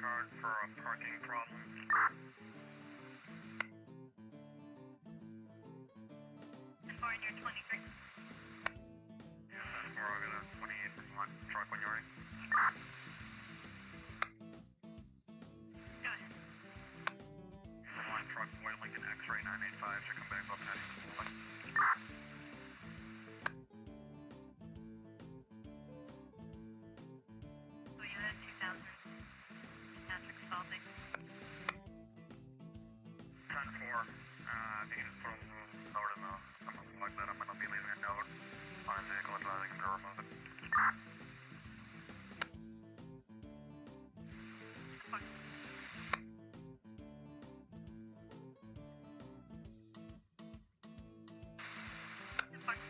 card for a parking problem. For in your 23. Yeah, we're going to 28 one truck when you're ready. Go ahead. One truck, white Lincoln X-ray 985 should come back up and So you had 2000. Patrick Spalding. 10-4. If you can just put a little note in something like that, I'm going to be leaving a note on his vehicle so they can remove it. Fine. Fine.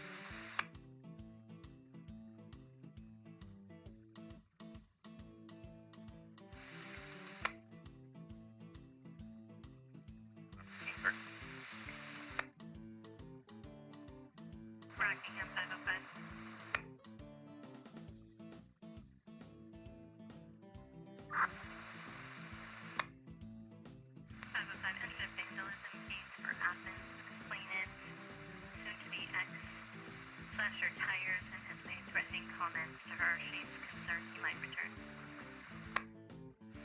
Rockingham 505. 505 and 15 Millicent case for Athens, complainant, soon to be ex, slashed her tires and has made threatening comments to her. She's concerned he might return.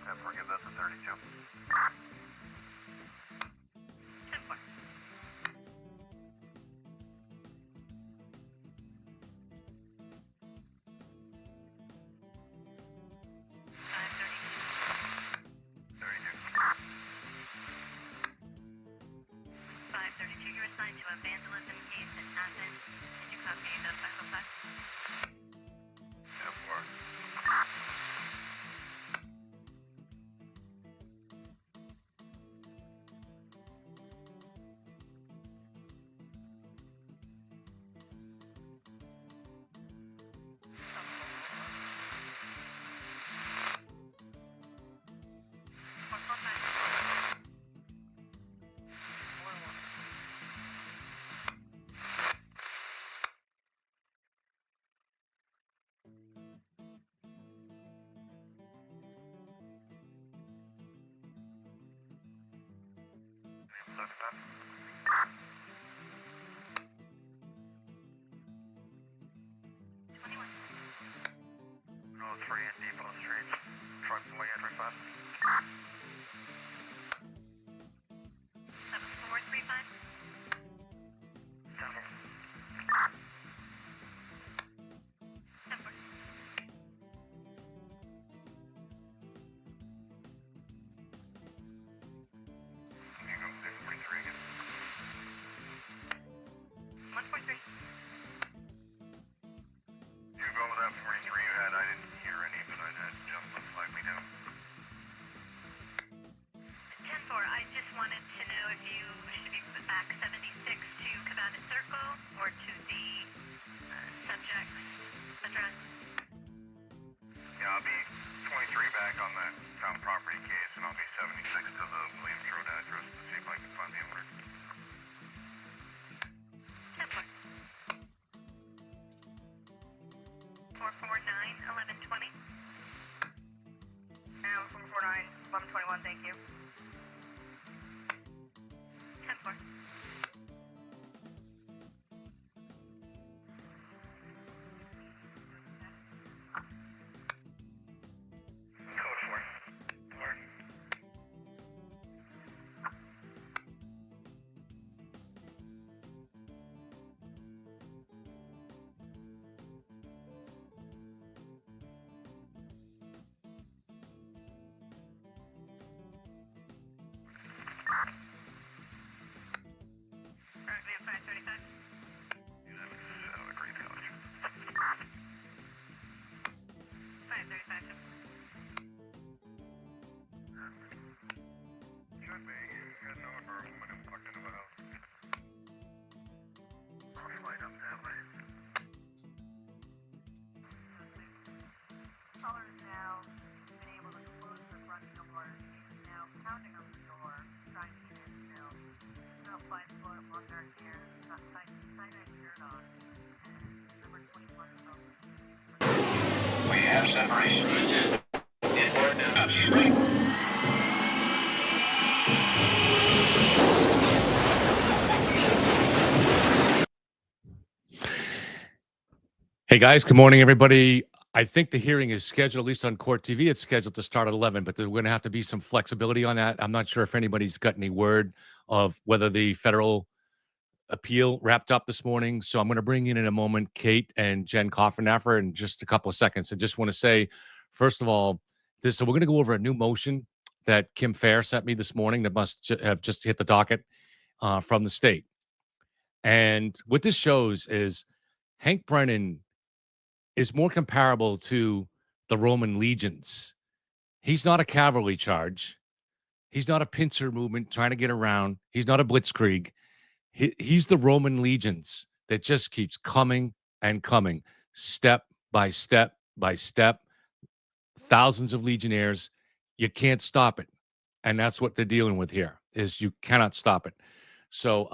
Yeah, forgive this at 32. 10-4. You're assigned to a vandalism case in Athens. Did you copy the 505? Yeah, 4. Look at that. 21. No, 3 in Depot Street. Truck boy entry 5. 7435. 10-4. 10-4. You go 43 again. 143. You go with that 43 you had. I didn't hear any, but I had just looks like we do. 10-4. I just wanted to know if you should be put back 76 to Cabana Circle or to the subject's address. Yeah, I'll be 23 back on that town property case, and I'll be 76 to the Williams Road address to see if I can find the owner. 10-4. 449 1120. And 449, 1121, thank you. 10-4. Code 4. 4. Alright, we have 535. Yeah, that was a great college. 535. Should be. Got no for a woman who fucked into a house. I'll slide up that way. Caller is now been able to close the front door. She's now pounding on the door, trying to get in still. No flight floor on her here, got tie-dye shirt on, and number 21 is open. We have separation. Inboard now. Excuse me. Hey guys, good morning, everybody. I think the hearing is scheduled, at least on Court TV, it's scheduled to start at 11, but there's going to have to be some flexibility on that. I'm not sure if anybody's got any word of whether the federal appeal wrapped up this morning. So I'm going to bring in a moment Kate and Jen Coffernaffer in just a couple of seconds. I just want to say, first of all, so we're going to go over a new motion that Kim Fair sent me this morning that must have just hit the docket from the state. And what this shows is Hank Brennan is more comparable to the Roman legions. He's not a cavalry charge. He's not a pincer movement trying to get around. He's not a blitzkrieg. He's the Roman legions that just keeps coming and coming, step by step by step. Thousands of legionnaires. You can't stop it. And that's what they're dealing with here, is you cannot stop it. So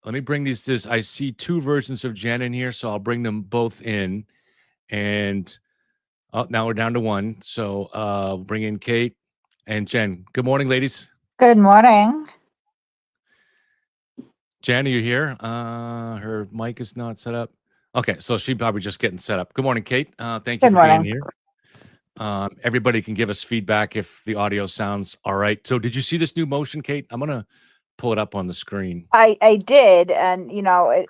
let me bring these. I see two versions of Jen in here, so I'll bring them both in. And now we're down to one. So we'll bring in Kate and Jen. Good morning, ladies. Good morning. Jen, are you here? Her mic is not set up. Okay, so she's probably just getting set up. Good morning, Kate. Thank you for being here. Everybody can give us feedback if the audio sounds all right. So did you see this new motion, Kate? I'm going to pull it up on the screen. I did. And,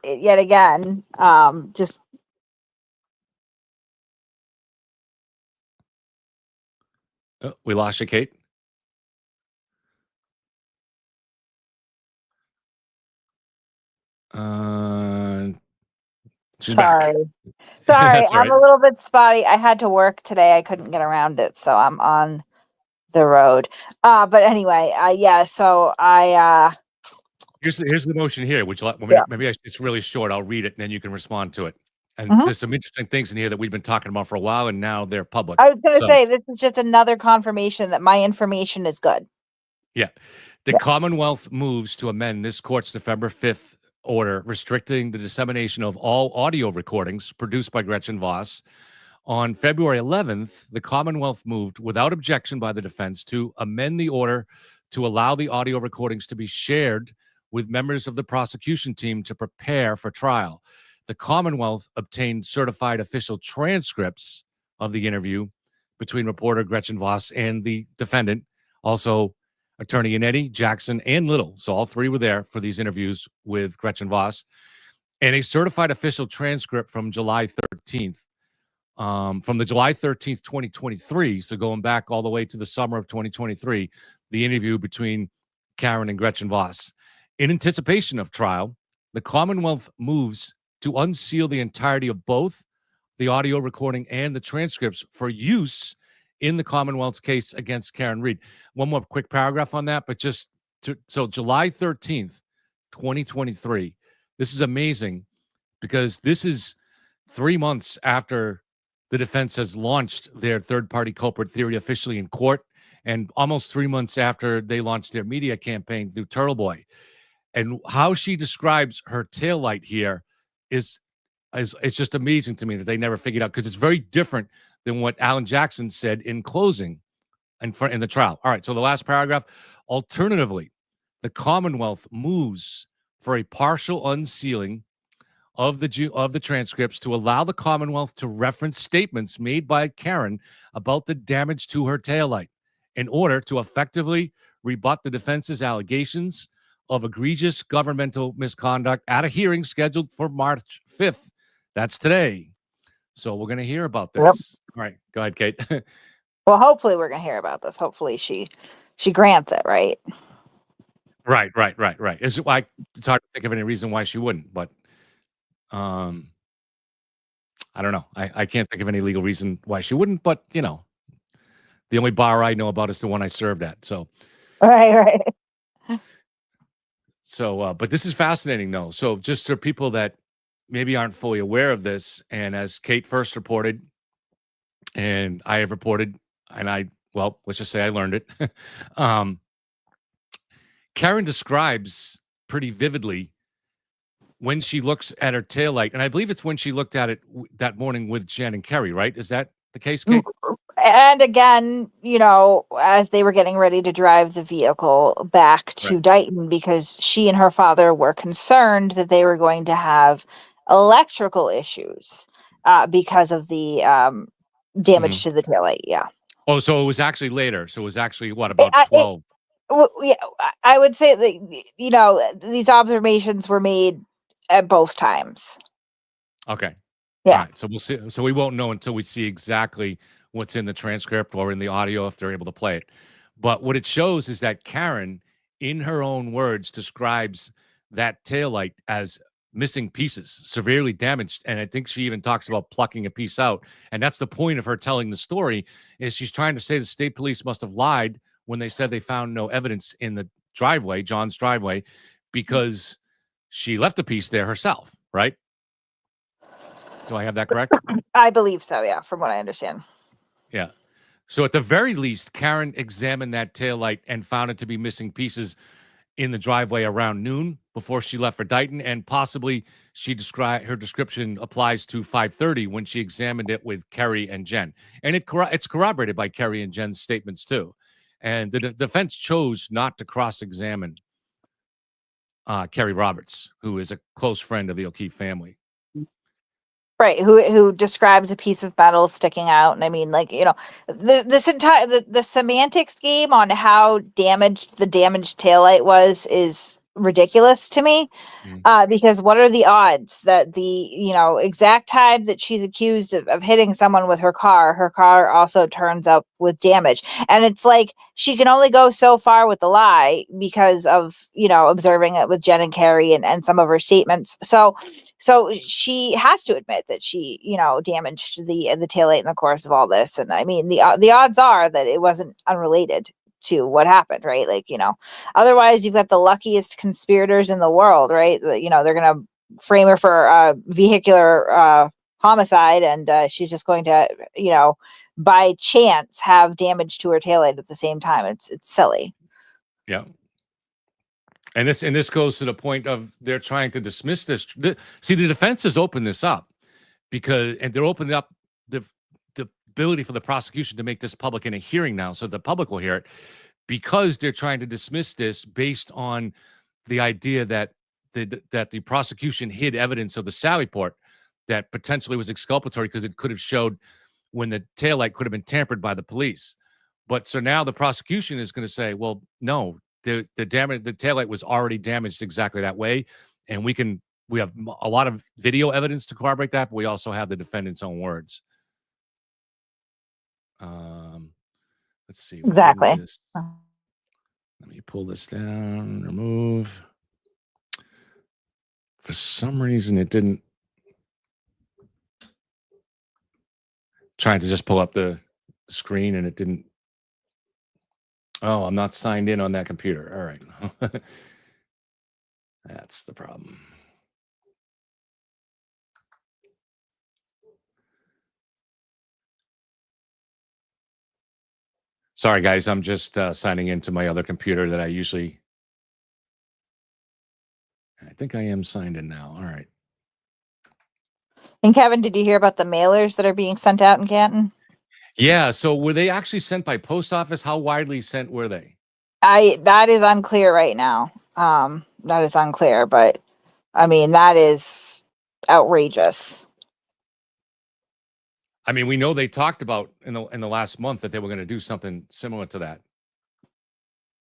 yet again, just. Oh, we lost you, Kate. She's Sorry. back. Sorry, I'm a little bit spotty. I had to work today. I couldn't get around it, so I'm on the road. But anyway, so I here's the motion here, which maybe it's really short. I'll read it and then you can respond to it. And there's some interesting things in here that we've been talking about for a while, and now they're public. I was going to say, this is just another confirmation that my information is good. Yeah. The Commonwealth moves to amend this court's November 5th order restricting the dissemination of all audio recordings produced by Gretchen Voss. On February 11th, the Commonwealth moved without objection by the defense to amend the order to allow the audio recordings to be shared with members of the prosecution team to prepare for trial. The Commonwealth obtained certified official transcripts of the interview between reporter Gretchen Voss and the defendant, also Attorney Inetti, Jackson, and Little. So all three were there for these interviews with Gretchen Voss. And a certified official transcript from July 13th, from the July 13th, 2023, so going back all the way to the summer of 2023, the interview between Karen and Gretchen Voss. In anticipation of trial, the Commonwealth moves to unseal the entirety of both the audio recording and the transcripts for use in the Commonwealth's case against Karen Reed. One more quick paragraph on that, but so July 13th, 2023, this is amazing because this is 3 months after the defense has launched their third-party culprit theory officially in court, and almost 3 months after they launched their media campaign through Turtleboy. And how she describes her taillight here is it's just amazing to me that they never figured out, because it's very different than what Alan Jackson said in closing and in the trial. All right, so the last paragraph. Alternatively, the Commonwealth moves for a partial unsealing of the transcripts to allow the Commonwealth to reference statements made by Karen about the damage to her taillight in order to effectively rebut the defense's allegations of egregious governmental misconduct at a hearing scheduled for March 5th. That's today. So we're going to hear about this. Yep. All right, go ahead, Kate. Well, hopefully we're going to hear about this. Hopefully she grants it, right? Right. It's hard to think of any reason why she wouldn't, but I don't know. I can't think of any legal reason why she wouldn't, but the only bar I know about is the one I served at. So right. So, but this is fascinating, though. So just for people that maybe aren't fully aware of this, and as Kate first reported, and I have reported, and let's just say I learned it. Karen describes pretty vividly when she looks at her taillight, and I believe it's when she looked at it that morning with Jen and Kerry, right? Is that the case, Kate? And again, as they were getting ready to drive the vehicle back to Dighton, because she and her father were concerned that they were going to have electrical issues. because of the damage to the taillight. Yeah. Oh, so it was actually later. So it was actually what, about I- 12? Yeah, I would say that, you know, these observations were made at both times. Okay. All Yeah. right. So we'll see. So we won't know until we see exactly what's in the transcript or in the audio if they're able to play it. But what it shows is that Karen, in her own words, describes that taillight as missing pieces, severely damaged. And I think she even talks about plucking a piece out. And that's the point of her telling the story, is she's trying to say the state police must have lied when they said they found no evidence in the driveway, John's driveway, because she left a piece there herself, right? Do I have that correct? I believe so, yeah, from what I understand. Yeah. So at the very least, Karen examined that taillight and found it to be missing pieces in the driveway around noon before she left for Dighton, and possibly her description applies to 5:30 when she examined it with Kerry and Jen, and it's corroborated by Kerry and Jen's statements too. And the defense chose not to cross-examine Kerry Roberts, who is a close friend of the O'Keefe family. Right, who describes a piece of metal sticking out. And I mean, like, you know, this entire the semantics game on how damaged the damaged taillight was is ridiculous to me. Because what are the odds that the, you know, exact time that she's accused of hitting someone with her car also turns up with damage? And it's like she can only go so far with the lie because of, you know, observing it with Jen and Carrie and some of her statements. So she has to admit that she, you know, damaged the taillight in the course of all this. And I mean, the odds are that it wasn't unrelated to what happened, right? Like, you know, otherwise you've got the luckiest conspirators in the world, right? You know, they're going to frame her for vehicular homicide, and she's just going to, you know, by chance have damage to her taillight at the same time. It's silly. Yeah. And this goes to the point of they're trying to dismiss this. See, the defense has opened this up and they're opening up the ability for the prosecution to make this public in a hearing now, so the public will hear it, because they're trying to dismiss this based on the idea that the prosecution hid evidence of the Sally report that potentially was exculpatory because it could have showed when the taillight could have been tampered by the police. But so now the prosecution is going to say, well, no, the taillight was already damaged exactly that way, and we have a lot of video evidence to corroborate that, but we also have the defendant's own words. Let's see. Exactly. Let me pull this down, remove. For some reason, it didn't. Trying to just pull up the screen and it didn't. Oh, I'm not signed in on that computer. All right. That's the problem. Sorry, guys. I'm just signing into my other computer that I usually. I think I am signed in now. All right. And Kevin, did you hear about the mailers that are being sent out in Canton? Yeah. So were they actually sent by post office? How widely sent were they? That is unclear right now. That is unclear, but I mean, that is outrageous. I mean, we know they talked about in the last month that they were going to do something similar to that.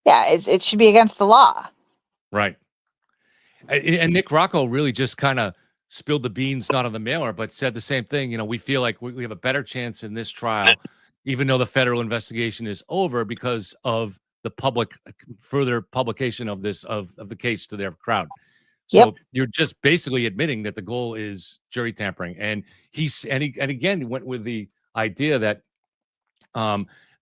Yeah, it should be against the law. Right. And Nick Rocco really just kind of spilled the beans, not on the mailer, but said the same thing. You know, we feel like we have a better chance in this trial, even though the federal investigation is over, because of the public further publication of the case to their crowd. So you're just basically admitting that the goal is jury tampering. And he again went with the idea that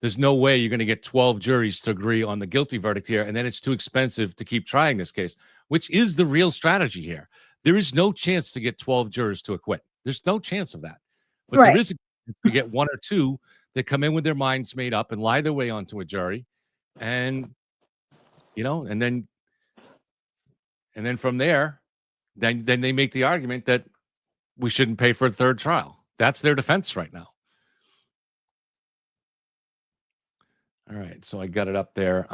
there's no way you're going to get 12 juries to agree on the guilty verdict here, and then it's too expensive to keep trying this case, which is the real strategy here. There is no chance to get 12 jurors to acquit. There's no chance of that. But there is a chance to get one or two that come in with their minds made up and lie their way onto a jury, and you know, and then from there, then they make the argument that we shouldn't pay for a third trial. That's their defense right now. All right, so I got it up there.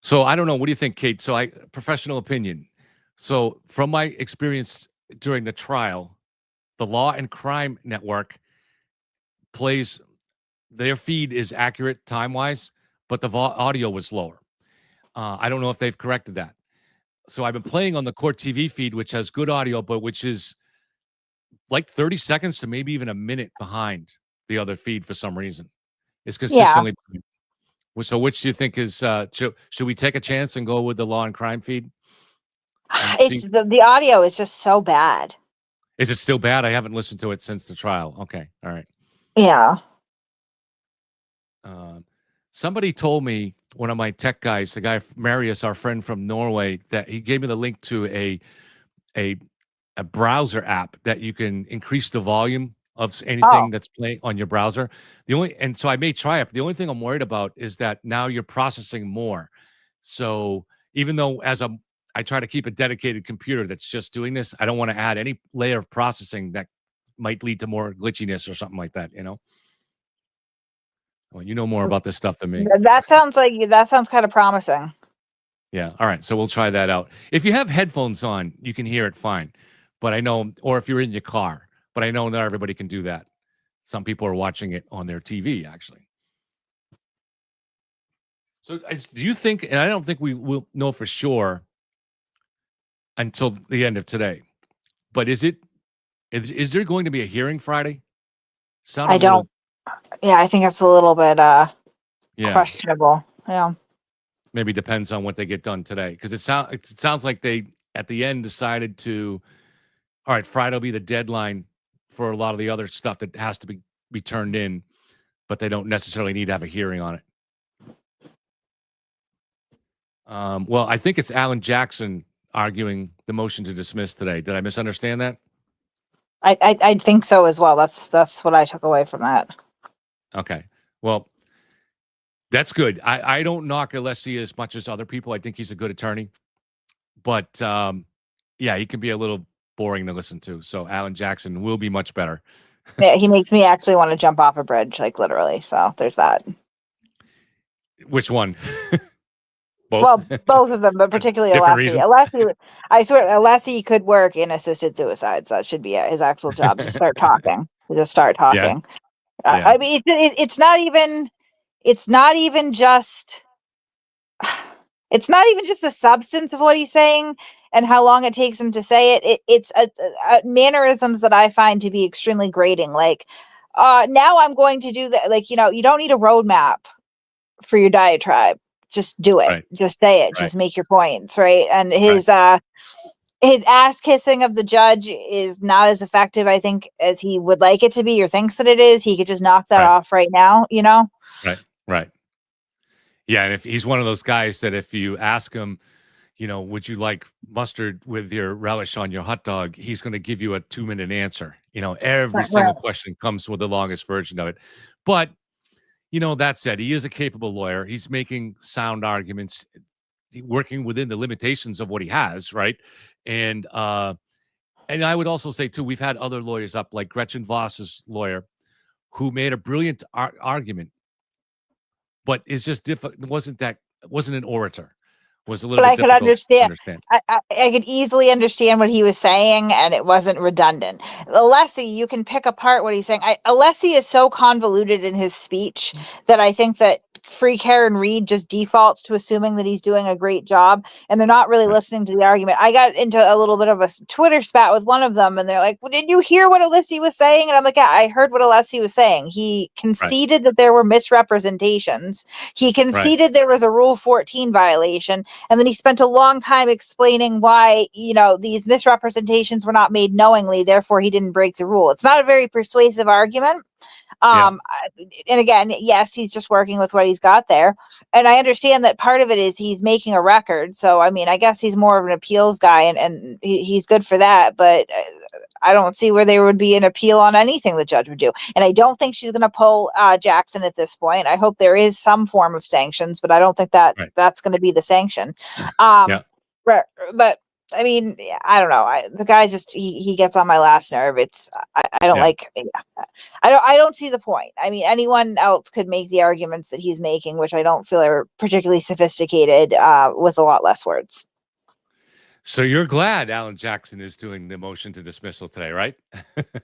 So I don't know. What do you think, Kate? So professional opinion. So from my experience during the trial, the Law and Crime Network plays their feed is accurate time wise, but the audio was lower. I don't know if they've corrected that. So I've been playing on the Court TV feed, which has good audio, but which is like 30 seconds to maybe even a minute behind the other feed for some reason. It's consistently. So which do you think is, should we take a chance and go with the Law and Crime feed? It's the audio is just so bad. Is it still bad? I haven't listened to it since the trial. Okay. All right. Yeah. Somebody told me, one of my tech guys, the guy Marius, our friend from Norway, that he gave me the link to a browser app that you can increase the volume of anything that's playing on your browser. So I may try it. The only thing I'm worried about is that now you're processing more. So even though I try to keep a dedicated computer that's just doing this, I don't want to add any layer of processing that might lead to more glitchiness or something like that, you know? Well, you know more about this stuff than me. That sounds kind of promising. Yeah. All right. So we'll try that out. If you have headphones on, you can hear it fine. But I know, or if you're in your car, but I know not everybody can do that. Some people are watching it on their TV, actually. So do you think, and I don't think we will know for sure until the end of today, but is there going to be a hearing Friday? I don't. Yeah, I think it's a little bit questionable. Yeah. Maybe depends on what they get done today, because it sounds like they at the end decided to, all right, Friday will be the deadline for a lot of the other stuff that has to be turned in, but they don't necessarily need to have a hearing on it. Well, I think it's Alan Jackson arguing the motion to dismiss today. Did I misunderstand that? I think so as well. That's what I took away from that. Okay. Well, that's good. I don't knock Alessi as much as other people. I think he's a good attorney. But yeah, he can be a little boring to listen to. So Alan Jackson will be much better. Yeah, he makes me actually want to jump off a bridge, like literally. So there's that. Which one? Both? Well, both of them, but particularly Alessi. Alessi, I swear, Alessi could work in assisted suicides. That should be his actual job. Just start talking. Just start talking. Yeah. I mean, it's not even just. It's not even just the substance of what he's saying and how long it takes him to say it. It's mannerisms that I find to be extremely grating. Like, now I'm going to do that. Like, you don't need a roadmap for your diatribe. Just do it. Right. Just say it. Right. Just make your points. Right. And his ass kissing of the judge is not as effective, I think, as he would like it to be or thinks that it is. He could just knock that off right now, Right. Yeah, and if he's one of those guys that if you ask him, would you like mustard with your relish on your hot dog, he's going to give you a 2-minute answer. Every single question comes with the longest version of it. But, that said, he is a capable lawyer. He's making sound arguments, working within the limitations of what he has, right? And I would also say, too, we've had other lawyers up, like Gretchen Voss's lawyer, who made a brilliant argument. But it's just wasn't an orator. Was a little bit difficult to understand. I could easily understand what he was saying, and it wasn't redundant. Alessi, you can pick apart what he's saying. Alessi is so convoluted in his speech that I think that Free Karen Reed just defaults to assuming that he's doing a great job, and they're not really listening to the argument. I got into a little bit of a Twitter spat with one of them, and they're like, well, did you hear what Alessi was saying? And I'm like, yeah, I heard what Alessi was saying. He conceded that there were misrepresentations. He conceded there was a Rule 14 violation. And then he spent a long time explaining why, these misrepresentations were not made knowingly. Therefore, he didn't break the rule. It's not a very persuasive argument. And again, yes, he's just working with what he's got there. And I understand that part of it is he's making a record. So, I mean, I guess he's more of an appeals guy and he's good for that. But I don't see where there would be an appeal on anything the judge would do. And I don't think she's going to pull Jackson at this point. I hope there is some form of sanctions, but I don't think that that's going to be the sanction. But I mean, I don't know. The guy just he gets on my last nerve. I don't like. I don't see the point. I mean, anyone else could make the arguments that he's making, which I don't feel are particularly sophisticated with a lot less words. So you're glad Alan Jackson is doing the motion to dismissal today, right?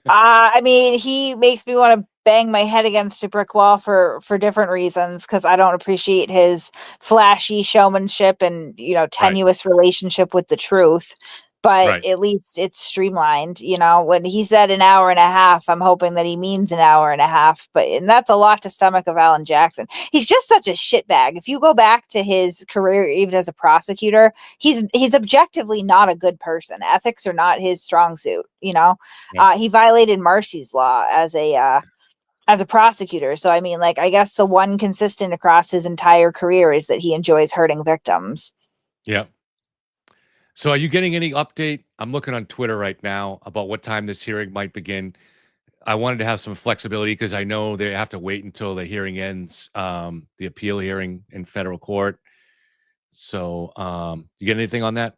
I mean, he makes me want to bang my head against a brick wall for different reasons, because I don't appreciate his flashy showmanship and tenuous relationship with the truth. But Right. at least it's streamlined. When he said an hour and a half, I'm hoping that he means an hour and a half. And that's a lot to stomach of Alan Jackson. He's just such a shitbag. If you go back to his career, even as a prosecutor, he's objectively not a good person. Ethics are not his strong suit. He violated Marcy's law as a prosecutor. So I mean, like, I guess the one consistent across his entire career is that he enjoys hurting victims. Yeah. So are you getting any update? I'm looking on Twitter right now about what time this hearing might begin. I wanted to have some flexibility because I know they have to wait until the hearing ends, the appeal hearing in federal court. So you get anything on that?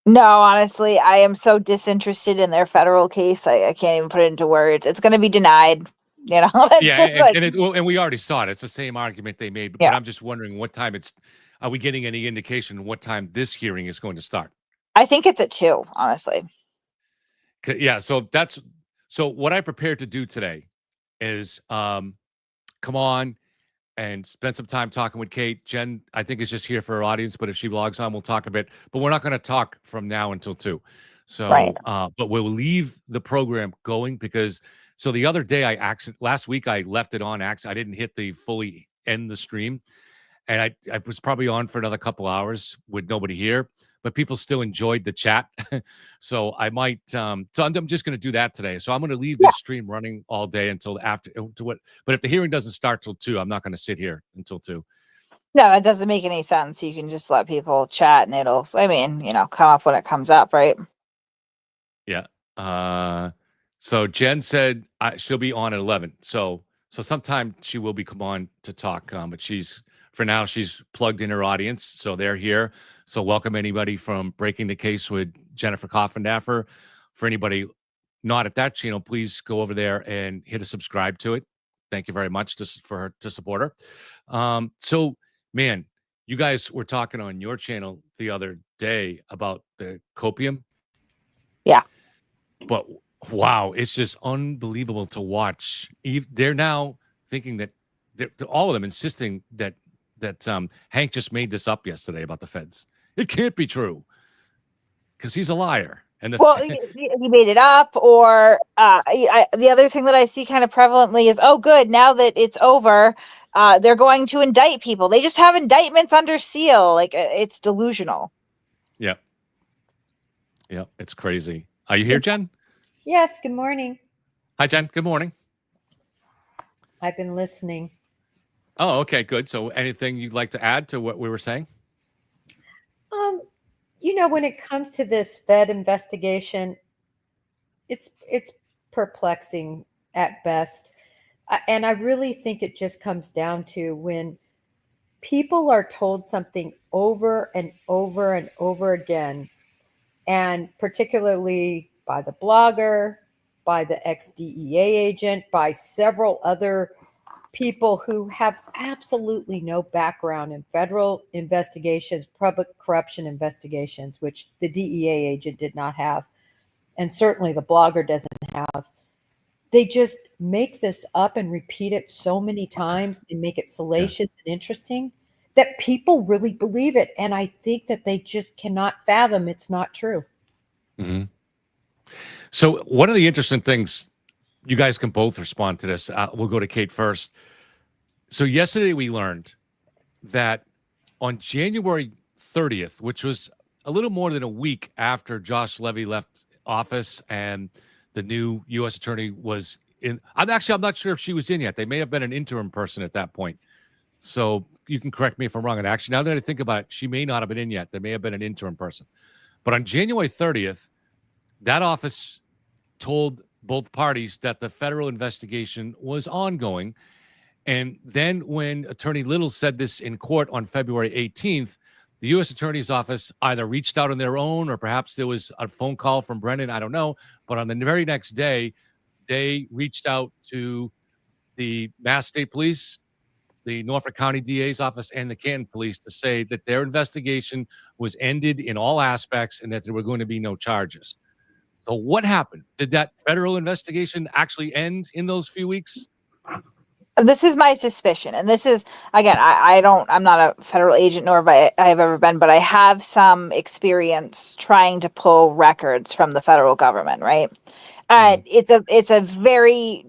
No, honestly, I am so disinterested in their federal case. I can't even put it into words. It's going to be denied. That's Yeah, just like, and we already saw it. It's the same argument they made, but yeah. I'm just wondering what time are we getting any indication what time this hearing is going to start? I think it's at 2, honestly. Yeah, so what I prepared to do today is come on and spend some time talking with Kate. Jen, I think, is just here for our audience, but if she logs on, we'll talk a bit. But we're not going to talk from now until 2. So, Right. But we'll leave the program going because the other day last week I left it on accident. I didn't hit the fully end the stream, and I was probably on for another couple hours with nobody here, but people still enjoyed the chat. So I might, so I'm just going to do that today. So I'm going to leave this stream running all day until after but if the hearing doesn't start till 2, I'm not going to sit here until 2. No, it doesn't make any sense. You can just let people chat and it'll, come up when it comes up, right? Yeah. So Jen said she'll be on at 11. So sometime she will come on to talk. But for now she's plugged in her audience, so they're here. So welcome anybody from Breaking the Case with Jennifer Coffindaffer. For anybody not at that channel, please go over there and hit a subscribe to it. Thank you very much for her to support her. So man, you guys were talking on your channel the other day about the copium. Yeah. But wow, it's just unbelievable to watch. They're now thinking that all of them insisting that Hank just made this up yesterday about the feds. It can't be true because he's a liar. And he made it up, or the other thing that I see kind of prevalently is, oh, good, now that it's over, they're going to indict people. They just have indictments under seal. Like, it's delusional. Yeah, it's crazy. Are you here, Jen? Yes, good morning. Hi, Jen. Good morning. I've been listening. Oh, okay, good. So anything you'd like to add to what we were saying? When it comes to this Fed investigation, it's perplexing at best. And I really think it just comes down to when people are told something over and over and over again, and particularly by the blogger, by the ex-DEA agent, by several other people who have absolutely no background in federal investigations, public corruption investigations, which the DEA agent did not have, and certainly the blogger doesn't have. They just make this up and repeat it so many times and make it salacious and interesting that people really believe it. And I think that they just cannot fathom it's not true. Mm-hmm. So one of the interesting things, you guys can both respond to this. We'll go to Kate first. So yesterday we learned that on January 30th, which was a little more than a week after Josh Levy left office and the new U.S. attorney was in, I'm not sure if she was in yet. They may have been an interim person at that point. So you can correct me if I'm wrong. And actually, now that I think about it, she may not have been in yet. There may have been an interim person. But on January 30th, that office told both parties that the federal investigation was ongoing. And then when Attorney Little said this in court on February 18th, the U.S. Attorney's Office either reached out on their own or perhaps there was a phone call from Brennan. I don't know. But on the very next day, they reached out to the Mass State Police the Norfolk County DA's office and the Canton police to say that their investigation was ended in all aspects and that there were going to be no charges. So what happened? Did that federal investigation actually end in those few weeks? This is my suspicion, and this is, again, I'm not a federal agent, nor have I have ever been, but I have some experience trying to pull records from the federal government, right? And it's a very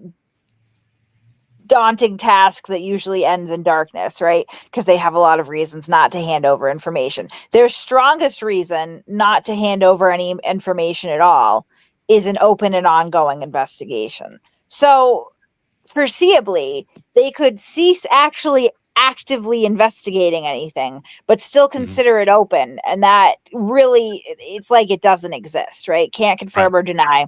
daunting task that usually ends in darkness, right? Because they have a lot of reasons not to hand over information. Their strongest reason not to hand over any information at all is an open and ongoing investigation. So foreseeably, they could cease actually actively investigating anything, but still consider it open. And that really, it's like it doesn't exist, right? Can't confirm or deny.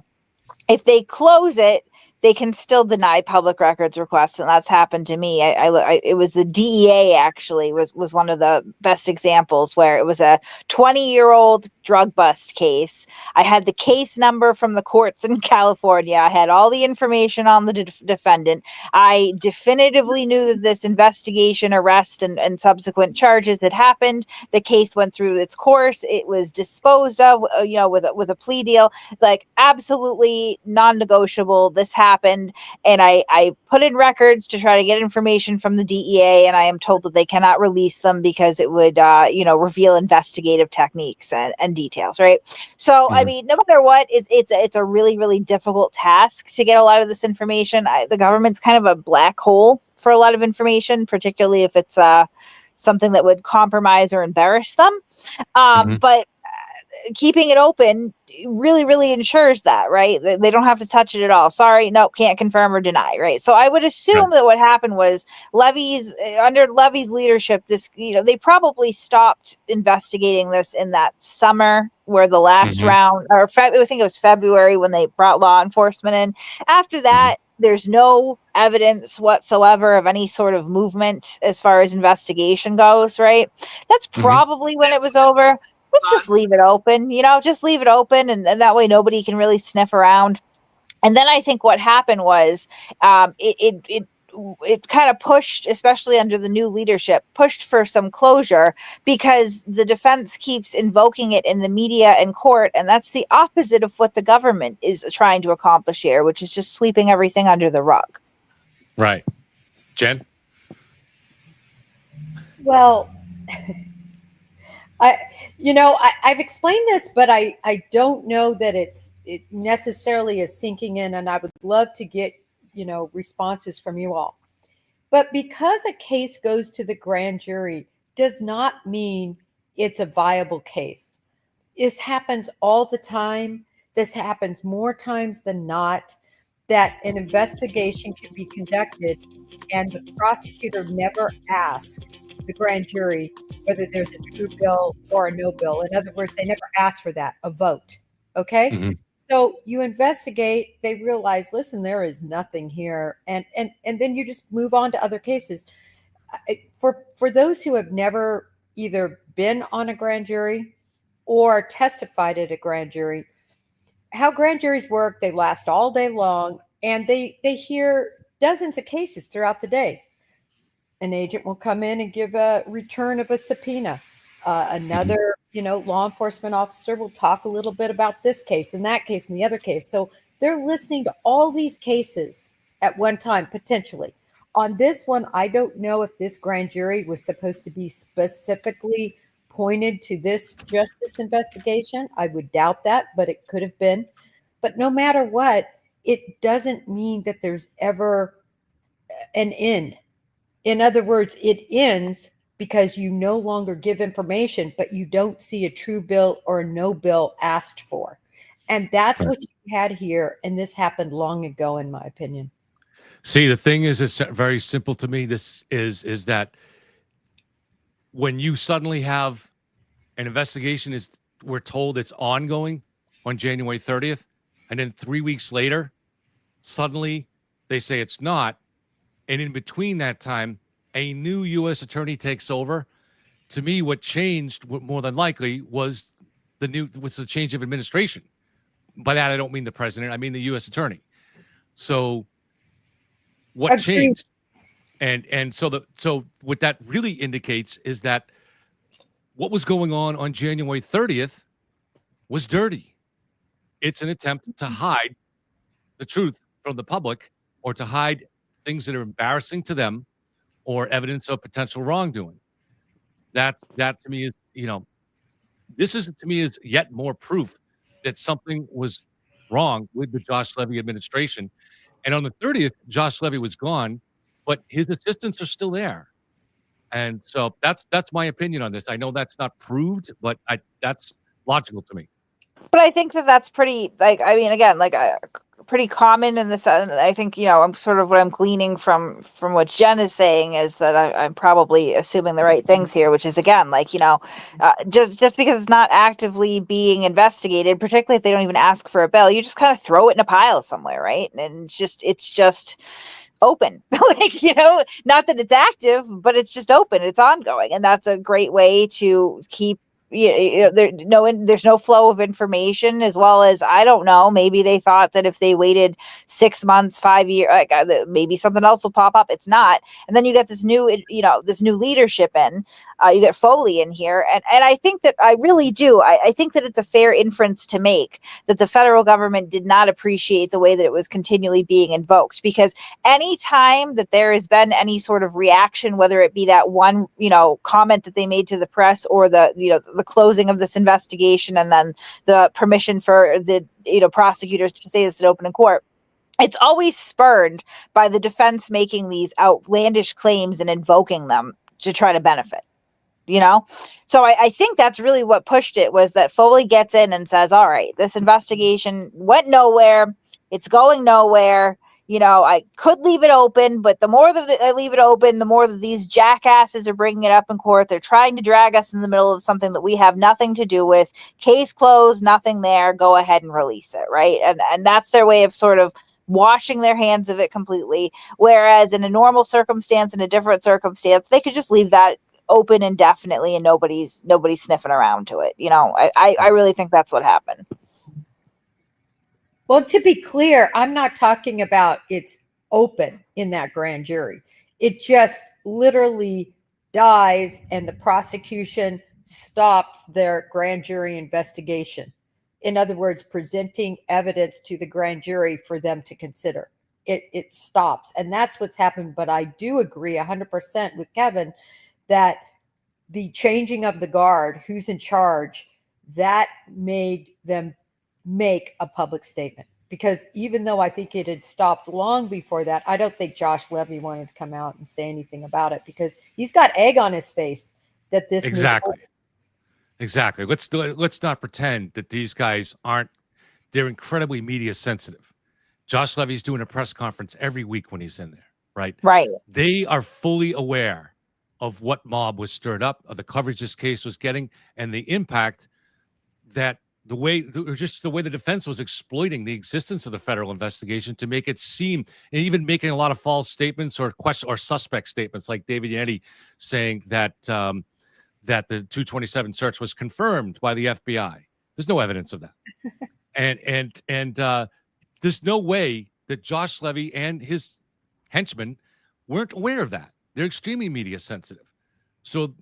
If they close it, they can still deny public records requests, and that's happened to me. It was the DEA actually was one of the best examples where it was a 20-year-old drug bust case. I had the case number from the courts in California. I had all the information on the defendant. I definitively knew that this investigation, arrest, and subsequent charges had happened. The case went through its course. It was disposed of, with a plea deal. Like, absolutely non-negotiable. This happened, and I put in records to try to get information from the DEA, and I am told that they cannot release them because it would reveal investigative techniques and details, right? So I mean, no matter what, it's a really, really difficult task to get a lot of this information. The government's kind of a black hole for a lot of information, particularly if it's something that would compromise or embarrass them. But keeping it open really, really ensures that, right? They don't have to touch it at all. Sorry, no, can't confirm or deny, right? So I would assume that what happened was under Levy's leadership, they probably stopped investigating this in that summer where the last round, or I think it was February when they brought law enforcement in. After that, there's no evidence whatsoever of any sort of movement as far as investigation goes, right? That's probably when it was over. Let's just leave it open, just leave it open. And that way nobody can really sniff around. And then I think what happened was it kind of pushed, especially under the new leadership, pushed for some closure because the defense keeps invoking it in the media and court. And that's the opposite of what the government is trying to accomplish here, which is just sweeping everything under the rug. Right. Jen? Well, I've explained this, but I don't know that it necessarily is sinking in, and I would love to get, responses from you all. But because a case goes to the grand jury does not mean it's a viable case. This happens all the time. This happens more times than not, that an investigation can be conducted and the prosecutor never asks the grand jury whether there's a true bill or a no bill. In other words, they never ask for that, a vote. Okay. So you investigate, they realize, listen, there is nothing here. And then you just move on to other cases. For those who have never either been on a grand jury or testified at a grand jury, how grand juries work, they last all day long and they hear dozens of cases throughout the day. An agent will come in and give a return of a subpoena. Another, law enforcement officer will talk a little bit about this case and that case and the other case. So they're listening to all these cases at one time, potentially. On this one, I don't know if this grand jury was supposed to be specifically pointed to just this investigation. I would doubt that, but it could have been. But no matter what, it doesn't mean that there's ever an end. In other words, it ends because you no longer give information, but you don't see a true bill or a no bill asked for. And that's what you had here. And this happened long ago, in my opinion. See, the thing is, it's very simple to me. This is that when you suddenly have an investigation, we're told it's ongoing on January 30th, and then 3 weeks later, suddenly they say it's not. And in between that time, a new U.S. attorney takes over. To me, what changed more than likely was the change of administration. By that, I don't mean the president. I mean the U.S. attorney. So what changed? And so what that really indicates is that what was going on January 30th was dirty. It's an attempt to hide the truth from the public, or to hide things that are embarrassing to them, or evidence of potential wrongdoing. That to me is, this is to me is yet more proof that something was wrong with the Josh Levy administration. And on the 30th, Josh Levy was gone, but his assistants are still there. And so that's my opinion on this. I know that's not proved, but that's logical to me. But I think that that's pretty, like, I mean, again, like, pretty common in this. I think, I'm sort of what I'm gleaning from what Jen is saying is that I'm probably assuming the right things here, which is, again, like, just because it's not actively being investigated, particularly if they don't even ask for a bail, you just kind of throw it in a pile somewhere, right? And it's just open. Like, not that it's active, but it's just open, it's ongoing, and that's a great way to keep there's no flow of information, as well as, I don't know, maybe they thought that if they waited 6 months, 5 years, like, maybe something else will pop up. It's not. And then you get this new leadership in. You get Foley in here, and I think that I really do. I think that it's a fair inference to make that the federal government did not appreciate the way that it was continually being invoked, because any time that there has been any sort of reaction, whether it be that one comment that they made to the press, or the closing of this investigation, and then the permission for the prosecutors to say this in open court, it's always spurred by the defense making these outlandish claims and invoking them to try to benefit. So I think that's really what pushed it, was that Foley gets in and says, all right, this investigation went nowhere. It's going nowhere. I could leave it open, but the more that I leave it open, the more that these jackasses are bringing it up in court. They're trying to drag us in the middle of something that we have nothing to do with. Case closed, nothing there. Go ahead and release it, right? And that's their way of sort of washing their hands of it completely. Whereas in a normal circumstance, in a different circumstance, they could just leave that open indefinitely, and nobody's sniffing around to it. I really think that's what happened. Well, to be clear, I'm not talking about it's open in that grand jury. It just literally dies, and the prosecution stops their grand jury investigation. In other words, presenting evidence to the grand jury for them to consider. It stops, and that's what's happened. But I do agree 100% with Kevin that the changing of the guard, who's in charge, that made them make a public statement. Because even though I think it had stopped long before that, I don't think Josh Levy wanted to come out and say anything about it, because he's got egg on his face that this Exactly. Let's not pretend that these guys aren't. They're incredibly media sensitive. Josh Levy's doing a press conference every week when he's in there, right? Right. They are fully aware of what mob was stirred up, of the coverage this case was getting, and the impact that the way the defense was exploiting the existence of the federal investigation to make it seem, and even making a lot of false statements or suspect statements, like David Yanni saying that that the 227 search was confirmed by the FBI. There's no evidence of that. and there's no way that Josh Levy and his henchmen weren't aware of that. They're extremely media sensitive. So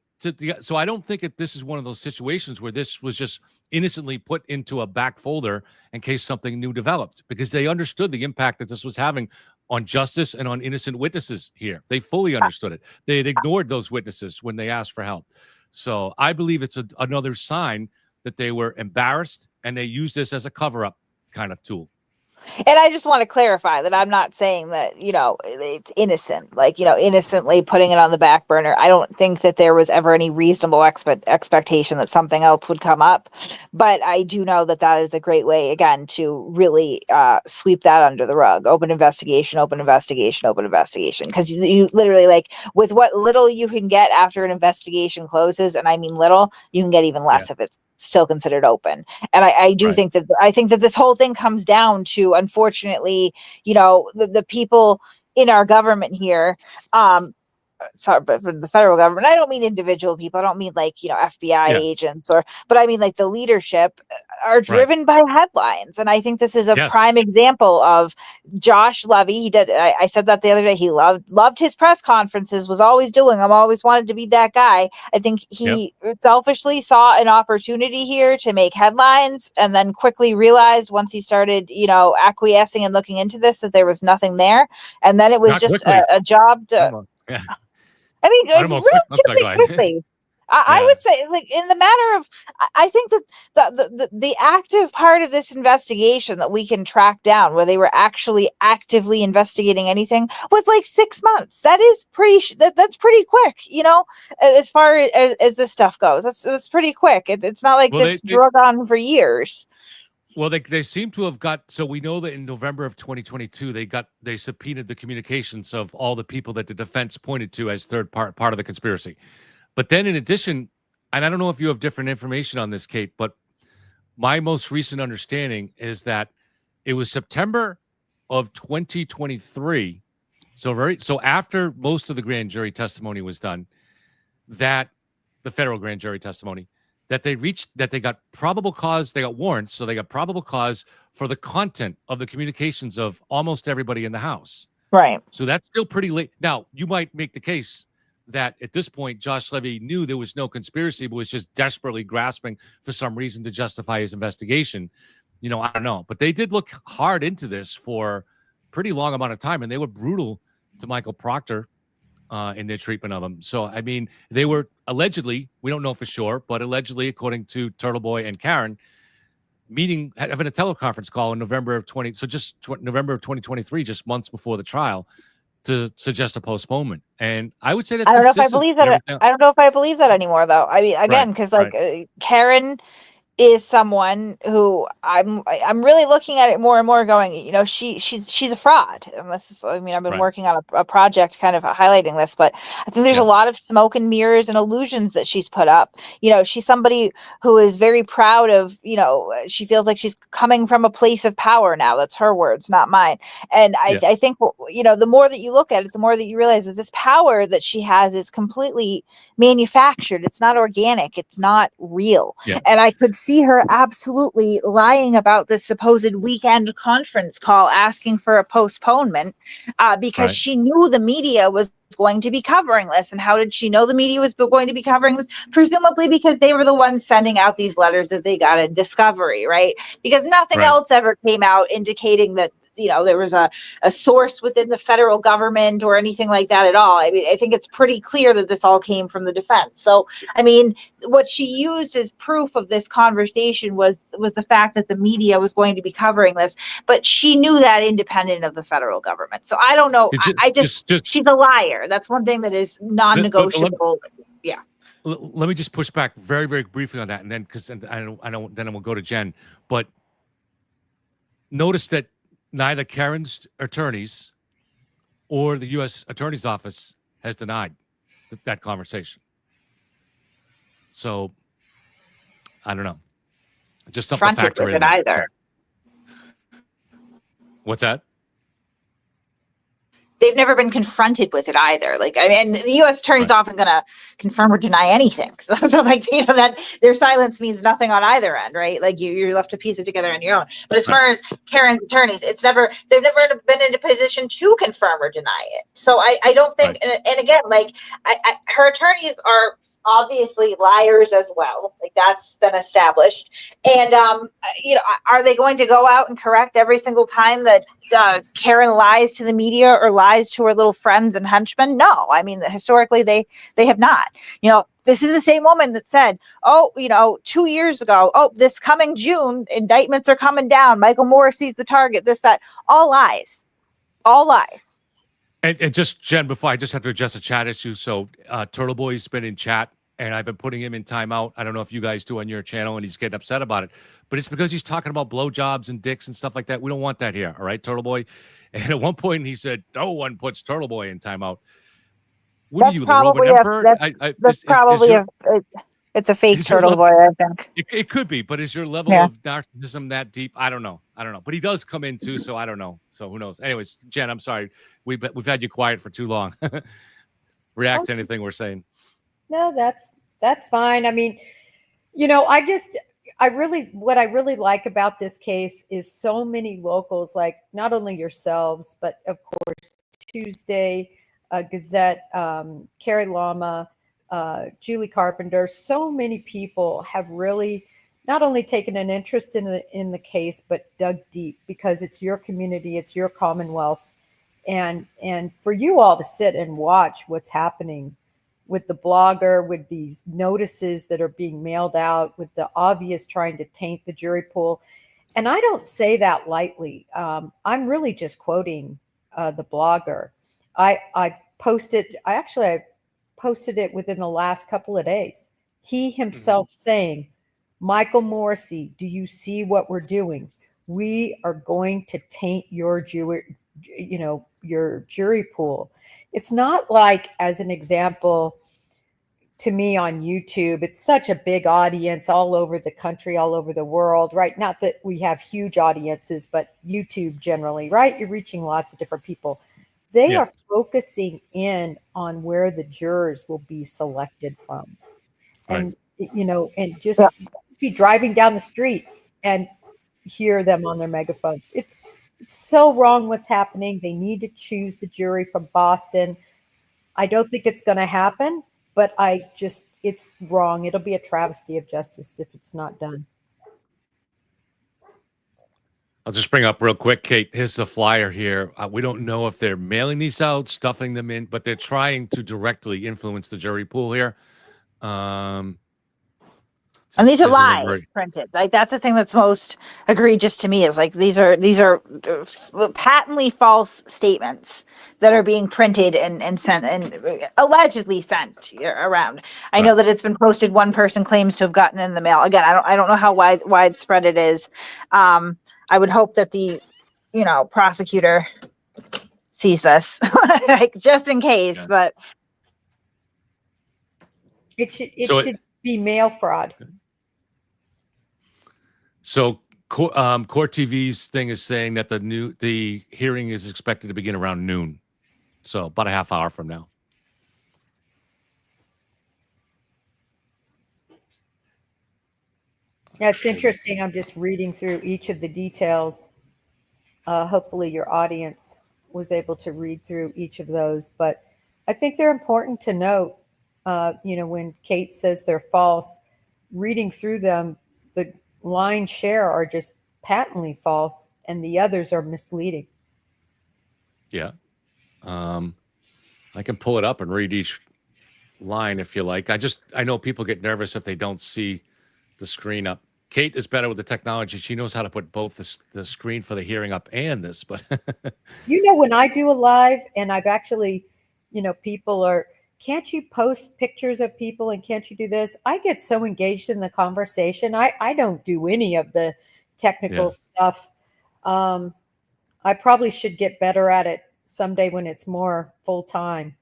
I don't think this is one of those situations where this was just innocently put into a back folder in case something new developed, because they understood the impact that this was having on justice and on innocent witnesses here. They fully understood it. They had ignored those witnesses when they asked for help. So I believe it's another sign that they were embarrassed, and they used this as a cover-up kind of tool. And I just want to clarify that I'm not saying that, it's innocent, like, innocently putting it on the back burner. I don't think that there was ever any reasonable expectation that something else would come up. But I do know that that is a great way, again, to really sweep that under the rug. Open investigation, open investigation, open investigation. Because you literally, like, with what little you can get after an investigation closes, and I mean little, you can get even less if it's still considered open. And I do think that this whole thing comes down to, unfortunately, the people in our government here sorry, but the federal government, I don't mean individual people. I don't mean like, FBI Yeah. agents but I mean like the leadership are Right. driven by headlines. And I think this is a Yes. prime example of Josh Levy. He did. I said that the other day. He loved his press conferences, was always doing them, always wanted to be that guy. I think he selfishly saw an opportunity here to make headlines and then quickly realized once he started, acquiescing and looking into this, that there was nothing there. And then it was Not just quickly. a job to, Yeah. I mean, I don't know. I'm sorry, go ahead. quickly. I Yeah. would say, like, in the matter of, I think that the active part of this investigation that we can track down, where they were actually actively investigating anything, was like 6 months. That is that's pretty quick, as far as this stuff goes. That's pretty quick. It's not like Well, this drug on for years. Well, they seem to have got, so we know that in November of 2022, they subpoenaed the communications of all the people that the defense pointed to as third part of the conspiracy. But then in addition, and I don't know if you have different information on this, Kate, but my most recent understanding is that it was September of 2023. So after most of the grand jury testimony was done, that the federal grand jury testimony, that they got probable cause, they got warrants, so they got probable cause for the content of the communications of almost everybody in the house. Right. So that's still pretty late. Now, you might make the case that at this point, Josh Levy knew there was no conspiracy, but was just desperately grasping for some reason to justify his investigation. I don't know. But they did look hard into this for a pretty long amount of time, and they were brutal to Michael Proctor in their treatment of him. So, I mean, they were allegedly, we don't know for sure, but allegedly, according to Turtleboy and Karen, having a teleconference call in November of 2023, just months before the trial, to suggest a postponement. And I would say that's I don't know if I consistent believe with that. everything. I don't know if I believe that anymore, though. I mean, again, because Karen is someone who I'm really looking at it more and more going, she's a fraud. And this is, I mean, I've been working on a project kind of highlighting this, but I think there's a lot of smoke and mirrors and illusions that she's put up. She's somebody who is very proud of, she feels like she's coming from a place of power now. That's her words, not mine. And I think, the more that you look at it, the more that you realize that this power that she has is completely manufactured. It's not organic. It's not real. Yeah. And I could see her absolutely lying about this supposed weekend conference call asking for a postponement because she knew the media was going to be covering this. And how did she know the media was going to be covering this? Presumably because they were the ones sending out these letters that they got in Discovery, right? Because nothing else ever came out indicating that there was a source within the federal government or anything like that at all. I mean, I think it's pretty clear that this all came from the defense. So, I mean, what she used as proof of this conversation was the fact that the media was going to be covering this, but she knew that independent of the federal government. So I don't know. I just she's a liar. That's one thing that is non-negotiable. Yeah. Let me just push back very, very briefly on that, and then then we'll go to Jen. But notice that neither Karen's attorneys or the U.S. Attorney's Office has denied that conversation. So, I don't know. Just something to factor in. Either. What's that? They've never been confronted with it either. Like, I mean, the U.S. Attorney's often going to confirm or deny anything. So like, that their silence means nothing on either end, right? Like you're left to piece it together on your own. But as far as Karen's attorneys, they've never been in a position to confirm or deny it. So I don't think, and again, like her attorneys are obviously liars as well. Like that's been established. And, are they going to go out and correct every single time that Karen lies to the media or lies to her little friends and henchmen? No. I mean, historically, they have not. This is the same woman that said, 2 years ago, this coming June, indictments are coming down. Michael Morrissey's the target, this, that, all lies. All lies. And just, Jen, before I just have to address a chat issue. So Turtleboy's been in chat, and I've been putting him in timeout. I don't know if you guys do on your channel, and he's getting upset about it. But it's because he's talking about blowjobs and dicks and stuff like that. We don't want that here, all right, Turtleboy? And at one point, he said, no one puts Turtleboy in timeout. What are you, the Roman Emperor? That's probably it's a fake Turtleboy, I think. It could be, but is your level of narcissism that deep? I don't know. But he does come in too, so I don't know. So who knows? Anyways, Jen, I'm sorry. We've had you quiet for too long. react to anything we're saying. No, that's fine. I mean, what I really like about this case is so many locals, like not only yourselves, but of course Tuesday, Gazette, Carrie Lama, Julie Carpenter. So many people have really not only taken an interest in the case, but dug deep, because it's your community, it's your Commonwealth, and for you all to sit and watch what's happening with the blogger, with these notices that are being mailed out, with the obvious trying to taint the jury pool. And I don't say that lightly. I'm really just quoting the blogger. I posted it within the last couple of days. He himself saying, Michael Morrissey, do you see what we're doing? We are going to taint your jury pool. It's not like, as an example, to me on YouTube, it's such a big audience all over the country, all over the world, right? Not that we have huge audiences, but YouTube generally, right? You're reaching lots of different people. They are focusing in on where the jurors will be selected from. And, and just be driving down the street and hear them on their megaphones. It's so wrong what's happening. They need to choose the jury from Boston. I don't think it's going to happen, but it's wrong. It'll be a travesty of justice if it's not done. I'll just bring up real quick, Kate. Here's the flyer here. We don't know if they're mailing these out, stuffing them in, but they're trying to directly influence the jury pool here. And these are lies printed. Like, that's the thing that's most egregious to me, is like these are patently false statements that are being printed and sent and allegedly sent around. I know that it's been posted. One person claims to have gotten in the mail. Again, I don't know how widespread it is. I would hope that the prosecutor sees this, like, just in case. But it should be mail fraud. So Court TV's thing is saying that the hearing is expected to begin around noon, so about a half hour from now. Yeah, it's interesting. I'm just reading through each of the details. Hopefully your audience was able to read through each of those, but I think they're important to note. When Kate says they're false, reading through them, the lion's share are just patently false, and the others are misleading. Yeah. I can pull it up and read each line if you like. I know people get nervous if they don't see the screen up. Kate is better with the technology. She knows how to put both the screen for the hearing up and this, but when I do a live, and I've actually, people are, can't you post pictures of people, and can't you do this? I get so engaged in the conversation. I don't do any of the technical stuff. I probably should get better at it someday when it's more full time.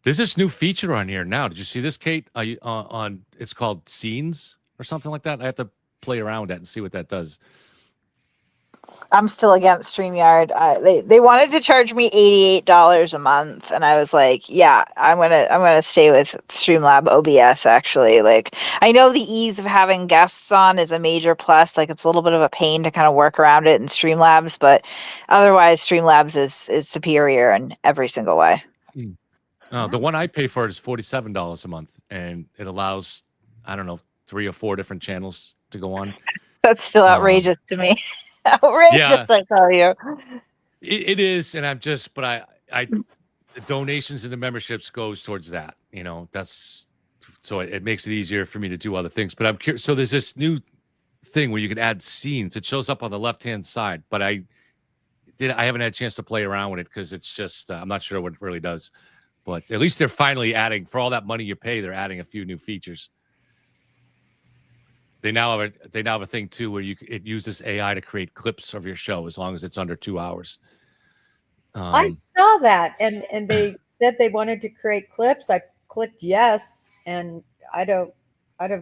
There's this new feature on here now. Did you see this, Kate? It's called Scenes or something like that. I have to play around with that and see what that does. I'm still against StreamYard. They wanted to charge me $88 a month, and I was like, yeah, I'm gonna stay with Streamlab OBS. Actually, like, I know the ease of having guests on is a major plus. Like, it's a little bit of a pain to kind of work around it in Streamlabs, but otherwise Streamlabs is superior in every single way. The one I pay for is $47 a month, and it allows, I don't know, 3 or 4 different channels to go on. That's still outrageous to me. Outrageous, I tell you. It is, and the donations and the memberships goes towards that. That's so it makes it easier for me to do other things. But I'm curious. So there's this new thing where you can add scenes. It shows up on the left-hand side, but I haven't had a chance to play around with it because it's just I'm not sure what it really does. But at least they're finally adding, for all that money you pay, they're adding a few new features. They now have a thing too where it uses AI to create clips of your show as long as it's under 2 hours. I saw that, and they said they wanted to create clips. I clicked yes, and I don't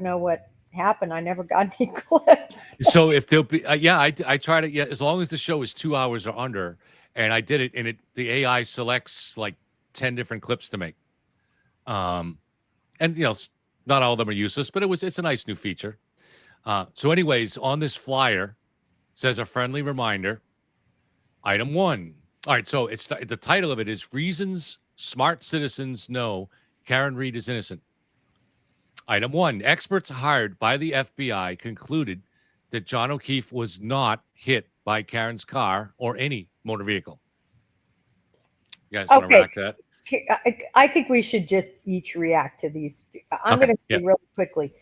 know what happened. I never got any clips. So if there'll be, I tried it. Yeah, as long as the show is 2 hours or under, and I did it, and the AI selects like 10 different clips to make. And not all of them are useless, but it's a nice new feature. So anyways, on this flyer says a friendly reminder. Item 1. All right, so it's the title of it is Reasons Smart Citizens Know Karen Reed is Innocent. Item 1. Experts hired by the FBI concluded that John O'Keefe was not hit by Karen's car or any motor vehicle. You guys want to react to that? I think we should just each react to these. I'm Okay, going to say really quickly.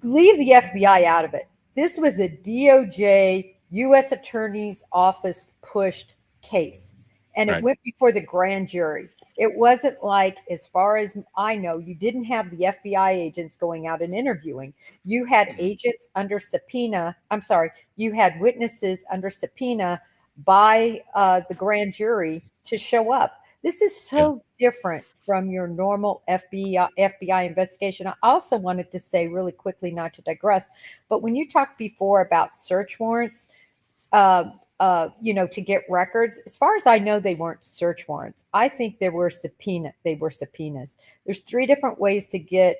Leave the FBI out of it. This was a DOJ, U.S. Attorney's Office pushed case, and it went before the grand jury. It wasn't like, as far as I know, you didn't have the FBI agents going out and interviewing. You had agents under subpoena. I'm sorry, you had witnesses under subpoena by the grand jury to show up. This is so different from your normal FBI investigation. I also wanted to say really quickly, not to digress, but when you talked before about search warrants, to get records, as far as I know, they weren't search warrants. I think they were subpoenas. There's 3 different ways to get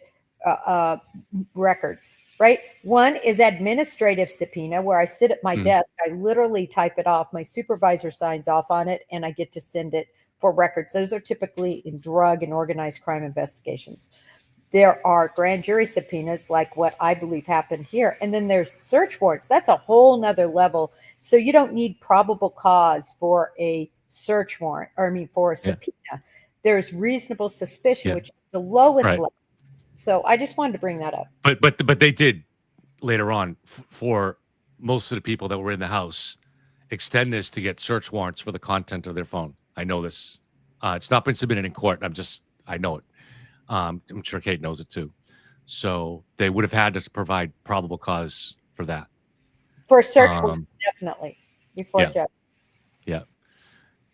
records, right? One is administrative subpoena, where I sit at my desk, I literally type it off, my supervisor signs off on it, and I get to send it for records. Those are typically in drug and organized crime investigations. There are grand jury subpoenas, like what I believe happened here. And then there's search warrants. That's a whole nother level. So you don't need probable cause for a search warrant, for a subpoena. There's reasonable suspicion, which is the lowest level. So I just wanted to bring that up. But they did later on for most of the people that were in the house extend this to get search warrants for the content of their phone. I know this. It's not been submitted in court. I know it. I'm sure Kate knows it too. So they would have had to provide probable cause for that. For search warrants, definitely. Before judge. Yeah.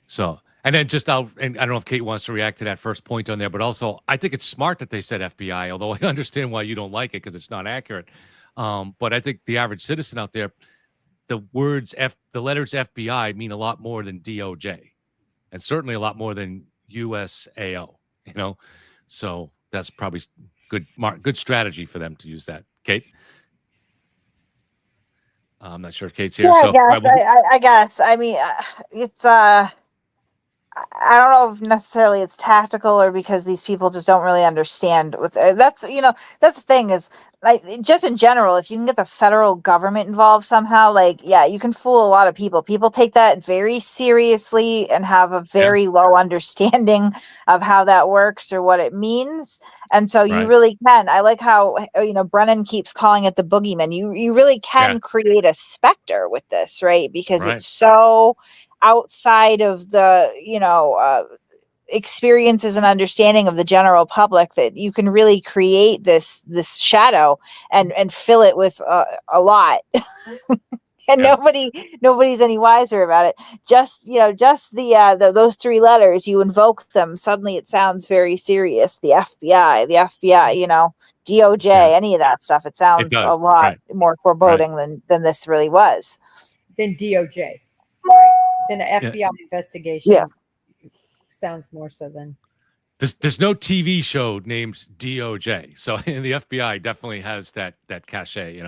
So, and then I don't know if Kate wants to react to that first point on there, but also I think it's smart that they said FBI, although I understand why you don't like it because it's not accurate. But I think the average citizen out there, the letters FBI mean a lot more than DOJ, and certainly a lot more than USAO, So that's probably good strategy for them to use that. Kate? I'm not sure if Kate's here. I guess. I mean, it's I don't know if necessarily it's tactical or because these people just don't really understand that's the thing is, just in general, if you can get the federal government involved somehow, you can fool a lot of people. People take that very seriously and have a very low understanding of how that works or what it means. And so you really can. I like how, Brennan keeps calling it the boogeyman. You really can create a specter with this, right? Because it's so outside of the, experiences and understanding of the general public that you can really create this shadow and fill it with a lot. And nobody's any wiser about it. Just those 3 letters, you invoke them, suddenly it sounds very serious. The FBI, DOJ, any of that stuff. It sounds a lot more foreboding than this really was. Than DOJ. Right. Than an FBI investigation. Yeah. Sounds more so than there's no TV show named DOJ, so the FBI definitely has that cachet,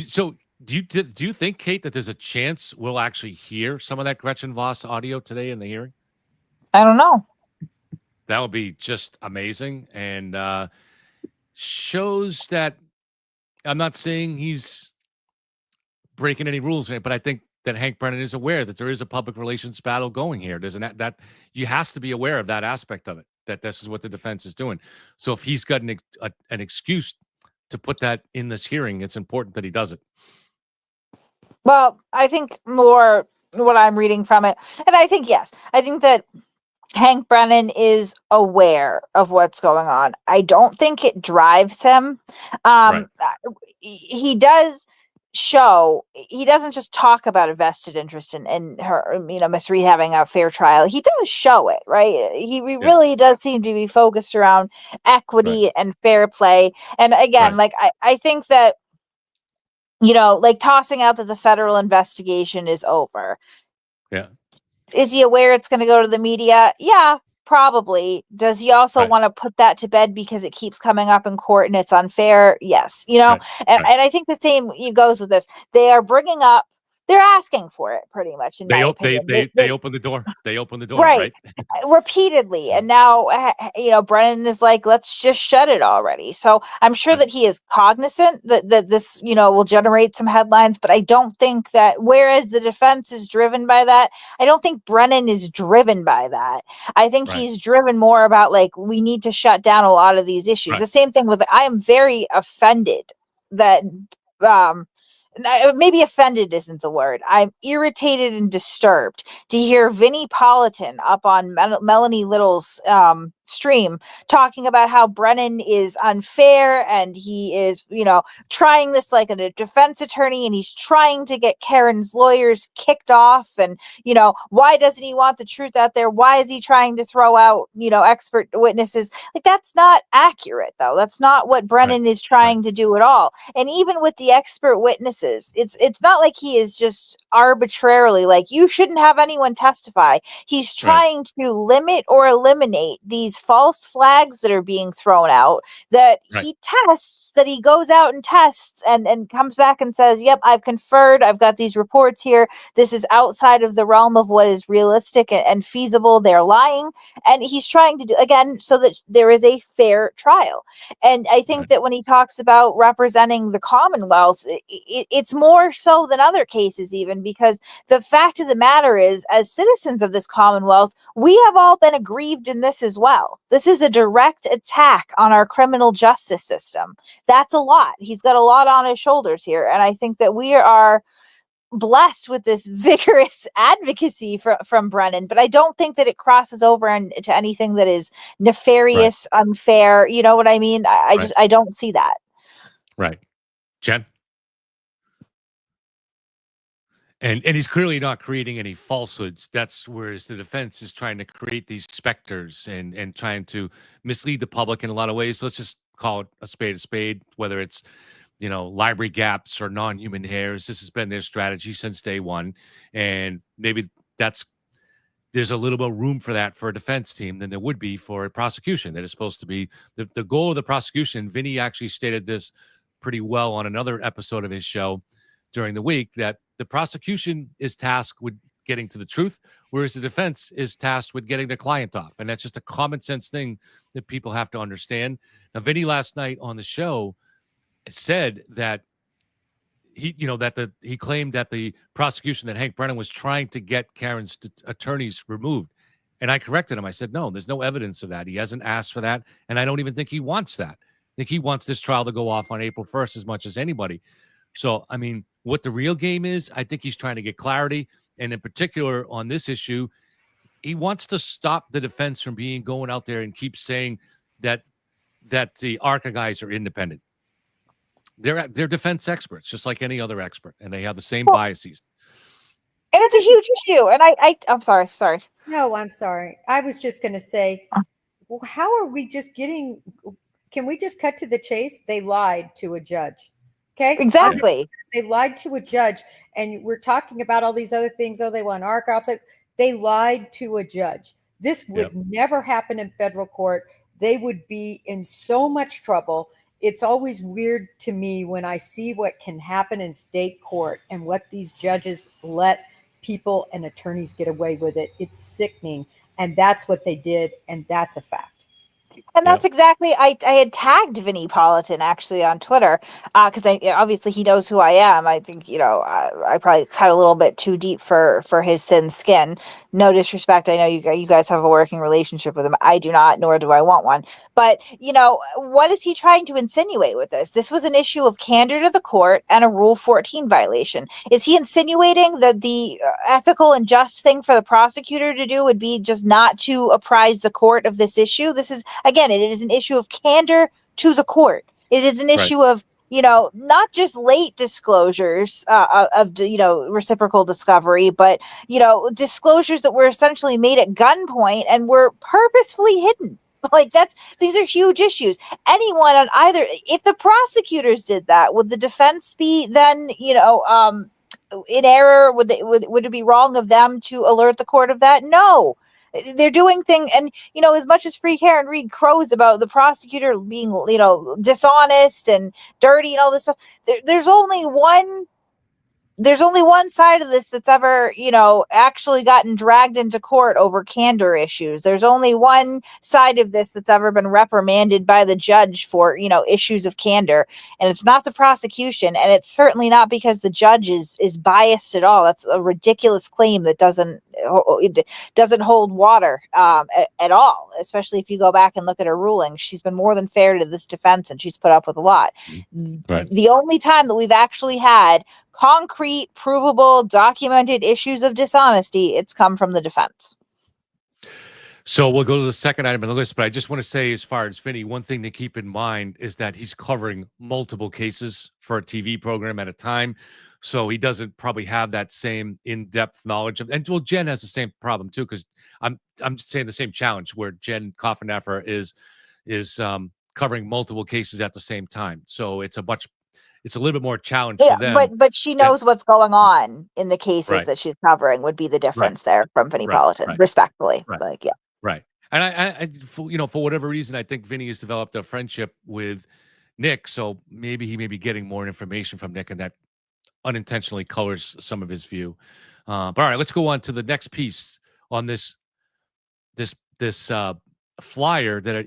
So do you think, Kate, that there's a chance we'll actually hear some of that Gretchen Voss audio today in the hearing? I don't know. That would be just amazing, and shows that I'm not saying he's breaking any rules, but I think that Hank Brennan is aware that there is a public relations battle going here. There's that you has to be aware of that aspect of it, that this is what the defense is doing. So if he's got an excuse to put that in this hearing, it's important that he does it. Well, I think more what I'm reading from it, and I think that Hank Brennan is aware of what's going on. I don't think it drives him. He doesn't just talk about a vested interest in her, Miss Reed having a fair trial. He does show it, right? He really does seem to be focused around equity and fair play. And again, I think that, tossing out that the federal investigation is over. Yeah. Is he aware it's going to go to the media? Yeah. Probably. Does he also Right. want to put that to bed because it keeps coming up in court and it's unfair? Yes. Right. And I think the same goes with this. They're asking for it pretty much, in my opinion. They open the door. They open the door, Right. right? Repeatedly. And now, Brennan is like, let's just shut it already. So I'm sure Right. that he is cognizant that this, will generate some headlines, but I don't think that, whereas the defense is driven by that, I don't think Brennan is driven by that. I think Right. he's driven more about, like, we need to shut down a lot of these issues. Right. The same thing with, I am very offended that, maybe offended isn't the word. I'm irritated and disturbed to hear Vinnie Politan up on Melanie Little's stream talking about how Brennan is unfair and he is, trying this like a defense attorney, and he's trying to get Karen's lawyers kicked off. And, why doesn't he want the truth out there? Why is he trying to throw out, expert witnesses? Like, that's not accurate, though. That's not what Brennan is trying to do at all. And even with the expert witnesses, it's not like he is just arbitrarily like, you shouldn't have anyone testify. He's trying to limit or eliminate these false flags that are being thrown out, that he tests, that he goes out and tests and comes back and says, yep, I've conferred, I've got these reports here, this is outside of the realm of what is realistic and feasible, they're lying. And he's trying to do, again, so that there is a fair trial. And I think that when he talks about representing the Commonwealth, it's more so than other cases, even because the fact of the matter is, as citizens of this Commonwealth, we have all been aggrieved in this as well. This is a direct attack on our criminal justice system. That's a lot. He's got a lot on his shoulders here. And I think that we are blessed with this vigorous advocacy from Brennan, but I don't think that it crosses over into anything that is nefarious, unfair. You know what I mean? I don't see that. Right. Jen? And he's clearly not creating any falsehoods. That's whereas the defense is trying to create these specters and trying to mislead the public in a lot of ways. So let's just call it a spade, whether it's, library gaps or non-human hairs. This has been their strategy since day one. And maybe there's a little bit of room for that for a defense team than there would be for a prosecution. That is supposed to be the goal of the prosecution. Vinny actually stated this pretty well on another episode of his show during the week, that the prosecution is tasked with getting to the truth, whereas the defense is tasked with getting the client off. And that's just a common sense thing that people have to understand. Now, Vinny last night on the show said that he claimed that the prosecution, that Hank Brennan was trying to get Karen's attorneys removed. And I corrected him. I said, no, there's no evidence of that. He hasn't asked for that. And I don't even think he wants that. I think he wants this trial to go off on April 1st as much as anybody. So, I mean, what the real game is, I think he's trying to get clarity. And in particular on this issue, he wants to stop the defense from going out there and keep saying that the ARCA guys are independent. They're defense experts, just like any other expert, and they have the same biases. And it's a huge issue. And I'm sorry. No, I'm sorry. I was just going to say, well, how are we just getting? Can we just cut to the chase? They lied to a judge. Okay. Exactly. They lied to a judge, and we're talking about all these other things. Oh, they want ARC off. They lied to a judge. This would never happen in federal court. They would be in so much trouble. It's always weird to me when I see what can happen in state court and what these judges let people and attorneys get away with it. It's sickening. And that's what they did. And that's a fact. And that's exactly, I had tagged Vinnie Politan actually on Twitter because obviously he knows who I am. I think, I probably cut a little bit too deep for his thin skin. No disrespect. I know you guys have a working relationship with him. I do not, nor do I want one. But, what is he trying to insinuate with this? This was an issue of candor to the court and a Rule 14 violation. Is he insinuating that the ethical and just thing for the prosecutor to do would be just not to apprise the court of this issue? This is, again, it is an issue of candor to the court. It is an issue of, not just late disclosures of reciprocal discovery, but, disclosures that were essentially made at gunpoint and were purposefully hidden. Like these are huge issues. Anyone on either, if the prosecutors did that, would the defense be then, in error? Would it be wrong of them to alert the court of that? No. They're doing things, and as much as Free Karen Reed crows about the prosecutor being, dishonest and dirty and all this stuff, there's only one side of this that's ever, actually gotten dragged into court over candor issues. There's only one side of this that's ever been reprimanded by the judge for, issues of candor. And it's not the prosecution. And it's certainly not because the judge is biased at all. That's a ridiculous claim that doesn't hold water at all, especially if you go back and look at her rulings. She's been more than fair to this defense, and she's put up with a lot. Right. The only time that we've actually had concrete, provable, documented issues of dishonesty, it's come from the defense. So we'll go to the second item on the list, but I just want to say, as far as Vinny, one thing to keep in mind is that he's covering multiple cases for a TV program at a time. So he doesn't probably have that same in-depth knowledge of, and well, Jen has the same problem too, because I'm saying the same challenge where Jen Coffeneffer is covering multiple cases at the same time. So it's a little bit more challenge for them. But she knows what's going on in the cases Right. that she's covering would be the difference there from Vinnie Politan, respectfully. Right. Right. And I for whatever reason, I think Vinny has developed a friendship with Nick. So maybe he may be getting more information from Nick, and that unintentionally colors some of his view. But all right, let's go on to the next piece on this flyer that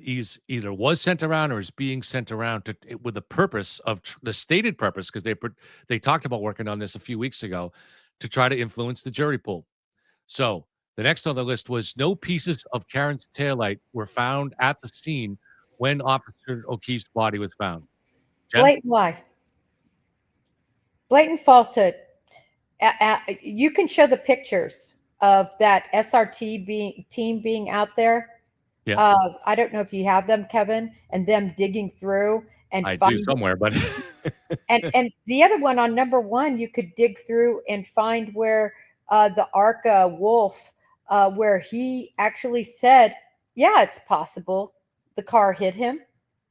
either was sent around or is being sent around with the purpose of the stated purpose, because they talked about working on this a few weeks ago to try to influence the jury pool. So the next on the list was no pieces of Karen's taillight were found at the scene when Officer O'Keefe's body was found. Jen? Blatant lie. Blatant falsehood. You can show the pictures of that SRT team being out there. Yeah. I don't know if you have them, Kevin, and them digging through and I do somewhere, but and the other one on number 1, you could dig through and find where the Arca Wolf, where he actually said, yeah, it's possible the car hit him.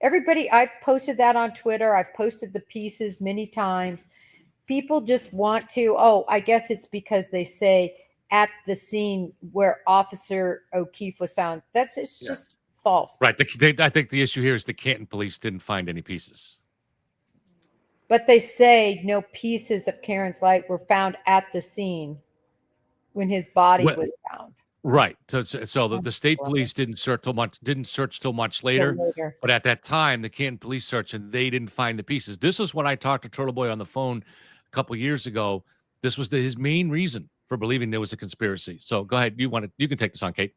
Everybody, I've posted that on Twitter. I've posted the pieces many times. People just want to, I guess it's because they say at the scene where Officer O'Keefe was found. That's just false. Right. I think the issue here is the Canton police didn't find any pieces. But they say no pieces of Karen's light were found at the scene when his body was found. Right. So the state police didn't search till much later. But at that time, the Canton police searched and they didn't find the pieces. This is when I talked to Turtleboy on the phone a couple of years ago. This was his main reason for believing there was a conspiracy. So go ahead. You can take this on, Kate.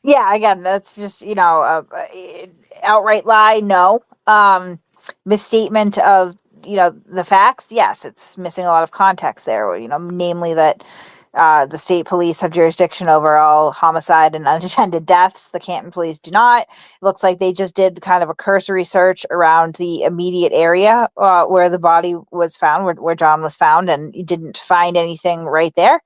Yeah, again, that's just, outright lie. No. Misstatement of, the facts. Yes, it's missing a lot of context there, namely that the state police have jurisdiction over all homicide and unattended deaths. The Canton police do not. It looks like they just did kind of a cursory search around the immediate area where the body was found, where John was found, and didn't find anything right there.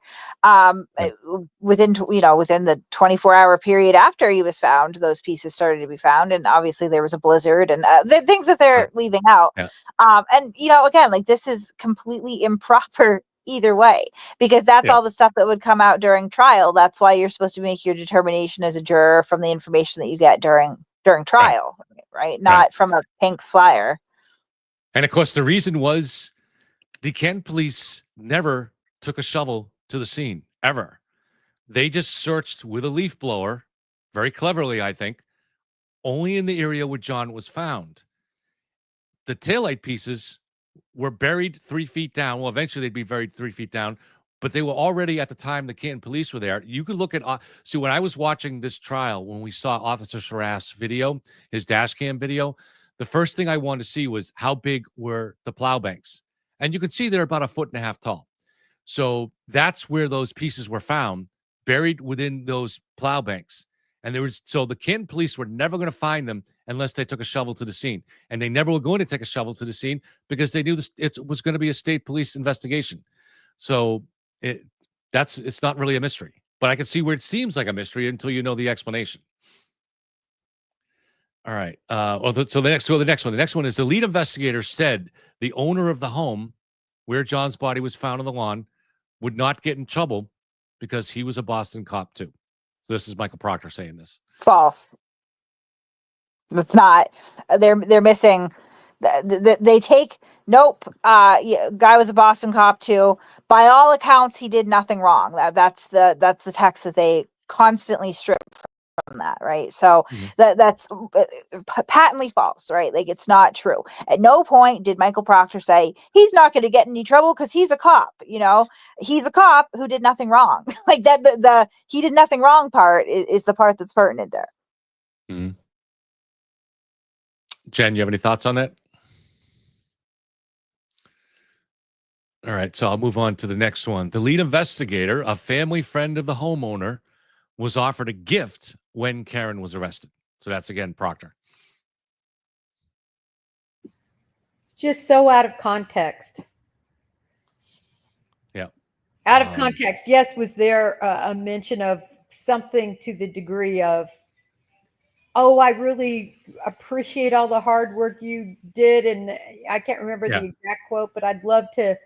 Within the 24-hour period after he was found, those pieces started to be found, and obviously there was a blizzard and the things that they're leaving out. Yeah. And again, like, this is completely improper either way, because that's all the stuff that would come out during trial. That's why you're supposed to make your determination as a juror from the information that you get during trial, right? Not from a pink flyer. And of course, the reason was the Canton police never took a shovel to the scene, ever. They just searched with a leaf blower, very cleverly, I think, only in the area where John was found. The taillight pieces were buried 3 feet down. Well, eventually they'd be buried 3 feet down, but they were already, at the time the Canton police were there. You could look at, when I was watching this trial, when we saw Officer Sharaf's video, his dash cam video, the first thing I wanted to see was how big were the plow banks. And you could see they're about 1.5 feet tall. So that's where those pieces were found, buried within those plow banks. And the Canton police were never going to find them unless they took a shovel to the scene. And they never were going to take a shovel to the scene because they knew it was going to be a state police investigation. So it's not really a mystery. But I can see where it seems like a mystery until you know the explanation. All right. The next one is the lead investigator said the owner of the home where John's body was found on the lawn would not get in trouble because he was a Boston cop too. So this is Michael Proctor saying this. False. It's not. They're missing. They take nope. Guy was a Boston cop too. By all accounts, he did nothing wrong. That's the text that they constantly strip from that, right? So that's patently false, right? Like it's not true. At no point did Michael Proctor say he's not going to get in any trouble because he's a cop. He's a cop who did nothing wrong. Like that, the he did nothing wrong part is the part that's pertinent there. Mm-hmm. Jen, you have any thoughts on that? All right, so I'll move on to the next one. The lead investigator, a family friend of the homeowner, was offered a gift when Karen was arrested. So that's again Proctor. It's just so out of context. Yeah. Out of context. Yes, was there a mention of something to the degree of, oh, I really appreciate all the hard work you did. And I can't remember the exact quote, but I'd love to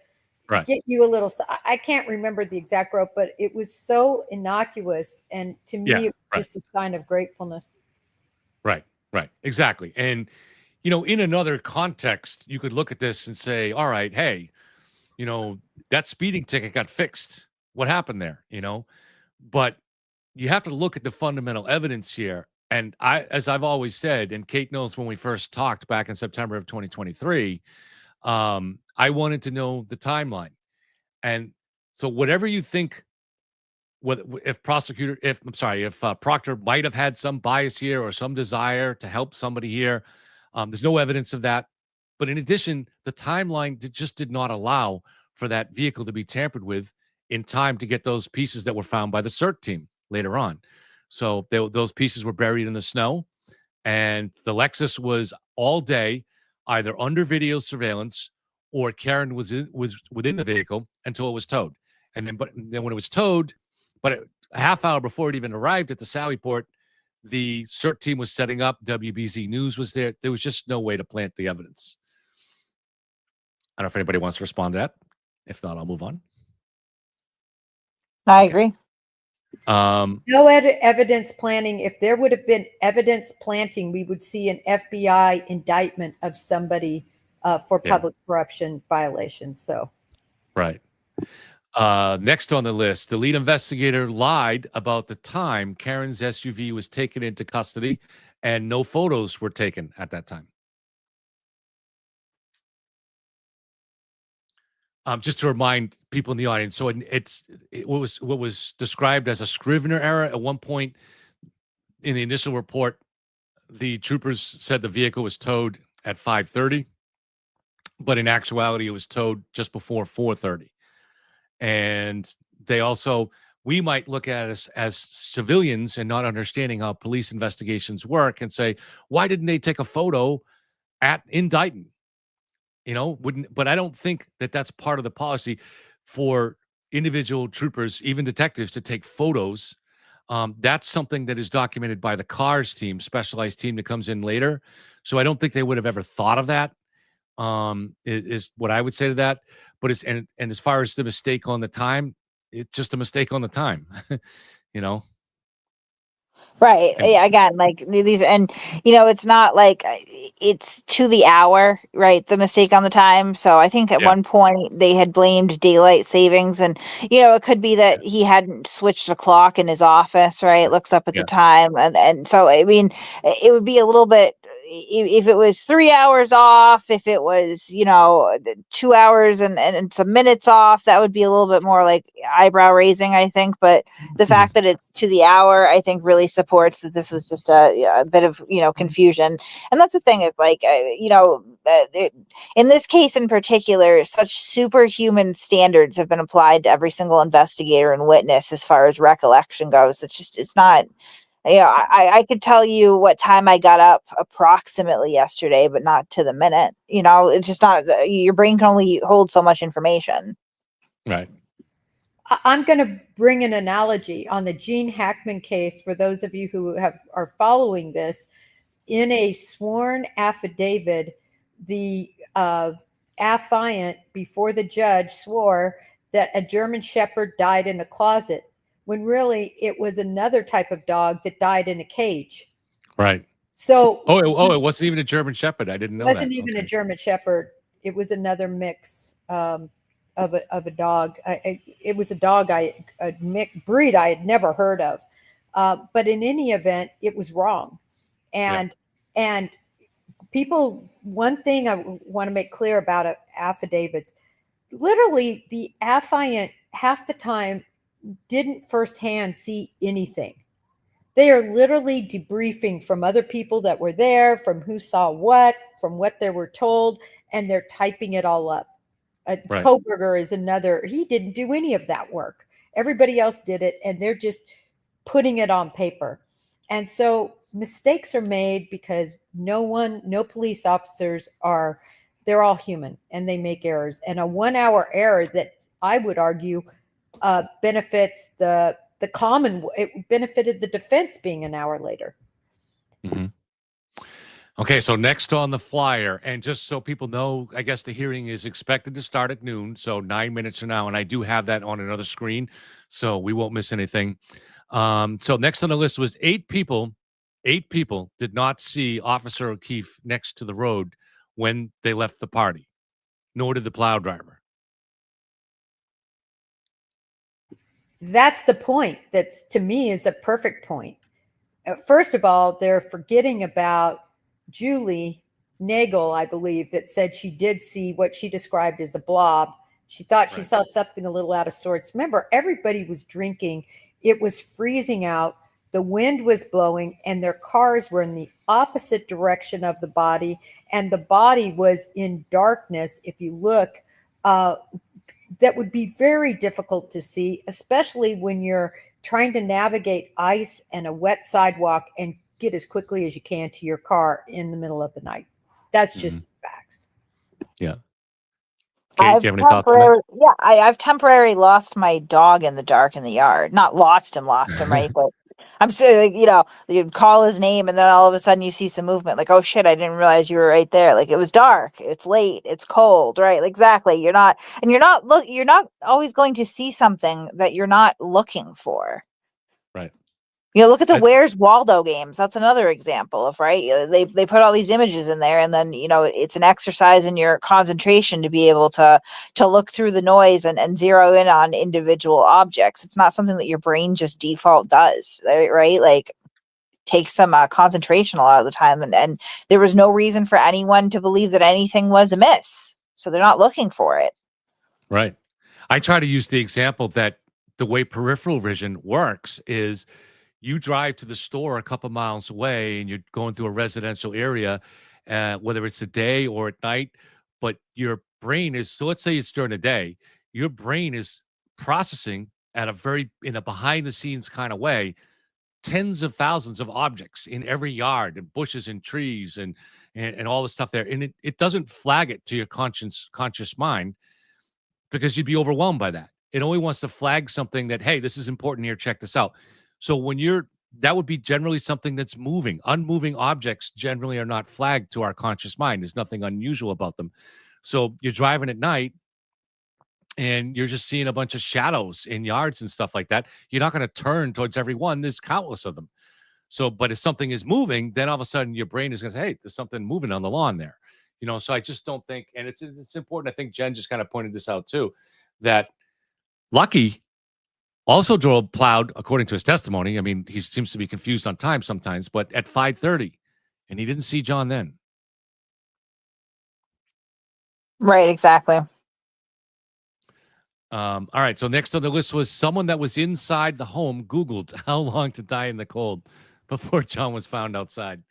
get you a little. I can't remember the exact quote, but it was so innocuous. And to me, it was just a sign of gratefulness. Right. Exactly. And, in another context, you could look at this and say, all right, hey, that speeding ticket got fixed. What happened there? But you have to look at the fundamental evidence here. And as I've always said, and Kate knows when we first talked back in September of 2023, I wanted to know the timeline. And so whatever you think, if Proctor might have had some bias here or some desire to help somebody here, there's no evidence of that. But in addition, the timeline just did not allow for that vehicle to be tampered with in time to get those pieces that were found by the CERT team later on. So those pieces were buried in the snow, and the Lexus was all day either under video surveillance or Karen was within the vehicle until it was towed. And then when it was towed, but a half hour before it even arrived at the Sally Port, the CERT team was setting up. WBZ News was there. There was just no way to plant the evidence. I don't know if anybody wants to respond to that. If not, I'll move on. I agree. No evidence planting. If there would have been evidence planting, we would see an FBI indictment of somebody for public corruption violations. So, right. Next on the list, the lead investigator lied about the time Karen's SUV was taken into custody, and no photos were taken at that time. Just to remind people in the audience, so what was described as a Scrivener error. At one point in the initial report, the troopers said the vehicle was towed at 5:30, but in actuality, it was towed just before 4:30. And we might look at us as civilians and not understanding how police investigations work and say, why didn't they take a photo in Dighton? But I don't think that that's part of the policy for individual troopers, even detectives, to take photos. That's something that is documented by the CARS team, specialized team that comes in later. So I don't think they would have ever thought of that. Is what I would say to that. But and as far as the mistake on the time, it's just a mistake on the time. Right. Again, like these, and it's not like it's to the hour, right? The mistake on the time. So I think at one point they had blamed daylight savings, and it could be that he hadn't switched a clock in his office, right? Looks up at the time, and so I mean, it would be a little bit. If it was 3 hours off, if it was 2 hours and some minutes off, that would be a little bit more like eyebrow raising, I think. But the fact that it's to the hour, I think, really supports that this was just a bit of confusion. And that's the thing, is like in this case in particular, such superhuman standards have been applied to every single investigator and witness as far as recollection goes. It's not. I could tell you what time I got up approximately yesterday, but not to the minute. It's just not, your brain can only hold so much information. Right. I'm going to bring an analogy on the Gene Hackman case for those of you who are following this. In a sworn affidavit, the affiant before the judge swore that a German Shepherd died in a closet. when really it was another type of dog that died in a cage. Right. So it wasn't even a German Shepherd. I didn't it know wasn't that. even Okay. a German Shepherd. It was another mix of a dog. It was a dog a breed I had never heard of. But in any event, it was wrong. And people, one thing I want to make clear about affidavits, literally the affiant half the time didn't firsthand see anything. They are literally debriefing from other people that were there, from who saw what, from what they were told, and they're typing it all up. Right. Koberger is another. He didn't do any of that work. Everybody else did it, and they're just putting it on paper. And so mistakes are made because no police officers they're all human and they make errors. And a 1 hour error that I would argue benefits it benefited the defense being an hour later. Mm-hmm. Okay, so next on the flyer, and just so people know, I guess the hearing is expected to start at noon, so 9 minutes from now, and I do have that on another screen, so we won't miss anything. So next on the list was 8 people. 8 people did not see Officer O'Keefe next to the road when they left the party, nor did the plow driver. That's the point. That's, to me, is a perfect point. First of all, they're forgetting about Julie Nagel, I believe, that said she did see what she described as a blob. She thought she saw something a little out of sorts. Remember, everybody was drinking. It was freezing out. The wind was blowing, and their cars were in the opposite direction of the body, and the body was in darkness. If you look, that would be very difficult to see, especially when you're trying to navigate ice and a wet sidewalk and get as quickly as you can to your car in the middle of the night. That's just facts. Yeah. Kate, do you have any thoughts on that? I've temporarily lost my dog in the dark in the yard. Not lost him, right? But I'm saying, you'd call his name and then all of a sudden you see some movement. Like, oh shit, I didn't realize you were right there. Like, it was dark, it's late, it's cold, right? Exactly. You're not always going to see something that you're not looking for. Right. Look at the Where's Waldo games. That's another example of, right? They put all these images in there, and then it's an exercise in your concentration to be able to look through the noise and zero in on individual objects. It's not something that your brain just default does, right? Like, takes some concentration a lot of the time, and there was no reason for anyone to believe that anything was amiss, so they're not looking for it. Right. I try to use the example that the way peripheral vision works is you drive to the store a couple miles away and you're going through a residential area, whether it's a day or at night, but your brain is, so let's say it's during the day, your brain is processing in a behind the scenes kind of way, tens of thousands of objects in every yard and bushes and trees and all the stuff there. And it doesn't flag it to your conscious mind because you'd be overwhelmed by that. It only wants to flag something that, hey, this is important here, check this out. So that would be generally something that's moving. Unmoving objects generally are not flagged to our conscious mind. There's nothing unusual about them. So you're driving at night and you're just seeing a bunch of shadows in yards and stuff like that. You're not going to turn towards every one. There's countless of them. So, but if something is moving, then all of a sudden your brain is going to say, hey, there's something moving on the lawn there. So I just don't think, and it's important. I think Jen just kind of pointed this out too, that Lucky also plowed, according to his testimony. I mean, he seems to be confused on time sometimes, but at 5:30, and he didn't see John then. Right, exactly. All right, so next on the list was someone that was inside the home Googled how long to die in the cold before John was found outside.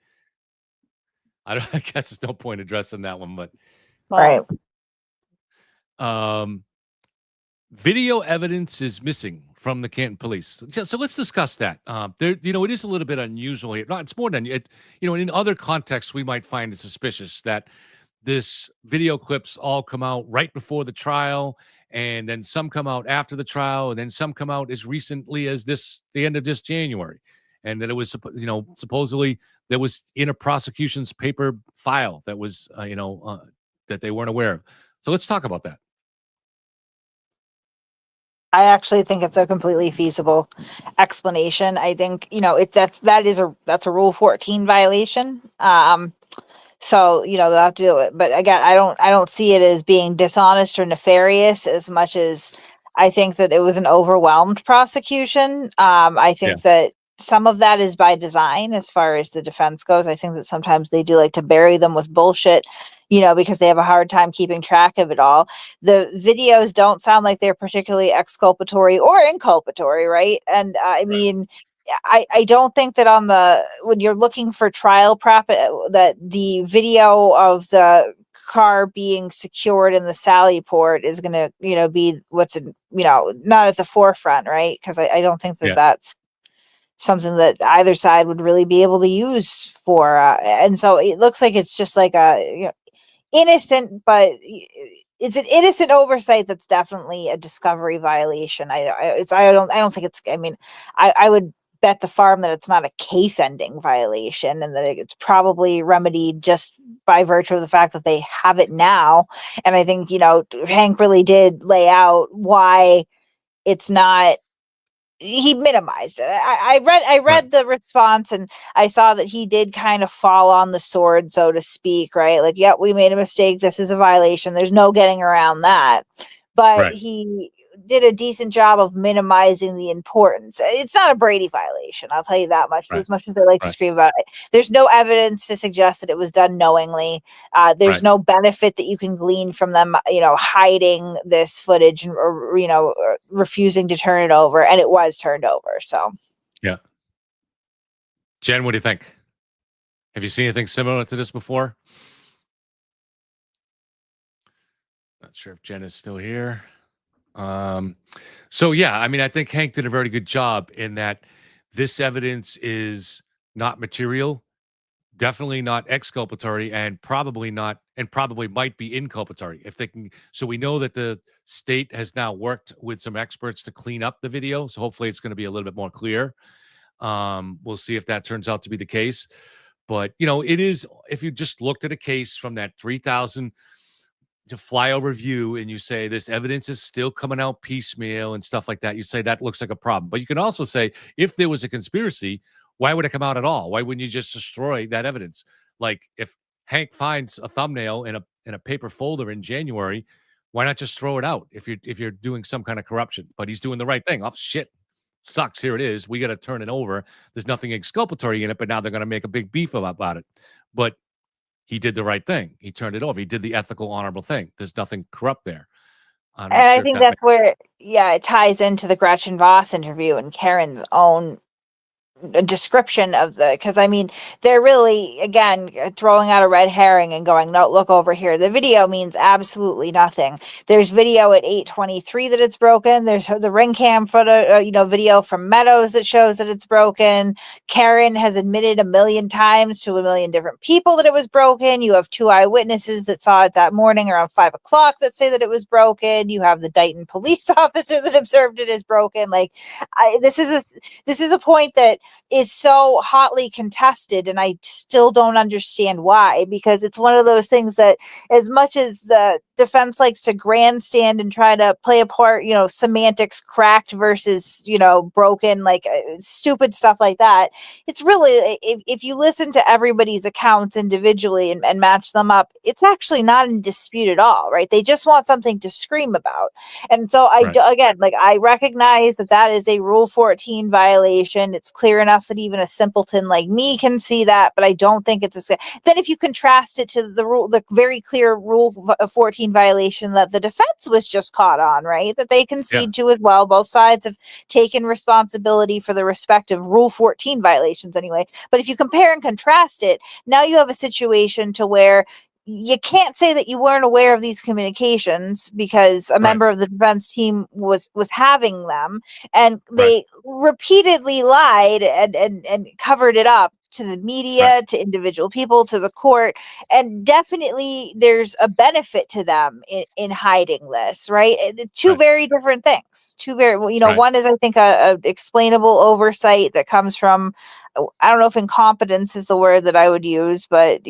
I guess there's no point addressing that one, but False. Right. Video evidence is missing from the Canton police. So let's discuss that. It is a little bit unusual here. No, it's more than it. In other contexts, we might find it suspicious that this video clips all come out right before the trial, and then some come out after the trial, and then some come out as recently as the end of this January, and that it was, supposedly there was in a prosecution's paper file that was, that they weren't aware of. So let's talk about that. I actually think it's a completely feasible explanation. I think, that's a Rule 14 violation. So, they'll have to do it. But again, I don't see it as being dishonest or nefarious as much as I think that it was an overwhelmed prosecution. I think that some of that is by design as far as the defense goes. I think that sometimes they do like to bury them with bullshit, because they have a hard time keeping track of it all. The videos don't sound like they're particularly exculpatory or inculpatory, right? And I mean, I don't think that when you're looking for trial prep, that the video of the car being secured in the Sally port is going to, be what's not at the forefront, right? Because I don't think that that's something that either side would really be able to use for, and so it looks like it's just like a, innocent, but it's an innocent oversight that's definitely a discovery violation. I don't think it's. I mean, I would bet the farm that it's not a case-ending violation, and that it's probably remedied just by virtue of the fact that they have it now. And I think Hank really did lay out why it's not. He minimized it. I read the response, and I saw that he did kind of fall on the sword, so to speak, right? Like, yep, we made a mistake. This is a violation. There's no getting around that. But he did a decent job of minimizing the importance. It's not a Brady violation, I'll tell you that much. As much as they like to scream about it, there's no evidence to suggest that it was done knowingly. There's no benefit that you can glean from them, hiding this footage or refusing to turn it over, and it was turned over. So, yeah. Jen, what do you think? Have you seen anything similar to this before? Not sure if Jen is still here. So yeah, I mean, I think Hank did a very good job in that this evidence is not material, definitely not exculpatory, and probably might be inculpatory if they can. So we know that the state has now worked with some experts to clean up the video. So hopefully it's going to be a little bit more clear. We'll see if that turns out to be the case. But it is, if you just looked at a case from that 3,000 to flyover view and you say this evidence is still coming out piecemeal and stuff like that, you say that looks like a problem. But you can also say, if there was a conspiracy, why would it come out at all? Why wouldn't you just destroy that evidence? Like, if Hank finds a thumbnail in a paper folder in January, why not just throw it out if you're doing some kind of corruption? But he's doing the right thing. Oh shit, sucks. Here it is. We got to turn it over. There's nothing exculpatory in it, but now they're going to make a big beef about it. But he did the right thing. He turned it over. He did the ethical, honorable thing. There's nothing corrupt there. And I think that's where, it ties into the Gretchen Voss interview and Karen's own a description of because I mean, they're really, again, throwing out a red herring and going, no, look over here. The video means absolutely nothing. There's video at 8:23 that it's broken. There's the ring cam photo, video from Meadows that shows that it's broken. Karen has admitted 1 million times to 1 million different people that it was broken. You have 2 eyewitnesses that saw it that morning around 5 o'clock that say that it was broken. You have the Dighton police officer that observed it as broken. Like, this is a point that is so hotly contested, and I still don't understand why, because it's one of those things that, as much as the defense likes to grandstand and try to play a part, semantics, cracked versus, broken, like stupid stuff like that, it's really, if you listen to everybody's accounts individually and match them up, it's actually not in dispute at all, right? They just want something to scream about. And so I recognize that is a Rule 14 violation. It's clear enough that even a simpleton like me can see that, but I don't think it's then if you contrast it to the very clear Rule 14 violation that the defense was just caught on, right? That they concede to as well. Both sides have taken responsibility for the respective Rule 14 violations anyway. But if you compare and contrast it, now you have a situation to where you can't say that you weren't aware of these communications because a member of the defense team was having them, and they repeatedly lied and covered it up to the media, to individual people, to the court. And definitely there's a benefit to them in hiding this, right? Two very different things. One is, I think, a explainable oversight that comes from, I don't know if incompetence is the word that I would use, but,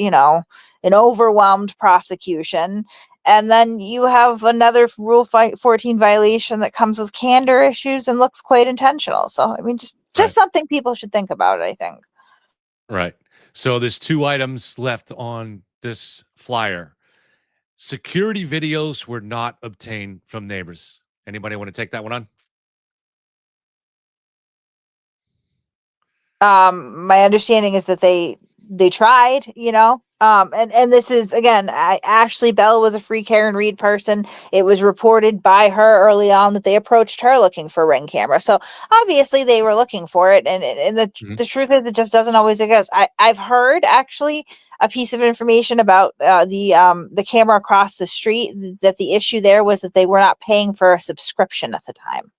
an overwhelmed prosecution. And then you have another Rule 14 violation that comes with candor issues and looks quite intentional. So, I mean, just Right. something people should think about, I think. Right. So there's 2 items left on this flyer. Security videos were not obtained from neighbors. Anybody want to take that one on? My understanding is that they tried, and this is again, Ashley Bell was a free Karen Reed person. It was reported by her early on that they approached her looking for Ring camera. So obviously they were looking for it, and the truth is it just doesn't always exist. I've heard actually a piece of information about the camera across the street, that the issue there was that they were not paying for a subscription at the time.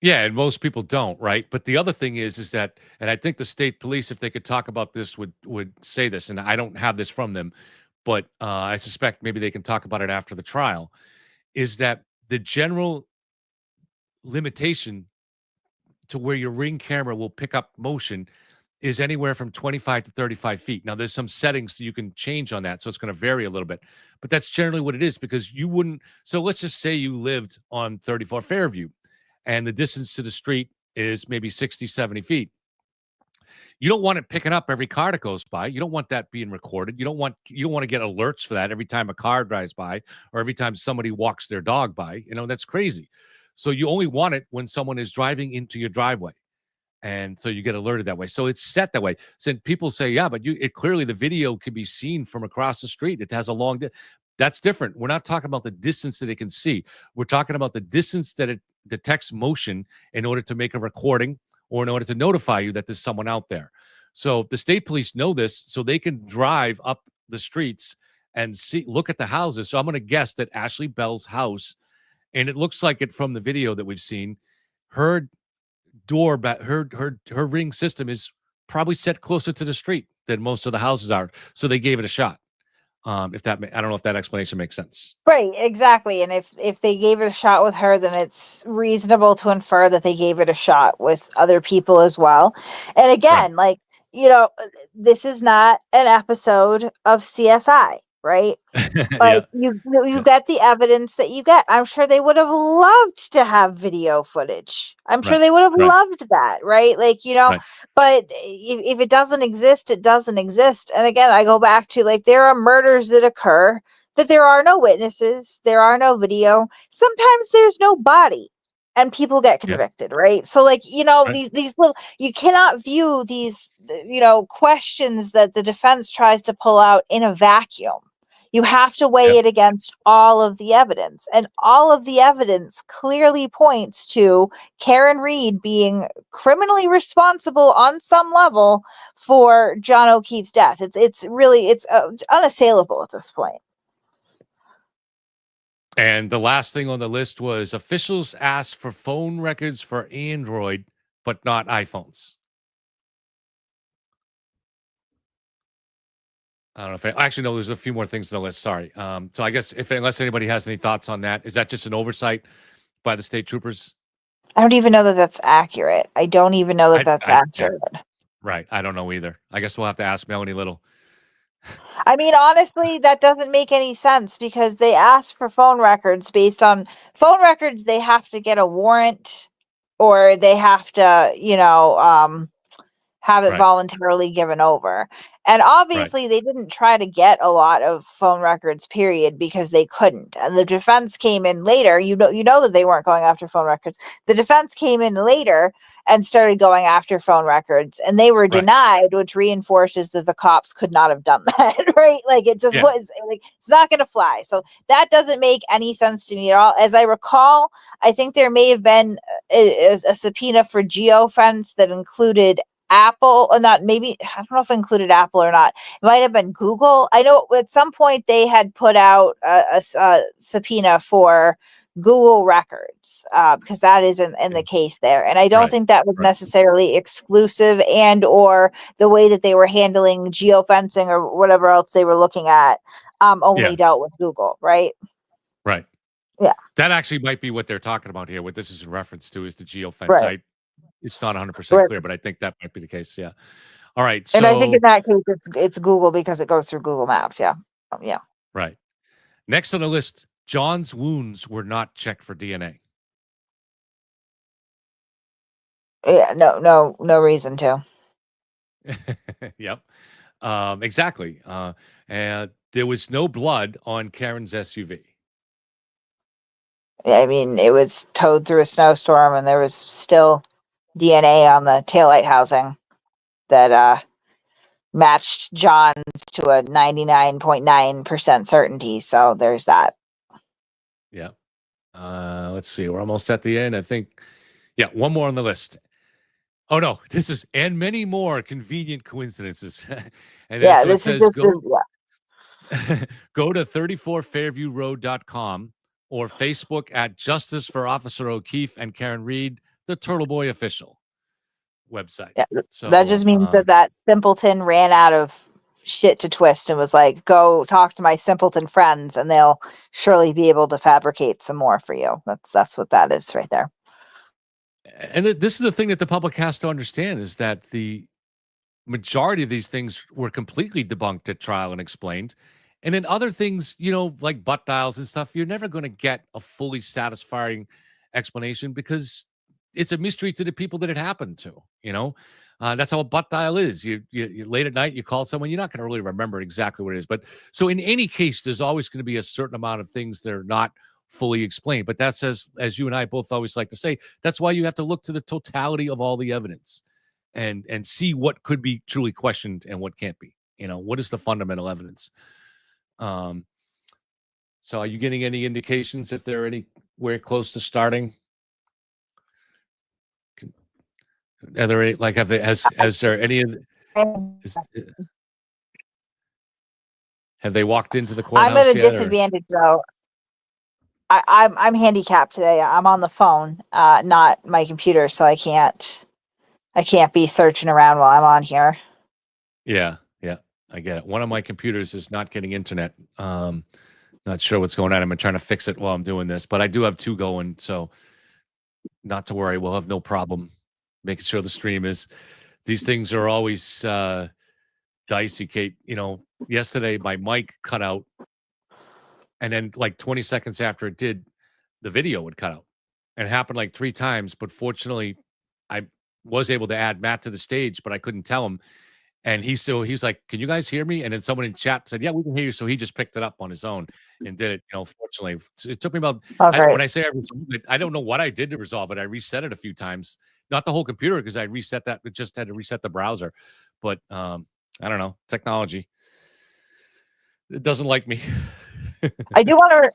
Yeah, and most people don't, right? But the other thing is that, and I think the state police, if they could talk about this, would say this, and I don't have this from them, but I suspect maybe they can talk about it after the trial, is that the general limitation to where your Ring camera will pick up motion is anywhere from 25 to 35 feet. Now, there's some settings you can change on that, so it's going to vary a little bit, but that's generally what it is, because you wouldn't. So let's just say you lived on 34 Fairview, and the distance to the street is maybe 60, 70 feet. You don't want it picking up every car that goes by. You don't want that being recorded. You don't want to get alerts for that every time a car drives by or every time somebody walks their dog by. That's crazy. So you only want it when someone is driving into your driveway. And so you get alerted that way. So it's set that way. So people say, yeah, but it clearly the video can be seen from across the street. It has a long that's different. We're not talking about the distance that it can see. We're talking about the distance that it detects motion in order to make a recording or in order to notify you that there's someone out there. So the state police know this, so they can drive up the streets and look at the houses. So I'm going to guess that Ashley Bell's house, and it looks like it from the video that we've seen, her door, her Ring system is probably set closer to the street than most of the houses are. So they gave it a shot. I don't know if that explanation makes sense. Right, exactly. And if they gave it a shot with her, then it's reasonable to infer that they gave it a shot with other people as well. And again, Right. this is not an episode of CSI, right? Yeah. Like you get the evidence that you get. I'm sure they would have loved to have video footage. I'm sure Right. they would have Right. loved that, right? Right. But if it doesn't exist, it doesn't exist. And again, I go back to there are murders that occur that there are no witnesses, there are no video. Sometimes there's no body and people get Yeah. convicted, right? So Right. these little, you cannot view these questions that the defense tries to pull out in a vacuum. You have to weigh Yeah. it against all of the evidence, and all of the evidence clearly points to Karen Reed being criminally responsible on some level for John O'Keefe's death. It's really unassailable at this point. And the last thing on the list was officials asked for phone records for Android, but not iPhones. I don't know if actually no. There's a few more things on the list. Sorry. So I guess unless anybody has any thoughts on that, is that just an oversight by the state troopers? I don't even know that that's accurate. I don't even know that that's Yeah, accurate. right. I don't know either. I guess we'll have to ask Melanie Little. I mean, honestly, that doesn't make any sense because they asked for phone records. Based on phone records, they have to get a warrant or they have to, have it Right. voluntarily given over. And Right. obviously they didn't try to get a lot of phone records, period, because they couldn't. And the defense came in later. You know that they weren't going after phone records. The defense came in later and started going after phone records, and they were Right. denied, which reinforces that the cops could not have done that, right? Like it just was like, it's not going to fly. So that doesn't make any sense to me at all. As I recall, I think there may have been a subpoena for geofence that included Apple, or not, maybe, I don't know if it included Apple or not. It might have been Google. I know at some point they had put out a subpoena for Google records, because that is in the case there. And I don't think that was necessarily exclusive, and or the way that they were handling geofencing or whatever else they were looking at only dealt with Google, right? Right. Yeah. That actually might be what they're talking about here. What this is in reference to is the geofence. Right. It's not 100% clear, but I think that might be the case. Yeah. All right. So, and I think in that case, it's Google because it goes through Google Maps. Yeah. Yeah. Right. Next on the list, John's wounds were not checked for DNA. Yeah, no reason to. Yep. Exactly. And there was no blood on Karen's SUV. I mean, it was towed through a snowstorm, and there was still DNA on the taillight housing that matched John's to a 99.9% certainty. So there's that. Yeah. Let's see. We're almost at the end. I think. Yeah, one more on the list. Oh no, this is and many more convenient coincidences. And then Yeah, so it this is says just go yeah. go to 34fairviewroad.com or Facebook at Justice for Officer O'Keefe and Karen Reed, the Turtleboy official website. Yeah, So that just means that simpleton ran out of shit to twist and was like, "Go talk to my simpleton friends, and they'll surely be able to fabricate some more for you." That's what that is right there. and this is the thing that the public has to understand is that the majority of these things were completely debunked at trial and explained. And then other things, like butt dials and stuff, you're never going to get a fully satisfying explanation because it's a mystery to the people that it happened to. That's how a butt dial is. You late at night, you call someone, you're not going to really remember exactly what it is. But so in any case, there's always going to be a certain amount of things that are not fully explained. But that's as you and I both always like to say, that's why you have to look to the totality of all the evidence and see what could be truly questioned and what can't be. What is the fundamental evidence? So are you getting any indications if they're anywhere close to starting? Are there any, like, has there any of have they walked into the I'm at courthouse a yet? Or? disadvantage though. I'm handicapped today. I'm on the phone, not my computer, so I can't be searching around while I'm on here. Yeah, I get it. One of my computers is not getting internet. Not sure what's going on. I'm trying to fix it while I'm doing this, but I do have two going, so not to worry. We'll have no problem making sure the stream is. These things are always dicey, Kate. Yesterday my mic cut out, and then like 20 seconds after it did, the video would cut out. And it happened like 3 times, but fortunately, I was able to add Matt to the stage, but I couldn't tell him. And he's like, "Can you guys hear me?" And then someone in chat said, "Yeah, we can hear you." So he just picked it up on his own and did it. Fortunately, it took me about. Okay. When I say I resolved it, I don't know what I did to resolve it. I reset it a few times, not the whole computer because I reset that. It just had to reset the browser. But I don't know, technology. It doesn't like me. I do want to.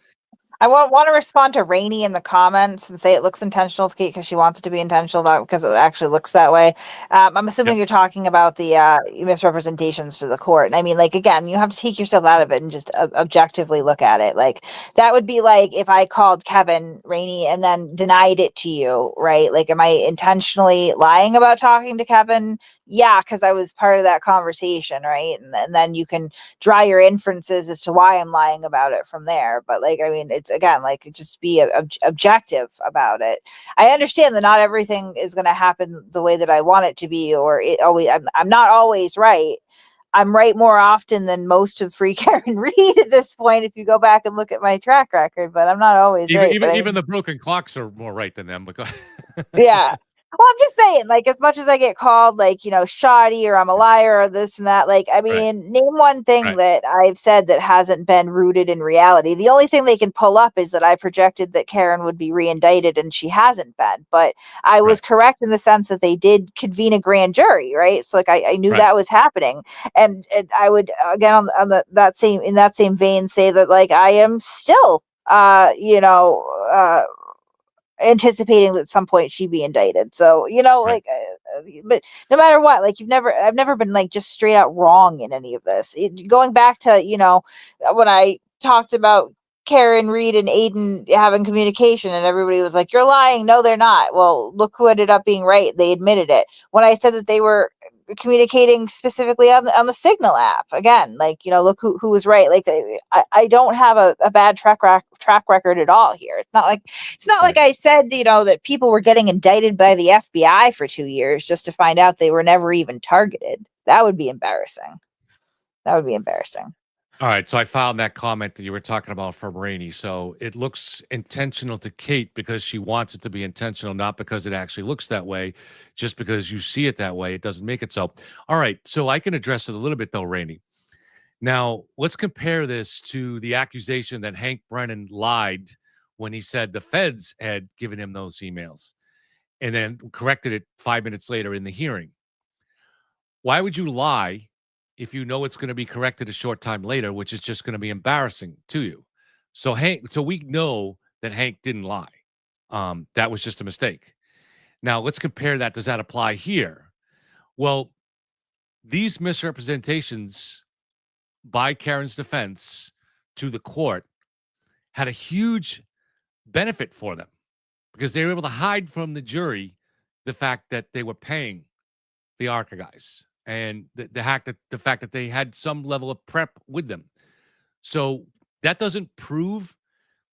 I want to respond to Rainey in the comments and say it looks intentional to Kate because she wants it to be intentional, not because it actually looks that way. I'm assuming you're talking about the misrepresentations to the court. And I mean, like, again, you have to take yourself out of it and just objectively look at it. Like, that would be like if I called Kevin Rainey and then denied it to you, right? Like, am I intentionally lying about talking to Kevin? Yeah, because I was part of that conversation, right? And then you can draw your inferences as to why I'm lying about it from there. But like, I mean, it's again, like, just be objective about it. I understand that not everything is going to happen the way that I want it to be, or it always, I'm not always right. I'm right more often than most of Free Karen Reed at this point, if you go back and look at my track record, but I'm not always right. Even the broken clocks are more right than them. Because yeah. Well, I'm just saying, like, as much as I get called, like, shoddy or I'm a liar or this and that, like, I mean, name one thing that I've said that hasn't been rooted in reality. The only thing they can pull up is that I projected that Karen would be reindicted and she hasn't been. But I was correct in the sense that they did convene a grand jury, right? So, like, I knew that was happening. And I would, again, on that same vein, say that, like, I am still, anticipating that at some point she'd be indicted. So, like, but no matter what, like, I've never been like just straight out wrong in any of this. Going back to, when I talked about Karen Reed and Aiden having communication and everybody was like, "You're lying." No, they're not. Well, look who ended up being right. They admitted it. When I said that they were communicating specifically on the Signal app, again, like, look who was right. Like, I don't have a bad track record at all here. It's not like I said, that people were getting indicted by the FBI for 2 years just to find out they were never even targeted. That would be embarrassing. All right, so I found that comment that you were talking about from Rainey. So it looks intentional to Kate because she wants it to be intentional, not because it actually looks that way. Just because you see it that way, it doesn't make it so. All right, so I can address it a little bit though, Rainey. Now, let's compare this to the accusation that Hank Brennan lied when he said the feds had given him those emails and then corrected it 5 minutes later in the hearing. Why would you lie if you know it's going to be corrected a short time later, which is just going to be embarrassing to you? So we know that Hank didn't lie. That was just a mistake. Now let's compare that. Does that apply here? Well, these misrepresentations by Karen's defense to the court had a huge benefit for them because they were able to hide from the jury the fact that they were paying the ARCA guys and the fact that they had some level of prep with them. So that doesn't prove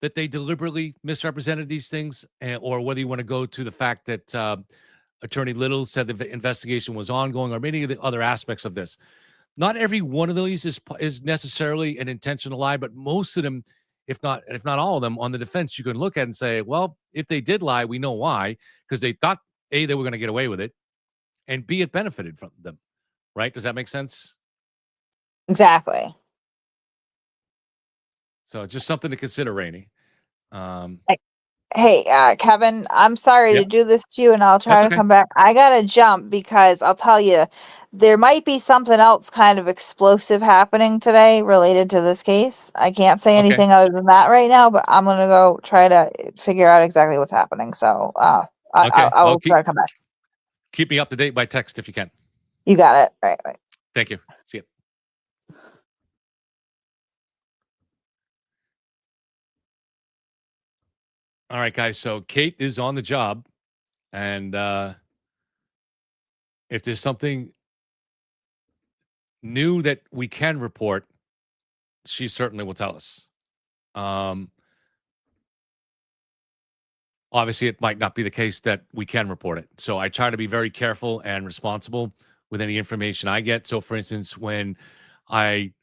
that they deliberately misrepresented these things, or whether you want to go to the fact that Attorney Little said the investigation was ongoing, or many of the other aspects of this. Not every one of these is necessarily an intentional lie, but most of them, if not all of them, on the defense, you can look at and say, well, if they did lie, we know why, because they thought A, they were going to get away with it, and B, it benefited from them. Right? Does that make sense? Exactly. So just something to consider, Rainey. Hey, Kevin, I'm sorry Yeah, to do this to you, and I'll try that's to okay. come back. I gotta jump because I'll tell you, there might be something else kind of explosive happening today related to this case. I can't say Okay. anything other than that right now, but I'm gonna go try to figure out exactly what's happening. So, Okay. I Well, will try to come back. keep me up to date by text if you can. You got it. All right. Right. Thank you. See you. All right, guys. So Kate is on the job, and if there's something new that we can report, she certainly will tell us. Um, Obviously, it might not be the case that we can report it. So I try to be very careful and responsible with any information I get. So, for instance, when I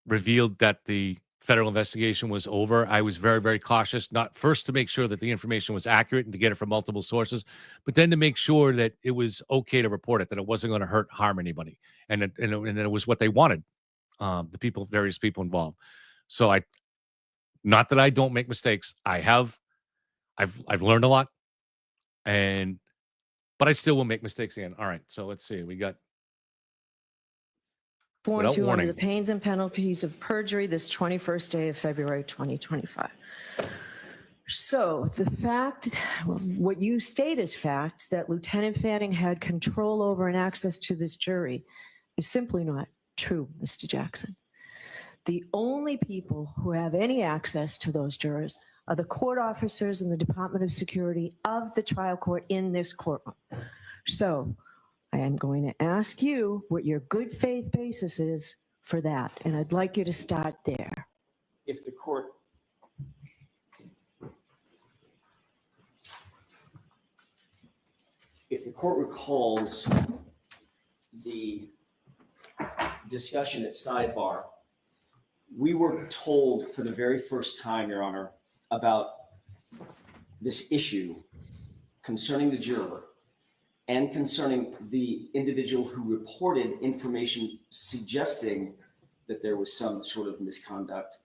revealed that the federal investigation was over, I was very, very cautious, not first to make sure that the information was accurate and to get it from multiple sources, but then to make sure that it was okay to report it, that it wasn't going to harm anybody. And it was what they wanted, various people involved. So not that I don't make mistakes. I've learned a lot, but I still will make mistakes again. All right. So let's see. We got Sworn without to under the warning. pains and penalties of perjury this 21st day of February 2025. So the fact, what you state as fact, that Lieutenant Fanning had control over and access to this jury is simply not true, Mr. Jackson. The only people who have any access to those jurors are the court officers in the Department of Security of the trial court in this courtroom. So I am going to ask you what your good faith basis is for that, and I'd like you to start there. If the court recalls the discussion at sidebar, we were told for the very first time, Your Honor, about this issue concerning the juror and concerning the individual who reported information suggesting that there was some sort of misconduct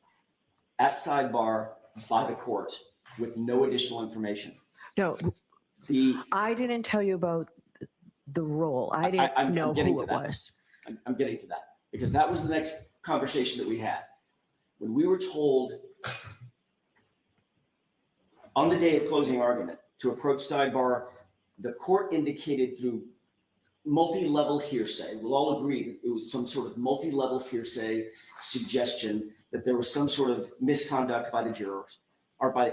at sidebar by the court with no additional information. No, I didn't tell you about the role. I didn't know who it was. I'm getting to that because that was the next conversation that we had. When we were told on the day of closing argument to approach sidebar, the court indicated through multi-level hearsay, we'll all agree that it was some sort of multi-level hearsay suggestion that there was some sort of misconduct by the jurors or by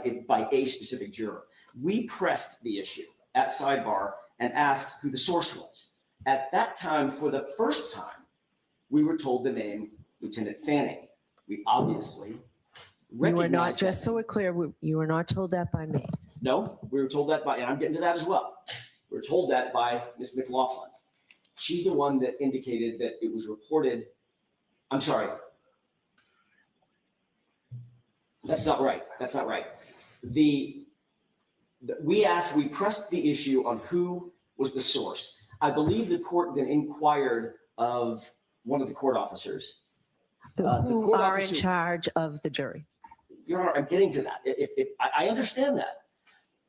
a specific juror. We pressed the issue at sidebar and asked who the source was. At that time, for the first time, we were told the name Lieutenant Fanning. We obviously recognized. You were not, just so we're clear, you were not told that by me. No, we were told that by, and I'm getting to that as well. We were told that by Ms. McLaughlin. She's the one that indicated that it was reported. I'm sorry. That's not right. That's not right. We pressed the issue on who was the source. I believe the court then inquired of one of the court officers. Who are in charge of the jury? Your Honor, I'm getting to that. I understand that.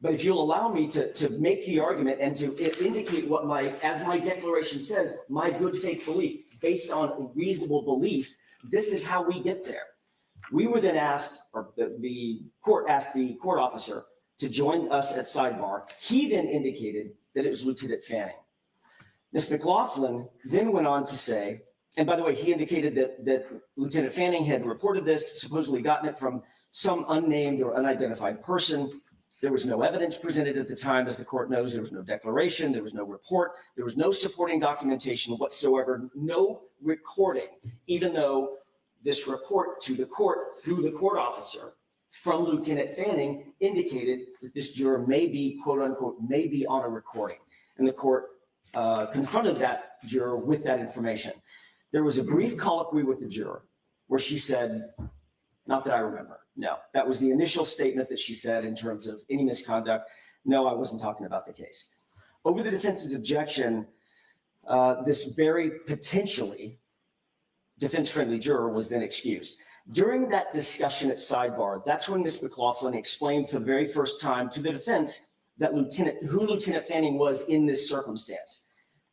But if you'll allow me to make the argument and to indicate what as my declaration says, my good faith belief, based on reasonable belief, this is how we get there. We were then asked, or the court asked the court officer to join us at sidebar. He then indicated that it was Lieutenant Fanning. Ms. McLaughlin then went on to say, and by the way, he indicated that Lieutenant Fanning had reported this, supposedly gotten it from some unnamed or unidentified person. There was no evidence presented at the time. As the court knows, there was no declaration, there was no report, there was no supporting documentation whatsoever, no recording, even though this report to the court through the court officer from Lieutenant Fanning indicated that this juror may be, quote unquote, may be on a recording. And the court confronted that juror with that information. There was a brief colloquy with the juror where she said, not that I remember. No, that was the initial statement that she said in terms of any misconduct. No, I wasn't talking about the case. Over the defense's objection, this very potentially defense-friendly juror was then excused. During that discussion at sidebar, that's when Ms. McLaughlin explained for the very first time to the defense that who Lieutenant Fanning was in this circumstance.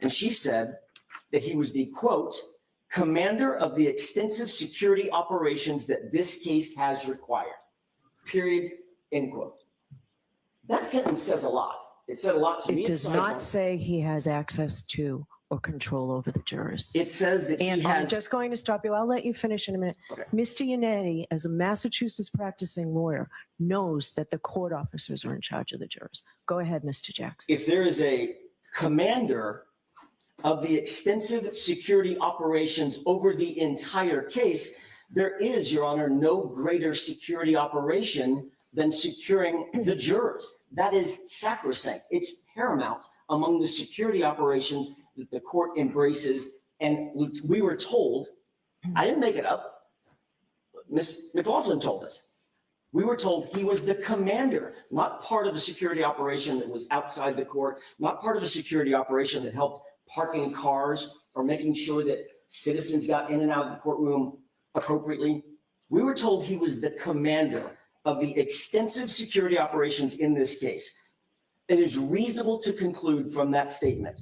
And she said that he was the, quote, commander of the extensive security operations that this case has required, period, end quote. That sentence says a lot. It said a lot to me. It does not say he has access to or control over the jurors. It says that and he has. I'm just going to stop you. I'll let you finish in a minute. Okay. Mr. Yannetti, as a Massachusetts practicing lawyer, knows that the court officers are in charge of the jurors. Go ahead, Mr. Jackson. If there is a commander of the extensive security operations over the entire case, there is, Your Honor, no greater security operation than securing the jurors. That is sacrosanct. It's paramount among the security operations that the court embraces. And we were told, I didn't make it up, Ms. McLaughlin told us, we were told he was the commander, not part of a security operation that was outside the court, not part of a security operation that helped parking cars or making sure that citizens got in and out of the courtroom appropriately. We were told he was the commander of the extensive security operations in this case. It is reasonable to conclude from that statement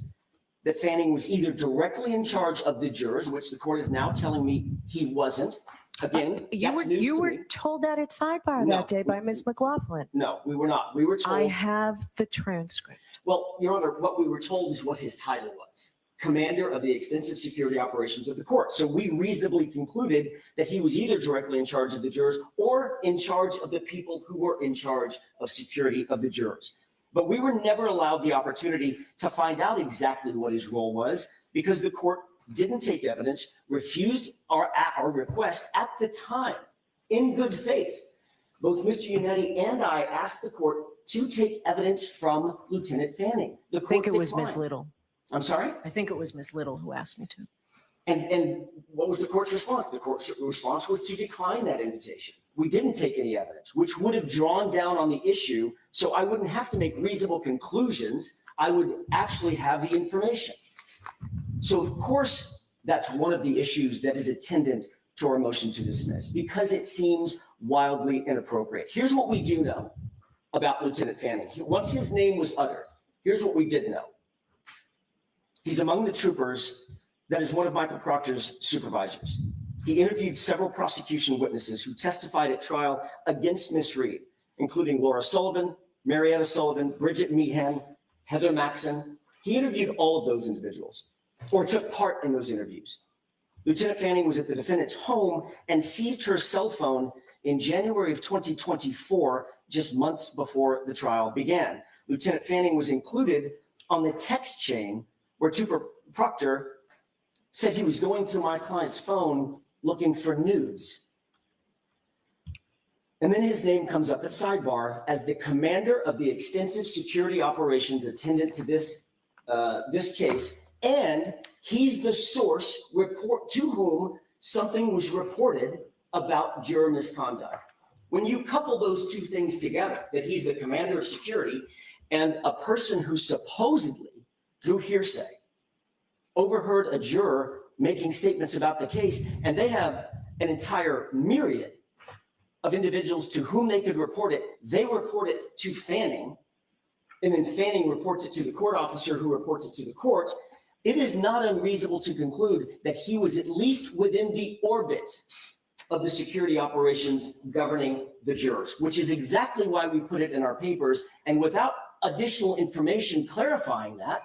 that Fanning was either directly in charge of the jurors, which the court is now telling me he wasn't. Again, you were told that at sidebar that day by Ms. McLaughlin. No, we were not. We were told. I have the transcript. Well, Your Honor, what we were told is what his title was. Commander of the extensive security operations of the court. So we reasonably concluded that he was either directly in charge of the jurors or in charge of the people who were in charge of security of the jurors. But we were never allowed the opportunity to find out exactly what his role was because the court didn't take evidence, refused our request at the time in good faith. Both Mr. Yannetti and I asked the court to take evidence from Lieutenant Fanning. I think it was Ms. Little. I'm sorry? I think it was Ms. Little who asked me to. And what was the court's response? The court's response was to decline that invitation. We didn't take any evidence, which would have drawn down on the issue, so I wouldn't have to make reasonable conclusions. I would actually have the information. So, of course, that's one of the issues that is attendant to our motion to dismiss, because it seems wildly inappropriate. Here's what we do know about Lieutenant Fanning. Once his name was uttered, here's what we did know. He's among the troopers that is one of Michael Proctor's supervisors. He interviewed several prosecution witnesses who testified at trial against Miss Reed, including Laura Sullivan, Marietta Sullivan, Bridget Meehan, Heather Maxson. He interviewed all of those individuals or took part in those interviews. Lieutenant Fanning was at the defendant's home and seized her cell phone in January of 2024, just months before the trial began. Lieutenant Fanning was included on the text chain where Trooper Proctor said he was going through my client's phone looking for nudes. And then his name comes up at sidebar as the commander of the extensive security operations attendant to this case, and he's the source to whom something was reported about juror misconduct. When you couple those two things together, that he's the commander of security and a person who supposedly, through hearsay, overheard a juror making statements about the case, and they have an entire myriad of individuals to whom they could report it. They report it to Fanning, and then Fanning reports it to the court officer who reports it to the court. It is not unreasonable to conclude that he was at least within the orbit of the security operations governing the jurors, which is exactly why we put it in our papers. And without additional information clarifying that,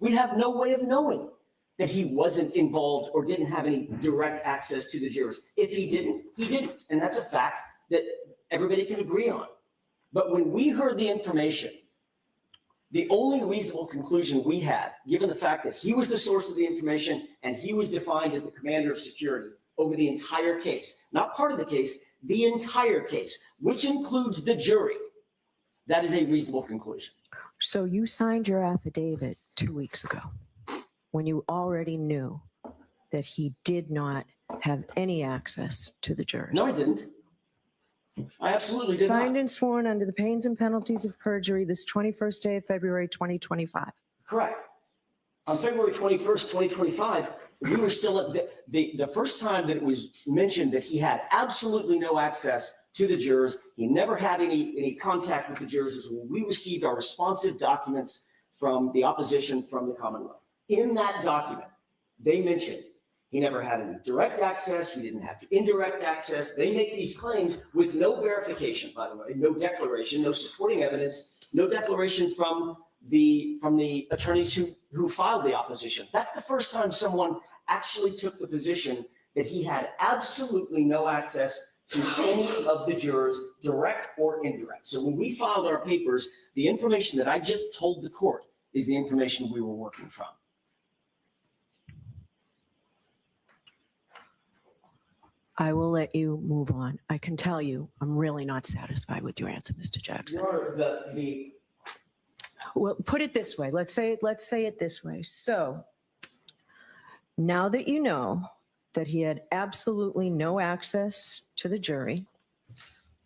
we have no way of knowing that he wasn't involved or didn't have any direct access to the jurors. If he didn't, he didn't. And that's a fact that everybody can agree on. But when we heard the information, the only reasonable conclusion we had, given the fact that he was the source of the information and he was defined as the commander of security over the entire case, not part of the case, the entire case, which includes the jury, that is a reasonable conclusion. So you signed your affidavit 2 weeks ago when you already knew that he did not have any access to the jurors. No, I didn't. I absolutely did Signed not. and sworn under the pains and penalties of perjury this 21st day of February 2025. Correct. On February 21st, 2025, we were still at the first time that it was mentioned that he had absolutely no access to the jurors. He never had any contact with the jurors is when we received our responsive documents from the opposition from the Commonwealth. In that document, they mentioned he never had any direct access. He didn't have indirect access. They make these claims with no verification, by the way, no declaration, no supporting evidence, no declaration from the attorneys who filed the opposition. That's the first time someone actually took the position that he had absolutely no access to any of the jurors, direct or indirect. So when we filed our papers, the information that I just told the court is the information we were working from. I will let you move on. I can tell you, I'm really not satisfied with your answer, Mr. Jackson. Well, put it this way. Let's say it this way. So now that you know that he had absolutely no access to the jury,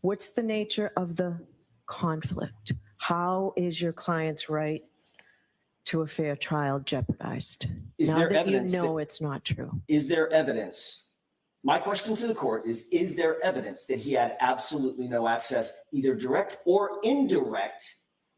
what's the nature of the conflict? How is your client's right to a fair trial jeopardized? Is now there that evidence you know it's not true? Is there evidence? My question to the court is there evidence that he had absolutely no access, either direct or indirect,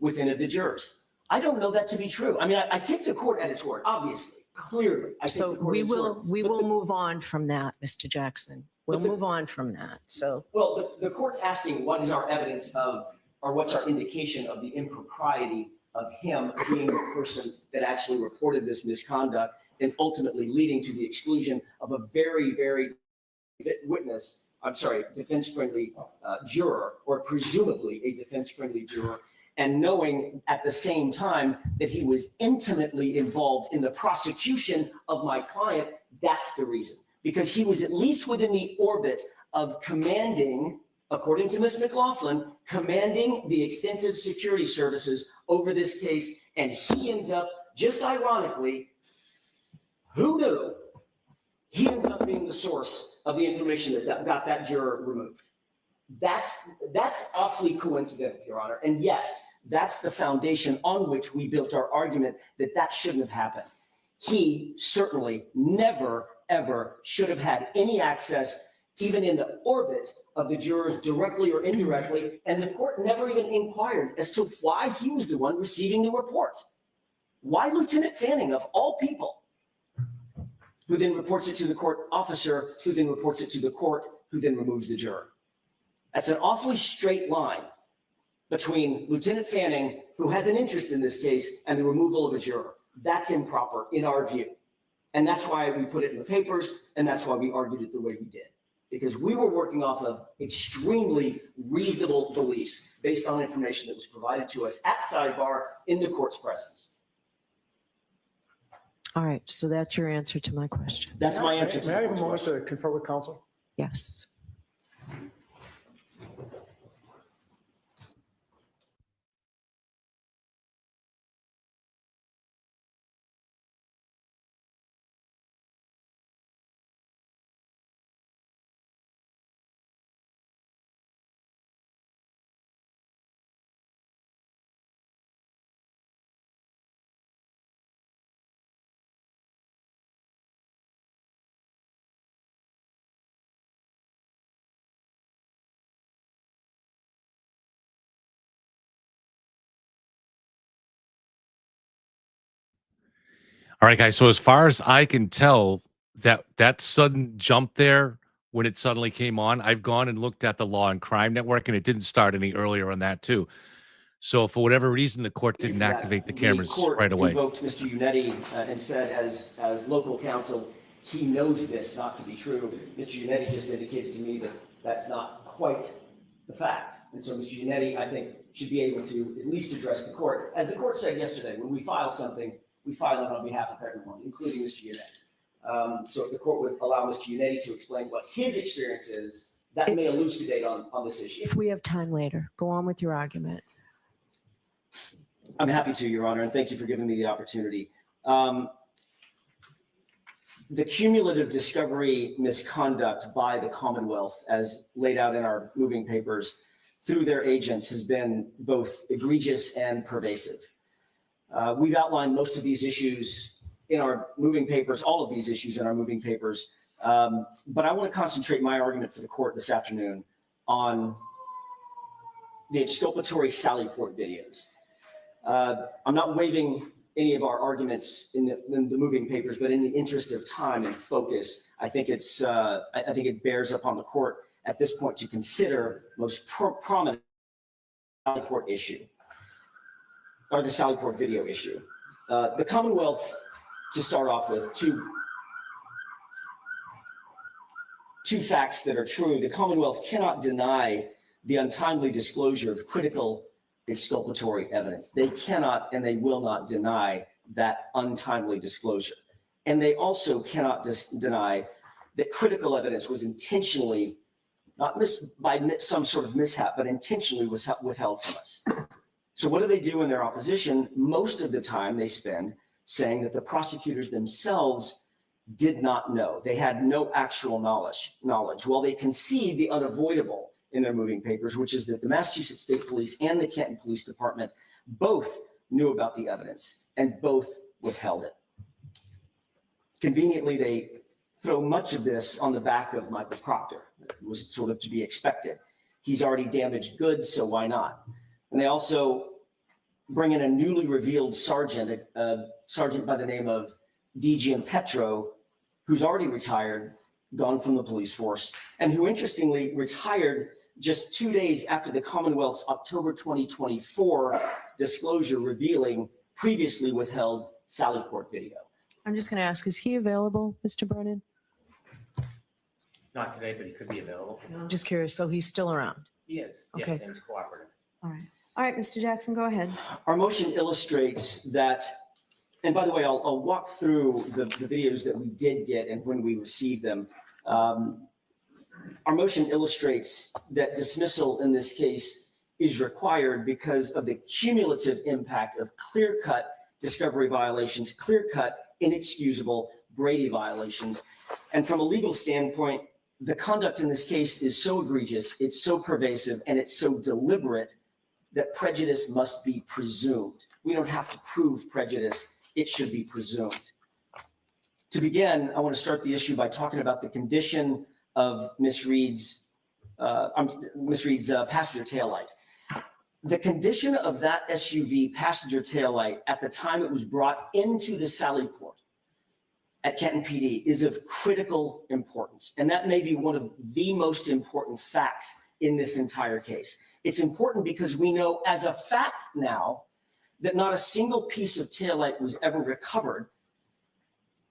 with any of the jurors? I don't know that to be true. I mean, I take the court at its word, obviously, clearly. So we will move on from that, Mr. Jackson. We'll move on from that. So well, the court's asking what is our evidence of, or what's our indication of the impropriety of him being the person that actually reported this misconduct and ultimately leading to the exclusion of a very, very defense-friendly juror, or presumably a defense-friendly juror, and knowing at the same time that he was intimately involved in the prosecution of my client. That's the reason, because he was at least within the orbit of commanding, according to Ms. McLaughlin, commanding the extensive security services over this case. And he ends up, just ironically, who knew? He ends up being the source of the information that got that juror removed. That's awfully coincidental, Your Honor. And yes, that's the foundation on which we built our argument that shouldn't have happened. He certainly never, ever should have had any access, even in the orbit of the jurors, directly or indirectly. And the court never even inquired as to why he was the one receiving the report. Why Lieutenant Fanning, of all people, who then reports it to the court officer, who then reports it to the court, who then removes the juror. That's an awfully straight line between Lieutenant Fanning, who has an interest in this case, and the removal of a juror. That's improper in our view. And that's why we put it in the papers, and that's why we argued it the way we did. Because we were working off of extremely reasonable beliefs based on information that was provided to us at sidebar in the court's presence. all right, so that's your answer to my question. That's my answer. May I have a moment to confer with counsel? Yes. All right, guys. So as far as I can tell, that sudden jump there when it suddenly came on, I've gone and looked at the Law and Crime Network, and it didn't start any earlier on that too. So for whatever reason, the court Thank you didn't for that. activate the The cameras court right away. invoked Mr. Unetti and said, as local counsel, he knows this not to be true. Mr. Unetti just indicated to me that that's not quite the fact. And so Mr. Unetti, I think, should be able to at least address the court. As the court said yesterday, when we file something, we file it on behalf of everyone, including Mr. Unetti. So if the court would allow Mr. Unetti to explain what his experience is, that may elucidate on this issue. If we have time later, go on with your argument. I'm happy to, Your Honor, and thank you for giving me the opportunity. The cumulative discovery misconduct by the Commonwealth, as laid out in our moving papers through their agents, has been both egregious and pervasive. We've outlined most of these issues in our moving papers, all of these issues in our moving papers, but I want to concentrate my argument for the court this afternoon on the exculpatory Sallyport videos. I'm not waiving any of our arguments in the moving papers, but in the interest of time and focus, I think it bears upon the court at this point to consider most prominent Sallyport issue, or the Sallyport video issue. The Commonwealth, to start off with, two facts that are true. The Commonwealth cannot deny the untimely disclosure of critical exculpatory evidence. They cannot and they will not deny that untimely disclosure. And they also cannot deny that critical evidence was intentionally, not by some sort of mishap, but intentionally was withheld from us. So what do they do in their opposition? Most of the time they spend saying that the prosecutors themselves did not know. They had no actual knowledge. While they concede the unavoidable in their moving papers, which is that the Massachusetts State Police and the Canton Police Department both knew about the evidence and both withheld it. Conveniently, they throw much of this on the back of Michael Proctor. It was sort of to be expected. He's already damaged goods, so why not? And they also bring in a newly revealed sergeant, a sergeant by the name of DGM Petro, who's already retired, gone from the police force, and who interestingly retired just 2 days after the Commonwealth's October 2024 disclosure revealing previously withheld Sallyport video. I'm just going to ask, is he available, Mr. Brennan? Not today, but he could be available. I'm just curious. So he's still around? He is, Okay. yes, and he's cooperative. All right. All right, Mr. Jackson, go ahead. Our motion illustrates that, and by the way, I'll walk through the videos that we did get and when we received them. Our motion illustrates that dismissal in this case is required because of the cumulative impact of clear-cut discovery violations, clear-cut, inexcusable Brady violations. And from a legal standpoint, the conduct in this case is so egregious, it's so pervasive, and it's so deliberate that prejudice must be presumed. We don't have to prove prejudice, it should be presumed. To begin, I want to start the issue by talking about the condition of Miss Reed's passenger taillight. The condition of that SUV passenger taillight at the time it was brought into the Sallyport at Canton PD is of critical importance. And that may be one of the most important facts in this entire case. It's important because we know as a fact now that not a single piece of taillight was ever recovered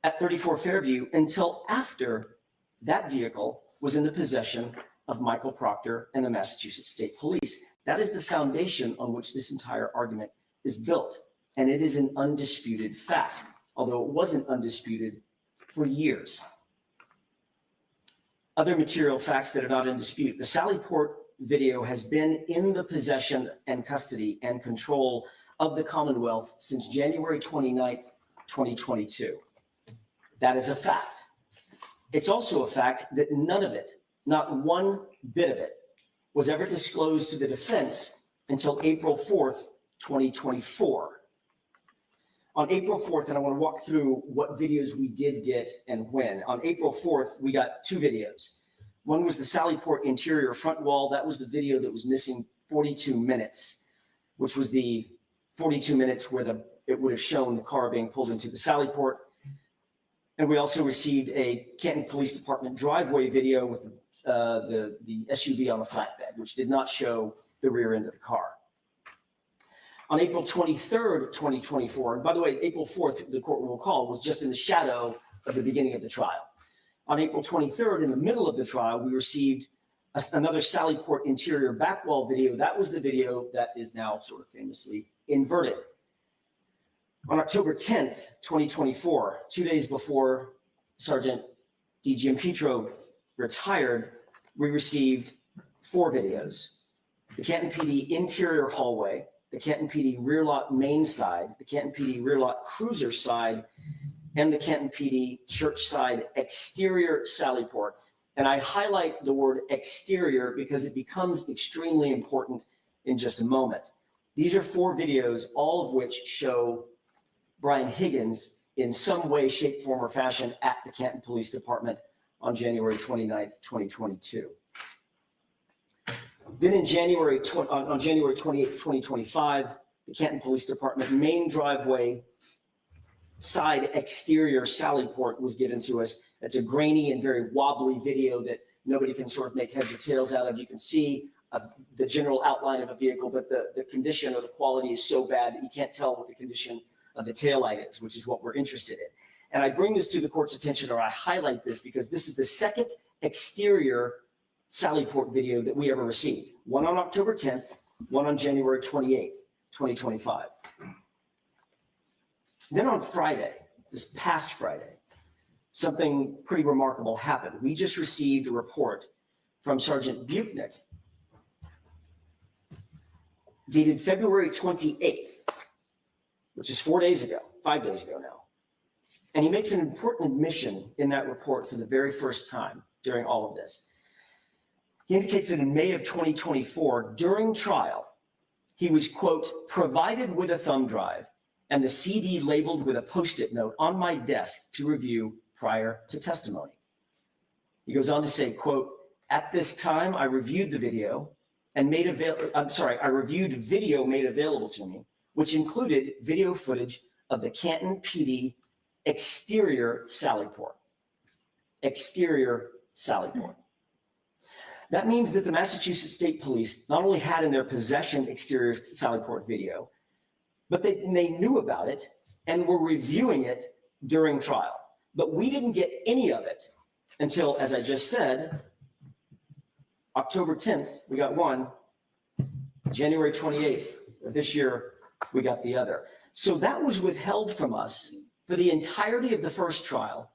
at 34 Fairview until after that vehicle was in the possession of Michael Proctor and the Massachusetts State Police. That is the foundation on which this entire argument is built. And it is an undisputed fact, although it wasn't undisputed for years. Other material facts that are not in dispute. The Sallyport video has been in the possession and custody and control of the Commonwealth since January 29th, 2022. That is a fact. It's also a fact that none of it, not one bit of it, was ever disclosed to the defense until April 4th, 2024. On April 4th, and I want to walk through what videos we did get and when. On April 4th, we got two videos. One was the Sallyport interior front wall. That was the video that was missing 42 minutes, which was the 42 minutes where the it would have shown the car being pulled into the Sally Port. And we also received a Canton Police Department driveway video with the SUV on the flatbed, which did not show the rear end of the car. On April 23rd, 2024, and by the way, April 4th, the court will recall, was just in the shadow of the beginning of the trial. On April 23rd, in the middle of the trial, we received another Sally Port interior back wall video. That was the video that is now sort of famously inverted. On October 10th, 2024, 2 days before Sergeant D.G. Petro retired, we received 4 videos. The Canton PD interior hallway, the Canton PD rear lot main side, the Canton PD rear lot cruiser side, and the Canton PD church side exterior Sally Port. And I highlight the word exterior because it becomes extremely important in just a moment. These are 4 videos, all of which show Brian Higgins in some way, shape, form, or fashion at the Canton Police Department on January 29th, 2022. Then on January 28th, 2025, the Canton Police Department main driveway side exterior Sally Port was given to us. It's a grainy and very wobbly video that nobody can sort of make heads or tails out of. You can see the general outline of a vehicle, but the condition or the quality is so bad that you can't tell what the condition of the taillight is, which is what we're interested in. And I bring this to the court's attention, or I highlight this, because this is the second exterior Sally Port video that we ever received. One on October 10th, one on January 28th, 2025. Then on Friday, this past Friday, something pretty remarkable happened. We just received a report from Sergeant Buchnick dated February 28th, which is 5 days ago now. And he makes an important admission in that report for the very first time during all of this. He indicates that in May of 2024, during trial, he was, quote, provided with a thumb drive and the CD labeled with a Post-it note on my desk to review prior to testimony. He goes on to say, quote, at this time, I reviewed the video and I reviewed video made available to me, which included video footage of the Canton PD exterior Sally Port. Exterior Sally Port. That means that the Massachusetts State Police not only had in their possession exterior Sally Port video, but they knew about it and were reviewing it during trial. But we didn't get any of it until, as I just said, October 10th, we got one. January 28th of this year, we got the other. So that was withheld from us for the entirety of the first trial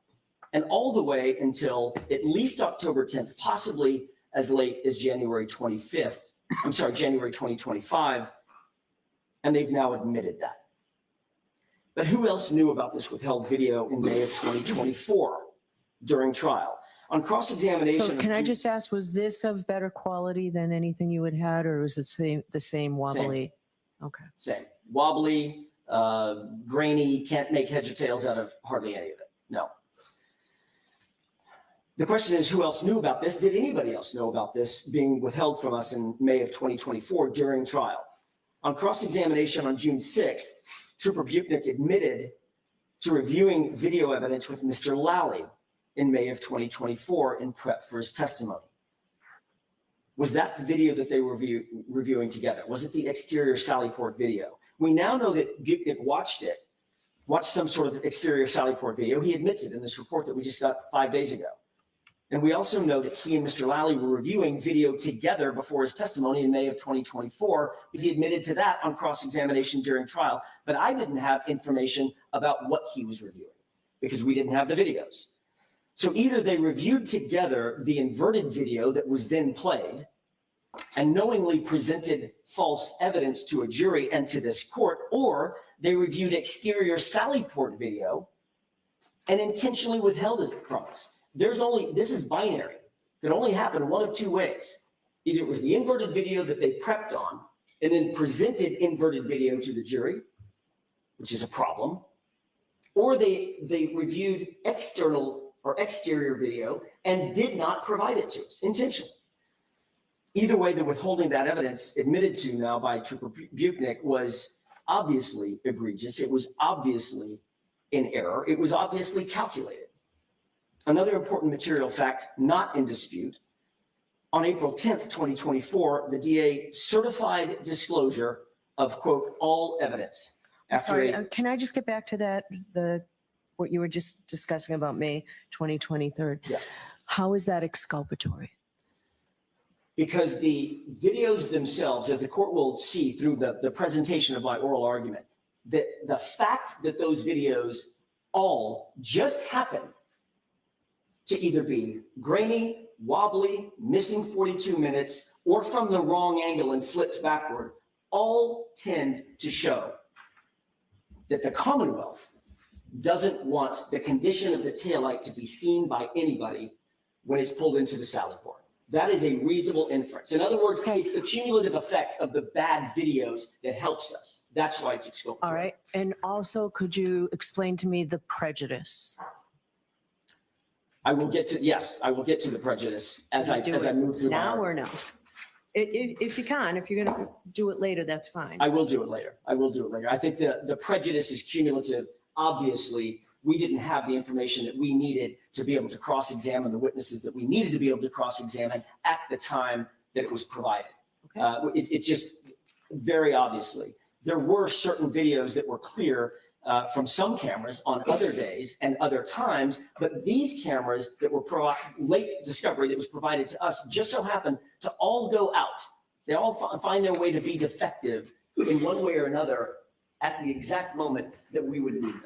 and all the way until at least October 10th, possibly as late as January 2025. And they've now admitted that. But who else knew about this withheld video in May of 2024 during trial? On cross-examination. So can I just ask, was this of better quality than anything you had had, or was it the same wobbly? Same. Okay. Same. Wobbly, grainy, can't make heads or tails out of hardly any of it. No. The question is, who else knew about this? Did anybody else know about this being withheld from us in May of 2024 during trial? On cross-examination on June 6th, Trooper Buchnick admitted to reviewing video evidence with Mr. Lally in May of 2024 in prep for his testimony. Was that the video that they were reviewing together? Was it the exterior Sally Port video? We now know that Buchnick watched some sort of exterior Sally Port video. He admits it in this report that we just got 5 days ago. And we also know that he and Mr. Lally were reviewing video together before his testimony in May of 2024, because he admitted to that on cross-examination during trial. But I didn't have information about what he was reviewing because we didn't have the videos. So either they reviewed together the inverted video that was then played and knowingly presented false evidence to a jury and to this court, or they reviewed exterior Sally Port video and intentionally withheld it from us. This is binary. It can only happen one of two ways. Either it was the inverted video that they prepped on and then presented inverted video to the jury, which is a problem, or they reviewed external or exterior video and did not provide it to us intentionally. Either way, the withholding that evidence admitted to now by Trooper Buchnick was obviously egregious. It was obviously in error. It was obviously calculated. Another important material fact not in dispute: on April 10th, 2024, the DA certified disclosure of, quote, all evidence. Sorry, can I just get back to that, what you were just discussing about May 2023? Yes. How is that exculpatory? Because the videos themselves, as the court will see through the presentation of my oral argument, that the fact that those videos all just happen to either be grainy, wobbly, missing 42 minutes, or from the wrong angle and flipped backward, all tend to show that the Commonwealth doesn't want the condition of the taillight to be seen by anybody when it's pulled into the sally port. That is a reasonable inference. In other words, it's the cumulative effect of the bad videos that helps us. That's why it's exculpatory. All right. And also, could you explain to me the prejudice? I will get to the prejudice as I move through. Now or no? If you can, if you're going to do it later, that's fine. I will do it later. I think the prejudice is cumulative. Obviously, we didn't have the information that we needed to be able to cross-examine the witnesses that we needed to be able to cross-examine at the time that it was provided. Okay. It just very obviously, there were certain videos that were clear from some cameras on other days and other times, but these cameras that were late discovery that was provided to us just so happened to all go out. They all find their way to be defective in one way or another at the exact moment that we would need them.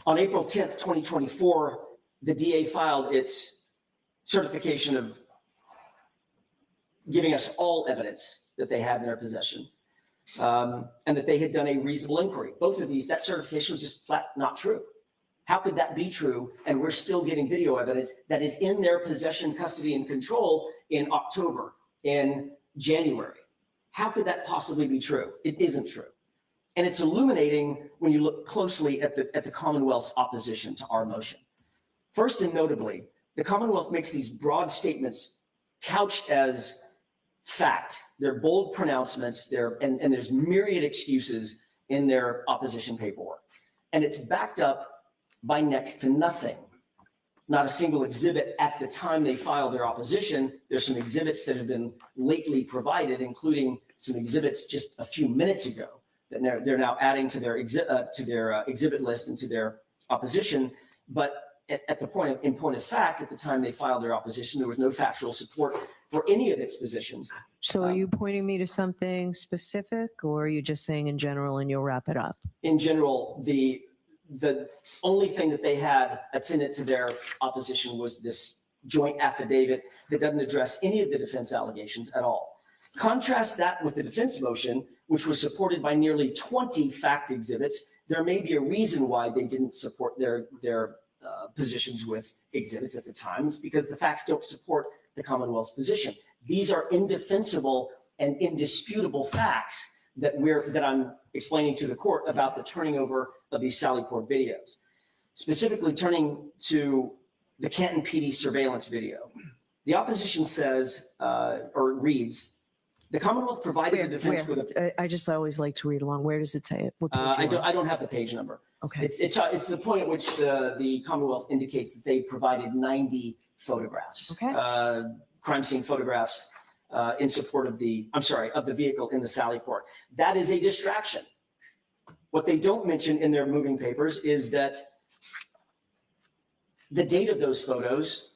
On April 10th, 2024, the DA filed its certification of giving us all evidence that they had in their possession, and that they had done a reasonable inquiry. Both of these, that certification was just flat not true. How could that be true? And we're still getting video evidence that is in their possession, custody, and control in October, in January. How could that possibly be true? It isn't true. And it's illuminating when you look closely at the Commonwealth's opposition to our motion. First and notably, the Commonwealth makes these broad statements couched as fact. They're bold pronouncements, and there's myriad excuses in their opposition paperwork. And it's backed up by next to nothing. Not a single exhibit at the time they filed their opposition. There's some exhibits that have been lately provided, including some exhibits just a few minutes ago that they're now adding to their exhibit list and to their opposition. But at the point of fact, at the time they filed their opposition, there was no factual support for any of its positions. So are you pointing me to something specific, or are you just saying in general and you'll wrap it up? In general, the only thing that they had attendant to their opposition was this joint affidavit that doesn't address any of the defense allegations at all. Contrast that with the defense motion, which was supported by nearly 20 fact exhibits. There may be a reason why they didn't support their positions with exhibits at the time. It's because the facts don't support the Commonwealth's position. These are indefensible and indisputable facts that I'm explaining to the court about the turning over of these Sally Port videos. Specifically turning to the Canton PD surveillance video. The opposition says, or reads, the Commonwealth provided the defense with a... I just always like to read along. Where does it say it? I don't have the page number. Okay. It's the point at which the Commonwealth indicates that they provided 90 photographs. Okay. Crime scene photographs in support of the vehicle in the Sally Port. That is a distraction. What they don't mention in their moving papers is that the date of those photos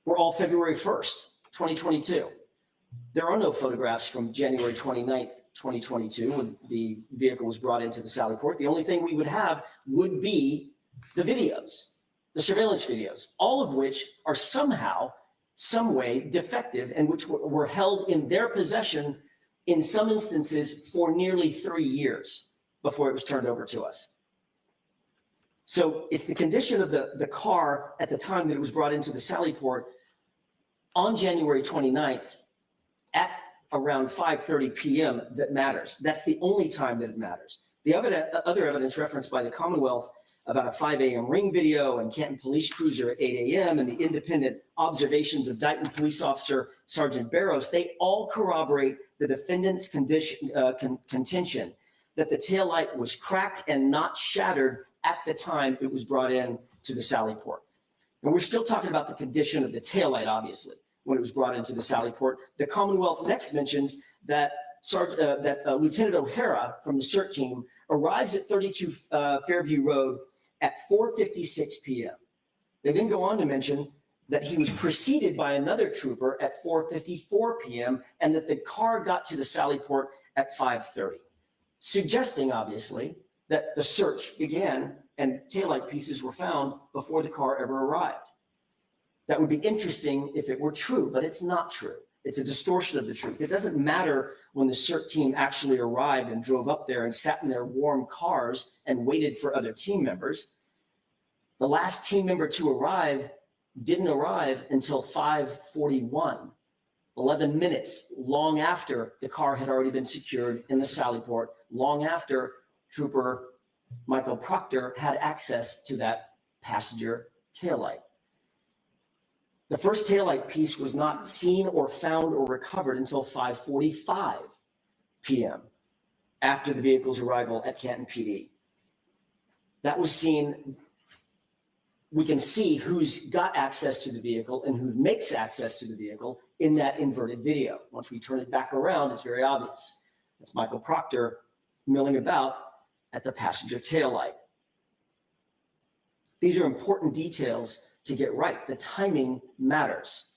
were all February 1st, 2022. There are no photographs from January 29th, 2022, when the vehicle was brought into the Sally Port. The only thing we would have would be the videos, the surveillance videos, all of which are somehow, some way defective, and which were held in their possession in some instances for nearly 3 years before it was turned over to us. So it's the condition of the car at the time that it was brought into the Sally Port on January 29th at around 5:30 p.m. that matters. That's the only time that it matters. The other evidence referenced by the Commonwealth about a 5 a.m. ring video and Canton police cruiser at 8 a.m. and the independent observations of Dighton police officer Sergeant Barrows, they all corroborate the defendant's contention that the taillight was cracked and not shattered at the time it was brought in to the Sally Port. And we're still talking about the condition of the taillight, obviously, when it was brought into the Sally Port. The Commonwealth next mentions that Lieutenant O'Hara from the CERT team arrives at 32 Fairview Road at 4:56 p.m. They then go on to mention that he was preceded by another trooper at 4:54 p.m. and that the car got to the Sally Port at 5:30, suggesting, obviously, that the search began and taillight pieces were found before the car ever arrived. That would be interesting if it were true, but it's not true. It's a distortion of the truth. It doesn't matter when the CERT team actually arrived and drove up there and sat in their warm cars and waited for other team members. The last team member to arrive didn't arrive until 5:41, 11 minutes long after the car had already been secured in the Sally Port, long after Trooper Michael Proctor had access to that passenger taillight. The first taillight piece was not seen or found or recovered until 5:45 p.m. after the vehicle's arrival at Canton PD. That was seen. We can see who's got access to the vehicle and who makes access to the vehicle in that inverted video. Once we turn it back around, it's very obvious. It's Michael Proctor milling about at the passenger taillight. These are important details to get right. The timing matters.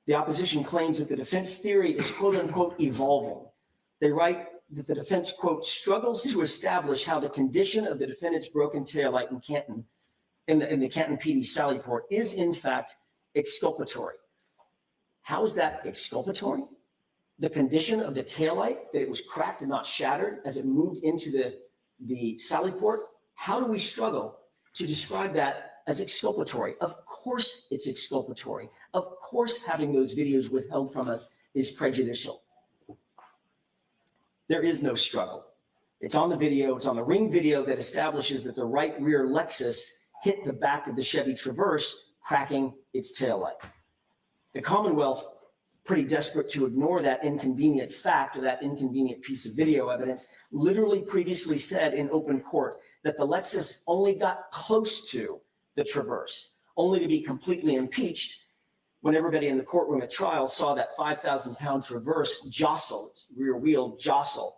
The opposition claims that the defense theory is quote unquote evolving. They write that the defense quote struggles to establish how the condition of the defendant's broken taillight in Canton, in the Canton PD Sally Port, is in fact exculpatory. How is that exculpatory? The condition of the taillight, that it was cracked and not shattered as it moved into the Sally Port. How do we struggle to describe that as exculpatory? Of course it's exculpatory. Of course having those videos withheld from us is prejudicial. There is no struggle. It's on the video, it's on the ring video that establishes that the right rear Lexus hit the back of the Chevy Traverse, cracking its taillight. The Commonwealth, pretty desperate to ignore that inconvenient fact or that inconvenient piece of video evidence, literally previously said in open court that the Lexus only got close to the Traverse, only to be completely impeached when everybody in the courtroom at trial saw that 5,000-pound Traverse jostle, its rear wheel jostle,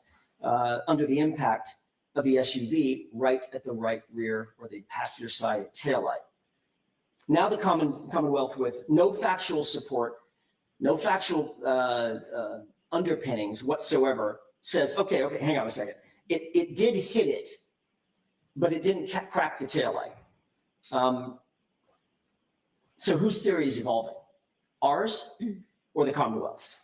under the impact of the SUV right at the right rear or the passenger side taillight. Now the Commonwealth, with no factual support, no factual underpinnings whatsoever, says, okay, hang on a second. It did hit it, but it didn't crack the taillight. So whose theory is evolving? Ours or the Commonwealth's?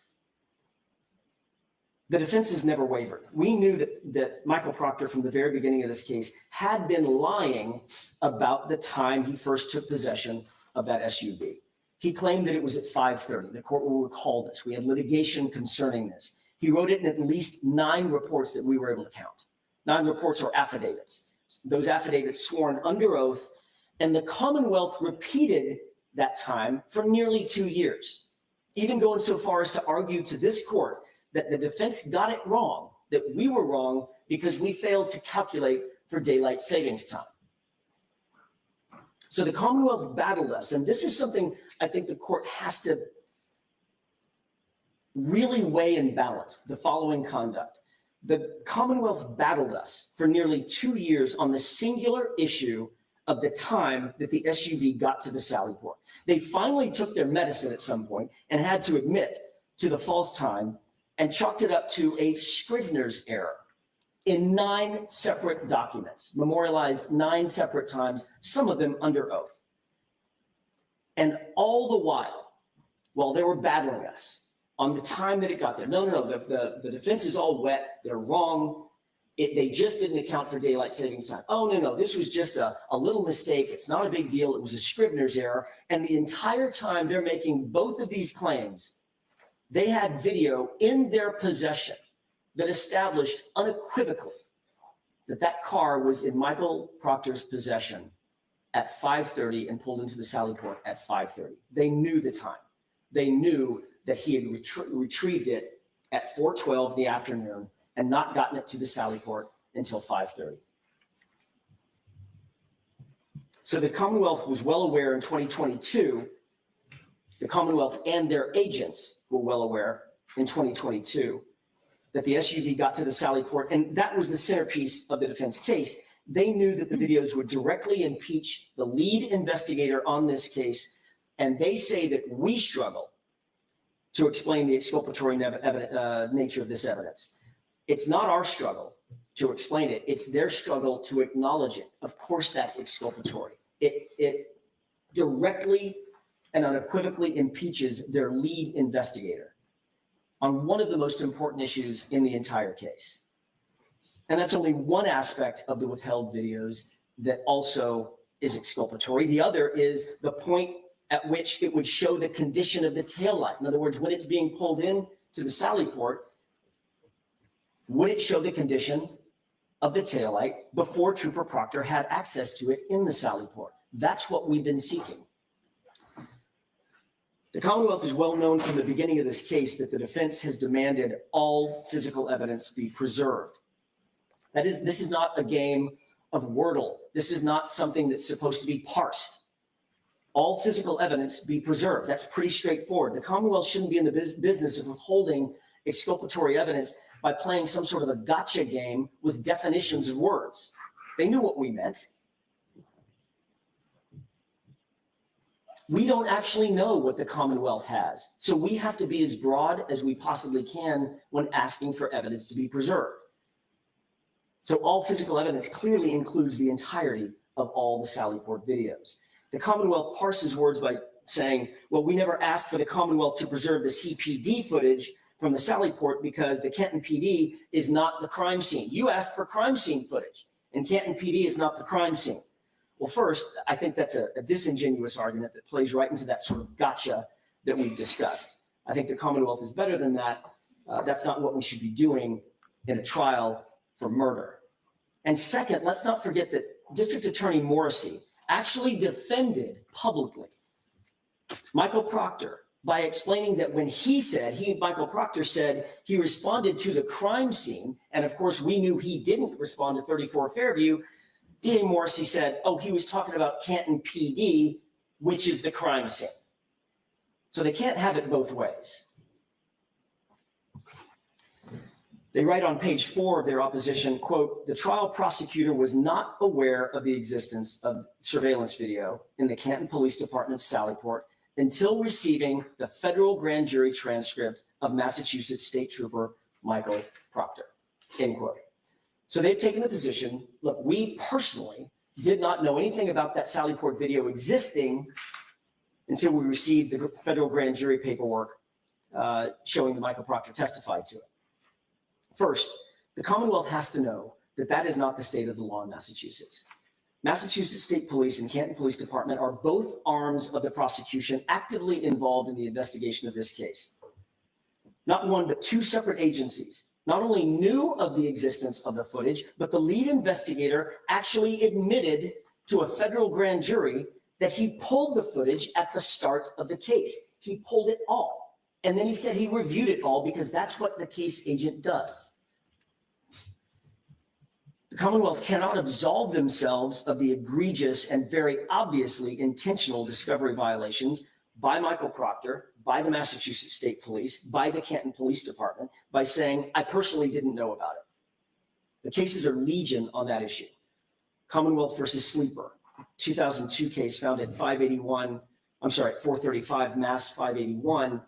The defense has never wavered. We knew that Michael Proctor from the very beginning of this case had been lying about the time he first took possession of that SUV. He claimed that it was at 5:30. The court will recall this. We had litigation concerning this. He wrote it in at least 9 reports that we were able to count. 9 reports or affidavits. Those affidavits sworn under oath, and the Commonwealth repeated that time for nearly 2 years, even going so far as to argue to this court that the defense got it wrong, that we were wrong because we failed to calculate for daylight savings time. So the Commonwealth battled us, and this is something I think the court has to really weigh and balance the following conduct. The Commonwealth battled us for nearly 2 years on the singular issue of the time that the SUV got to the Sally Port. They finally took their medicine at some point and had to admit to the false time and chalked it up to a Scrivener's error in 9 separate documents, memorialized 9 separate times, some of them under oath. And all the while they were battling us on the time that it got there, no, the defense is all wet, they're wrong, they just didn't account for daylight savings time. Oh, no, this was just a little mistake, it's not a big deal, it was a Scrivener's error. And the entire time they're making both of these claims, they had video in their possession that established unequivocally that that car was in Michael Proctor's possession at 5:30 and pulled into the Sallyport at 5:30. They knew the time. They knew that he had retrieved it at 4:12 in the afternoon and not gotten it to the Sallyport until 5:30. So the Commonwealth was well aware in 2022, the Commonwealth and their agents were well aware in 2022 that the SUV got to the Sallyport, and that was the centerpiece of the defense case. They knew that the videos would directly impeach the lead investigator on this case, and they say that we struggle to explain the exculpatory nature of this evidence. It's not our struggle to explain it. It's their struggle to acknowledge it. Of course, that's exculpatory. It directly and unequivocally impeaches their lead investigator on one of the most important issues in the entire case. And that's only one aspect of the withheld videos that also is exculpatory. The other is the point at which it would show the condition of the taillight. In other words, when it's being pulled in to the Sallyport, would it show the condition of the taillight before Trooper Proctor had access to it in the Sallyport? That's what we've been seeking. The Commonwealth is well known from the beginning of this case that the defense has demanded all physical evidence be preserved. That is, this is not a game of Wordle. This is not something that's supposed to be parsed. All physical evidence be preserved. That's pretty straightforward. The Commonwealth shouldn't be in the business of withholding exculpatory evidence by playing some sort of a gotcha game with definitions of words. They knew what we meant. We don't actually know what the Commonwealth has, so we have to be as broad as we possibly can when asking for evidence to be preserved. So all physical evidence clearly includes the entirety of all the Sallyport videos. The Commonwealth parses words by saying, well, we never asked for the Commonwealth to preserve the CPD footage from the Sallyport because the Canton PD is not the crime scene. You asked for crime scene footage, and Canton PD is not the crime scene. Well, first, I think that's a disingenuous argument that plays right into that sort of gotcha that we've discussed. I think the Commonwealth is better than that. That's not what we should be doing in a trial for murder. And second, let's not forget that District Attorney Morrissey actually defended publicly Michael Proctor by explaining that when Michael Proctor said he responded to the crime scene, and of course we knew he didn't respond to 34 Fairview, DA Morrissey said, oh, he was talking about Canton PD, which is the crime scene. So they can't have it both ways. They write on page 4 of their opposition, quote, the trial prosecutor was not aware of the existence of surveillance video in the Canton Police Department's Sallyport until receiving the federal grand jury transcript of Massachusetts State Trooper Michael Proctor, end quote. So they've taken the position, look, we personally did not know anything about that Sallyport video existing until we received the federal grand jury paperwork showing that Michael Proctor testified to it. First, the Commonwealth has to know that that is not the state of the law in Massachusetts. Massachusetts State Police and Canton Police Department are both arms of the prosecution actively involved in the investigation of this case. Not one, but two separate agencies not only knew of the existence of the footage, but the lead investigator actually admitted to a federal grand jury that he pulled the footage at the start of the case. He pulled it all. And then he said he reviewed it all because that's what the case agent does. The Commonwealth cannot absolve themselves of the egregious and very obviously intentional discovery violations by Michael Proctor, by the Massachusetts State Police, by the Canton Police Department, by saying, I personally didn't know about it. The cases are legion on that issue. Commonwealth versus Sleeper, 2002 case found at 435 Mass 581.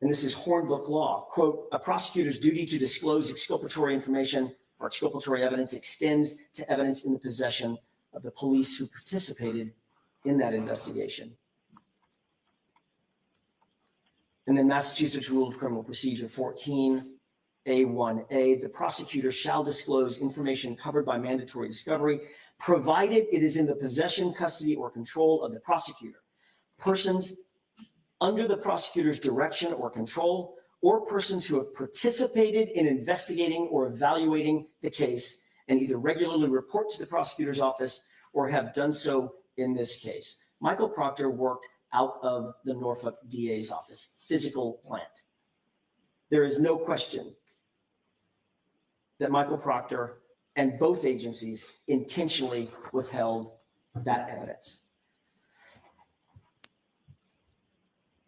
And this is Hornbook law. Quote, a prosecutor's duty to disclose exculpatory information or exculpatory evidence extends to evidence in the possession of the police who participated in that investigation. And then Massachusetts Rule of Criminal Procedure 14A1A, the prosecutor shall disclose information covered by mandatory discovery, provided it is in the possession, custody, or control of the prosecutor. Persons under the prosecutor's direction or control, or persons who have participated in investigating or evaluating the case and either regularly report to the prosecutor's office or have done so in this case. Michael Proctor worked out of the Norfolk DA's office, physical plant. There is no question that Michael Proctor and both agencies intentionally withheld that evidence.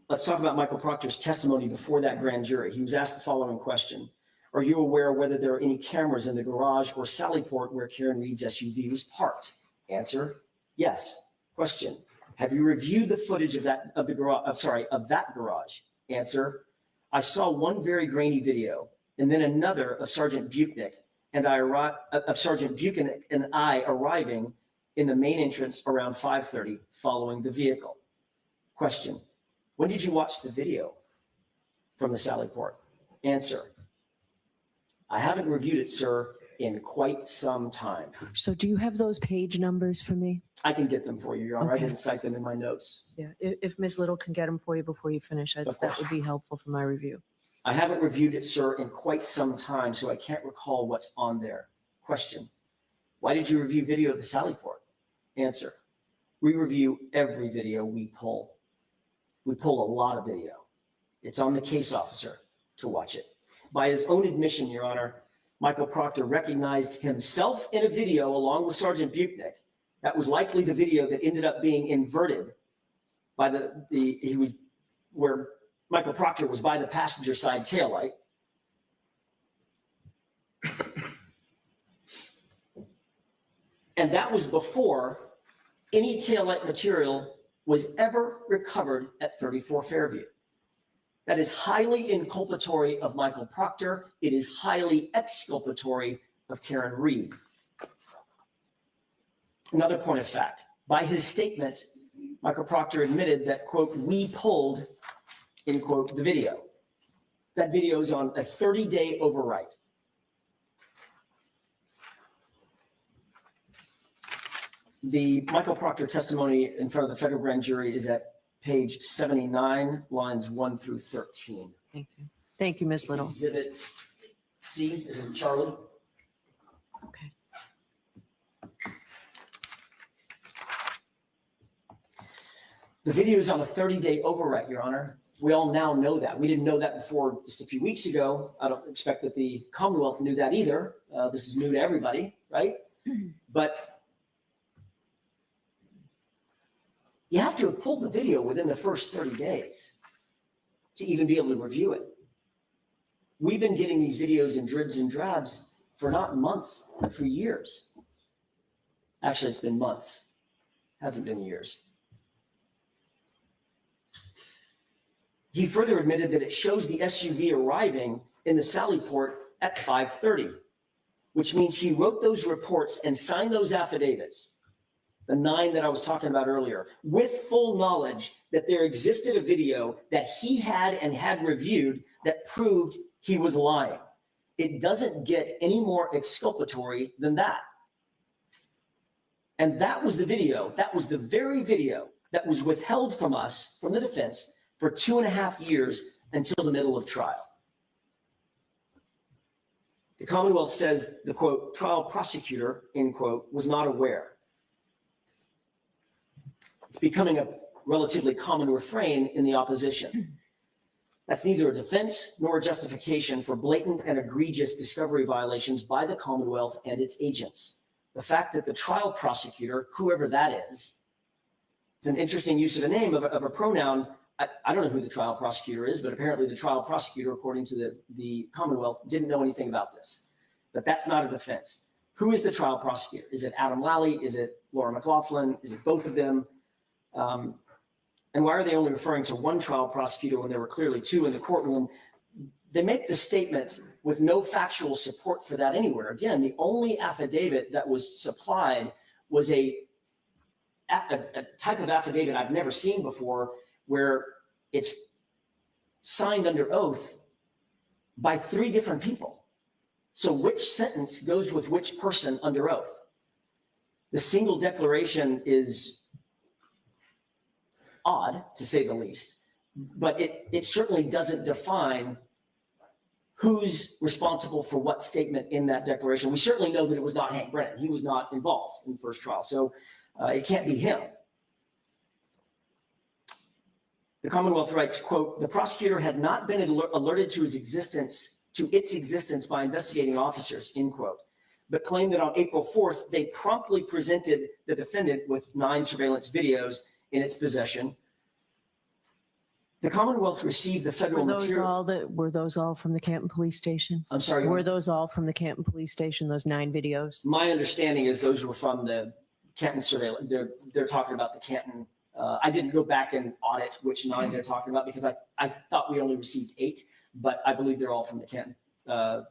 Let's talk about Michael Proctor's testimony before that grand jury. He was asked the following question. Are you aware whether there are any cameras in the garage or Sallyport where Karen Reed's SUV was parked? Answer, yes. Question, have you reviewed the footage of that garage? Answer, I saw one very grainy video and then another of Sergeant Buchanan and I arriving in the main entrance around 5:30 following the vehicle. Question, when did you watch the video from the Sallyport? Answer, I haven't reviewed it, sir, in quite some time. So do you have those page numbers for me? I can get them for you, Your Honor. Okay. I didn't cite them in my notes. Yeah, if Ms. Little can get them for you before you finish, that would be helpful for my review. I haven't reviewed it, sir, in quite some time, so I can't recall what's on there. Question, why did you review video of the Sallyport? Answer, we review every video we pull. We pull a lot of video. It's on the case officer to watch it. By his own admission, Your Honor, Michael Proctor recognized himself in a video along with Sergeant Buchanan. That was likely the video that ended up being inverted by where Michael Proctor was by the passenger side taillight. And that was before any taillight material was ever recovered at 34 Fairview. That is highly inculpatory of Michael Proctor. It is highly exculpatory of Karen Reed. Another point of fact, by his statement, Michael Proctor admitted that, quote, we pulled, end quote, the video. That video is on a 30-day overwrite. The Michael Proctor testimony in front of the federal grand jury is at page 79, lines 1 through 13. Thank you. Thank you, Ms. Little. Exhibit C is in Charlie. Okay. The video is on a 30-day overwrite, Your Honor. We all now know that. We didn't know that before just a few weeks ago. I don't expect that the Commonwealth knew that either. This is new to everybody, right? But you have to have pulled the video within the first 30 days to even be able to review it. We've been getting these videos in dribs and drabs for not months, but for years. Actually, it's been months. Hasn't been years. He further admitted that it shows the SUV arriving in the Sallyport at 5:30, which means he wrote those reports and signed those affidavits, the 9 that I was talking about earlier, with full knowledge that there existed a video that he had and had reviewed that proved he was lying. It doesn't get any more exculpatory than that. And that was the video, that was the very video that was withheld from us, from the defense, for 2.5 years until the middle of trial. The Commonwealth says the, quote, trial prosecutor, end quote, was not aware. It's becoming a relatively common refrain in the opposition. That's neither a defense nor a justification for blatant and egregious discovery violations by the Commonwealth and its agents. The fact that the trial prosecutor, whoever that is, it's an interesting use of a name, of a pronoun. I don't know who the trial prosecutor is, but apparently the trial prosecutor, according to the Commonwealth, didn't know anything about this. But that's not a defense. Who is the trial prosecutor? Is it Adam Lally? Is it Laura McLaughlin? Is it both of them? And why are they only referring to one trial prosecutor when there were clearly 2 in the courtroom? They make the statement with no factual support for that anywhere. Again, the only affidavit that was supplied was a type of affidavit I've never seen before, where it's signed under oath by 3 different people. So which sentence goes with which person under oath? The single declaration is odd, to say the least, but it certainly doesn't define who's responsible for what statement in that declaration. We certainly know that it was not Hank Brennan. He was not involved in the first trial, so it can't be him. The Commonwealth writes, quote, the prosecutor had not been alerted to its existence by investigating officers, end quote, but claimed that on April 4th, they promptly presented the defendant with 9 surveillance videos in its possession. The Commonwealth received the federal materials. Were those all from the Canton Police Station? I'm sorry. Were those all from the Canton Police Station, those 9 videos? My understanding is those were from the Canton surveillance. They're talking about the Canton. I didn't go back and audit which 9 they're talking about because I thought we only received 8, but I believe they're all from the Canton.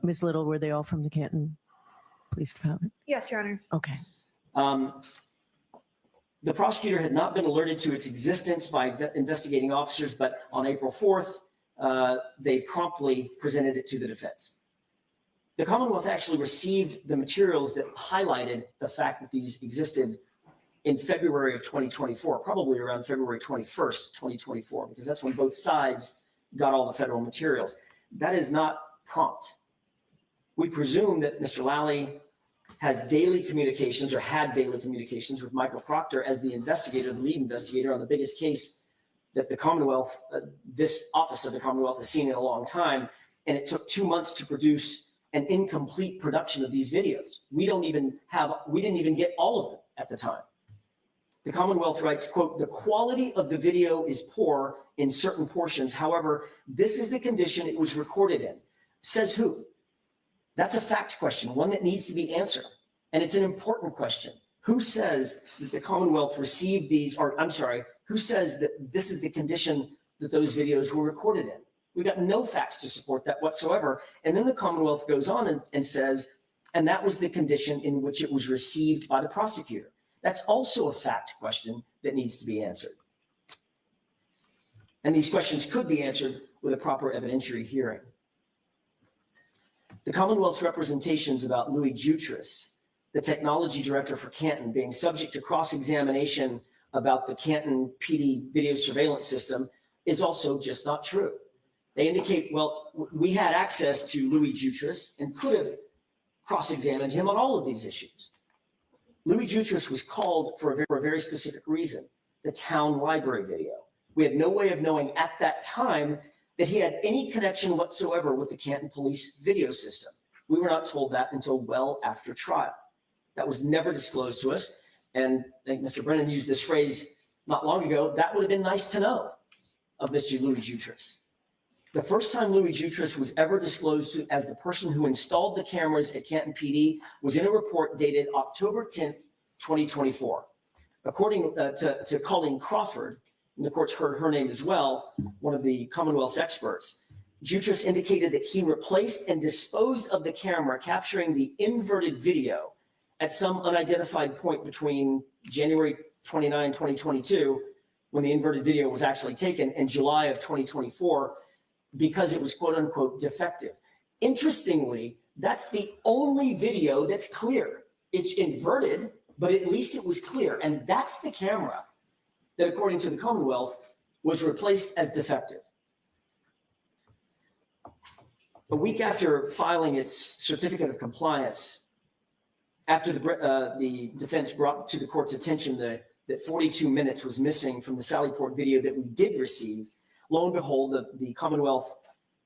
Ms. Little, were they all from the Canton Police Department? Yes, Your Honor. Okay. The prosecutor had not been alerted to its existence by investigating officers, but on April 4th, they promptly presented it to the defense. The Commonwealth actually received the materials that highlighted the fact that these existed in February of 2024, probably around February 21st, 2024, because that's when both sides got all the federal materials. That is not prompt. We presume that Mr. Lally has daily communications or had daily communications with Michael Proctor as the investigator, the lead investigator on the biggest case that the Commonwealth, this office of the Commonwealth has seen in a long time. And it took 2 months to produce an incomplete production of these videos. We didn't even get all of them at the time. The Commonwealth writes, quote, the quality of the video is poor in certain portions. However, this is the condition it was recorded in. Says who? That's a fact question, one that needs to be answered. And it's an important question. Who says that the Commonwealth received these, or I'm sorry, who says that this is the condition that those videos were recorded in? We got no facts to support that whatsoever. And then the Commonwealth goes on and says, and that was the condition in which it was received by the prosecutor. That's also a fact question that needs to be answered. And these questions could be answered with a proper evidentiary hearing. The Commonwealth's representations about Louis Jutras, the technology director for Canton, being subject to cross-examination about the Canton PD video surveillance system is also just not true. They indicate, well, we had access to Louis Jutras and could have cross-examined him on all of these issues. Louis Jutras was called for a very specific reason, the town library video. We had no way of knowing at that time that he had any connection whatsoever with the Canton police video system. We were not told that until well after trial. That was never disclosed to us. And I think Mr. Brennan used this phrase not long ago, that would have been nice to know of Mr. Louis Jutras. The first time Louis Jutras was ever disclosed as the person who installed the cameras at Canton PD was in a report dated October 10th, 2024. According to Colleen Crawford, and the court's heard her name as well, one of the Commonwealth's experts, Jutras indicated that he replaced and disposed of the camera capturing the inverted video at some unidentified point between January 29, 2022, when the inverted video was actually taken, and July of 2024, because it was quote unquote defective. Interestingly, that's the only video that's clear. It's inverted, but at least it was clear. And that's the camera that, according to the Commonwealth, was replaced as defective. A week after filing its certificate of compliance, after the defense brought to the court's attention that 42 minutes was missing from the Sallyport video that we did receive, lo and behold, the Commonwealth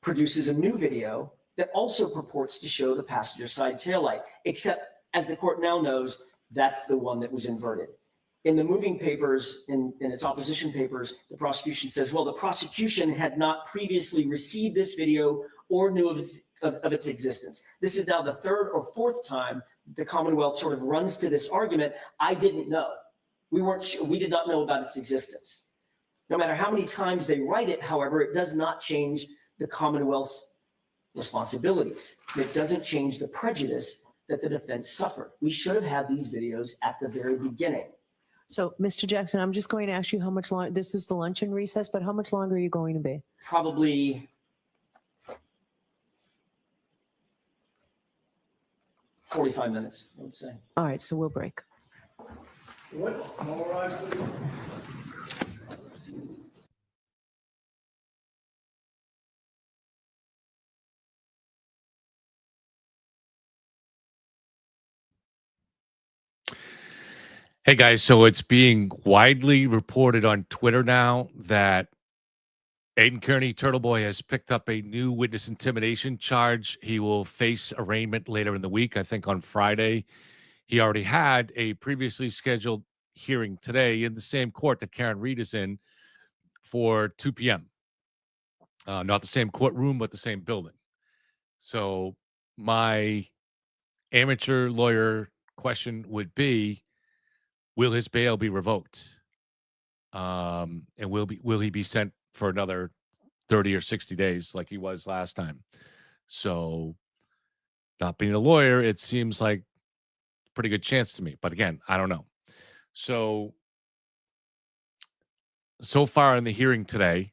produces a new video that also purports to show the passenger side taillight, except, as the court now knows, that's the one that was inverted. In the moving papers, in its opposition papers, the prosecution says, well, the prosecution had not previously received this video or knew of its existence. This is now the third or fourth time the Commonwealth sort of runs to this argument. I didn't know. We did not know about its existence. No matter how many times they write it, however, it does not change the Commonwealth's responsibilities. It doesn't change the prejudice that the defense suffered. We should have had these videos at the very beginning. So, Mr. Jackson, I'm just going to ask you how much longer, this is the luncheon recess, but how much longer are you going to be? Probably 45 minutes, I would say. All right, so we'll break. What? All rise, please. Hey guys, so it's being widely reported on Twitter now that Aiden Kearney, Turtleboy, has picked up a new witness intimidation charge. He will face arraignment later in the week, I think on Friday. He already had a previously scheduled hearing today in the same court that Karen Reed is in for 2 p.m. Not the same courtroom, but the same building. So my amateur lawyer question would be, will his bail be revoked? And will he be sent for another 30 or 60 days like he was last time? So not being a lawyer, it seems like a pretty good chance to me. But again, I don't know. So far in the hearing today,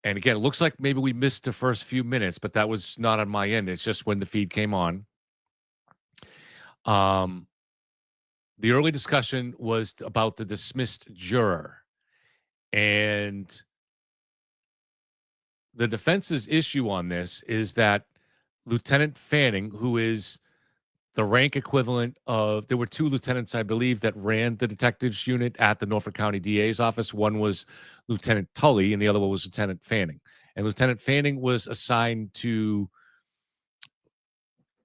and again, it looks like maybe we missed the first few minutes, but that was not on my end. It's just when the feed came on. The early discussion was about the dismissed juror. And the defense's issue on this is that Lieutenant Fanning, who is the rank equivalent of, there were two lieutenants, I believe, that ran the detectives unit at the Norfolk County DA's office. One was Lieutenant Tully, and the other one was Lieutenant Fanning. And Lieutenant Fanning was assigned to,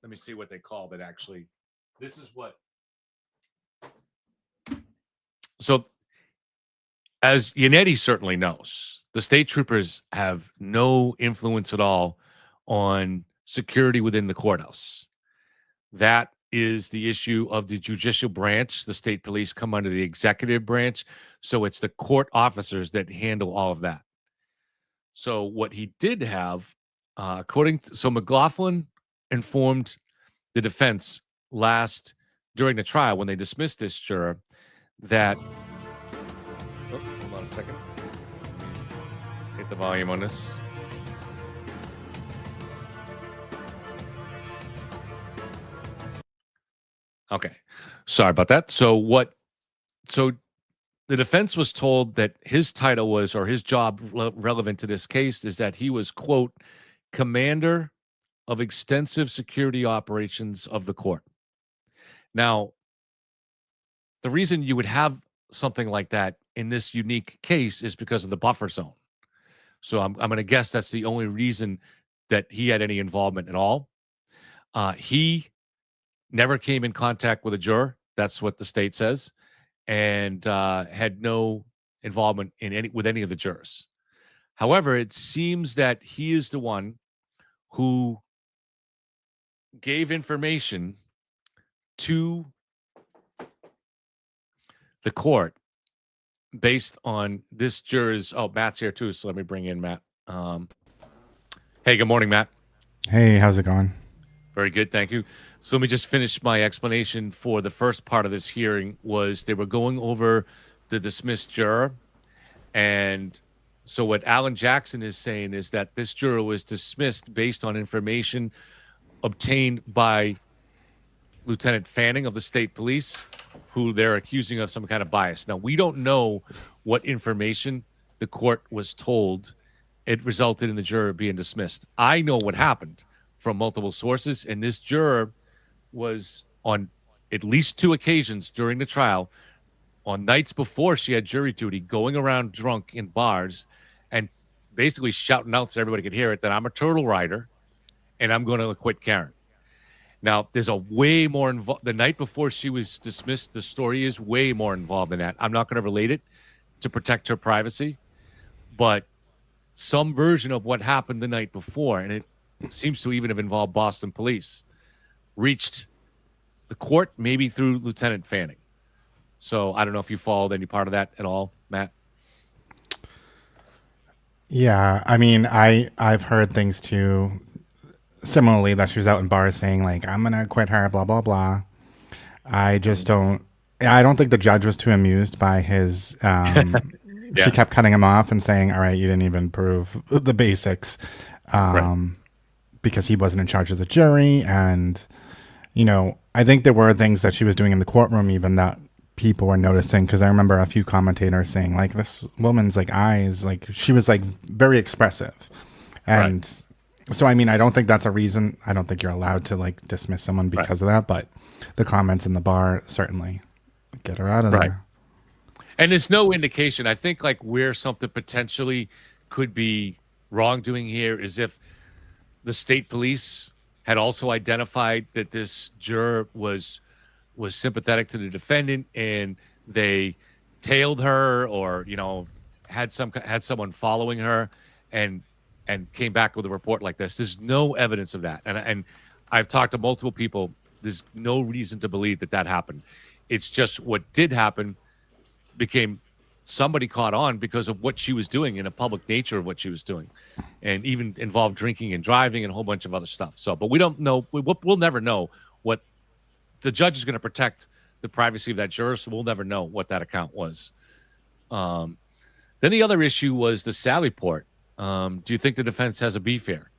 let me see what they called it, actually. This is what. So, as Yannetti certainly knows, the state troopers have no influence at all on security within the courthouse. That is the issue of the judicial branch. The state police come under the executive branch. So it's the court officers that handle all of that. So what he did have, so McLaughlin informed the defense during the trial when they dismissed this juror that, hold on a second. Hit the volume on this. Okay. Sorry about that. So the defense was told that his title was, or his job relevant to this case is that he was, quote, commander of extensive security operations of the court. Now, the reason you would have something like that in this unique case is because of the buffer zone. So I'm going to guess that's the only reason that he had any involvement at all. He never came in contact with a juror. That's what the state says, and had no involvement with any of the jurors. However, it seems that he is the one who gave information to the court based on this juror's. Oh, Matt's here too, so let me bring in Matt. Hey, good morning, Matt. Hey, how's it going? Very good, thank you. So let me just finish my explanation for the first part of this hearing. Was they were going over the dismissed juror, and so what Alan Jackson is saying is that this juror was dismissed based on information obtained by Lieutenant Fanning of the state police, who they're accusing of some kind of bias. Now, we don't know what information the court was told it resulted in the juror being dismissed. I know what happened from multiple sources, and this juror was on at least 2 occasions during the trial, on nights before she had jury duty, going around drunk in bars and basically shouting out so everybody could hear it that I'm a turtle rider and I'm going to acquit Karen. Now, there's a way more involved. The night before she was dismissed, the story is way more involved than that. I'm not going to relate it to protect her privacy, but some version of what happened the night before, and it seems to even have involved Boston police, reached the court, maybe through Lieutenant Fanning. So I don't know if you followed any part of that at all, Matt. Yeah, I mean, I've heard things too. Similarly, that she was out in bars saying like, "I'm gonna quit her," blah blah blah. I just don't. I don't think the judge was too amused by his. Yeah. She kept cutting him off and saying, "All right, you didn't even prove the basics," Right. because he wasn't in charge of the jury. And I think there were things that she was doing in the courtroom even that people were noticing, because I remember a few commentators saying like, this woman's like eyes, like she was like very expressive, and. Right. So, I mean, I don't think that's a reason. I don't think you're allowed to like dismiss someone because of that, but the comments in the bar, certainly. get her out of Right. there. And there's no indication. I think like where something potentially could be wrongdoing here is if the state police had also identified that this juror was sympathetic to the defendant and they tailed her, or had someone following her and came back with a report like this. There's no evidence of that, and I've talked to multiple people. There's no reason to believe that happened. It's just what did happen became somebody caught on because of what she was doing and the public nature of what she was doing, and even involved drinking and driving and a whole bunch of other stuff. So, but we don't know. We'll never know what the judge is going to protect the privacy of that juror. So we'll never know what that account was. Then the other issue was the Sally Port. Do you think the defense has a beef here?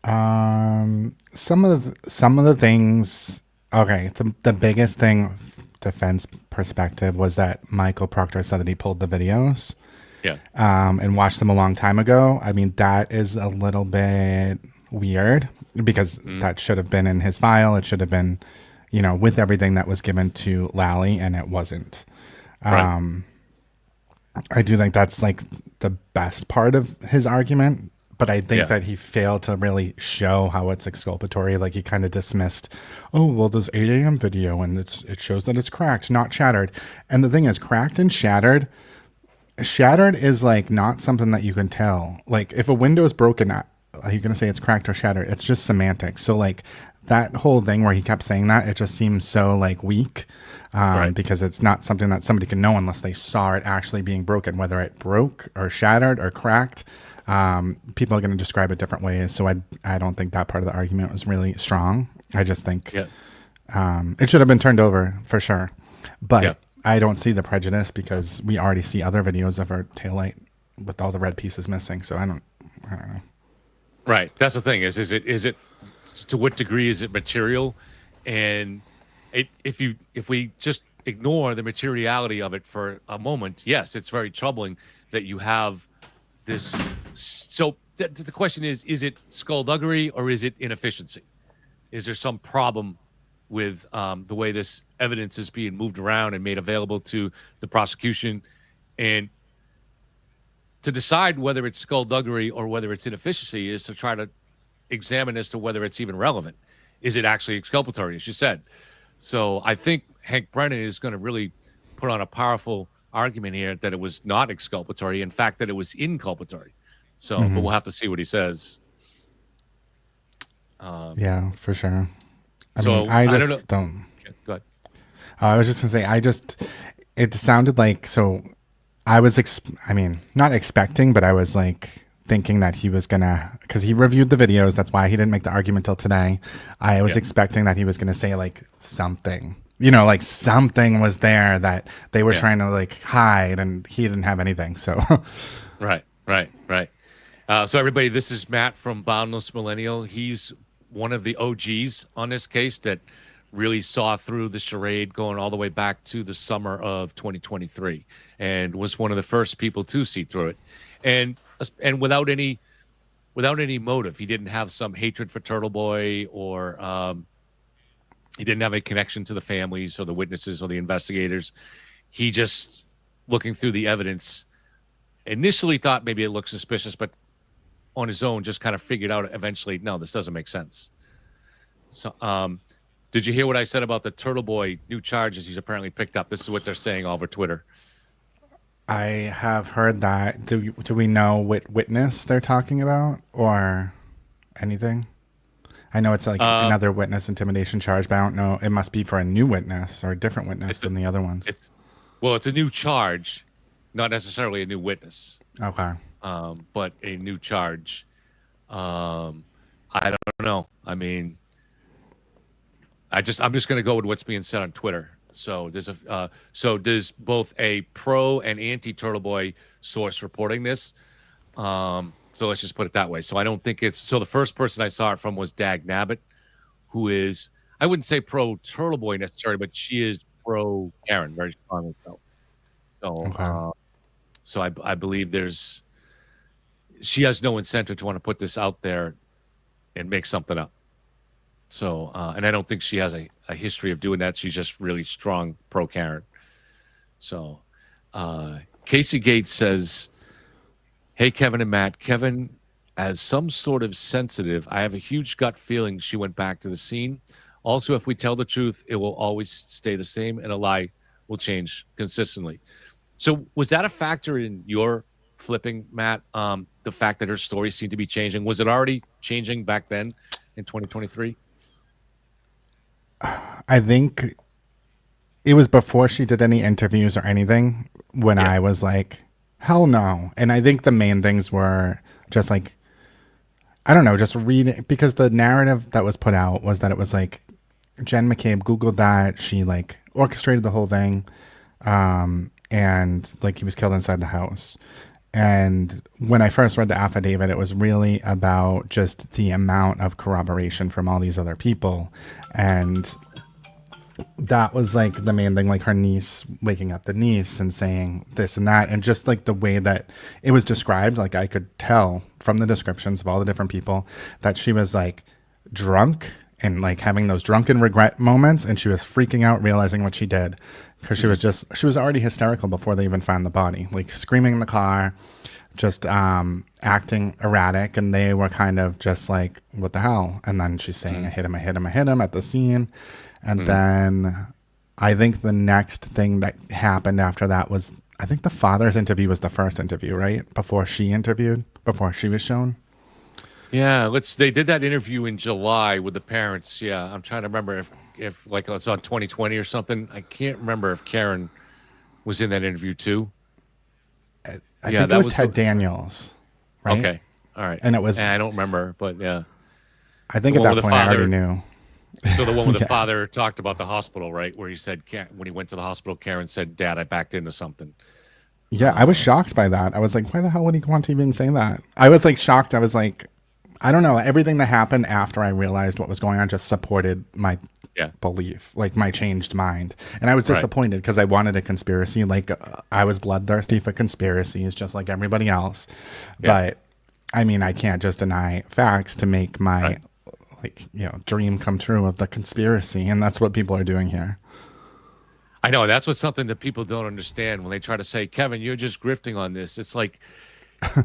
Some of the things. Okay, the biggest thing, defense perspective, was that Michael Proctor said that he pulled the videos. Yeah. And watched them a long time ago. I mean, that is a little bit weird because that should have been in his file. It should have been, with everything that was given to Lally, and it wasn't. Right. I do think that's like the best part of his argument, but I think that he failed to really show how it's exculpatory. Like he kind of dismissed, oh, well, there's 8 a.m. video and it shows that it's cracked, not shattered. And the thing is, cracked and shattered is like not something that you can tell. Like if a window is broken, are you going to say it's cracked or shattered? It's just semantics. So like that whole thing where he kept saying that, it just seems so like weak. Because it's not something that somebody can know unless they saw it actually being broken, whether it broke or shattered or cracked. People are going to describe it different ways. So I don't think that part of the argument was really strong. I just think it should have been turned over for sure. But I don't see the prejudice because we already see other videos of her taillight with all the red pieces missing. So I don't know. Right. That's the thing is it to what degree is it material? And if we just ignore the materiality of it for a moment, yes, it's very troubling that you have this. So the question is it skullduggery or is it inefficiency? Is there some problem with the way this evidence is being moved around and made available to the prosecution? And to decide whether it's skullduggery or whether it's inefficiency is to try to examine as to whether it's even relevant. Is it actually exculpatory, as you said? So I think Hank Brennan is going to really put on a powerful argument here that it was not exculpatory. In fact, that it was inculpatory. So, but we'll have to see what he says. Yeah, for sure. I So, mean, I don't know. just don't. Go ahead. I was just gonna say, it sounded like, so I was, not expecting, but I was like thinking that he was gonna, because he reviewed the videos. That's why he didn't make the argument till today. I was expecting that he was gonna say like something, like something was there that they were trying to like hide, and he didn't have anything. So, Right. So everybody, this is Matt from Boundless Millennial. He's one of the OGs on this case that really saw through the charade going all the way back to the summer of 2023 and was one of the first people to see through it. And without any motive. He didn't have some hatred for Turtleboy, or he didn't have a connection to the families or the witnesses or the investigators. He just, looking through the evidence, initially thought maybe it looked suspicious, but on his own just kind of figured out eventually, no, this doesn't make sense. So did you hear what I said about the Turtleboy new charges he's apparently picked up? This is what they're saying all over Twitter. I have heard that. Do we know what witness they're talking about or anything? I know it's like another witness intimidation charge, but I don't know. It must be for a new witness or a different witness than the other ones. It's a new charge, not necessarily a new witness. Okay. But a new charge. I don't know. I mean, I'm just going to go with what's being said on Twitter. So there's both a pro and anti Turtleboy source reporting this. So let's just put it that way. So I don't think so the first person I saw it from was Dag Nabbit, who is, I wouldn't say pro Turtleboy necessarily, but she is pro Karen, very strongly so. So, Okay. So I believe she has no incentive to want to put this out there and make something up. So, and I don't think she has a history of doing that. She's just really strong pro Karen. So, Casey Gates says, "Hey, Kevin and Matt. Kevin, as some sort of sensitive, I have a huge gut feeling she went back to the scene. Also, if we tell the truth, it will always stay the same, and a lie will change consistently." So, was that a factor in your flipping, Matt? The fact that her story seemed to be changing. Was it already changing back then in 2023? I think it was before she did any interviews or anything when I was like, hell no. And I think the main things were just like, I don't know, just reading, because the narrative that was put out was that it was like Jen McCabe Googled that, she like orchestrated the whole thing, and like he was killed inside the house. And when I first read the affidavit, it was really about just the amount of corroboration from all these other people. And that was like the main thing, like her niece waking up the niece and saying this and that. And just like the way that it was described, like I could tell from the descriptions of all the different people that she was like drunk and like having those drunken regret moments. And she was freaking out, realizing what she did. Because she was already hysterical before they even found the body, like screaming in the car, just acting erratic. And they were kind of just like, what the hell? And then she's saying, I hit him at the scene. And then I think the next thing that happened after that was, I think the father's interview was the first interview, right? Before she was shown. Yeah, they did that interview in July with the parents. Yeah, I'm trying to remember if like it's on 2020 or something. I can't remember if Karen was in that interview too. I think it was Ted Daniels, right? Okay, all right. And it was, I don't remember, but yeah. I think at that point I already knew. So the one with the father talked about the hospital, right? Where he said when he went to the hospital, Karen said, "Dad, I backed into something." Yeah, I was shocked by that. I was like, why the hell would he want to even say that? I was like shocked. I was like, I don't know. Everything that happened after I realized what was going on just supported my belief, like my changed mind. And I was disappointed because I wanted a conspiracy. Like I was bloodthirsty for conspiracies, just like everybody else. Yeah. But I mean, I can't just deny facts to make my dream come true of the conspiracy. And that's what people are doing here. I know that's what's something that people don't understand when they try to say, Kevin, you're just grifting on this. It's like, I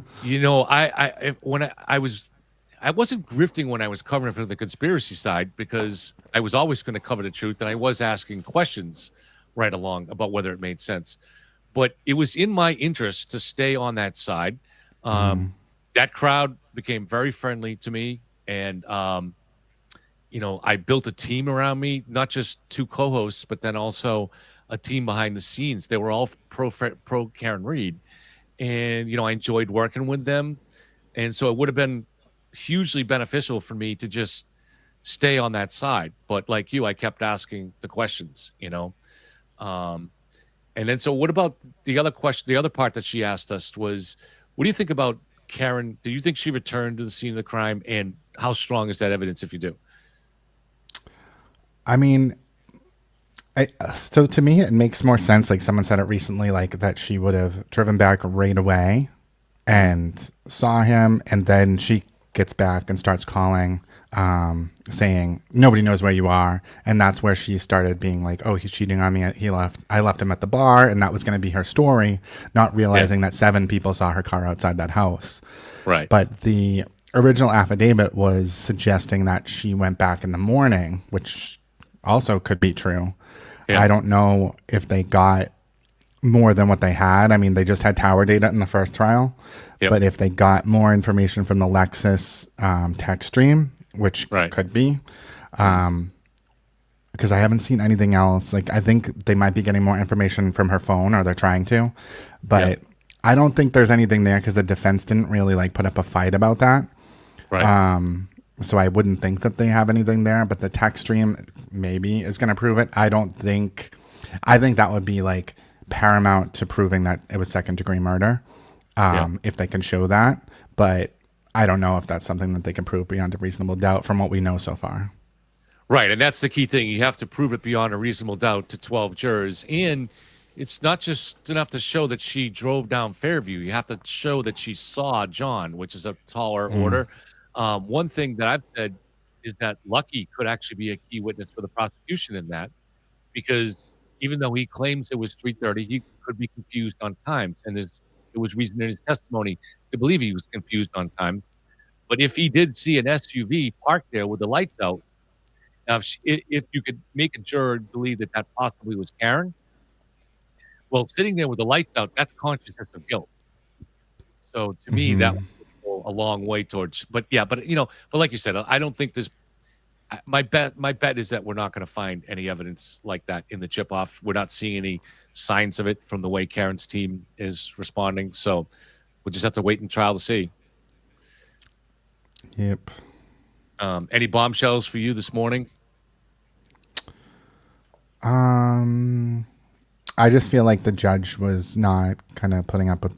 wasn't grifting when I was covering for the conspiracy side, because I was always going to cover the truth, and I was asking questions right along about whether it made sense. But it was in my interest to stay on that side. That crowd became very friendly to me, and I built a team around me, not just two co-hosts, but then also a team behind the scenes. They were all pro Karen Reed, and I enjoyed working with them, and so it would have been hugely beneficial for me to just stay on that side. But like you, I kept asking the questions, and then so what about the other question? The other part that she asked us was, what do you think about Karen? Do you think she returned to the scene of the crime, and how strong is that evidence if you do? I mean, so to me, it makes more sense. Like someone said it recently, like that she would have driven back right away and saw him, and then she gets back and starts calling, saying nobody knows where you are. And that's where she started being like, oh, he's cheating on me. I left him at the bar. And that was going to be her story, not realizing that 7 people saw her car outside that house. Right. But the original affidavit was suggesting that she went back in the morning, which also could be true. Yeah. I don't know if they got more than what they had. I mean, they just had tower data in the first trial. Yep. But if they got more information from the Lexus text stream, which could be, because I haven't seen anything else. Like I think they might be getting more information from her phone, or they're trying to, but I don't think there's anything there because the defense didn't really like put up a fight about that. Right. So I wouldn't think that they have anything there, but the text stream maybe is going to prove it. I think that would be like paramount to proving that it was second-degree murder. If they can show that, but I don't know if that's something that they can prove beyond a reasonable doubt from what we know so far. Right, and that's the key thing. You have to prove it beyond a reasonable doubt to 12 jurors, and it's not just enough to show that she drove down Fairview. You have to show that she saw John, which is a taller order. One thing that I've said is that Lucky could actually be a key witness for the prosecution in that, because even though he claims it was 3:30, he could be confused on times, and there was reason in his testimony to believe he was confused on times. But if he did see an SUV parked there with the lights out, now if you could make a juror believe that that possibly was Karen, well, sitting there with the lights out, that's consciousness of guilt. So to me, that Hmm. would go a long way towards. But yeah, but but like you said, I don't think there's. My bet is that we're not going to find any evidence like that in the chip off. We're not seeing any signs of it from the way Karen's team is responding. So we'll just have to wait and trial to see. Yep. Any bombshells for you this morning? I just feel like the judge was not kind of putting up with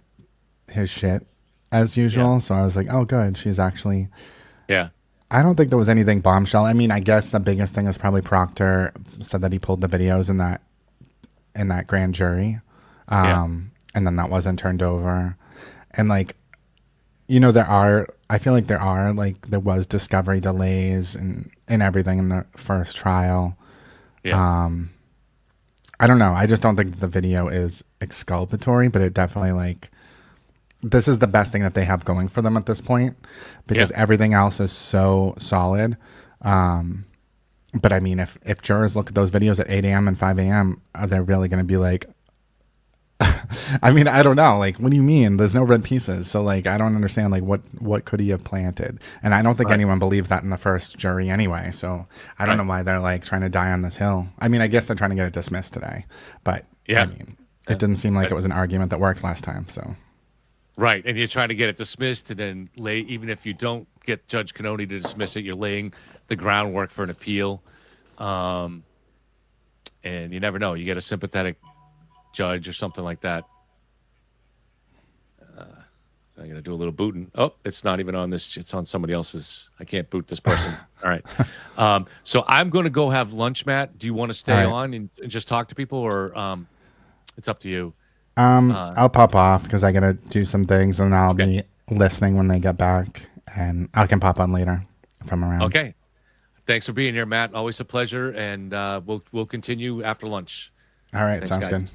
his shit as usual. Yeah. So I was like, oh, good. She's actually. Yeah. I don't think there was anything bombshell. I mean, I guess the biggest thing is probably Proctor said that he pulled the videos in that grand jury, and then that wasn't turned over, and like, I feel like there was discovery delays and everything in the first trial. Yeah. I don't know. I just don't think the video is exculpatory, but it definitely this is the best thing that they have going for them at this point, because everything else is so solid. But I mean, if jurors look at those videos at 8 a.m. and 5 a.m., are they really going to be like, I mean, I don't know. Like, what do you mean? There's no red pieces. So like, I don't understand. Like, what could he have planted? And I don't think anyone believed that in the first jury anyway. So I don't know why they're like trying to die on this hill. I mean, I guess they're trying to get it dismissed today, but I mean, it didn't seem like it was an argument that worked last time. So. Right. And you're trying to get it dismissed, and then even if you don't get Judge Canoni to dismiss it, you're laying the groundwork for an appeal. And you never know. You get a sympathetic judge or something like that. So I'm going to do a little booting. Oh, it's not even on this. It's on somebody else's. I can't boot this person. All right. So I'm going to go have lunch, Matt. Do you want to stay on and just talk to people, or it's up to you? I'll pop off because I got to do some things, and I'll be listening when they get back, and I can pop on later if I'm around. Okay. Thanks for being here, Matt. Always a pleasure, and we'll continue after lunch. All right. Thanks, Sounds guys. good.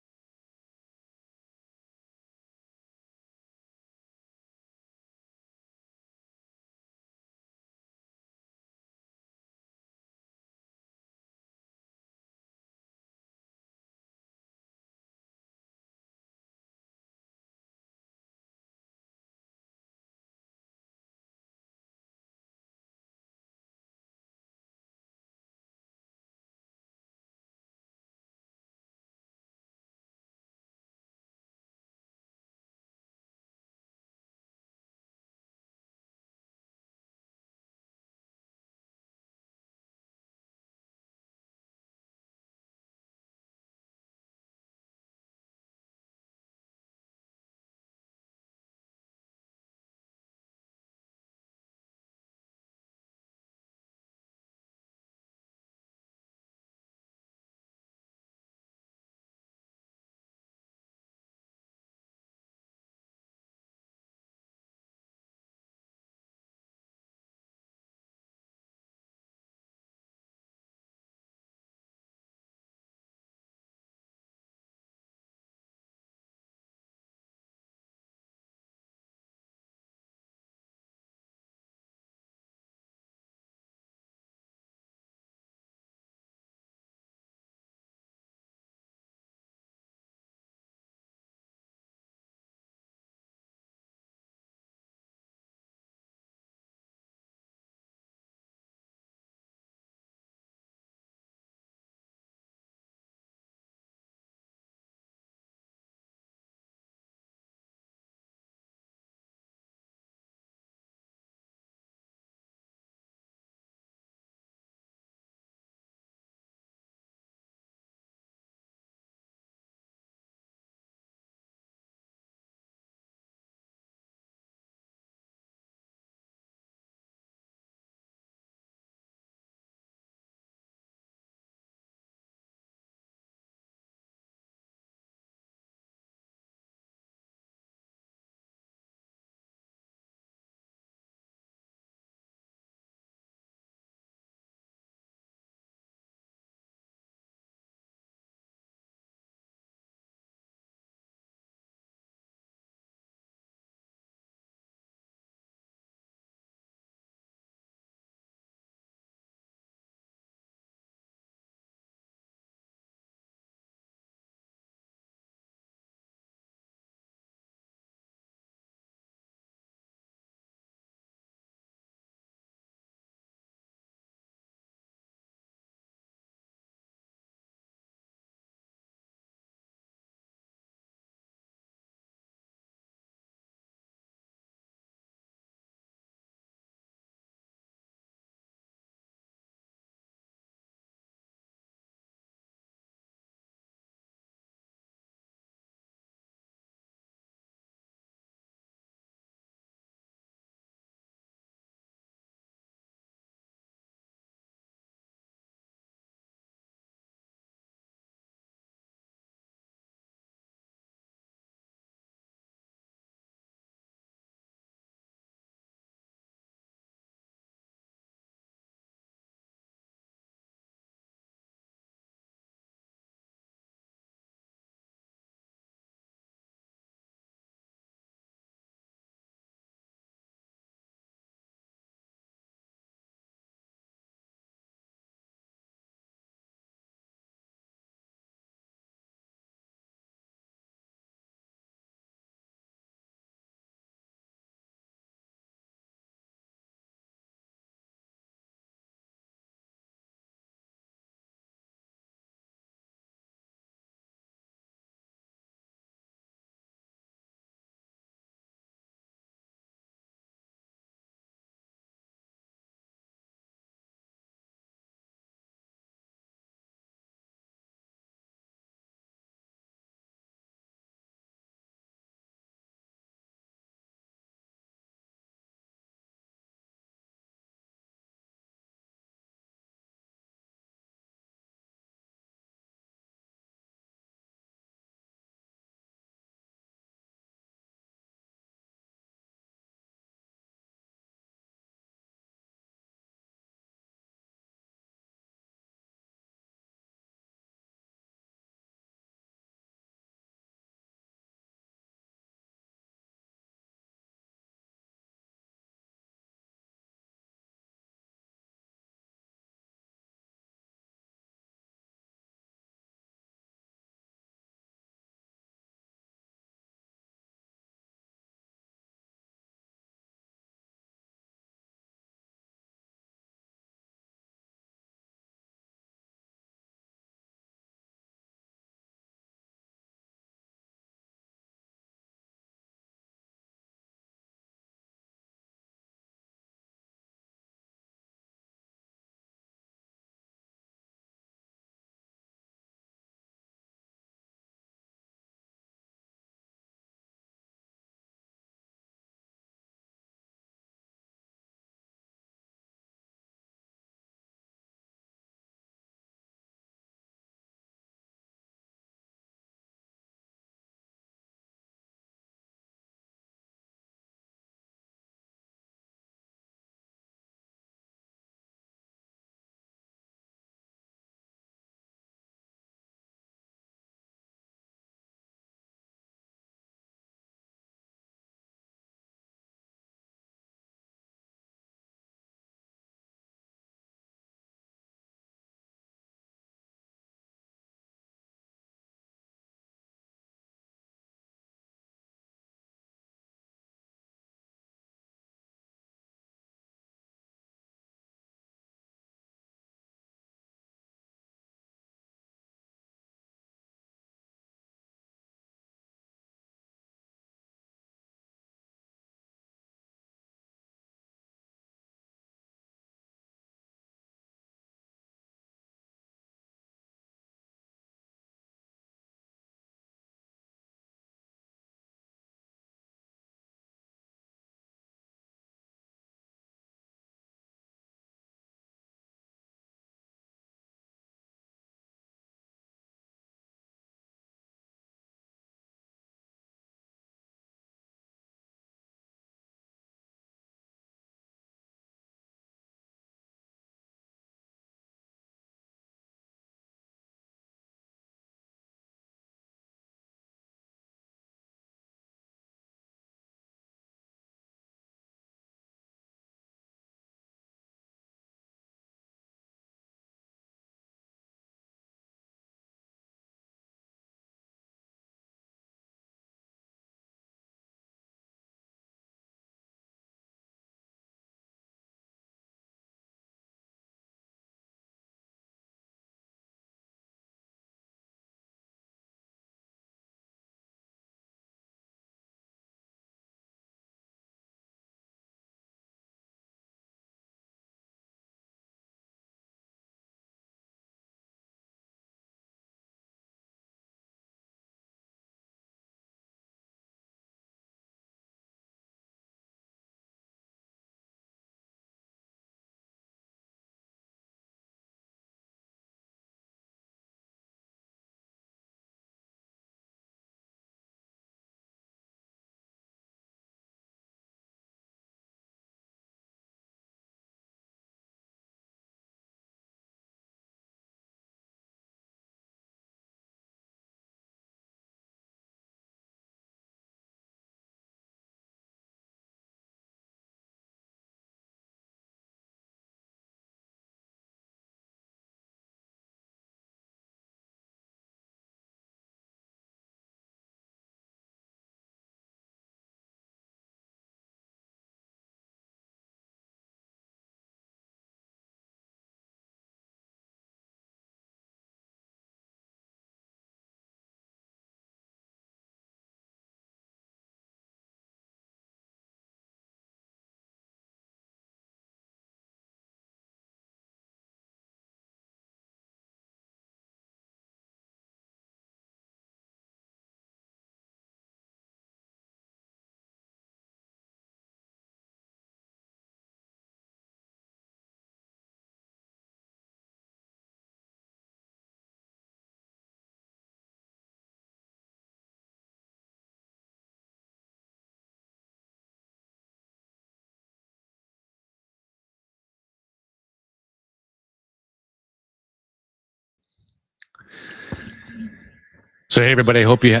So, hey, everybody, I hope you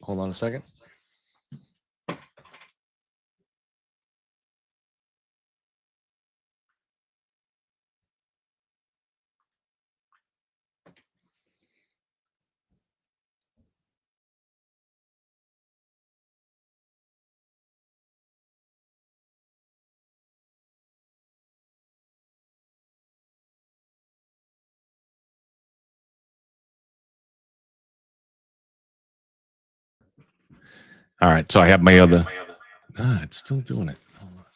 hold on a second. All right, so I have my other. It's still doing it. Hold on a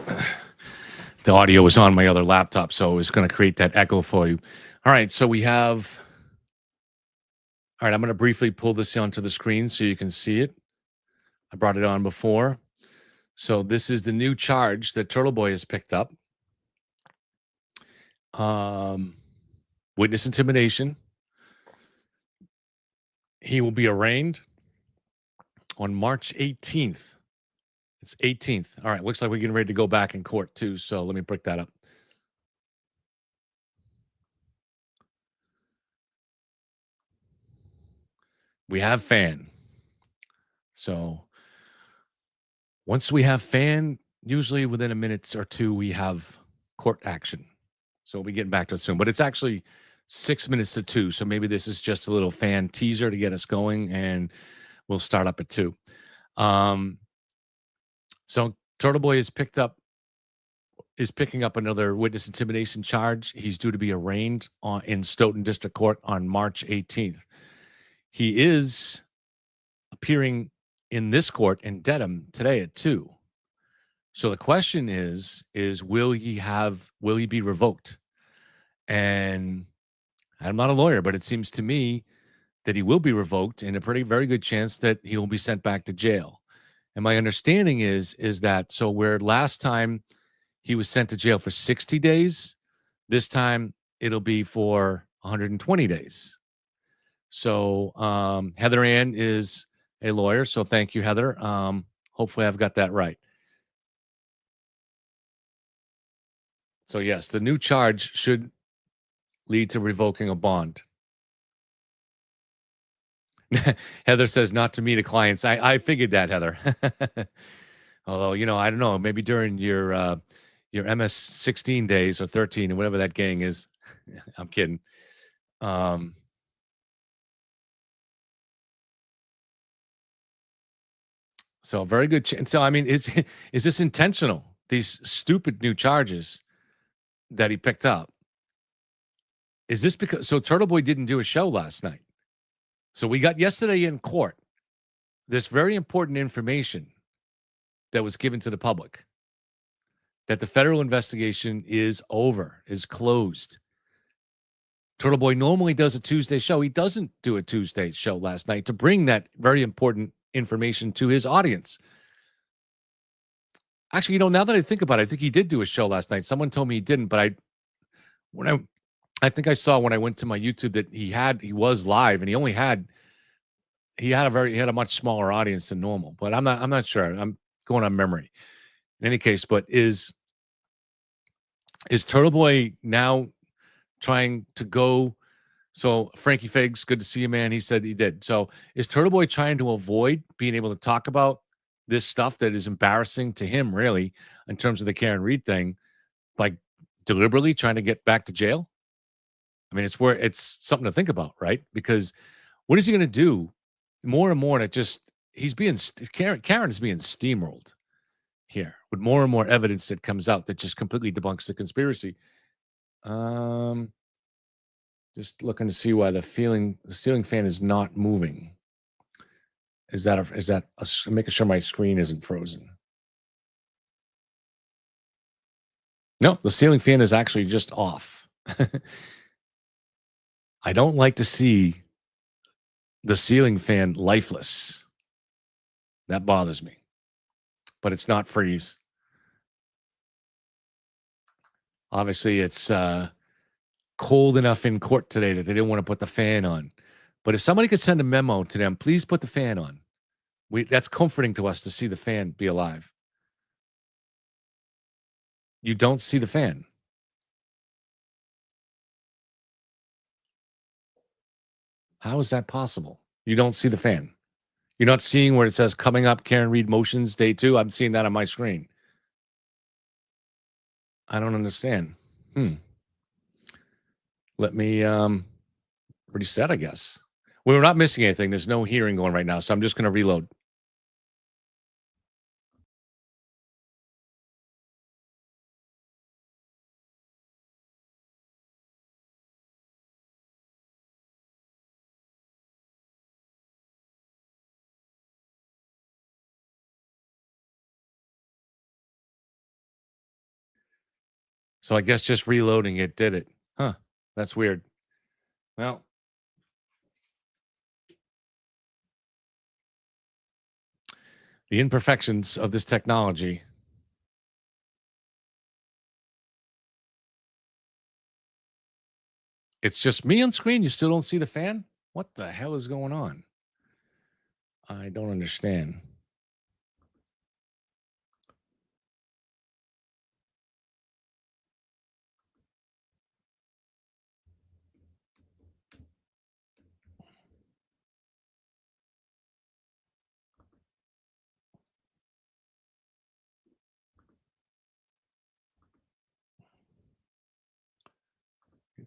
second. The audio was on my other laptop, so it was going to create that echo for you. All right, so we have. All right, I'm going to briefly pull this onto the screen so you can see it. I brought it on before. So this is the new charge that Turtleboy has picked up. Witness intimidation. He will be arraigned on March 18th. It's 18th. All right, looks like we're getting ready to go back in court too, so let me break that up. We have fan. So once we have fan, usually within a minute or two, we have court action. So we'll be getting back to it soon. But it's actually 6 minutes to 2. So maybe this is just a little fan teaser to get us going, and we'll start up at 2. So Turtleboy is picking up another witness intimidation charge. He's due to be arraigned in Stoughton District Court on March 18th. He is appearing in this court in Dedham today at 2. So the question is will he be revoked? And I'm not a lawyer, but it seems to me that he will be revoked, and a very good chance that he will be sent back to jail. And my understanding is that so where last time he was sent to jail for 60 days, this time it'll be for 120 days. So Heather Ann is a lawyer, so thank you, Heather. Hopefully I've got that right. So yes, the new charge should lead to revoking a bond. Heather says not to meet the clients. I figured that, Heather. Although, I don't know, maybe during your MS 16 days or 13 or whatever that gang is. I'm kidding. So very good. So, I mean, is this intentional? These stupid new charges that he picked up. Is this because, so Turtleboy didn't do a show last night. So we got yesterday in court this very important information that was given to the public, that the federal investigation is over, is closed. Turtleboy normally does a Tuesday show. He doesn't do a Tuesday show last night to bring that very important information to his audience. Actually, now that I think about it, I think he did do a show last night. Someone told me he didn't, but I think I saw when I went to my YouTube that he was live, and he had a much smaller audience than normal. But I'm not sure. I'm going on memory. In any case, but is Turtleboy now trying to go? So Frankie Figs, good to see you, man. He said he did. So is Turtleboy trying to avoid being able to talk about this stuff that is embarrassing to him, really, in terms of the Karen Reed thing, like deliberately trying to get back to jail? I mean, it's something to think about, right? Because what is he going to do? More and more, and Karen is being steamrolled here with more and more evidence that comes out that just completely debunks the conspiracy. Just looking to see why the ceiling fan is not moving. Making sure my screen isn't frozen? No, the ceiling fan is actually just off. I don't like to see the ceiling fan lifeless. That bothers me. But it's not freeze. Obviously, it's cold enough in court today that they didn't want to put the fan on. But if somebody could send a memo to them, please put the fan on. That's comforting to us to see the fan be alive. You don't see the fan. How is that possible? You don't see the fan. You're not seeing where it says coming up Karen Reed motions day 2. I'm seeing that on my screen. I don't understand. Let me reset, I guess. We're not missing anything. There's no hearing going right now, so I'm just going to reload. So I guess just reloading it did it. Huh. That's weird. Well, the imperfections of this technology. It's just me on screen. You still don't see the fan? What the hell is going on? I don't understand.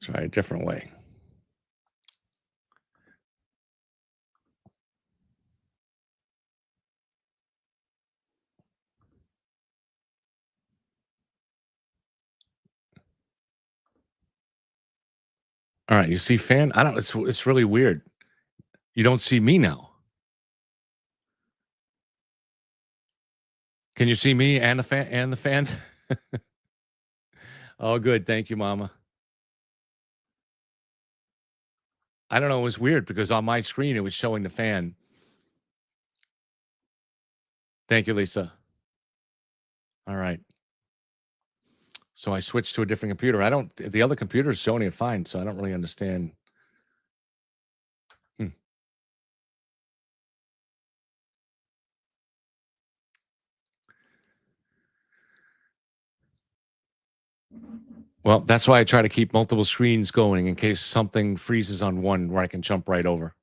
Try a different way. All right, you see fan? I don't. It's really weird. You don't see me now. Can you see me and the fan and the fan? Oh, good. Thank you, Mama. I don't know. It was weird because on my screen it was showing the fan. Thank you, Lisa. All right. So I switched to a different computer. The other computer is showing it fine, so I don't really understand. Well, that's why I try to keep multiple screens going in case something freezes on one where I can jump right over.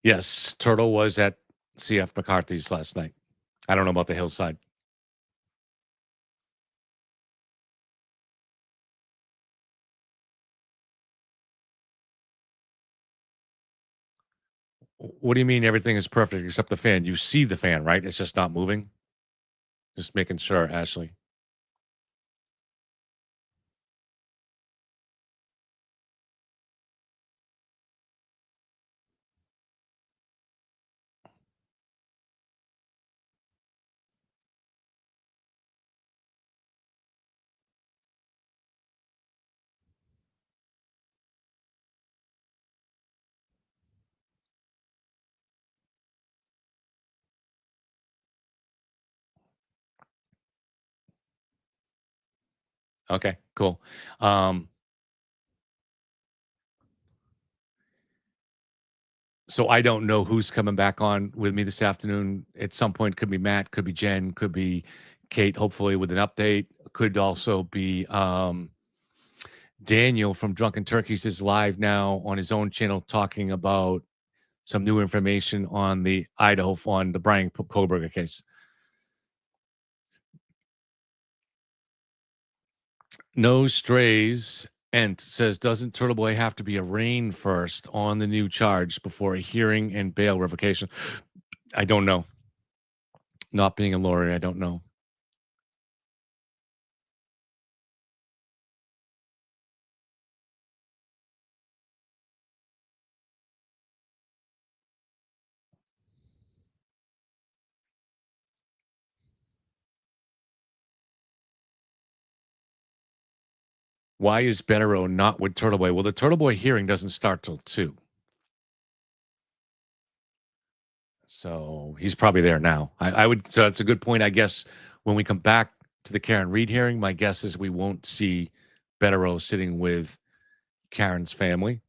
Yes, Turtle was at CF McCarthy's last night. I don't know about the hillside. What do you mean everything is perfect except the fan? You see the fan, right? It's just not moving. Just making sure, Ashley. Okay, cool. So I don't know who's coming back on with me this afternoon. At some point, could be Matt, could be Jen, could be Kate. Hopefully, with an update. Could also be Daniel from Drunken Turkeys is live now on his own channel talking about some new information on the Idaho on the Brian Kohlberger case. No strays. Ent says, doesn't Turtleboy have to be arraigned first on the new charge before a hearing and bail revocation? I don't know. Not being a lawyer, I don't know. Why is Betterow not with Turtleboy? Well, the Turtleboy hearing doesn't start till 2. So he's probably there now. I would, so that's a good point. I guess when we come back to the Karen Reed hearing, my guess is we won't see Betterow sitting with Karen's family.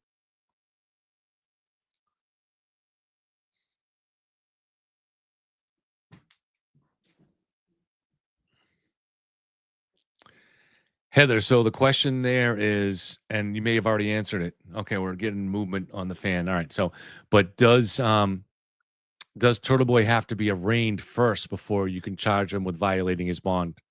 Heather, so the question there is, and you may have already answered it. Okay, we're getting movement on the fan. All right. So, but does Turtleboy have to be arraigned first before you can charge him with violating his bond?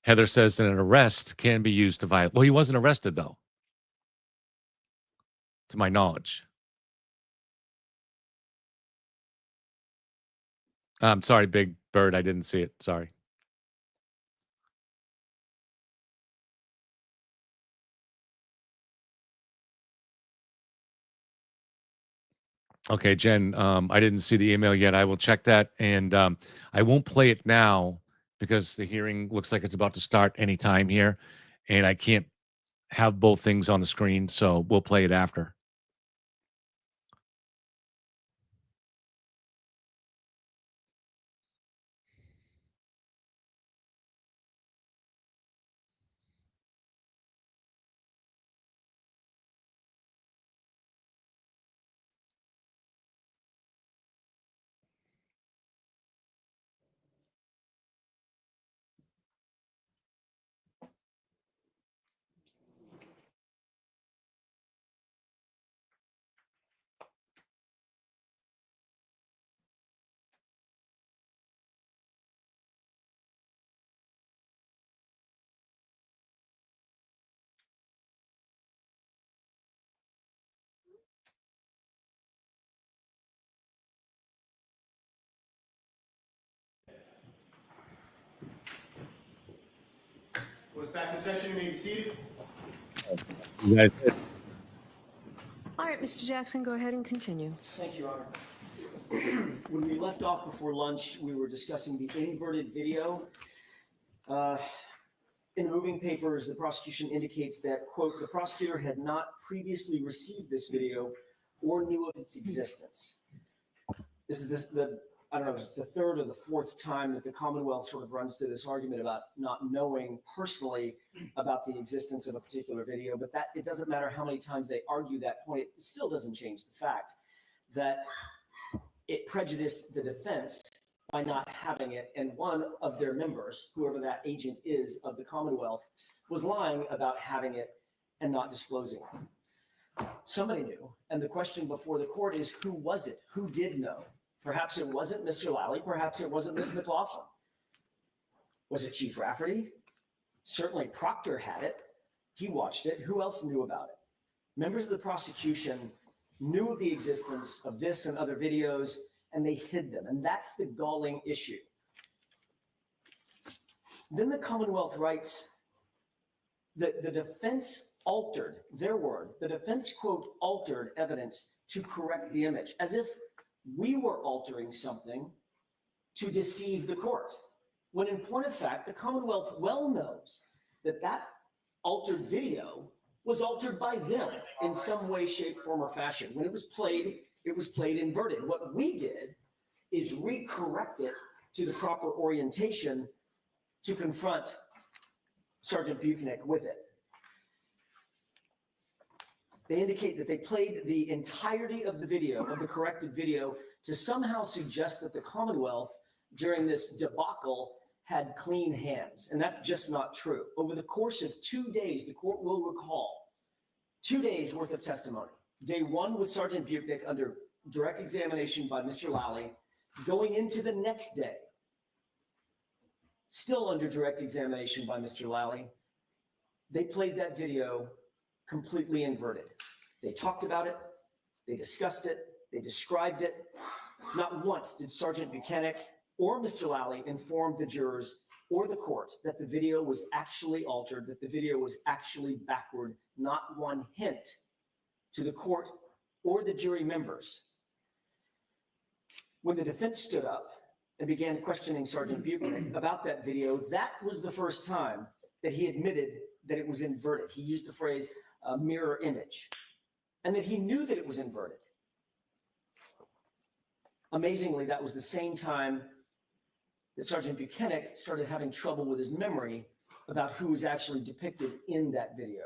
Heather says that an arrest can be used to violate. Well, he wasn't arrested though, to my knowledge. I'm sorry, Big Bird. I didn't see it. Sorry. Okay, Jen, I didn't see the email yet. I will check that, and I won't play it now because the hearing looks like it's about to start any time here, and I can't have both things on the screen, so we'll play it after. Was back in session. You may be seated. You guys, All right, Mr. Jackson, go ahead and continue. Thank you, Your Honor. When we left off before lunch, we were discussing the inverted video. In the moving papers, the prosecution indicates that, quote, the prosecutor had not previously received this video or knew of its existence. This is I don't know, if it's the third or the fourth time that the Commonwealth sort of runs to this argument about not knowing personally about the existence of a particular video, but that it doesn't matter how many times they argue that point, it still doesn't change the fact that it prejudiced the defense by not having it, and one of their members, whoever that agent is of the Commonwealth, was lying about having it and not disclosing it. Somebody knew, and the question before the court is, who was it? Who did know? Perhaps it wasn't Mr. Lally, perhaps it wasn't Ms. McLaughlin. Was it Chief Rafferty? Certainly Proctor had it. He watched it. Who else knew about it? Members of the prosecution knew of the existence of this and other videos, and they hid them. And that's the galling issue. Then the Commonwealth writes that the defense altered, their word, the defense, quote, altered evidence to correct the image, as if we were altering something to deceive the court. When in point of fact, the Commonwealth well knows that that altered video was altered by them in some way, shape, form, or fashion. When it was played inverted. What we did is recorrect it to the proper orientation to confront Sergeant Buchnick with it. They indicate that they played the entirety of the video, of the corrected video, to somehow suggest that the Commonwealth during this debacle had clean hands. And that's just not true. Over the course of 2 days, the court will recall 2 days worth of testimony. Day one with Sergeant Buchnick under direct examination by Mr. Lally, going into the next day, still under direct examination by Mr. Lally. They played that video completely inverted. They talked about it, they discussed it, they described it. Not once did Sergeant Buchanan or Mr. Lally inform the jurors or the court that the video was actually altered, that the video was actually backward, not one hint to the court or the jury members. When the defense stood up and began questioning Sergeant Buchanan about that video, that was the first time that he admitted that it was inverted. He used the phrase mirror image, and that he knew that it was inverted. Amazingly, that was the same time that Sergeant Buchanan started having trouble with his memory about who was actually depicted in that video.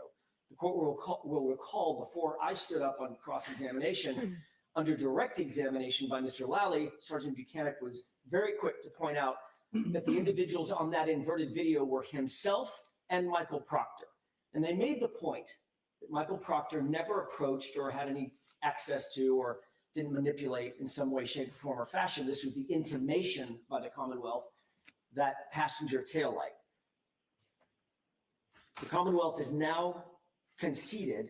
The court will recall before I stood up on cross-examination, under direct examination by Mr. Lally, Sergeant Buchanan was very quick to point out that the individuals on that inverted video were himself and Michael Proctor. And they made the point that Michael Proctor never approached or had any access to or didn't manipulate in some way, shape, form, or fashion. This was the intimation by the Commonwealth, that passenger taillight. The Commonwealth has now conceded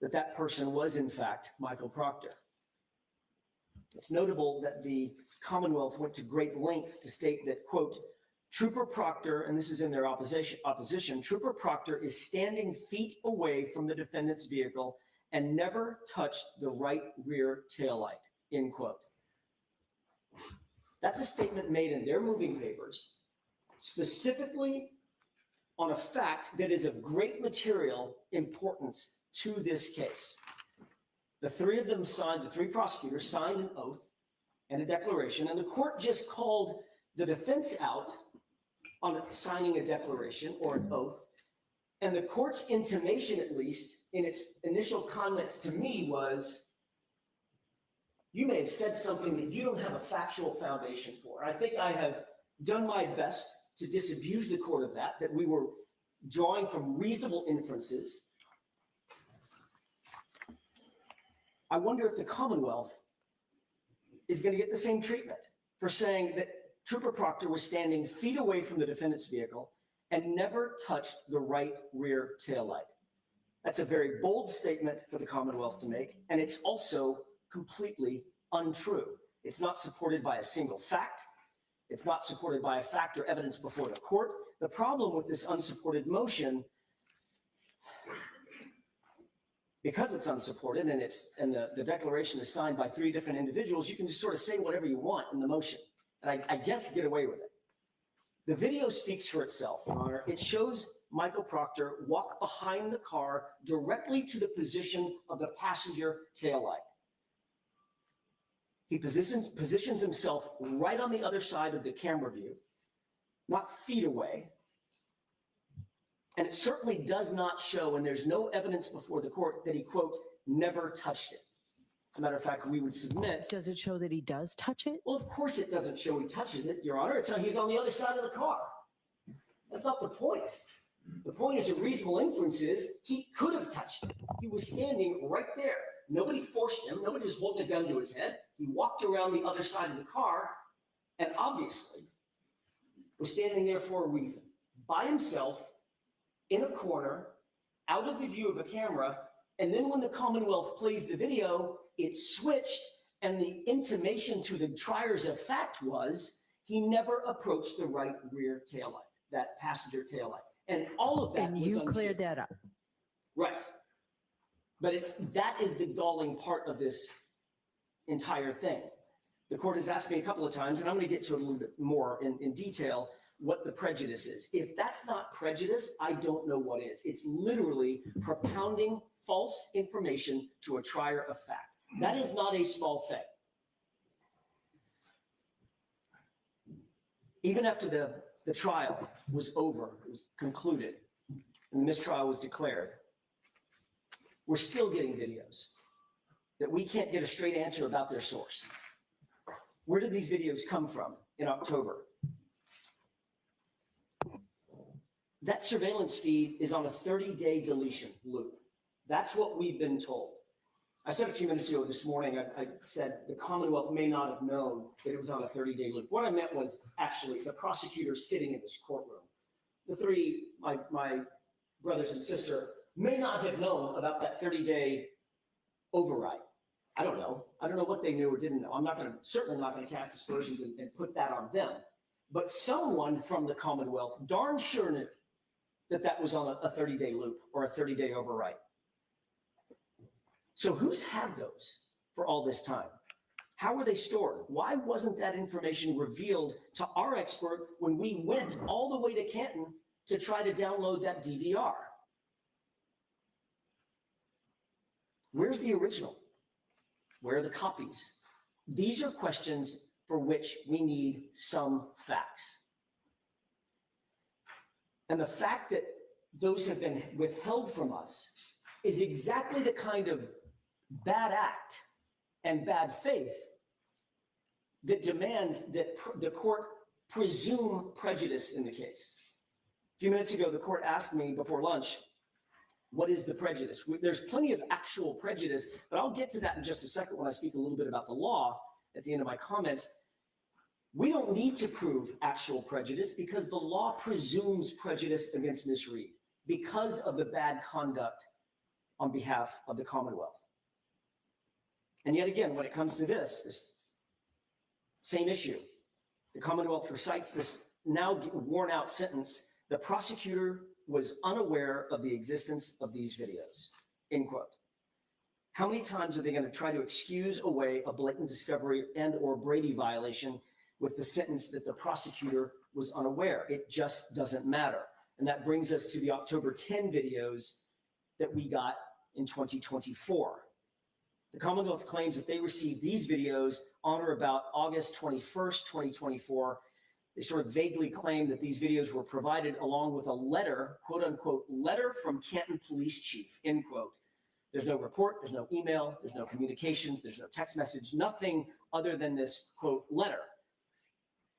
that that person was, in fact, Michael Proctor. It's notable that the Commonwealth went to great lengths to state that, quote, Trooper Proctor, and this is in their opposition, Trooper Proctor is standing feet away from the defendant's vehicle and never touched the right rear taillight, end quote. That's a statement made in their moving papers, specifically on a fact that is of great material importance to this case. The three of them signed, the three prosecutors signed an oath and a declaration, and the court just called the defense out on signing a declaration or an oath. And the court's intimation, at least in its initial comments to me, was, you may have said something that you don't have a factual foundation for. I think I have done my best to disabuse the court of that we were drawing from reasonable inferences. I wonder if the Commonwealth is going to get the same treatment for saying that Trooper Proctor was standing feet away from the defendant's vehicle and never touched the right rear taillight. That's a very bold statement for the Commonwealth to make, and it's also completely untrue. It's not supported by a single fact. It's not supported by a fact or evidence before the court. The problem with this unsupported motion, because it's unsupported and the declaration is signed by three different individuals, you can just sort of say whatever you want in the motion, and I guess get away with it. The video speaks for itself, Your Honor. It shows Michael Proctor walk behind the car directly to the position of the passenger taillight. He positions himself right on the other side of the camera view, not feet away. And it certainly does not show, and there's no evidence before the court, that he, quote, never touched it. As a matter of fact, we would submit. Does it show that he does touch it? Well, of course it doesn't show he touches it, Your Honor. He's on the other side of the car. That's not the point. The point is, a reasonable inference is he could have touched it. He was standing right there. Nobody forced him. Nobody was holding a gun to his head. He walked around the other side of the car and obviously was standing there for a reason. By himself, in a corner, out of the view of a camera, and then when the Commonwealth plays the video, it switched, and the intimation to the triers of fact was he never approached the right rear taillight, that passenger taillight. And all of that And was you unclear. cleared that up. Right. But that is the galling part of this entire thing. The court has asked me a couple of times, and I'm going to get to it a little bit more in detail, what the prejudice is. If that's not prejudice, I don't know what is. It's literally propounding false information to a trier of fact. That is not a small thing. Even after the trial was over, it was concluded, and the mistrial was declared, we're still getting videos that we can't get a straight answer about their source. Where did these videos come from in October? That surveillance feed is on a 30-day deletion loop. That's what we've been told. I said a few minutes ago this morning, I said the Commonwealth may not have known that it was on a 30-day loop. What I meant was actually the prosecutors sitting in this courtroom. The three, my brothers and sister, may not have known about that 30-day override. I don't know. I don't know what they knew or didn't know. I'm certainly not going to cast aspersions and put that on them. but someone from the Commonwealth darn sure knew that that was on a 30-day loop or a 30-day overwrite. So who's had those for all this time? How were they stored? Why wasn't that information revealed to our expert when we went all the way to Canton to try to download that DVR? Where's the original? Where are the copies? These are questions for which we need some facts. And the fact that those have been withheld from us is exactly the kind of bad act and bad faith that demands that the court presume prejudice in the case. A few minutes ago, the court asked me before lunch, what is the prejudice? There's plenty of actual prejudice, but I'll get to that in just a second when I speak a little bit about the law at the end of my comments. We don't need to prove actual prejudice because the law presumes prejudice against Ms. Reed because of the bad conduct on behalf of the Commonwealth. And yet again, when it comes to this same issue, the Commonwealth recites this now worn out sentence: the prosecutor was unaware of the existence of these videos, end quote. How many times are they going to try to excuse away a blatant discovery and or Brady violation with the sentence that the prosecutor was unaware? It just doesn't matter. And that brings us to the October 10 videos that we got in 2024. The Commonwealth claims that they received these videos on or about August 21st, 2024. They sort of vaguely claim that these videos were provided along with a letter, quote unquote, letter from Canton Police Chief, end quote. There's no report, there's no email, there's no communications, there's no text message, nothing other than this, quote, letter.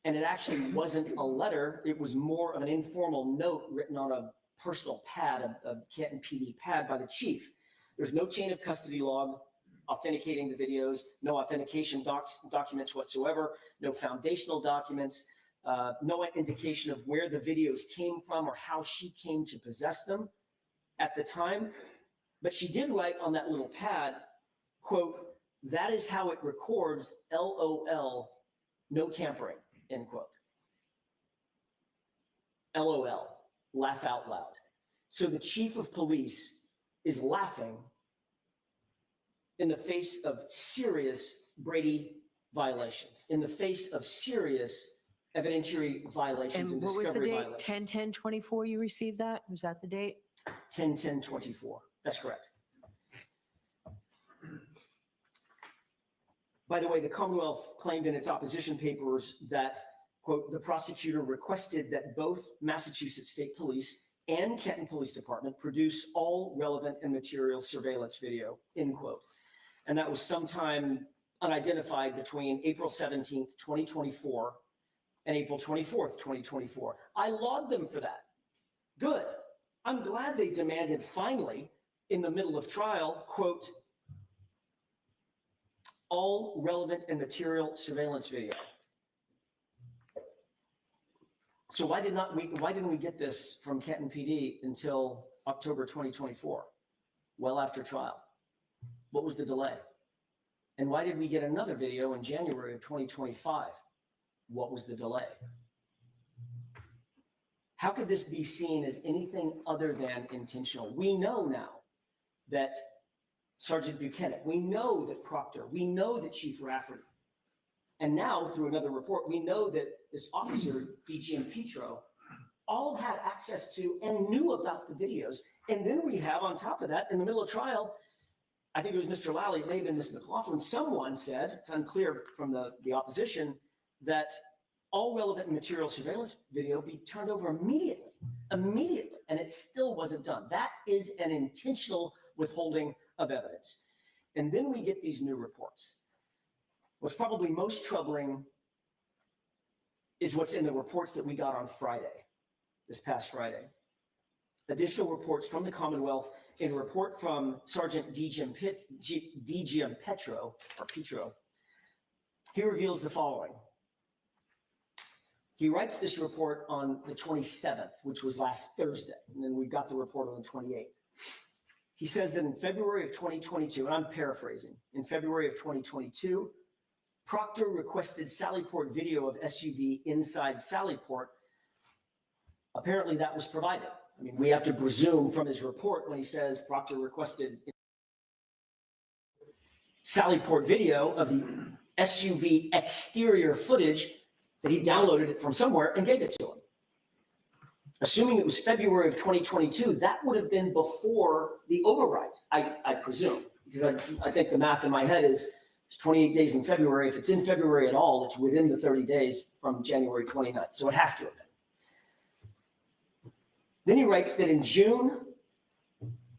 And it actually wasn't a letter, it was more of an informal note written on a personal pad, a Canton PD pad by the chief. There's no chain of custody log authenticating the videos, no authentication documents whatsoever, no foundational documents, no indication of where the videos came from or how she came to possess them at the time. But she did write on that little pad, quote, that is how it records, LOL, no tampering, end quote. LOL, laugh out loud. So the chief of police is laughing in the face of serious Brady violations, in the face of serious evidentiary violations and what was the discovery date? violations. 10/10/24 you received that? Was that the date? 10/10/24. That's correct. By the way, the Commonwealth claimed in its opposition papers that, quote, the prosecutor requested that both Massachusetts State Police and Canton Police Department produce all relevant and material surveillance video, end quote. And that was sometime unidentified between April 17th, 2024 and April 24th, 2024. I laud them for that. Good. I'm glad they demanded finally, in the middle of trial, quote, all relevant and material surveillance video. So why didn't we get this from Canton PD until October 2024, well after trial? What was the delay? And why did we get another video in January of 2025? What was the delay? How could this be seen as anything other than intentional? We know now that Sergeant Buchanan, we know that Proctor, we know that Chief Rafferty, and now through another report, we know that this officer, DGM Petro, all had access to and knew about the videos. And then we have on top of that, in the middle of trial, I think it was Mr. Lally, it may have been Ms. McLaughlin, someone said, it's unclear from the opposition, that all relevant and material surveillance video be turned over immediately, and it still wasn't done. That is an intentional withholding of evidence. And then we get these new reports. What's probably most troubling is what's in the reports that we got on Friday, this past Friday. Additional reports from the Commonwealth in a report from Sergeant DGM Petro. He reveals the following. He writes this report on the 27th, which was last Thursday, and then we got the report on the 28th. He says that in February of 2022, and I'm paraphrasing, in February of 2022, Proctor requested Sallyport video of SUV inside Sallyport. Apparently that was provided. I mean, we have to presume from his report when he says Proctor requested Sallyport video of the SUV exterior footage that he downloaded it from somewhere and gave it to him. Assuming it was February of 2022, that would have been before the override, I presume, because I think the math in my head is it's 28 days in February. If it's in February at all, it's within the 30 days from January 29th. So it has to have been. Then he writes that in June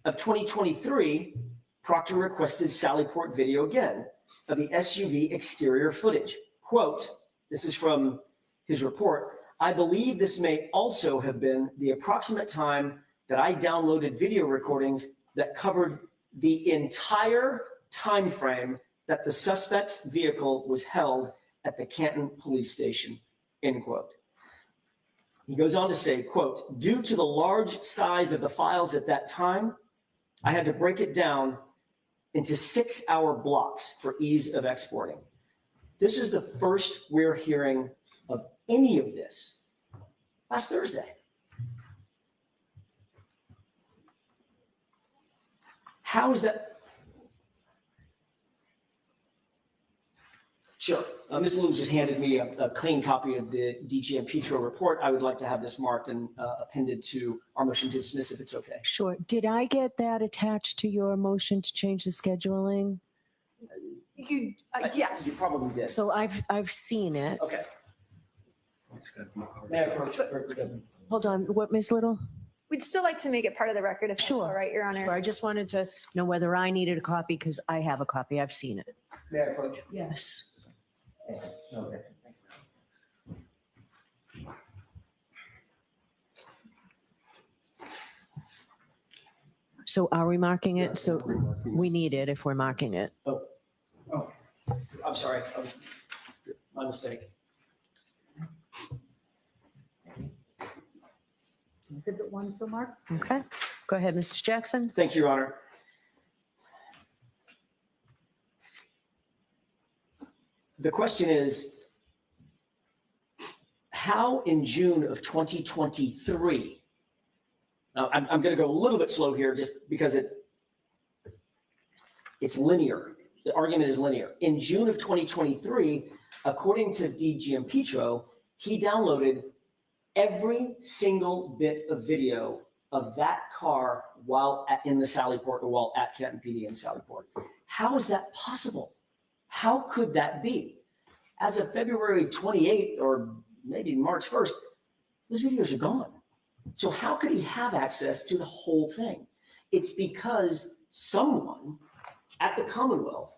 of 2023, Proctor requested Sallyport video again of the SUV exterior footage. Quote, this is from his report, I believe this may also have been the approximate time that I downloaded video recordings that covered the entire time frame that the suspect's vehicle was held at the Canton police station, end quote. He goes on to say, quote, due to the large size of the files at that time, I had to break it down into 6-hour blocks for ease of exporting. This is the first we're hearing of any of this last Thursday. How is that? Sure. Ms. Lewis just handed me a clean copy of the DG and Petro report. I would like to have this marked and appended to our motion to dismiss if it's okay. Sure. Did I get that attached to your motion to change the scheduling? Yes. You probably did. So I've seen it. Okay. May I approach? Hold on. What, Ms. Little? We'd still like to make it part of the record if that's Sure. all right, Your Honor. Sure, I just wanted to know whether I needed a copy because I have a copy. I've seen it. May I approach? Yes. Okay. So are we marking it? So we need it if we're marking it. Oh, I'm sorry. My mistake. Exhibit 1 so marked. Okay. Go ahead, Mr. Jackson. Thank you, Your Honor. The question is, how in June of 2023, now I'm going to go a little bit slow here just because it's linear. The argument is linear. In June of 2023, according to DG and Petro, he downloaded every single bit of video of that car while in the Sallyport or while at Canton PD in Sallyport. How is that possible? How could that be? As of February 28th or maybe March 1st, those videos are gone. So how could he have access to the whole thing? It's because someone at the Commonwealth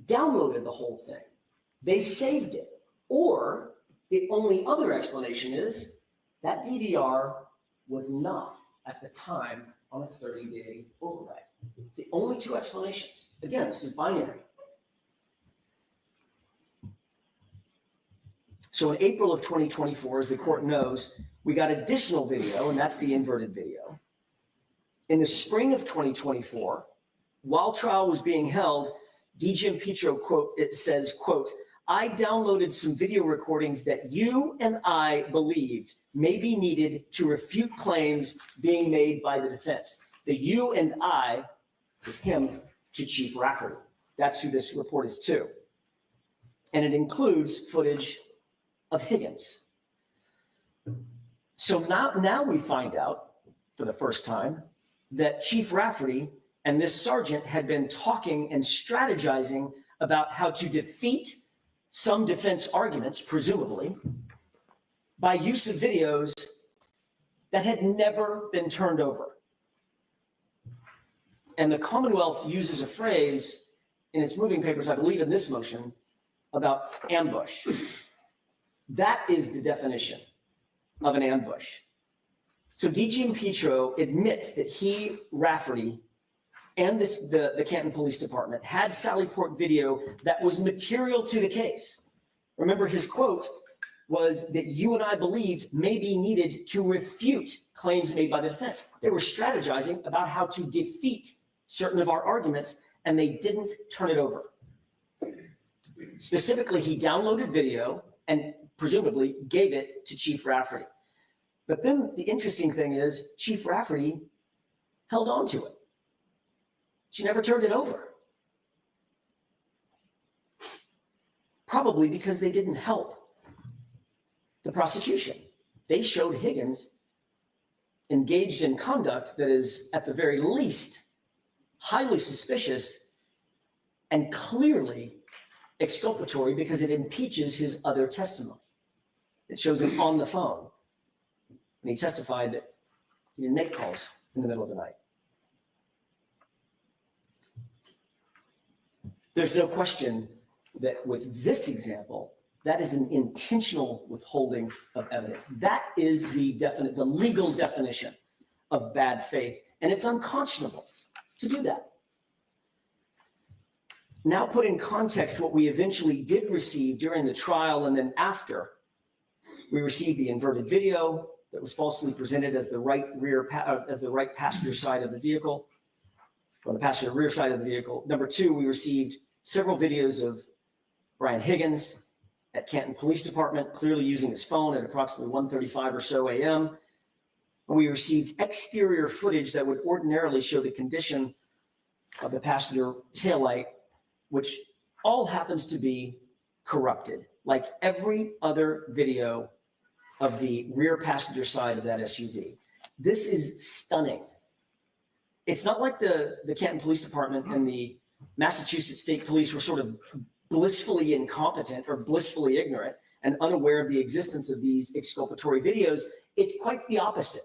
downloaded the whole thing. They saved it. Or the only other explanation is that DVR was not at the time on a 30-day override. It's the only two explanations. Again, this is binary. So in April of 2024, as the court knows, we got additional video, and that's the inverted video. In the spring of 2024, while trial was being held, DG and Petro, quote, it says, quote, I downloaded some video recordings that you and I believed may be needed to refute claims being made by the defense. The you and I is him to Chief Rafferty. That's who this report is to. And it includes footage of Higgins. So now we find out for the first time that Chief Rafferty and this sergeant had been talking and strategizing about how to defeat some defense arguments, presumably, by use of videos that had never been turned over. And the Commonwealth uses a phrase in its moving papers, I believe in this motion, about ambush. That is the definition of an ambush. So DG and Petro admits that he, Rafferty, and the Canton Police Department had Sallyport video that was material to the case. Remember, his quote was that you and I believed may be needed to refute claims made by the defense. They were strategizing about how to defeat certain of our arguments, and they didn't turn it over. Specifically, he downloaded video and presumably gave it to Chief Rafferty. But then the interesting thing is Chief Rafferty held on to it. She never turned it over. Probably because they didn't help the prosecution. They showed Higgins engaged in conduct that is, at the very least, highly suspicious and clearly exculpatory because it impeaches his other testimony. It shows him on the phone. And he testified that he didn't make calls in the middle of the night. There's no question that with this example, that is an intentional withholding of evidence. That is the legal definition of bad faith, and it's unconscionable to do that. Now put in context what we eventually did receive during the trial and then after. We received the inverted video that was falsely presented as the right passenger side of the vehicle, or the passenger rear side of the vehicle. Number two, we received several videos of Brian Higgins at Canton Police Department, clearly using his phone at approximately 1:35 or so a.m. And we received exterior footage that would ordinarily show the condition of the passenger taillight, which all happens to be corrupted, like every other video of the rear passenger side of that SUV. This is stunning. It's not like the Canton Police Department and the Massachusetts State Police were sort of blissfully incompetent or blissfully ignorant and unaware of the existence of these exculpatory videos. It's quite the opposite.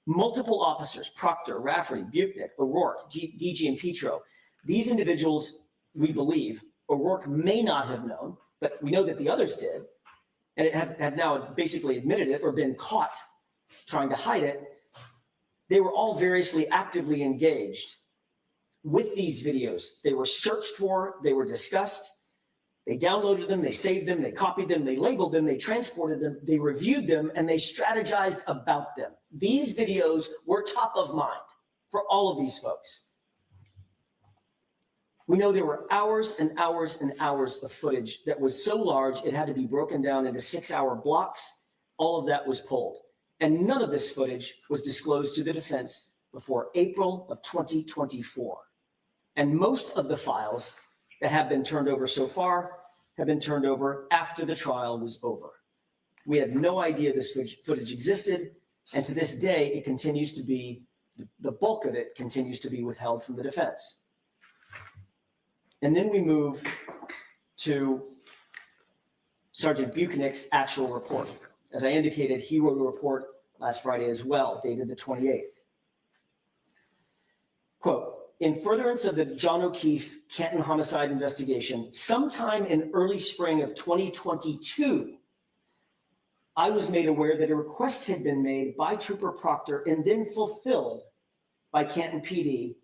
Multiple officers, Proctor, Rafferty, Buchnick, O'Rourke, DG and Petro, these individuals, we believe, O'Rourke may not have known, but we know that the others did, and it had now basically admitted it or been caught trying to hide it. They were all variously actively engaged with these videos. They were searched for, they were discussed, they downloaded them, they saved them, they copied them, they labeled them, they transported them, they reviewed them, and they strategized about them. These videos were top of mind for all of these folks. We know there were hours and hours and hours of footage that was so large it had to be broken down into 6-hour blocks. All of that was pulled. And none of this footage was disclosed to the defense before April of 2024. And most of the files that have been turned over so far have been turned over after the trial was over. We had no idea this footage existed, and to this day, it continues to be, the bulk of it continues to be withheld from the defense. And then we move to Sergeant Buchnick's actual report. As I indicated, he wrote a report last Friday as well, dated the 28th. Quote, in furtherance of the John O'Keefe Canton homicide investigation, sometime in early spring of 2022, I was made aware that a request had been made by Trooper Proctor and then fulfilled by Canton PD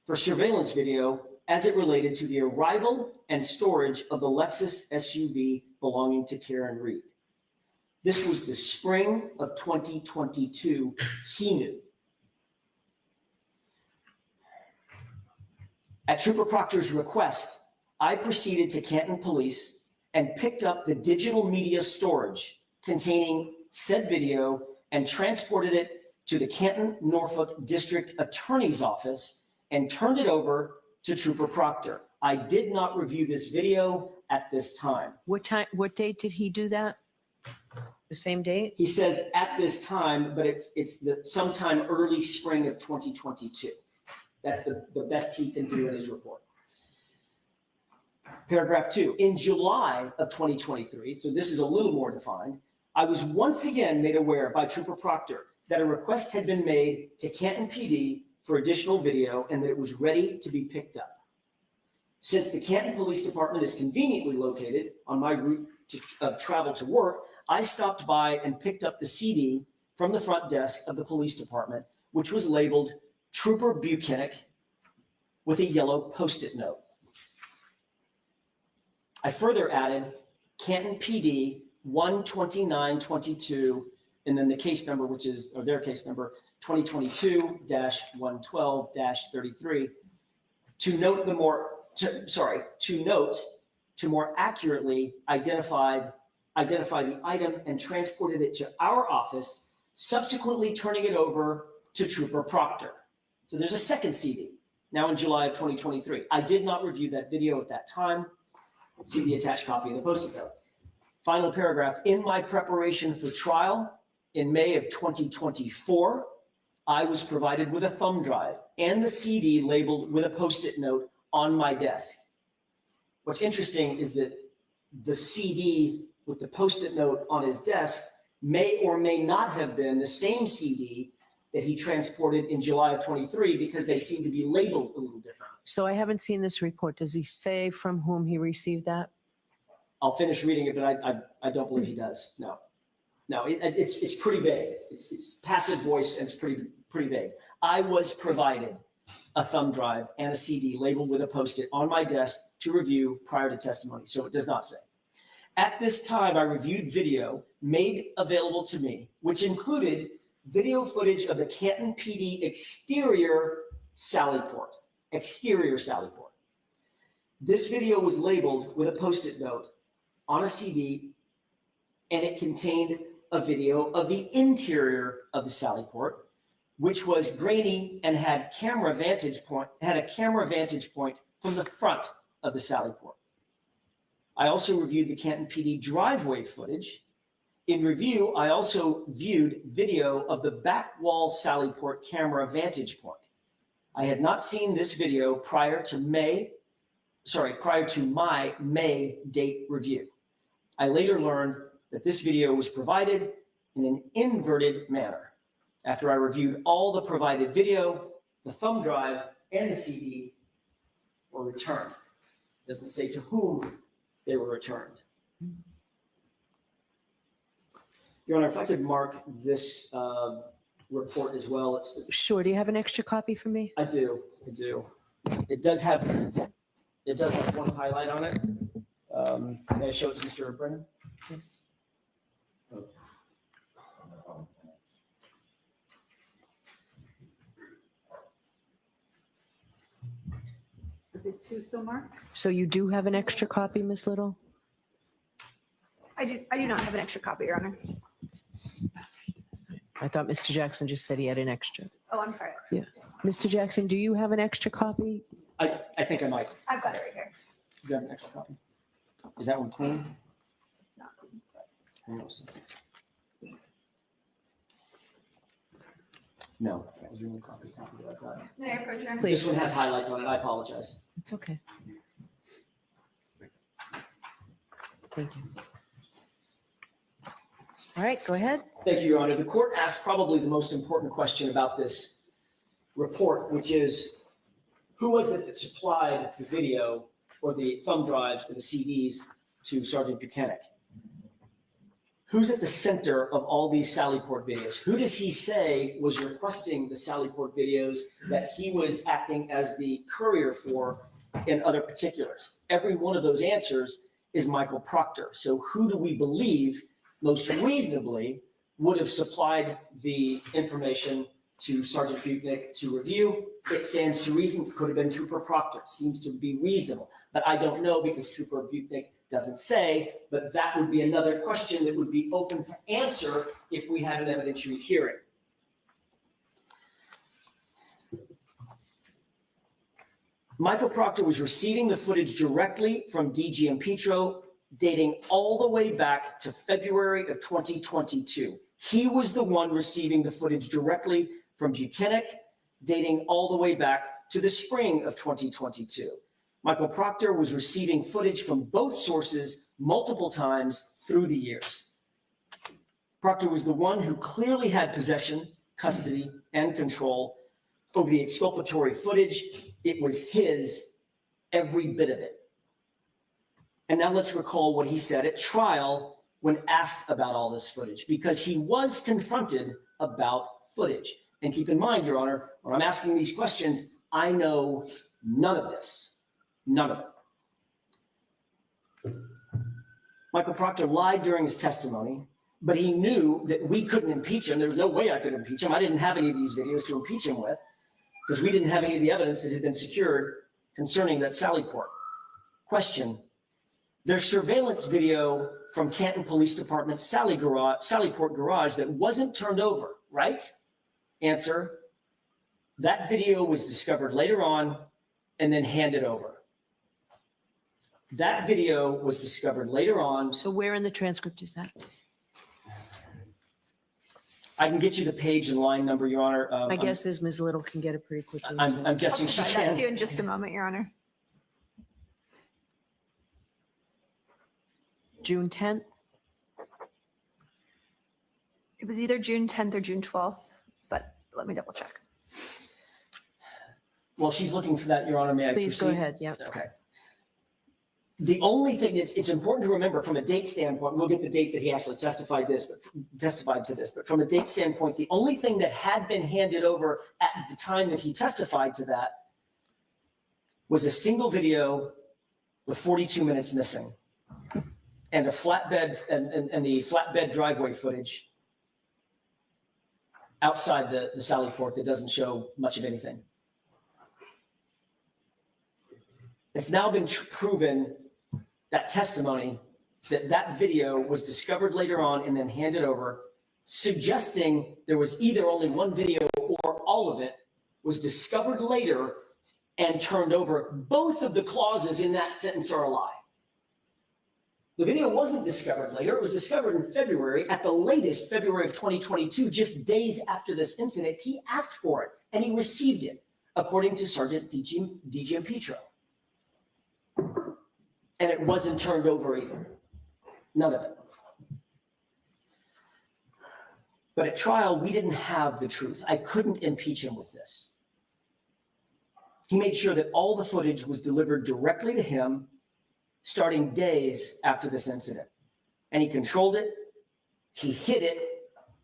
for surveillance video as it related to the arrival and storage of the Lexus SUV belonging to Karen Reed. This was the spring of 2022. He knew. At Trooper Proctor's request, I proceeded to Canton Police and picked up the digital media storage containing said video and transported it to the Canton, Norfolk District Attorney's Office and turned it over to Trooper Proctor. I did not review this video at this time. What date did he do that? The same date? He says at this time, but it's the sometime early spring of 2022. That's the best he can do in his report. Paragraph 2, in July of 2023, so this is a little more defined, I was once again made aware by Trooper Proctor that a request had been made to Canton PD for additional video and that it was ready to be picked up. Since the Canton Police Department is conveniently located on my route of travel to work, I stopped by and picked up the CD from the front desk of the police department, which was labeled Trooper Buchanan with a yellow Post-it note. I further added Canton PD 12922, and then the case number, which is, or their case number, 2022-112-33, to note to more accurately identify the item and transported it to our office, subsequently turning it over to Trooper Proctor. So there's a second CD, now in July of 2023. I did not review that video at that time. See the attached copy of the Post-it note. Final paragraph, in my preparation for trial in May of 2024, I was provided with a thumb drive and the CD labeled with a Post-it note on my desk. What's interesting is that the CD with the Post-it note on his desk may or may not have been the same CD that he transported in July of 23 because they seem to be labeled a little different. So I haven't seen this report. Does he say from whom he received that? I'll finish reading it, but I don't believe he does. No, it's pretty vague. It's passive voice and it's pretty vague. I was provided a thumb drive and a CD labeled with a Post-it on my desk to review prior to testimony. So it does not say. At this time, I reviewed video made available to me, which included video footage of the Canton PD exterior sally port. This video was labeled with a Post-it note on a CD, and it contained a video of the interior of the sally port, which was grainy and had a camera vantage point from the front of the sally port. I also reviewed the Canton PD driveway footage. In review, I also viewed video of the back wall sally port camera vantage point. I had not seen this video prior to my May date review. I later learned that this video was provided in an inverted manner. After I reviewed all the provided video, the thumb drive and the CD were returned. It doesn't say to whom they were returned. Your Honor, if I could mark this report as well. Sure. Do you have an extra copy for me? I do. It does have one highlight on it. May I show it to Mr. Brennan? Yes. The two still marked? So you do have an extra copy, Ms. Little? I do not have an extra copy, Your Honor. I thought Mr. Jackson just said he had an extra. Oh, I'm sorry. Yeah. Mr. Jackson, do you have an extra copy? I think I might. I've got it right here. You have an extra copy? Is that one clean? Not clean. No, that was the only copy that I've got. May I approach, Your Honor? This one has highlights on it. I apologize. It's okay. Thank you. All right, go ahead. Thank you, Your Honor. The court asked probably the most important question about this report, which is who was it that supplied the video or the thumb drives or the CDs to Sergeant Buchanan? Who's at the center of all these Sallyport videos? Who does he say was requesting the Sallyport videos that he was acting as the courier for in other particulars? Every one of those answers is Michael Proctor. So who do we believe most reasonably would have supplied the information to Sergeant Buchanan to review? It stands to reason it could have been Trooper Proctor. Seems to be reasonable, but I don't know because Trooper Buchanan doesn't say, but that would be another question that would be open to answer if we had an evidentiary hearing. Michael Proctor was receiving the footage directly from DG Petro, dating all the way back to February of 2022. He was the one receiving the footage directly from Buchanan, dating all the way back to the spring of 2022. Michael Proctor was receiving footage from both sources multiple times through the years. Proctor was the one who clearly had possession, custody, and control over the exculpatory footage. It was his, every bit of it. And now let's recall what he said at trial when asked about all this footage, because he was confronted about footage. And keep in mind, Your Honor, when I'm asking these questions, I know none of this. None of it. Michael Proctor lied during his testimony, but he knew that we couldn't impeach him. There was no way I could impeach him. I didn't have any of these videos to impeach him with because we didn't have any of the evidence that had been secured concerning that Sallyport. Question, There's surveillance video from Canton Police Department's Sallyport garage that wasn't turned over, right? Answer, that video was discovered later on and then handed over. That video was discovered later on. So where in the transcript is that? I can get you the page and line number, Your Honor. My guess is Ms. Little can get it pretty quickly. I'm guessing I'll she provide that to can. you in just a moment, Your Honor. June 10th? It was either June 10th or June 12th, but let me double check. Well, she's looking for that, Your Honor. May I Please go proceed? ahead, yeah. Okay. The only thing it's important to remember from a date standpoint, we'll get the date that he actually testified to this, but from a date standpoint, the only thing that had been handed over at the time that he testified to that was a single video with 42 minutes missing and a flatbed and the flatbed driveway footage outside the Sallyport that doesn't show much of anything. It's now been proven, that testimony, that video was discovered later on and then handed over, suggesting there was either only one video or all of it was discovered later and turned over. Both of the clauses in that sentence are a lie. The video wasn't discovered later. It was discovered in February, at the latest, February of 2022, just days after this incident. He asked for it and he received it, according to Sergeant DGM Petro. And it wasn't turned over either. None of it. But at trial, we didn't have the truth. I couldn't impeach him with this. He made sure that all the footage was delivered directly to him starting days after this incident. And he controlled it, he hid it,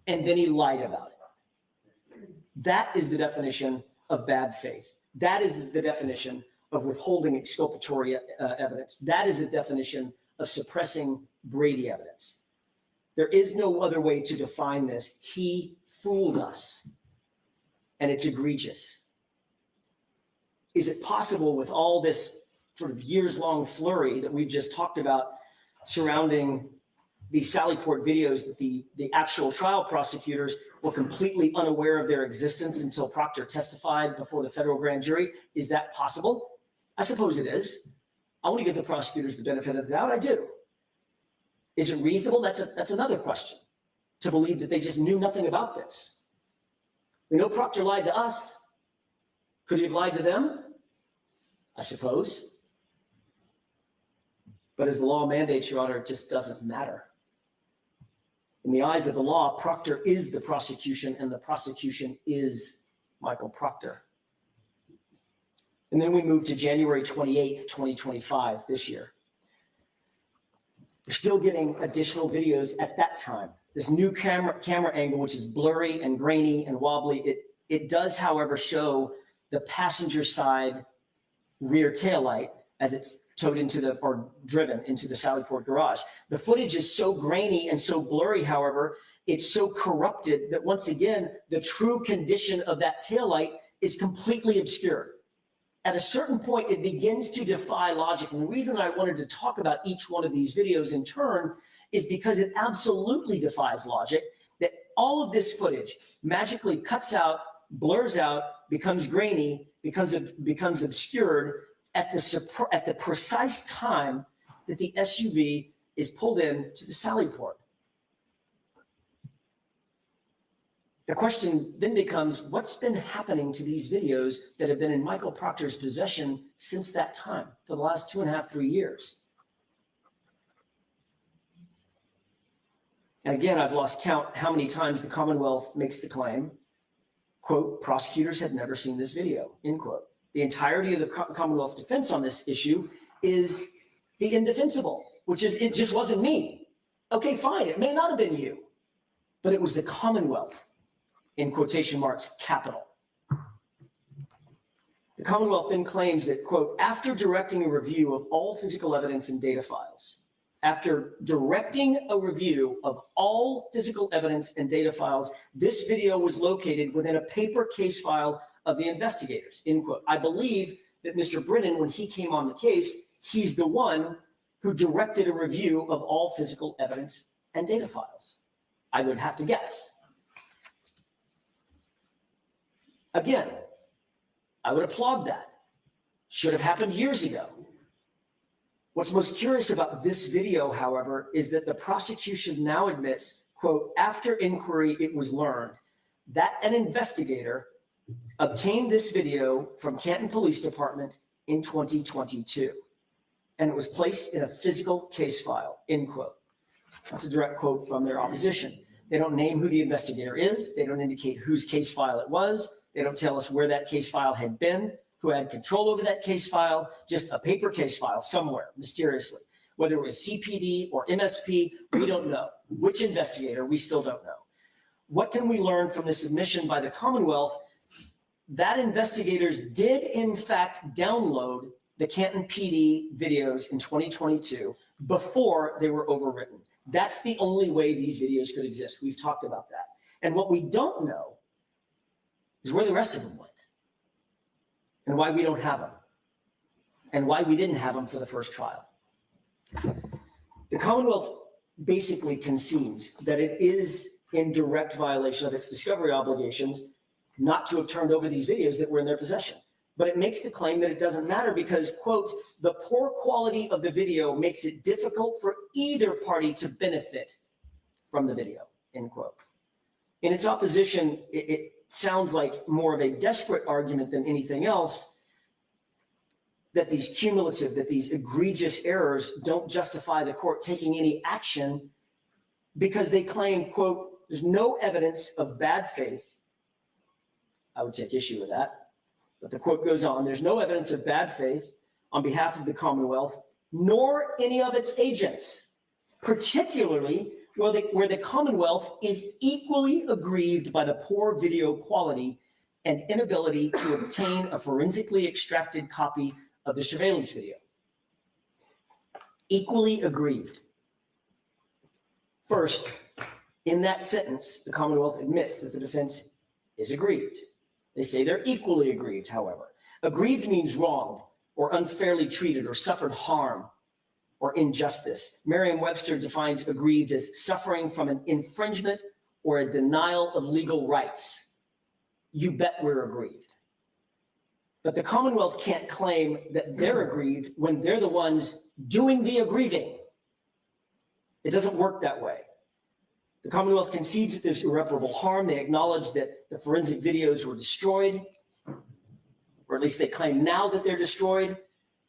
and then he lied about it. That is the definition of bad faith. That is the definition of withholding exculpatory evidence. That is a definition of suppressing Brady evidence. There is no other way to define this. He fooled us, and it's egregious. Is it possible with all this sort of years-long flurry that we've just talked about surrounding these Sallyport videos that the actual trial prosecutors were completely unaware of their existence until Proctor testified before the federal grand jury? Is that possible? I suppose it is. I want to give the prosecutors the benefit of the doubt. I do. Is it reasonable? That's another question, to believe that they just knew nothing about this. We know Proctor lied to us. Could he have lied to them? I suppose. But as the law mandates, Your Honor, it just doesn't matter. In the eyes of the law, Proctor is the prosecution, and the prosecution is Michael Proctor. And then we move to January 28th, 2025, this year. We're still getting additional videos at that time. This new camera angle, which is blurry and grainy and wobbly, it does, however, show the passenger side rear taillight as it's towed into or driven into the Sallyport garage. The footage is so grainy and so blurry, however, it's so corrupted that once again, the true condition of that taillight is completely obscured. At a certain point, it begins to defy logic. And the reason I wanted to talk about each one of these videos in turn is because it absolutely defies logic that all of this footage magically cuts out, blurs out, becomes grainy, becomes obscured at the precise time that the SUV is pulled in to the Sallyport. The question then becomes, what's been happening to these videos that have been in Michael Proctor's possession since that time, for the last 2.5, 3 years? And again, I've lost count how many times the Commonwealth makes the claim, quote, prosecutors had never seen this video, end quote. The entirety of the Commonwealth's defense on this issue is the indefensible, which is, it just wasn't me. Okay, fine, it may not have been you, but it was the Commonwealth, in quotation marks, capital. The Commonwealth then claims that, quote, after directing a review of all physical evidence and data files, after directing a review of all physical evidence and data files, this video was located within a paper case file of the investigators, end quote. I believe that Mr. Brennan, when he came on the case, he's the one who directed a review of all physical evidence and data files? I would have to guess. Again, I would applaud that. Should have happened years ago. What's most curious about this video, however, is that the prosecution now admits, quote, after inquiry, it was learned that an investigator obtained this video from Canton Police Department in 2022, and it was placed in a physical case file, end quote. That's a direct quote from their opposition. They don't name who the investigator is. They don't indicate whose case file it was. They don't tell us where that case file had been, who had control over that case file, just a paper case file somewhere, mysteriously. Whether it was CPD or MSP, we don't know. Which investigator, we still don't know. What can we learn from this admission by the Commonwealth? That investigators did, in fact, download the Canton PD videos in 2022 before they were overwritten. That's the only way these videos could exist. We've talked about that. And what we don't know is where the rest of them went, and why we don't have them, and why we didn't have them for the first trial. The Commonwealth basically concedes that it is in direct violation of its discovery obligations not to have turned over these videos that were in their possession. But it makes the claim that it doesn't matter because, quote, the poor quality of the video makes it difficult for either party to benefit from the video, end quote. In its opposition, it sounds like more of a desperate argument than anything else, that these cumulative, that these egregious errors don't justify the court taking any action because they claim, quote, there's no evidence of bad faith. I would take issue with that. But the quote goes on, there's no evidence of bad faith on behalf of the Commonwealth, nor any of its agents, particularly where the Commonwealth is equally aggrieved by the poor video quality and inability to obtain a forensically extracted copy of the surveillance video. Equally aggrieved. First, in that sentence, the Commonwealth admits that the defense is aggrieved. They say they're equally aggrieved, however. Aggrieved means wronged or unfairly treated or suffered harm or injustice. Merriam-Webster defines aggrieved as suffering from an infringement or a denial of legal rights. You bet we're aggrieved. But the Commonwealth can't claim that they're aggrieved when they're the ones doing the aggrieving. It doesn't work that way. The Commonwealth concedes that there's irreparable harm. They acknowledge that the forensic videos were destroyed, or at least they claim now that they're destroyed.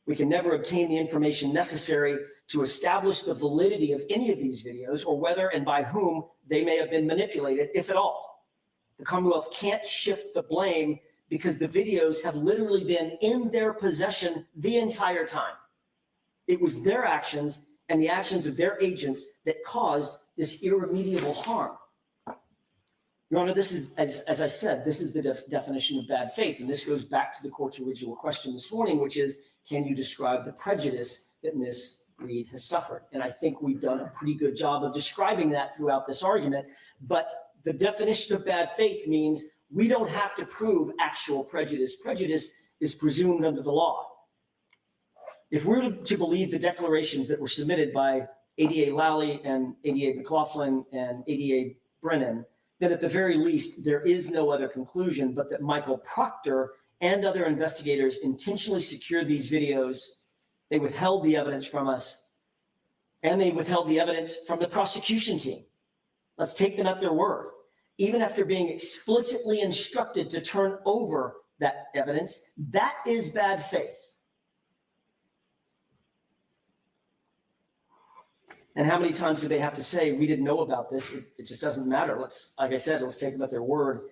We can never obtain the information necessary to establish the validity of any of these videos or whether and by whom they may have been manipulated, if at all. The Commonwealth can't shift the blame because the videos have literally been in their possession the entire time. It was their actions and the actions of their agents that caused this irremediable harm. Your Honor, this is, as I said, this is the definition of bad faith. And this goes back to the court's original question this morning, which is, can you describe the prejudice that Ms. Reed has suffered? And I think we've done a pretty good job of describing that throughout this argument. But the definition of bad faith means we don't have to prove actual prejudice. Prejudice is presumed under the law. If we're to believe the declarations that were submitted by ADA Lally and ADA McLaughlin and ADA Brennan, then at the very least, there is no other conclusion but that Michael Proctor and other investigators intentionally secured these videos. They withheld the evidence from us, and they withheld the evidence from the prosecution team. Let's take them at their word. Even after being explicitly instructed to turn over that evidence, that is bad faith. And how many times do they have to say, we didn't know about this? It just doesn't matter. Like I said, let's take them at their word.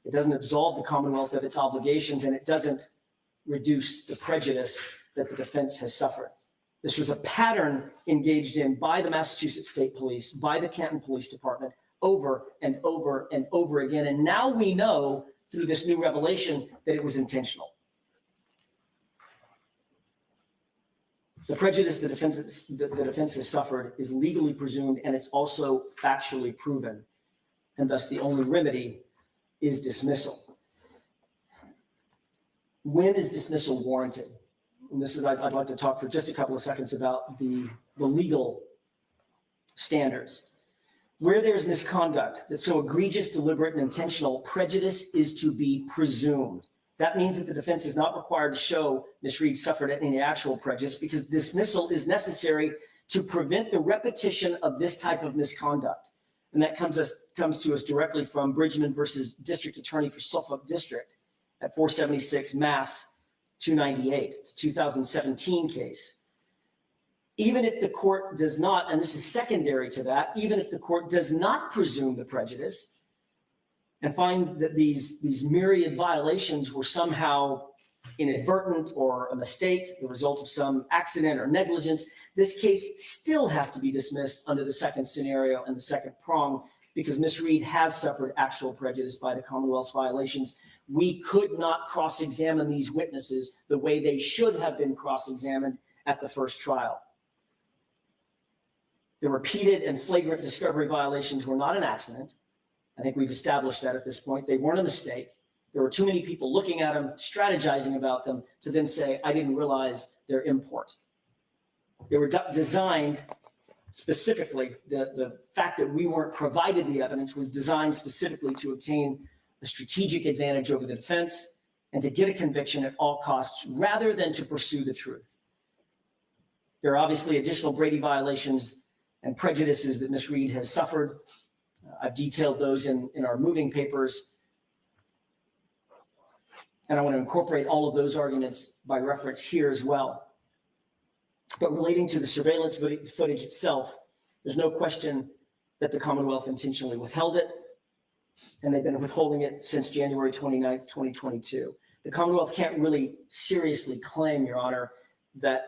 It doesn't absolve the Commonwealth of its obligations, and it doesn't reduce the prejudice that the defense has suffered. This was a pattern engaged in by the Massachusetts State Police, by the Canton Police Department, over and over and over again. And now we know through this new revelation that it was intentional. The prejudice the defense has suffered is legally presumed, and it's also factually proven. And thus the only remedy is dismissal. When is dismissal warranted? and this is, I'd like to talk for just a couple of seconds about the legal standards. Where there's misconduct that's so egregious, deliberate, and intentional, prejudice is to be presumed. That means that the defense is not required to show Ms. Reed suffered any actual prejudice because dismissal is necessary to prevent the repetition of this type of misconduct. And that comes to us directly from Bridgman versus District Attorney for Suffolk District at 476 Mass 298. It's a 2017 case. Even if the court does not, and this is secondary to that, even if the court does not presume the prejudice and finds that these myriad violations were somehow inadvertent or a mistake, the result of some accident or negligence, this case still has to be dismissed under the second scenario and the second prong because Ms. Reed has suffered actual prejudice by the Commonwealth's violations. We could not cross-examine these witnesses the way they should have been cross-examined at the first trial. The repeated and flagrant discovery violations were not an accident. I think we've established that at this point. They weren't a mistake. There were too many people looking at them, strategizing about them to then say, I didn't realize their import. They were designed specifically, the fact that we weren't provided the evidence was designed specifically to obtain a strategic advantage over the defense and to get a conviction at all costs rather than to pursue the truth. There are obviously additional Brady violations and prejudices that Ms. Reed has suffered. I've detailed those in our moving papers. And I want to incorporate all of those arguments by reference here as well. But relating to the surveillance footage itself, there's no question that the Commonwealth intentionally withheld it, and they've been withholding it since January 29th, 2022. The Commonwealth can't really seriously claim, Your Honor, that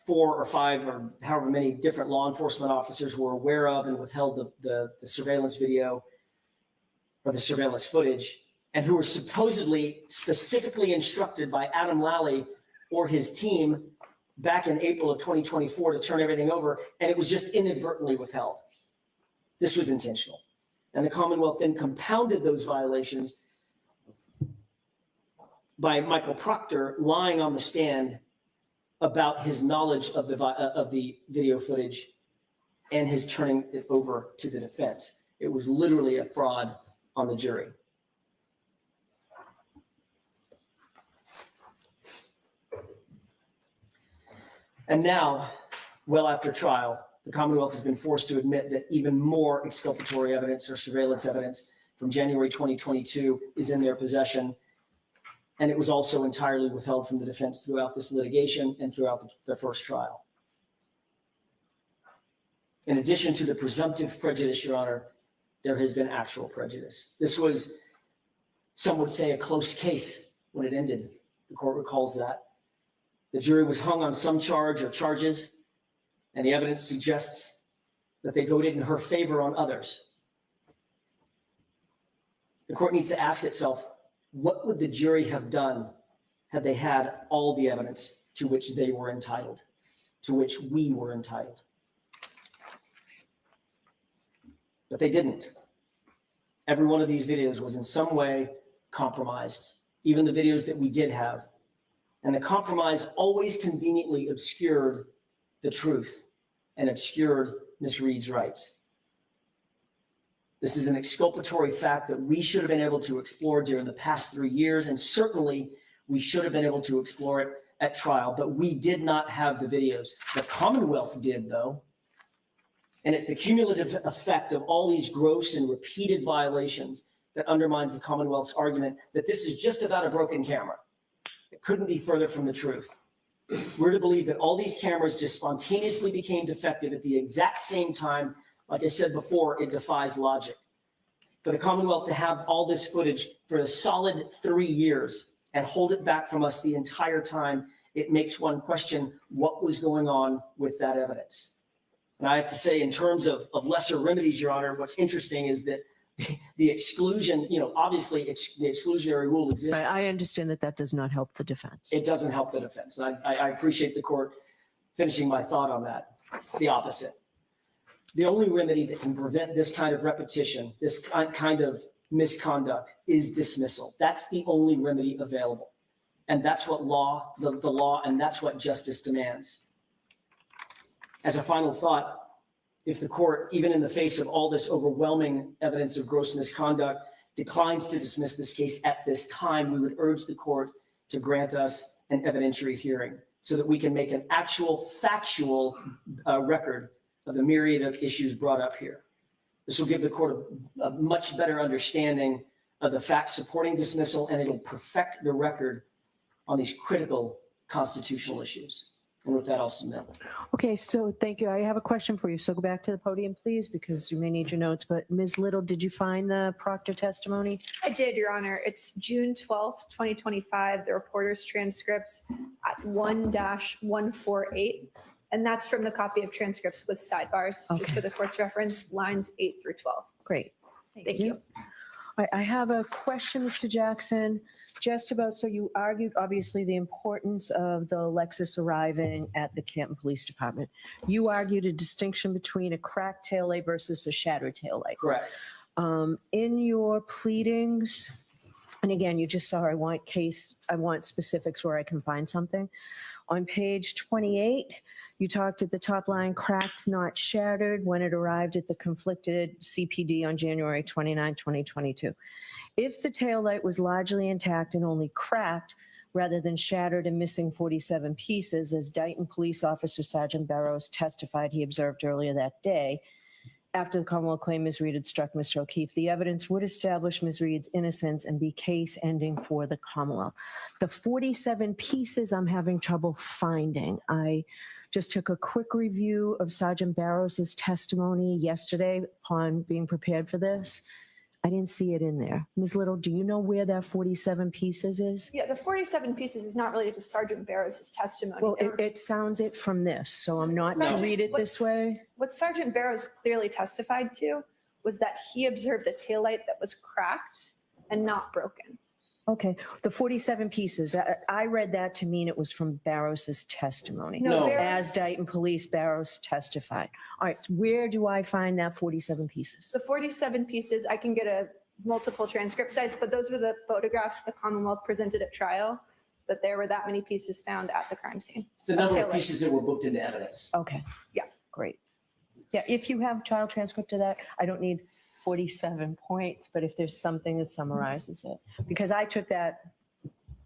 4 or 5 or however many different law enforcement officers were aware of and withheld the surveillance video or the surveillance footage, and who were supposedly specifically instructed by Adam Lally or his team back in April of 2024 to turn everything over, and it was just inadvertently withheld. This was intentional. And the Commonwealth then compounded those violations by Michael Proctor lying on the stand about his knowledge of the video footage and his turning it over to the defense. It was literally a fraud on the jury. And now, well after trial, the Commonwealth has been forced to admit that even more exculpatory evidence or surveillance evidence from January 2022 is in their possession. And it was also entirely withheld from the defense throughout this litigation and throughout the first trial. In addition to the presumptive prejudice, Your Honor, there has been actual prejudice. This was, some would say, a close case when it ended. The court recalls that. The jury was hung on some charge or charges, and the evidence suggests that they voted in her favor on others. The court needs to ask itself, what would the jury have done had they had all the evidence to which they were entitled, to which we were entitled? But they didn't. Every one of these videos was in some way compromised, even the videos that we did have. And the compromise always conveniently obscured the truth and obscured Ms. Reed's rights. This is an exculpatory fact that we should have been able to explore during the past 3 years, and certainly we should have been able to explore it at trial, but we did not have the videos. The Commonwealth did, though, and it's the cumulative effect of all these gross and repeated violations that undermines the Commonwealth's argument that this is just about a broken camera. It couldn't be further from the truth. We're to believe that all these cameras just spontaneously became defective at the exact same time. Like I said before, it defies logic. For the Commonwealth to have all this footage for a solid 3 years and hold it back from us the entire time, it makes one question what was going on with that evidence. And I have to say, in terms of lesser remedies, Your Honor, what's interesting is that the exclusion, obviously the exclusionary rule exists. I understand that does not help the defense. It doesn't help the defense. And I appreciate the court finishing my thought on that. It's the opposite. The only remedy that can prevent this kind of repetition, this kind of misconduct, is dismissal. That's the only remedy available. And that's what the law, and that's what justice demands. As a final thought, if the court, even in the face of all this overwhelming evidence of gross misconduct, declines to dismiss this case at this time, we would urge the court to grant us an evidentiary hearing so that we can make an actual factual record of the myriad of issues brought up here. This will give the court a much better understanding of the facts supporting dismissal, and it'll perfect the record on these critical constitutional issues. And with that, I'll submit. Okay, so thank you. I have a question for you. So go back to the podium, please, because you may need your notes. But Ms. Little, did you find the Proctor testimony? I did, Your Honor. It's June 12th, 2025, the reporter's transcript at 1-148. And that's from the copy of transcripts with sidebars, just Okay. for the court's reference, lines 8 through 12. Great. Thank you. I have a question, Mr. Jackson, just about, so you argued obviously the importance of the Lexus arriving at the Canton Police Department. You argued a distinction between a cracked taillight versus a shattered taillight. Correct. In your pleadings, and again, you just saw, I want specifics where I can find something. On page 28, you talked at the top line, cracked, not shattered, when it arrived at the conflicted CPD on January 29, 2022. If the taillight was largely intact and only cracked rather than shattered and missing 47 pieces, as Dighton Police Officer Sergeant Barrows testified he observed earlier that day, after the Commonwealth claimed Ms. Reed had struck Mr. O'Keefe, the evidence would establish Ms. Reed's innocence and be case ending for the Commonwealth. The 47 pieces I'm having trouble finding. I just took a quick review of Sergeant Barrows' testimony yesterday upon being prepared for this. I didn't see it in there. Ms. Little, do you know where that 47 pieces is? Yeah, the 47 pieces is not related to Sergeant Barrows' testimony. Well, it sounds it from this, so I'm not to read it this way. What Sergeant Barrows clearly testified to was that he observed a taillight that was cracked and not broken. Okay, the 47 pieces, I read that to mean it was from Barrows' testimony. No. As Dighton Police Barrows testified. All right, where do I find that 47 pieces? The 47 pieces, I can get multiple transcript sites, but those were the photographs the Commonwealth presented at trial, that there were that many pieces found at the crime scene. It's the number of pieces that were booked into evidence. Okay. Yeah. Great. Yeah, if you have trial transcript of that, I don't need 47 points, but if there's something that summarizes it, because I took that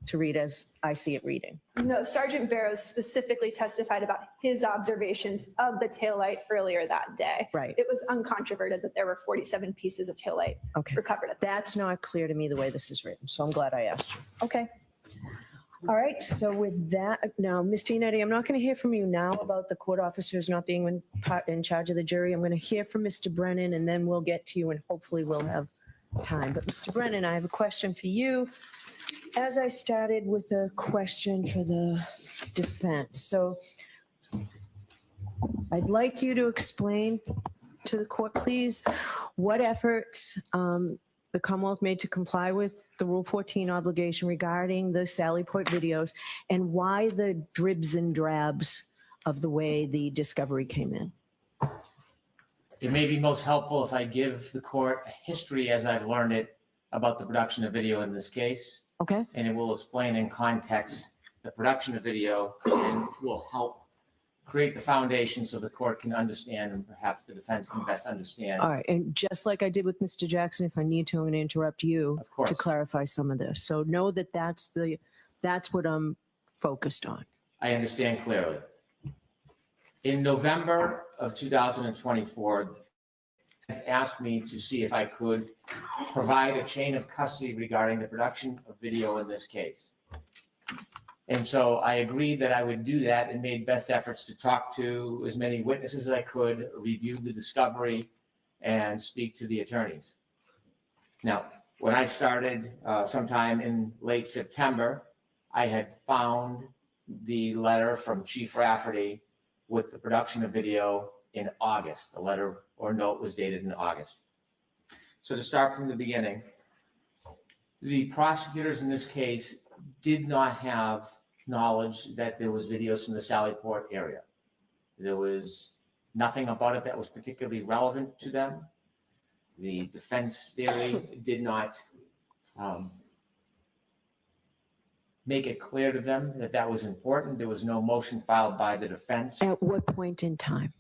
to read as I see it reading. No, Sergeant Barrows specifically testified about his observations of the taillight earlier that day. Right. It was uncontroverted that there were 47 pieces of taillight Okay. recovered at the scene. That's not clear to me the way this is written, so I'm glad I asked you. Okay. All right, so with that, now, Ms. Giannetti, I'm not going to hear from you now about the court officers not being in charge of the jury. I'm going to hear from Mr. Brennan, and then we'll get to you, and hopefully we'll have time. But Mr. Brennan, I have a question for you. As I started with a question for the defense, so I'd like you to explain to the court, please, what efforts the Commonwealth made to comply with the Rule 14 obligation regarding the Sally Port videos, and why the dribs and drabs of the way the discovery came in. It may be most helpful if I give the court a history as I've learned it about the production of video in this case. Okay. And it will explain in context the production of video and will help create the foundation so the court can understand, and perhaps the defense can best understand. All right, and just like I did with Mr. Jackson, if I need to, I'm going to interrupt you Of course. to clarify some of this. So know that that's what I'm focused on. I understand clearly. In November of 2024, has asked me to see if I could provide a chain of custody regarding the production of video in this case. And so I agreed that I would do that and made best efforts to talk to as many witnesses as I could, review the discovery, and speak to the attorneys. Now, when I started sometime in late September, I had found the letter from Chief Rafferty with the production of video in August. The letter or note was dated in August. So to start from the beginning, the prosecutors in this case did not have knowledge that there was videos from the Sallyport area. There was nothing about it that was particularly relevant to them. The defense theory did not make it clear to them that that was important. There was no motion filed by the defense. At what point in time?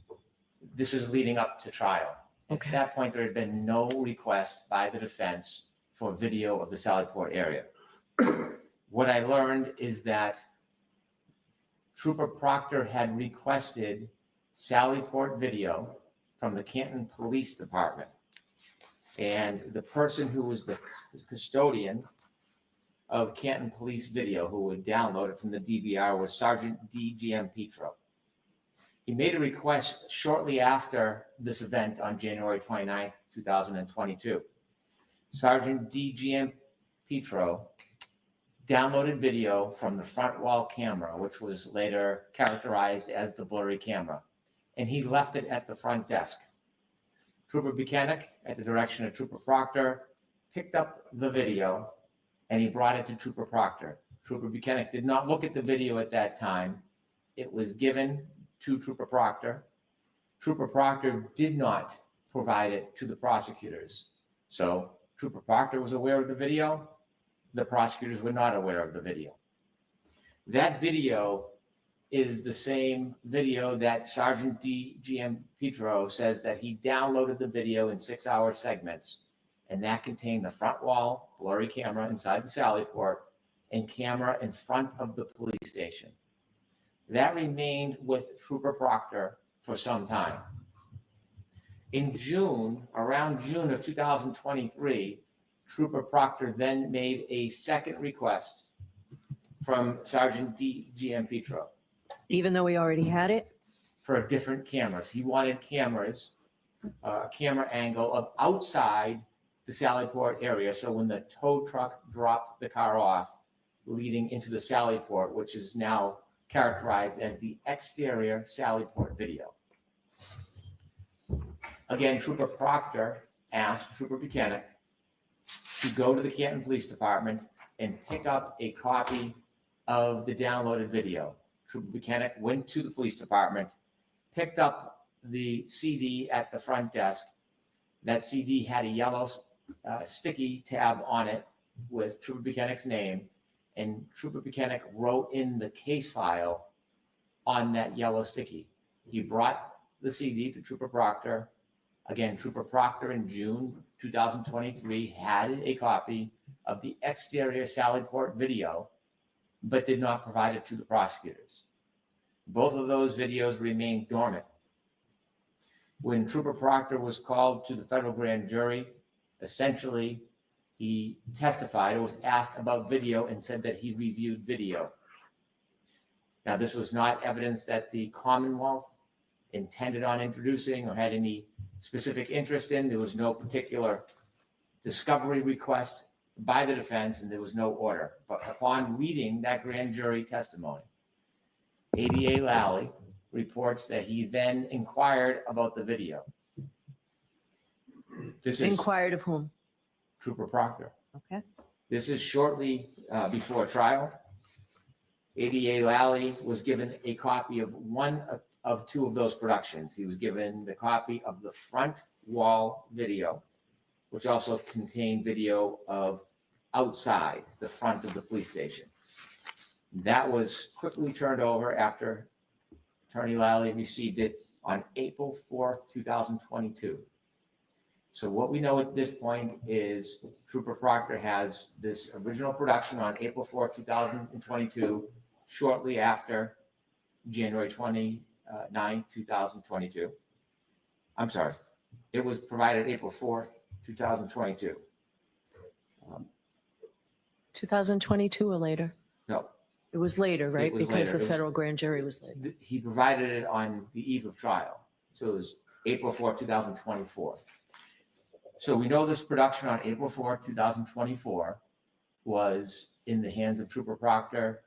This is leading up to trial. Okay. At that point, there had been no request by the defense for video of the Sallyport area. What I learned is that Trooper Proctor had requested Sallyport video from the Canton Police Department. And the person who was the custodian of Canton Police Video, who would download it from the DVR, was Sergeant D.G.M. Petro. He made a request shortly after this event on January 29th, 2022. Sergeant D.G.M. Petro downloaded video from the front wall camera, which was later characterized as the blurry camera, and he left it at the front desk. Trooper Buchanan, at the direction of Trooper Proctor, picked up the video and he brought it to Trooper Proctor. Trooper Buchanan did not look at the video at that time. It was given to Trooper Proctor. Trooper Proctor did not provide it to the prosecutors. So Trooper Proctor was aware of the video. The prosecutors were not aware of the video. That video is the same video that Sergeant D.G.M. Petro says that he downloaded the video in 6-hour segments, and that contained the front wall blurry camera inside the Sallyport and camera in front of the police station. That remained with Trooper Proctor for some time. In June, around June of 2023, Trooper Proctor then made a second request from Sergeant D.G.M. Petro. Even though we already had it? For different cameras. He wanted cameras, a camera angle of outside the Sallyport area. So when the tow truck dropped the car off, leading into the Sallyport, which is now characterized as the exterior Sallyport video. Again, Trooper Proctor asked Trooper Buchanan to go to the Canton Police Department and pick up a copy of the downloaded video. Trooper Buchanan went to the police department, picked up the CD at the front desk. That CD had a yellow sticky tab on it with Trooper Buchanan's name, and Trooper Buchanan wrote in the case file on that yellow sticky. He brought the CD to Trooper Proctor. Again, Trooper Proctor in June 2023 had a copy of the exterior Sallyport video, but did not provide it to the prosecutors. Both of those videos remained dormant. When Trooper Proctor was called to the federal grand jury, essentially he testified or was asked about video and said that he reviewed video. Now, this was not evidence that the Commonwealth intended on introducing or had any specific interest in. There was no particular discovery request by the defense, and there was no order. But upon reading that grand jury testimony, ADA Lally reports that he then inquired about the video. This is Inquired of whom? Trooper Proctor. Okay. This is shortly before trial. ADA Lally was given a copy of one of two of those productions. He was given the copy of the front wall video, which also contained video of outside the front of the police station. That was quickly turned over after Attorney Lally received it on April 4th, 2022. So what we know at this point is Trooper Proctor has this original production on April 4th, 2022, shortly after January 29th, 2022. I'm sorry, it was provided April 4th, 2022. 2022 or later? No, It was later, right? was Because later. the It was- federal grand jury was later. he provided it on the eve of trial. So it was April 4th, 2024. So we know this production on April 4th, 2024 was in the hands of Trooper Proctor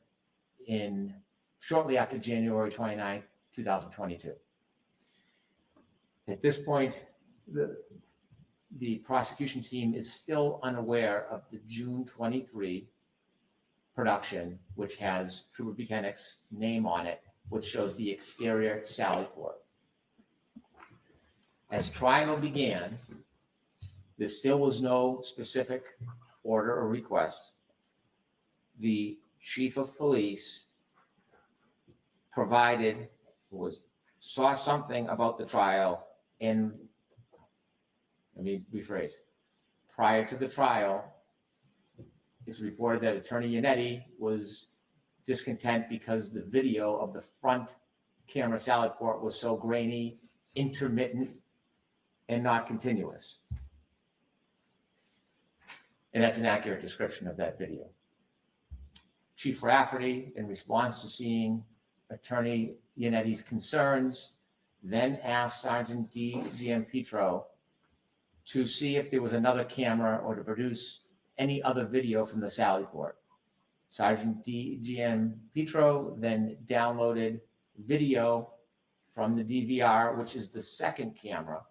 in shortly after January 29th, 2022. At this point, the prosecution team is still unaware of the June 23 production, which has Trooper Buchanan's name on it, which shows the exterior Sallyport. As trial began, there still was no specific order or request. The chief of police saw something about the trial, and let me rephrase. Prior to the trial, it's reported that Attorney Yannetti was discontent because the video of the front camera salad port was so grainy, intermittent, and not continuous. And that's an accurate description of that video. Chief Rafferty, in response to seeing Attorney Yannetti's concerns, then asked Sergeant D.G.M. Petro to see if there was another camera or to produce any other video from the sally port. Sergeant D.G.M. Petro then downloaded video from the DVR, which is the second camera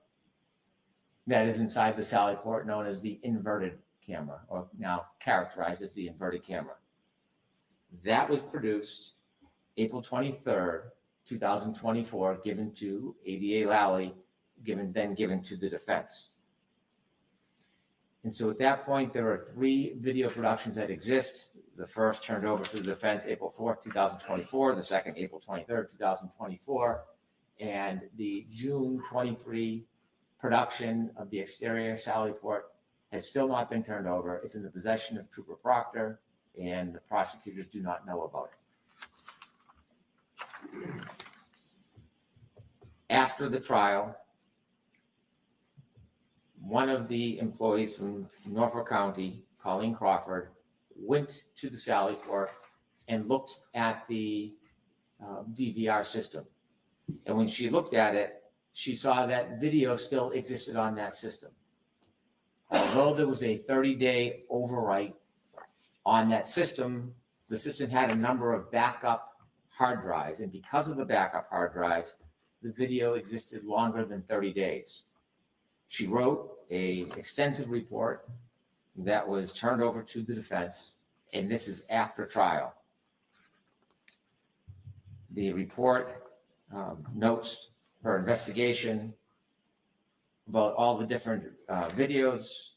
that is inside the sally port, known as the inverted camera, or now characterized as the inverted camera. That was produced April 23rd, 2024, given to ADA Lally, then given to the defense. And so at that point, there are 3 video productions that exist. The first turned over to the defense April 4th, 2024, the second April 23rd, 2024, and the June 23 production of the exterior sally port has still not been turned over. It's in the possession of Trooper Proctor, and the prosecutors do not know about it. After the trial, one of the employees from Norfolk County, Colleen Crawford, went to the sally port and looked at the DVR system. And when she looked at it, she saw that video still existed on that system. Although there was a 30-day overwrite on that system, the system had a number of backup hard drives. And because of the backup hard drives, the video existed longer than 30 days. She wrote an extensive report that was turned over to the defense, and this is after trial. The report notes her investigation about all the different videos,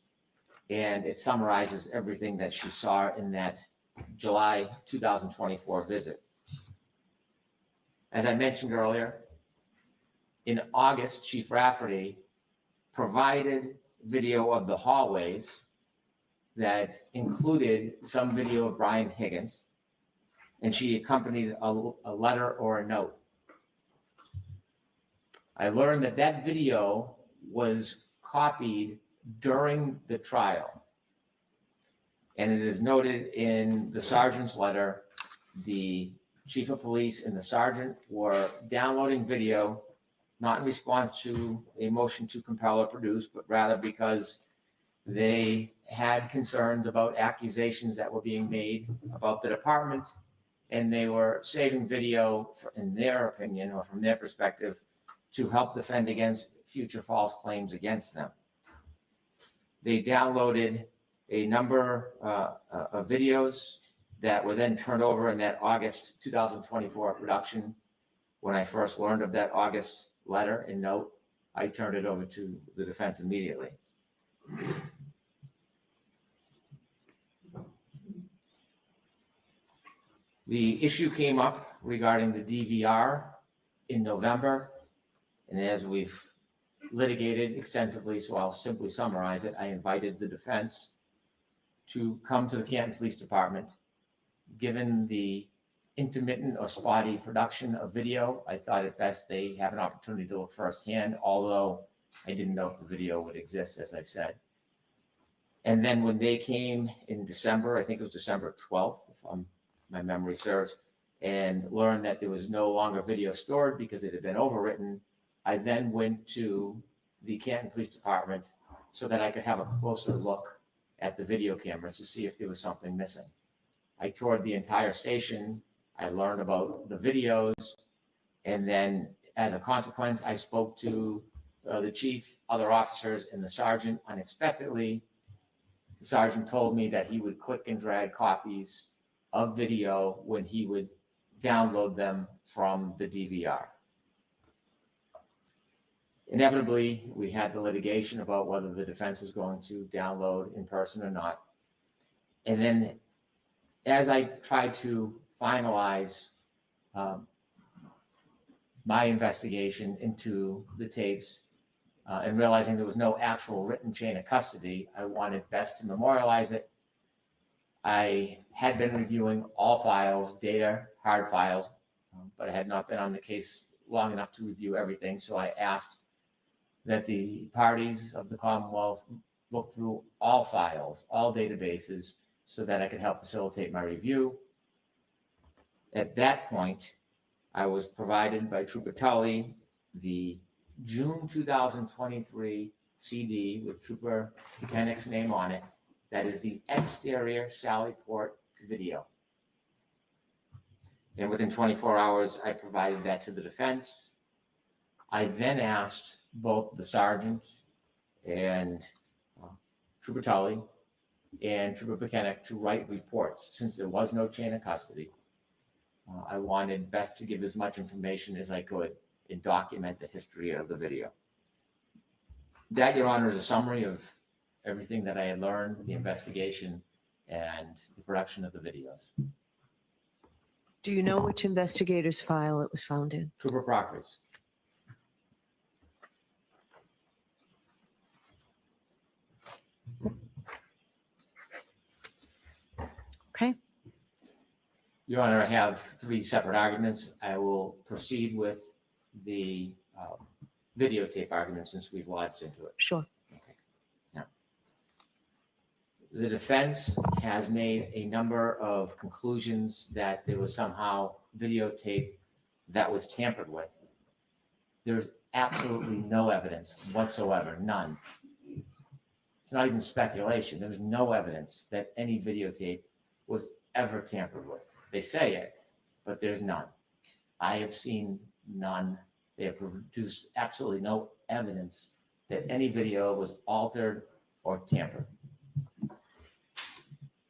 and it summarizes everything that she saw in that July 2024 visit. As I mentioned earlier, in August, Chief Rafferty provided video of the hallways that included some video of Brian Higgins, and she accompanied a letter or a note. I learned that that video was copied during the trial, and it is noted in the sergeant's letter. The chief of police and the sergeant were downloading video, not in response to a motion to compel or produce, but rather because they had concerns about accusations that were being made about the department, and they were saving video, in their opinion or from their perspective, to help defend against future false claims against them. They downloaded a number of videos that were then turned over in that August 2024 production. When I first learned of that August letter and note, I turned it over to the defense immediately. The issue came up regarding the DVR in November, and as we've litigated extensively, so I'll simply summarize it, I invited the defense to come to the Canton Police Department. Given the intermittent or spotty production of video, I thought it best they have an opportunity to look firsthand, although I didn't know if the video would exist, as I've said. And then when they came in December, I think it was December 12th, if my memory serves, and learned that there was no longer video stored because it had been overwritten, I then went to the Canton Police Department so that I could have a closer look at the video cameras to see if there was something missing. I toured the entire station. I learned about the videos, and then as a consequence, I spoke to the chief, other officers, and the sergeant. Unexpectedly, the sergeant told me that he would click and drag copies of video when he would download them from the DVR. Inevitably, we had the litigation about whether the defense was going to download in person or not. And then as I tried to finalize my investigation into the tapes and realizing there was no actual written chain of custody, I wanted best to memorialize it. I had been reviewing all files, data, hard files, but I had not been on the case long enough to review everything. So I asked that the parties of the Commonwealth look through all files, all databases, so that I could help facilitate my review. At that point, I was provided by Trooper Tully the June 2023 CD with Trooper Buchanan's name on it. That is the exterior Sallyport video. And within 24 hours, I provided that to the defense. I then asked both the sergeant and Trooper Tully and Trooper Buchanan to write reports. Since there was no chain of custody, I wanted best to give as much information as I could and document the history of the video. That, Your Honor, is a summary of everything that I had learned, the investigation, and the production of the videos. Do you know which investigator's file it was found in? Trooper Proctor's. Okay. Your Honor, I have 3 separate arguments. I will proceed with the videotape argument since we've lodged into it. Sure. Okay. Now, the defense has made a number of conclusions that there was somehow videotape that was tampered with. There's absolutely no evidence whatsoever, none. It's not even speculation. There's no evidence that any videotape was ever tampered with. They say it, but there's none. I have seen none. They have produced absolutely no evidence that any video was altered or tampered.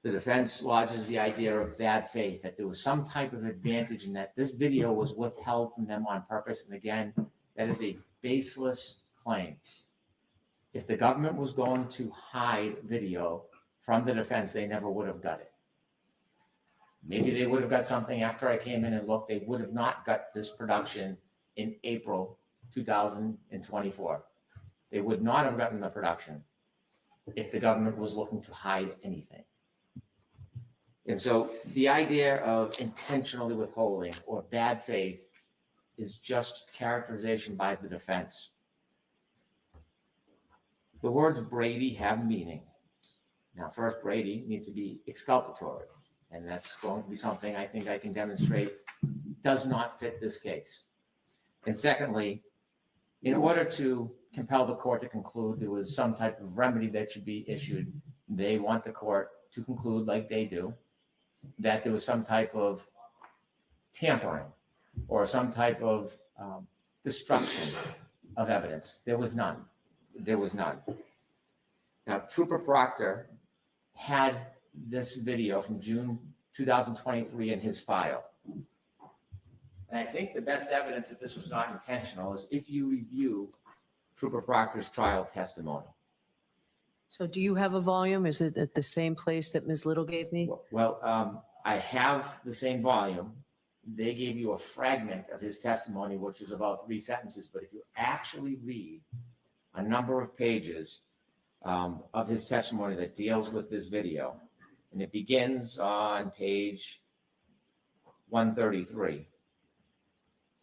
The defense lodges the idea of bad faith, that there was some type of advantage in that this video was withheld from them on purpose. And again, that is a baseless claim. If the government was going to hide video from the defense, they never would have got it. Maybe they would have got something after I came in and looked. They would have not got this production in April 2024. They would not have gotten the production if the government was looking to hide anything. And so the idea of intentionally withholding or bad faith is just characterization by the defense. The words Brady have meaning. Now, first, Brady needs to be exculpatory, and that's going to be something I think I can demonstrate does not fit this case. And secondly, in order to compel the court to conclude there was some type of remedy that should be issued, they want the court to conclude, like they do, that there was some type of tampering or some type of destruction of evidence. There was none. There was none. Now, Trooper Proctor had this video from June 2023 in his file. And I think the best evidence that this was not intentional is if you review Trooper Proctor's trial testimony. So do you have a volume? Is it at the same place that Ms. Little gave me? Well, I have the same volume. They gave you a fragment of his testimony, which is about 3 sentences. But if you actually read a number of pages of his testimony that deals with this video, and it begins on page 133,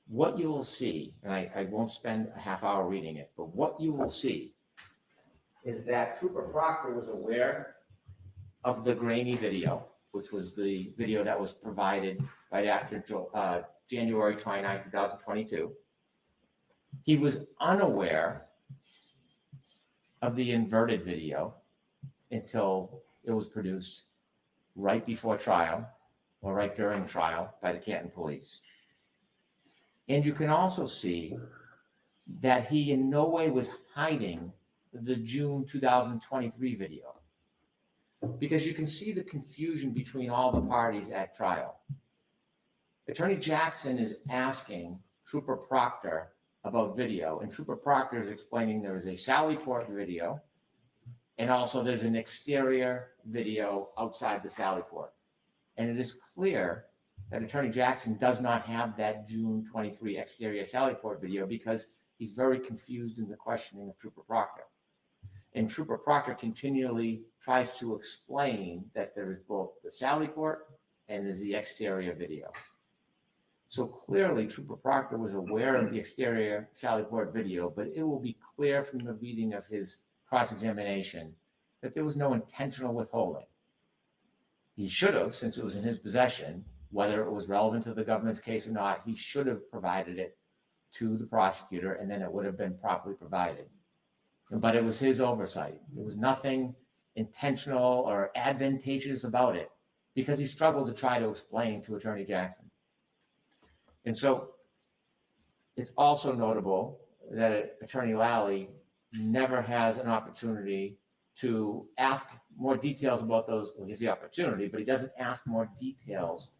what you will see, and I won't spend a half hour reading it, but what you will see is that Trooper Proctor was aware of the grainy video, which was the video that was provided right after January 29, 2022. He was unaware of the inverted video until it was produced right before trial or right during trial by the Canton police. And you can also see that he in no way was hiding the June 2023 video, because you can see the confusion between all the parties at trial. Attorney Jackson is asking Trooper Proctor about video, and Trooper Proctor is explaining there is a Sallyport video, and also there's an exterior video outside the Sallyport. And it is clear that Attorney Jackson does not have that June 23 exterior Sallyport video because he's very confused in the questioning of Trooper Proctor. And Trooper Proctor continually tries to explain that there is both the Sallyport and there's the exterior video. So clearly, Trooper Proctor was aware of the exterior Sallyport video, but it will be clear from the reading of his cross-examination that there was no intentional withholding. He should have, since it was in his possession, whether it was relevant to the government's case or not, he should have provided it to the prosecutor, and then it would have been properly provided. But it was his oversight. There was nothing intentional or advantageous about it because he struggled to try to explain to Attorney Jackson. And so it's also notable that Attorney Lally never has an opportunity to ask more details about those. Well, he has the opportunity, but he doesn't ask more details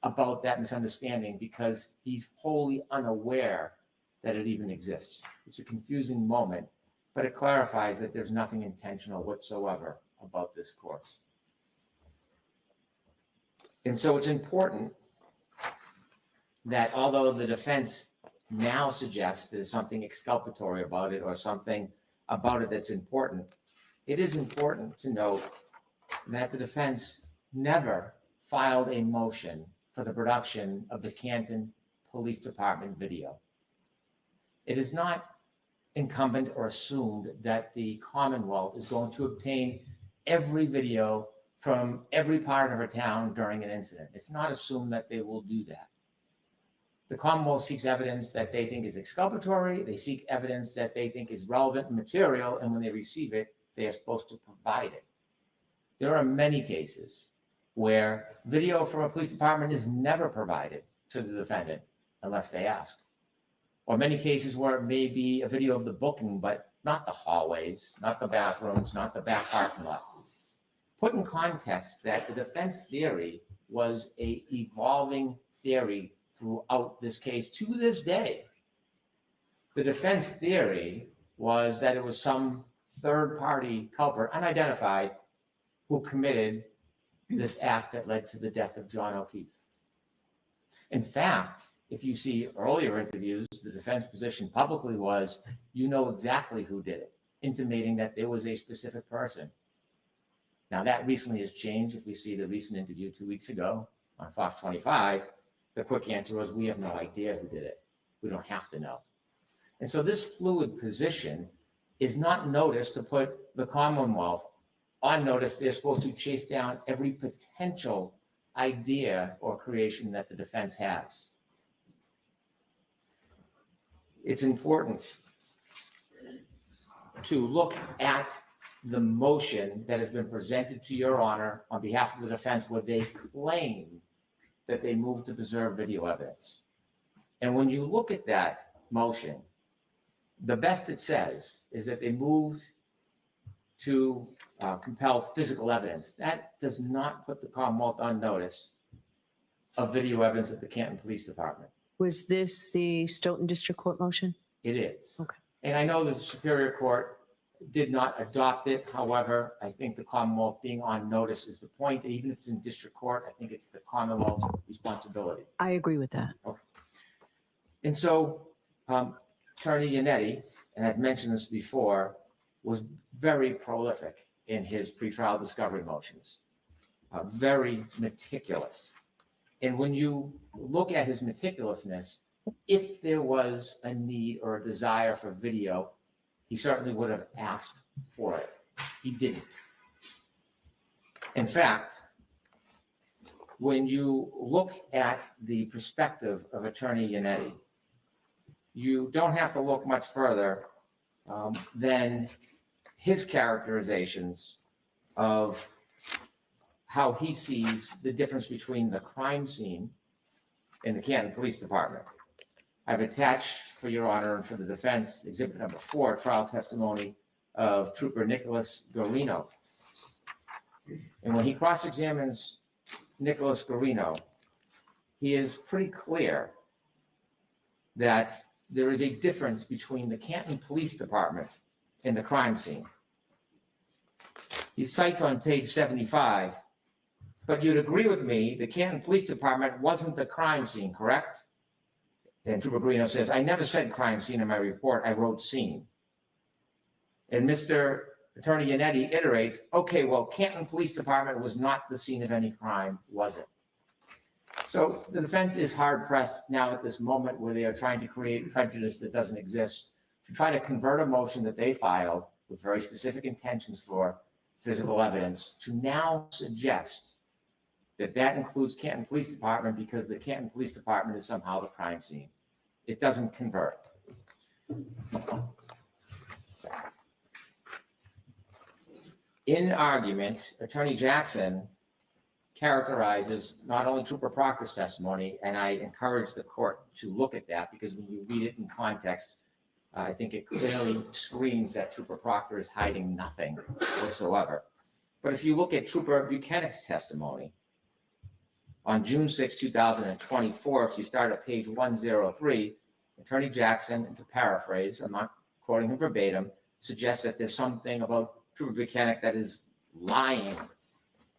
about that misunderstanding because he's wholly unaware that it even exists. It's a confusing moment, but it clarifies that there's nothing intentional whatsoever about this course. And so it's important that although the defense now suggests there's something exculpatory about it or something about it that's important, it is important to note that the defense never filed a motion for the production of the Canton Police Department video. It is not incumbent or assumed that the Commonwealth is going to obtain every video from every part of a town during an incident. It's not assumed that they will do that. The Commonwealth seeks evidence that they think is exculpatory. They seek evidence that they think is relevant and material, and when they receive it, they are supposed to provide it. There are many cases where video from a police department is never provided to the defendant unless they ask. Or many cases where it may be a video of the booking, but not the hallways, not the bathrooms, not the back parking lot. Put in context that the defense theory was an evolving theory throughout this case to this day. The defense theory was that it was some third-party culprit, unidentified, who committed this act that led to the death of John O'Keefe. In fact, if you see earlier interviews, the defense position publicly was, you know exactly who did it, intimating that there was a specific person. Now that recently has changed. If we see the recent interview 2 weeks ago on Fox 25, the quick answer was, we have no idea who did it. We don't have to know. And so this fluid position is not noticed to put the Commonwealth on notice. They're supposed to chase down every potential idea or creation that the defense has. It's important to look at the motion that has been presented to your honor on behalf of the defense where they claim that they moved to preserve video evidence. And when you look at that motion, the best it says is that they moved to compel physical evidence. That does not put the Commonwealth on notice of video evidence at the Canton Police Department. Was this the Stoughton District Court motion? It is. Okay. And I know the Superior Court did not adopt it. However, I think the Commonwealth being on notice is the point. And even if it's in district court, I think it's the Commonwealth's responsibility. I agree with that. Okay. And so Attorney Yannetti, and I've mentioned this before, was very prolific in his pretrial discovery motions, very meticulous. And when you look at his meticulousness, if there was a need or a desire for video, he certainly would have asked for it. He didn't. In fact, when you look at the perspective of Attorney Yannetti, you don't have to look much further than his characterizations of how he sees the difference between the crime scene and the Canton Police Department. I've attached, for your honor and for the defense, exhibit number 4, trial testimony of Trooper Nicholas Garino. And when he cross-examines Nicholas Garino, he is pretty clear that there is a difference between the Canton Police Department and the crime scene. He cites on page 75 But you'd agree with me, the Canton Police Department wasn't the crime scene, correct? And Trooper Greeno says, I never said crime scene in my report, I wrote scene. And Mr. Attorney Yannetti iterates, okay, well, Canton Police Department was not the scene of any crime, was it? So the defense is hard pressed now at this moment where they are trying to create prejudice that doesn't exist to try to convert a motion that they filed with very specific intentions for physical evidence to now suggest that that includes Canton Police Department because the Canton Police Department is somehow the crime scene. It doesn't convert. In argument, Attorney Jackson characterizes not only Trooper Proctor's testimony, and I encourage the court to look at that because when you read it in context, I think it clearly screams that Trooper Proctor is hiding nothing whatsoever. But if you look at Trooper Buchanan's testimony, on June 6, 2024, if you start at page 103, Attorney Jackson, and to paraphrase, I'm not quoting him verbatim, suggests that there's something about Trooper Buchanan that is lying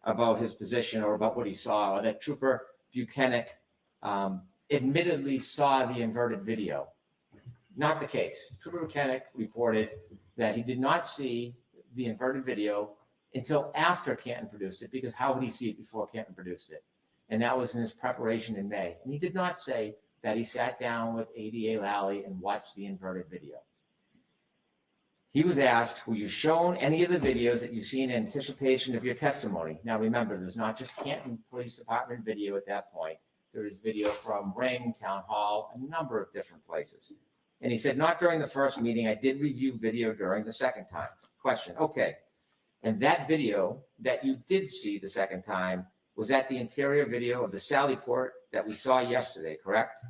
about his position or about what he saw, or that Trooper Buchanan admittedly saw the inverted video. Not the case. Trooper Buchanan reported that he did not see the inverted video until after Canton produced it, because how would he see it before Canton produced it? And that was in his preparation in May. And he did not say that he sat down with ADA Lally and watched the inverted video. He was asked, were you shown any of the videos that you see in anticipation of your testimony? Now remember, there's not just Canton Police Department video at that point. There is video from Ring, Town Hall, a number of different places. And he said, not during the first meeting. I did review video during the second time. Question, okay. And that video that you did see the second time, was that the interior video of the Sallyport that we saw yesterday, correct?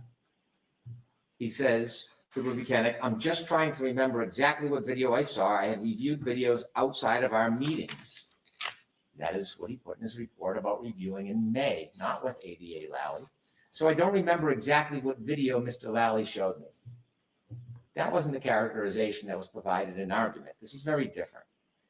He says, Trooper Buchanan, I'm just trying to remember exactly what video I saw. I had reviewed videos outside of our meetings. That is what he put in his report about reviewing in May, not with ADA Lally. So I don't remember exactly what video Mr. Lally showed me. That wasn't the characterization that was provided in argument. This is very different.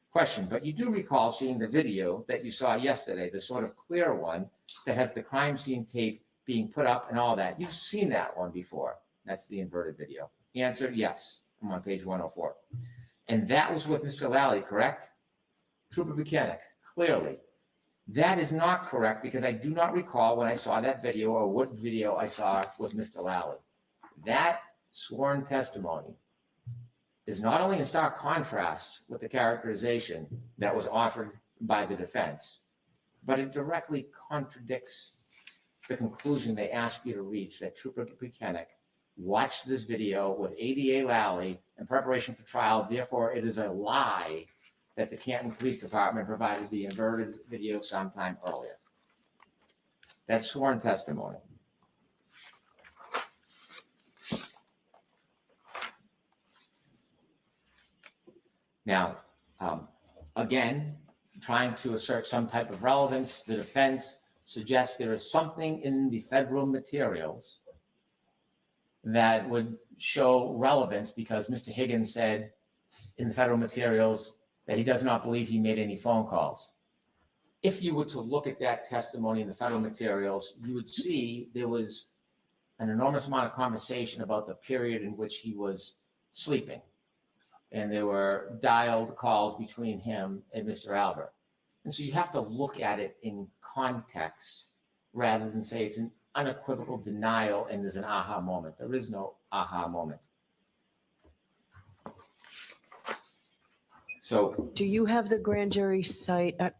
Question, but you do recall seeing the video that you saw yesterday, the sort of clear one that has the crime scene tape being put up and all that. You've seen that one before. That's the inverted video. Answer, yes. I'm on page 104. And that was with Mr. Lally, correct? Trooper Buchanan, clearly. That is not correct because I do not recall when I saw that video or what video I saw with Mr. Lally. That sworn testimony is not only in stark contrast with the characterization that was offered by the defense, but it directly contradicts the conclusion they asked you to reach, that Trooper Buchanan watched this video with ADA Lally in preparation for trial. Therefore, it is a lie that the Canton Police Department provided the inverted video sometime earlier. That's sworn testimony. Now, again, trying to assert some type of relevance, the defense suggests there is something in the federal materials that would show relevance because Mr. Higgins said in the federal materials that he does not believe he made any phone calls. If you were to look at that testimony in the federal materials, you would see there was an enormous amount of conversation about the period in which he was sleeping. And there were dialed calls between him and Mr. Albert. And so you have to look at it in context rather than say it's an unequivocal denial and there's an aha moment. There is no aha moment. So Do you have the grand jury cite? I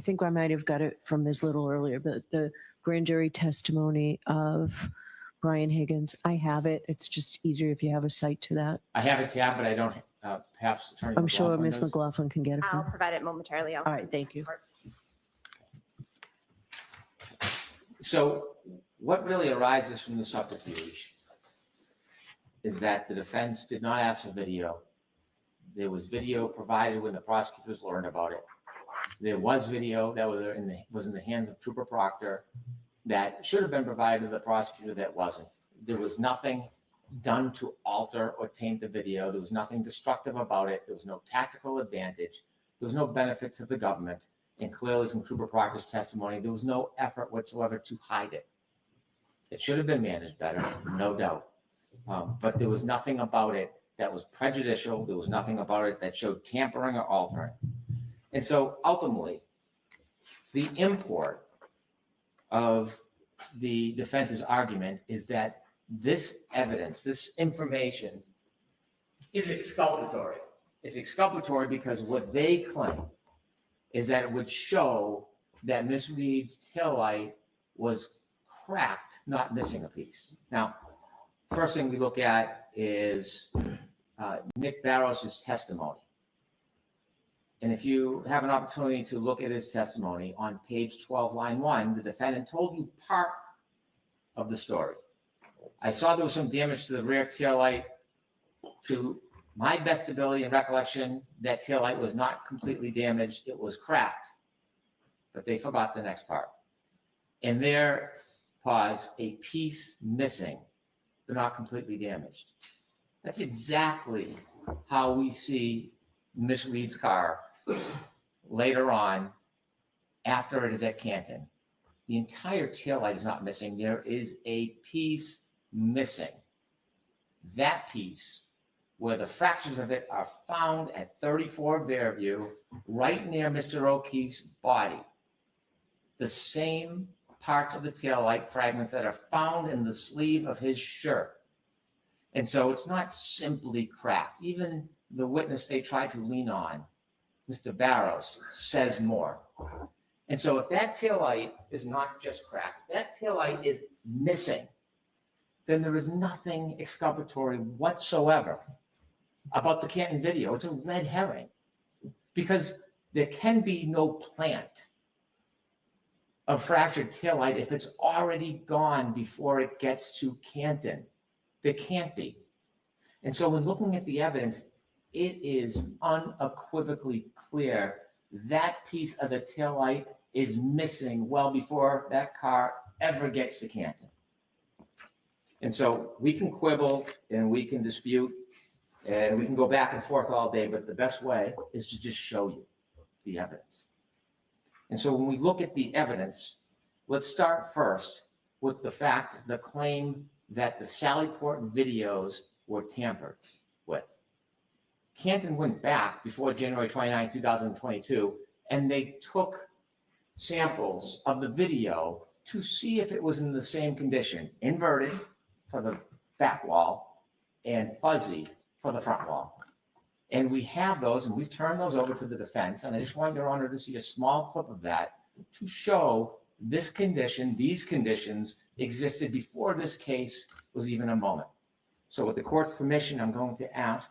think I might have got it from Ms. Little earlier, but the grand jury testimony of Brian Higgins, I have it. It's just easier if you have a cite to that. I have a tab, but I don't. Perhaps Attorney I'm sure McLaughlin Ms. does. McLaughlin can get it I'll from. provide it momentarily. All right, thank you. So what really arises from the subterfuge is that the defense did not ask for video. There was video provided when the prosecutors learned about it. There was video that was in the hands of Trooper Proctor that should have been provided to the prosecutor that wasn't. There was nothing done to alter or taint the video. There was nothing destructive about it. There was no tactical advantage. There was no benefit to the government. And clearly from Trooper Proctor's testimony, there was no effort whatsoever to hide it. It should have been managed better, no doubt. But there was nothing about it that was prejudicial. There was nothing about it that showed tampering or altering. And so ultimately, the import of the defense's argument is that this evidence, this information is exculpatory. It's exculpatory because what they claim is that it would show that Miss Reed's taillight was cracked, not missing a piece. Now, first thing we look at is Nick Barros's testimony. And if you have an opportunity to look at his testimony on page 12, line 1, the defendant told you part of the story. I saw there was some damage to the rear taillight. To my best ability and recollection, that taillight was not completely damaged. It was cracked. But they forgot the next part. And there, pause, a piece missing, but not completely damaged. That's exactly how we see Miss Reed's car later on after it is at Canton. The entire taillight is not missing. There is a piece missing. That piece, where the fractures of it are found at 34 Fairview, right near Mr. O'Keefe's body. The same parts of the taillight fragments that are found in the sleeve of his shirt. And so it's not simply cracked. Even the witness they tried to lean on, Mr. Barros, says more. And so if that taillight is not just cracked, that taillight is missing, then there is nothing exculpatory whatsoever about the Canton video. It's a red herring because there can be no plant of fractured taillight if it's already gone before it gets to Canton. There can't be. And so when looking at the evidence, it is unequivocally clear that piece of the taillight is missing well before that car ever gets to Canton. And so we can quibble and we can dispute and we can go back and forth all day, but the best way is to just show you the evidence. And so when we look at the evidence, let's start first with the fact, the claim that the Sallyport videos were tampered with. Canton went back before January 29, 2022, and they took samples of the video to see if it was in the same condition, inverted for the back wall and fuzzy for the front wall. And we have those, and we've turned those over to the defense, and I just want Your Honor to see a small clip of that to show this condition, these conditions existed before this case was even a moment. So with the court's permission, I'm going to ask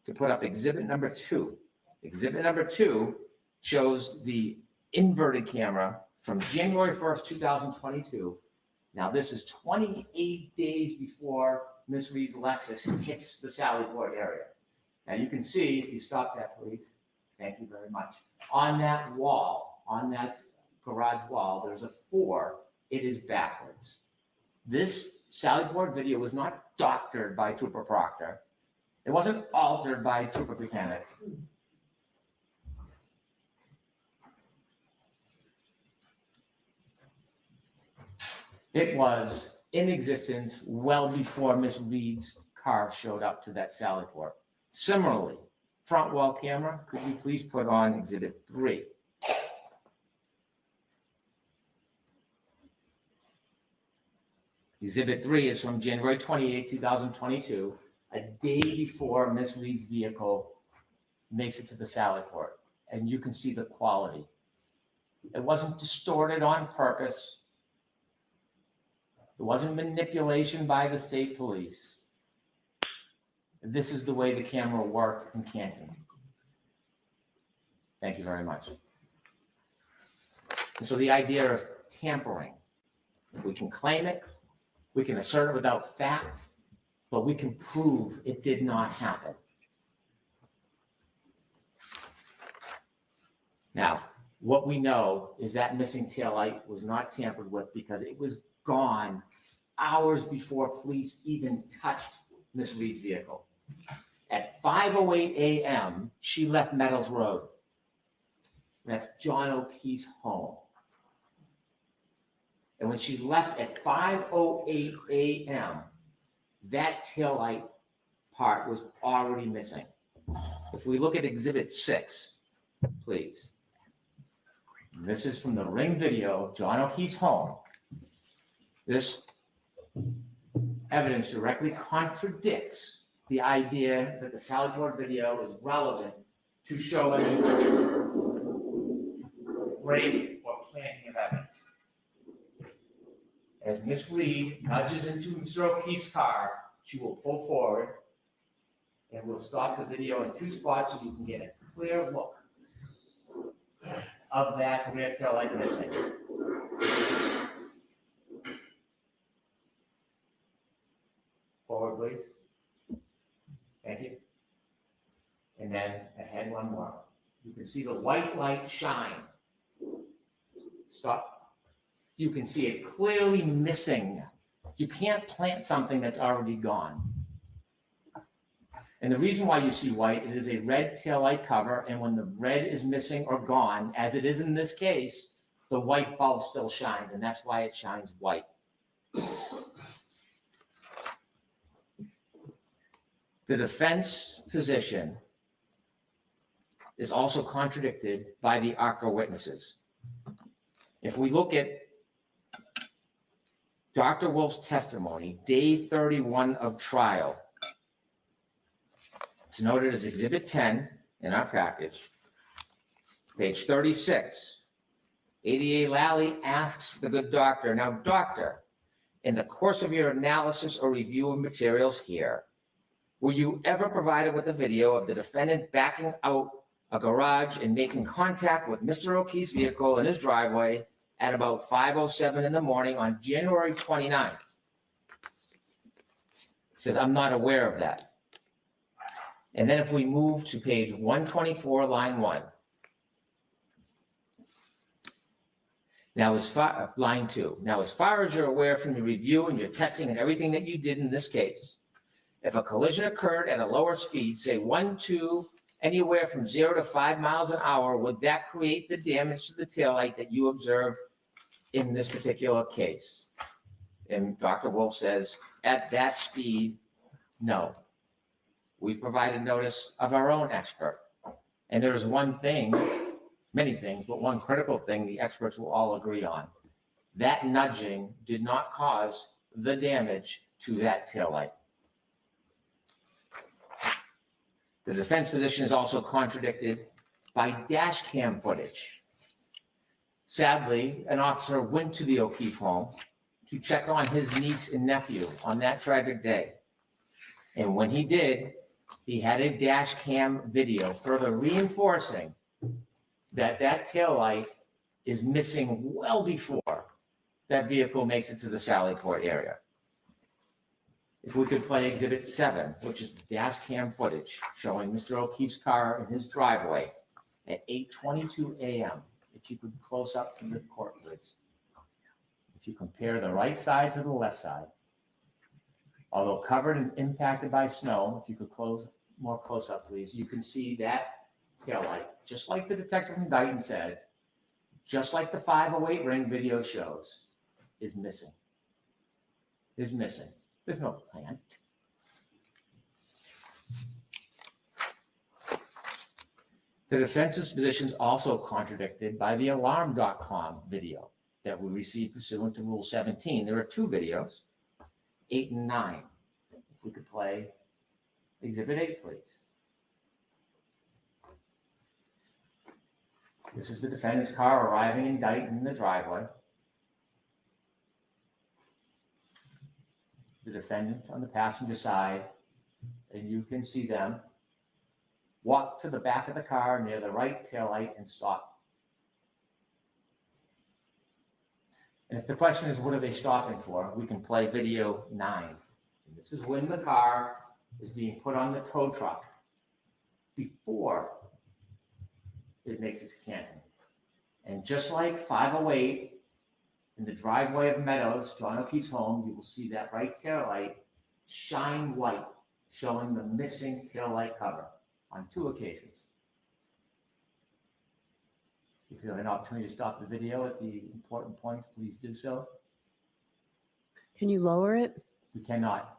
to put up exhibit number 2. Exhibit number 2 shows the inverted camera from January 1st, 2022. Now this is 28 days before Miss Reed's Lexus hits the Sallyport area. Now you can see, if you stop that please, thank you very much. On that wall, on that garage wall, there's a 4, it is backwards. This Sallyport video was not doctored by Trooper Proctor. It wasn't altered by Trooper Buchanan. It was in existence well before Miss Reed's car showed up to that Sallyport. Similarly, front wall camera, could you please put on exhibit 3? Exhibit 3 is from January 28, 2022, a day before Miss Reed's vehicle makes it to the Sallyport. And you can see the quality. It wasn't distorted on purpose. It wasn't manipulation by the state police. This is the way the camera worked in Canton. Thank you very much. And so the idea of tampering, we can claim it, we can assert it without fact, but we can prove it did not happen. Now, what we know is that missing taillight was not tampered with because it was gone hours before police even touched Miss Reed's vehicle. At 5:08 a.m., she left Meadows Road. That's John O'Keefe's home. And when she left at 5:08 a.m., that taillight part was already missing. If we look at Exhibit 6, please. This is from the ring video of John O'Keefe's home. This evidence directly contradicts the idea that the Sally Port video is relevant to show any break or planting of evidence. As Miss Reed nudges into Mr. O'Keefe's car, she will pull forward and we'll stop the video in 2 spots so you can get a clear look of that rear tail light missing. Forward, please. Thank you. And then ahead one more. You can see the white light shine. Stop. You can see it clearly missing. You can't plant something that's already gone. And the reason why you see white, it is a red taillight cover, and when the red is missing or gone, as it is in this case, the white bulb still shines, and that's why it shines white. The defense position is also contradicted by the ARCA witnesses. If we look at Dr. Wolf's testimony, day 31 of trial, it's noted as Exhibit 10 in our package, page 36. ADA Lally asks the good doctor, now doctor, in the course of your analysis or review of materials here, were you ever provided with a video of the defendant backing out a garage and making contact with Mr. O'Keefe's vehicle in his driveway at about 5:07 in the morning on January 29th? He says, I'm not aware of that. And then if we move to page 124, line 1. Now, line 2. Now, as far as you're aware from your review and your testing and everything that you did in this case, if a collision occurred at a lower speed, say 1, 2, anywhere from 0 to 5 miles an hour, would that create the damage to the taillight that you observed in this particular case? And Dr. Wolf says, at that speed, no. We provided notice of our own expert. And there's one thing, many things, but one critical thing the experts will all agree on. That nudging did not cause the damage to that taillight. The defense position is also contradicted by dash cam footage. Sadly, an officer went to the O'Keefe home to check on his niece and nephew on that tragic day. And when he did, he had a dash cam video further reinforcing that that taillight is missing well before that vehicle makes it to the Sallyport area. If we could play Exhibit 7, which is the dash cam footage showing Mr. O'Keefe's car in his driveway at 8:22 a.m. If you could close up from the court, please. If you compare the right side to the left side, although covered and impacted by snow, if you could more close up, please, you can see that taillight, just like the detective from Dighton said, just like the 508 ring video shows, is missing. Is missing. There's no plant. The defense's position is also contradicted by the alarm.com video that we received pursuant to Rule 17. There are 2 videos, 8 and 9. If we could play Exhibit 8, please. This is the defendant's car arriving in Dighton in the driveway. The defendant on the passenger side, and you can see them walk to the back of the car near the right taillight and stop. And if the question is, what are they stopping for? We can play video 9. And this is when the car is being put on the tow truck before it makes its canting. And just like 508, in the driveway of Meadows, John O'Keefe's home, you will see that right taillight shine white, showing the missing taillight cover on 2 occasions. If you have an opportunity to stop the video at the important points, please do so. Can you lower it? We cannot.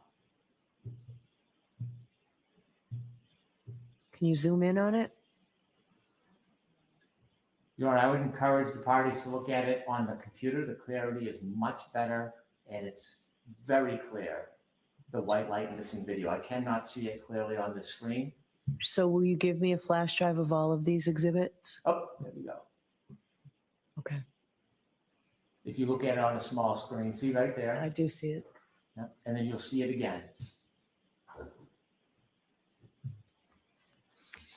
Can you zoom in on it? Your Honor, I would encourage the parties to look at it on the computer. The clarity is much better and it's very clear, the white light in this video. I cannot see it clearly on the screen. So will you give me a flash drive of all of these exhibits? Oh, there we go. Okay, If you look at it on a small screen, see right there? I do see it. Yeah, and then you'll see it again.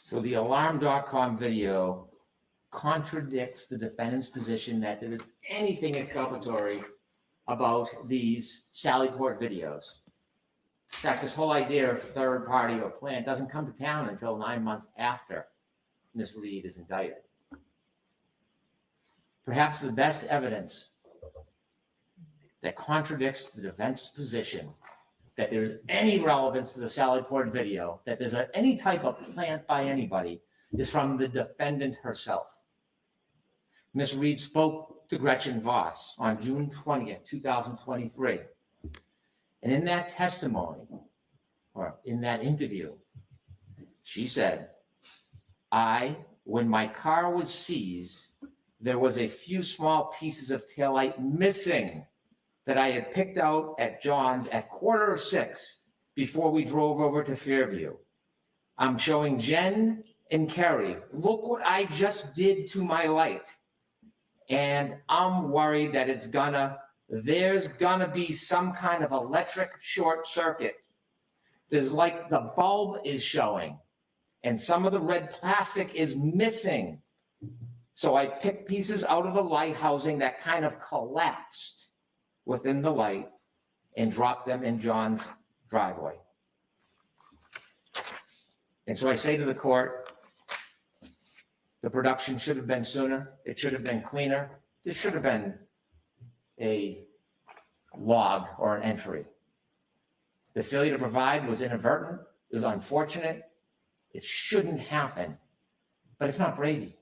So the alarm.com video contradicts the defendant's position that there is anything exculpatory about these Sallyport videos. In fact, this whole idea of third party or plan doesn't come to town until 9 months after Ms. Reed is indicted. Perhaps the best evidence that contradicts the defense's position that there's any relevance to the Sallyport video, that there's any type of plant by anybody, is from the defendant herself. Ms. Reed spoke to Gretchen Voss on June 20th, 2023. And in that testimony, or in that interview, she said, when my car was seized, there was a few small pieces of taillight missing that I had picked out at John's at 5:45 before we drove over to Fairview. I'm showing Jen and Kerry, look what I just did to my light. And I'm worried that there's gonna be some kind of electric short circuit. There's like the bulb is showing and some of the red plastic is missing. So I picked pieces out of the light housing that kind of collapsed within the light and dropped them in John's driveway. And so I say to the court, the production should have been sooner. It should have been cleaner. This should have been a log or an entry. The failure to provide was inadvertent. It was unfortunate. It shouldn't happen, but it's not Brady.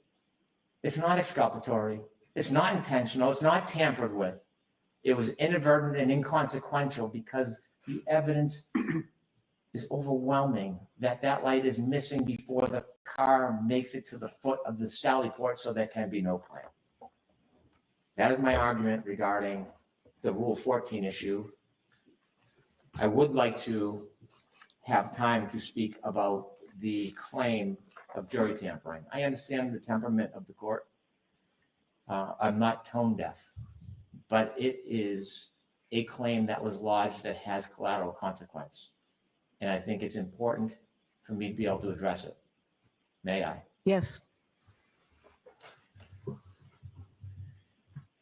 It's not exculpatory. It's not intentional. It's not tampered with. It was inadvertent and inconsequential because the evidence is overwhelming that that light is missing before the car makes it to the foot of the Sallyport, so there can be no plan. That is my argument regarding the Rule 14 issue. I would like to have time to speak about the claim of jury tampering. I understand the temperament of the court. I'm not tone deaf, but it is a claim that was lodged that has collateral consequence. And I think it's important for me to be able to address it. May I? Yes.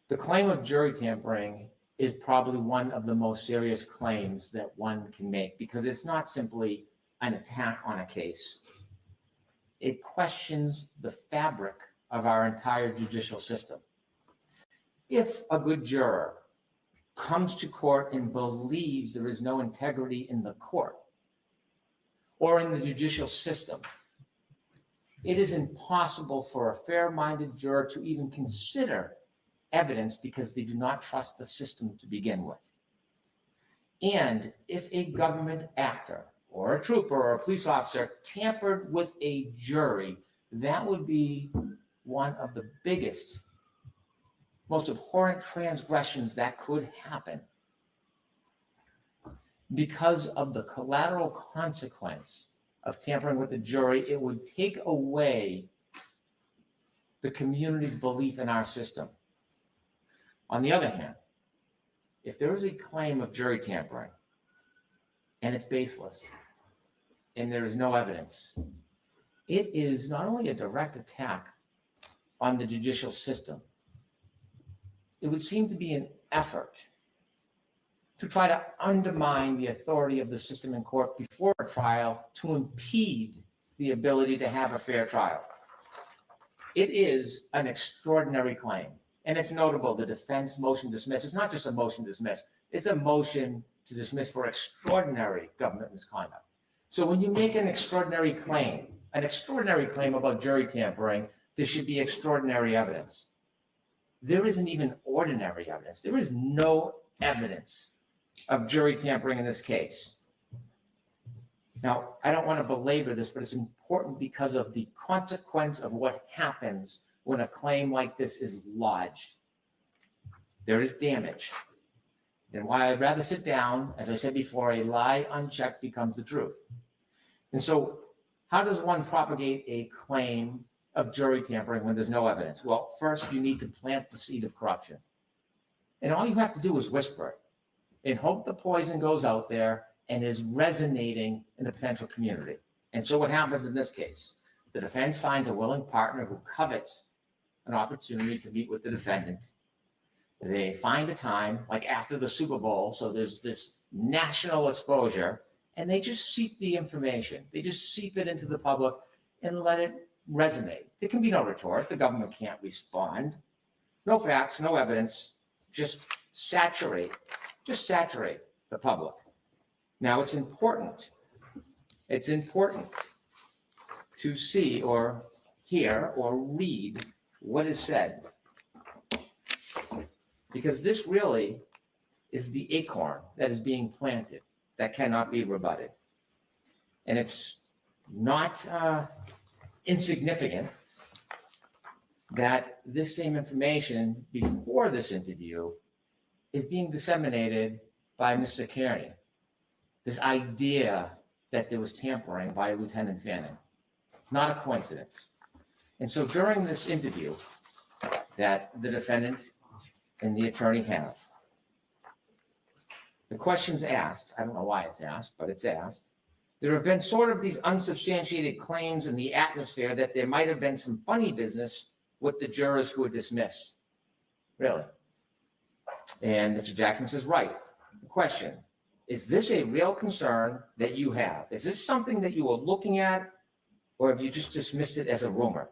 The claim of jury tampering is probably one of the most serious claims that one can make because it's not simply an attack on a case. It questions the fabric of our entire judicial system. If a good juror comes to court and believes there is no integrity in the court or in the judicial system, it is impossible for a fair-minded juror to even consider evidence because they do not trust the system to begin with. And if a government actor or a trooper or a police officer tampered with a jury, that would be one of the biggest, most abhorrent transgressions that could happen. Because of the collateral consequence of tampering with the jury, it would take away the community's belief in our system. On the other hand, if there is a claim of jury tampering and it's baseless and there is no evidence, it is not only a direct attack on the judicial system, it would seem to be an effort to try to undermine the authority of the system in court before a trial to impede the ability to have a fair trial. It is an extraordinary claim. And it's notable, the defense motion to dismiss is not just a motion to dismiss, it's a motion to dismiss for extraordinary government misconduct. So when you make an extraordinary claim about jury tampering, there should be extraordinary evidence. There isn't even ordinary evidence. There is no evidence of jury tampering in this case. Now, I don't want to belabor this, but it's important because of the consequence of what happens when a claim like this is lodged. There is damage. And why I'd rather sit down, as I said before, a lie unchecked becomes the truth. And so how does one propagate a claim of jury tampering when there's no evidence? Well, first you need to plant the seed of corruption. And all you have to do is whisper it and hope the poison goes out there and is resonating in the potential community. And so what happens in this case? The defense finds a willing partner who covets an opportunity to meet with the defendant. They find a time, like after the Super Bowl, so there's this national exposure, and they just seep the information. They just seep it into the public and let it resonate. There can be no retort. The government can't respond. No facts, no evidence. Just saturate the public. Now, it's important to see or hear or read what is said, because this really is the acorn that is being planted that cannot be rebutted. And it's not insignificant that this same information before this interview is being disseminated by Mr. Kearney. This idea that there was tampering by Lieutenant Fanning. Not a coincidence. And so during this interview that the defendant and the attorney have, the question's asked, I don't know why it's asked, but it's asked. There have been sort of these unsubstantiated claims in the atmosphere that there might have been some funny business with the jurors who were dismissed. Really? And Mr. Jackson says, right. The question, is this a real concern that you have? Is this something that you are looking at, or have you just dismissed it as a rumor?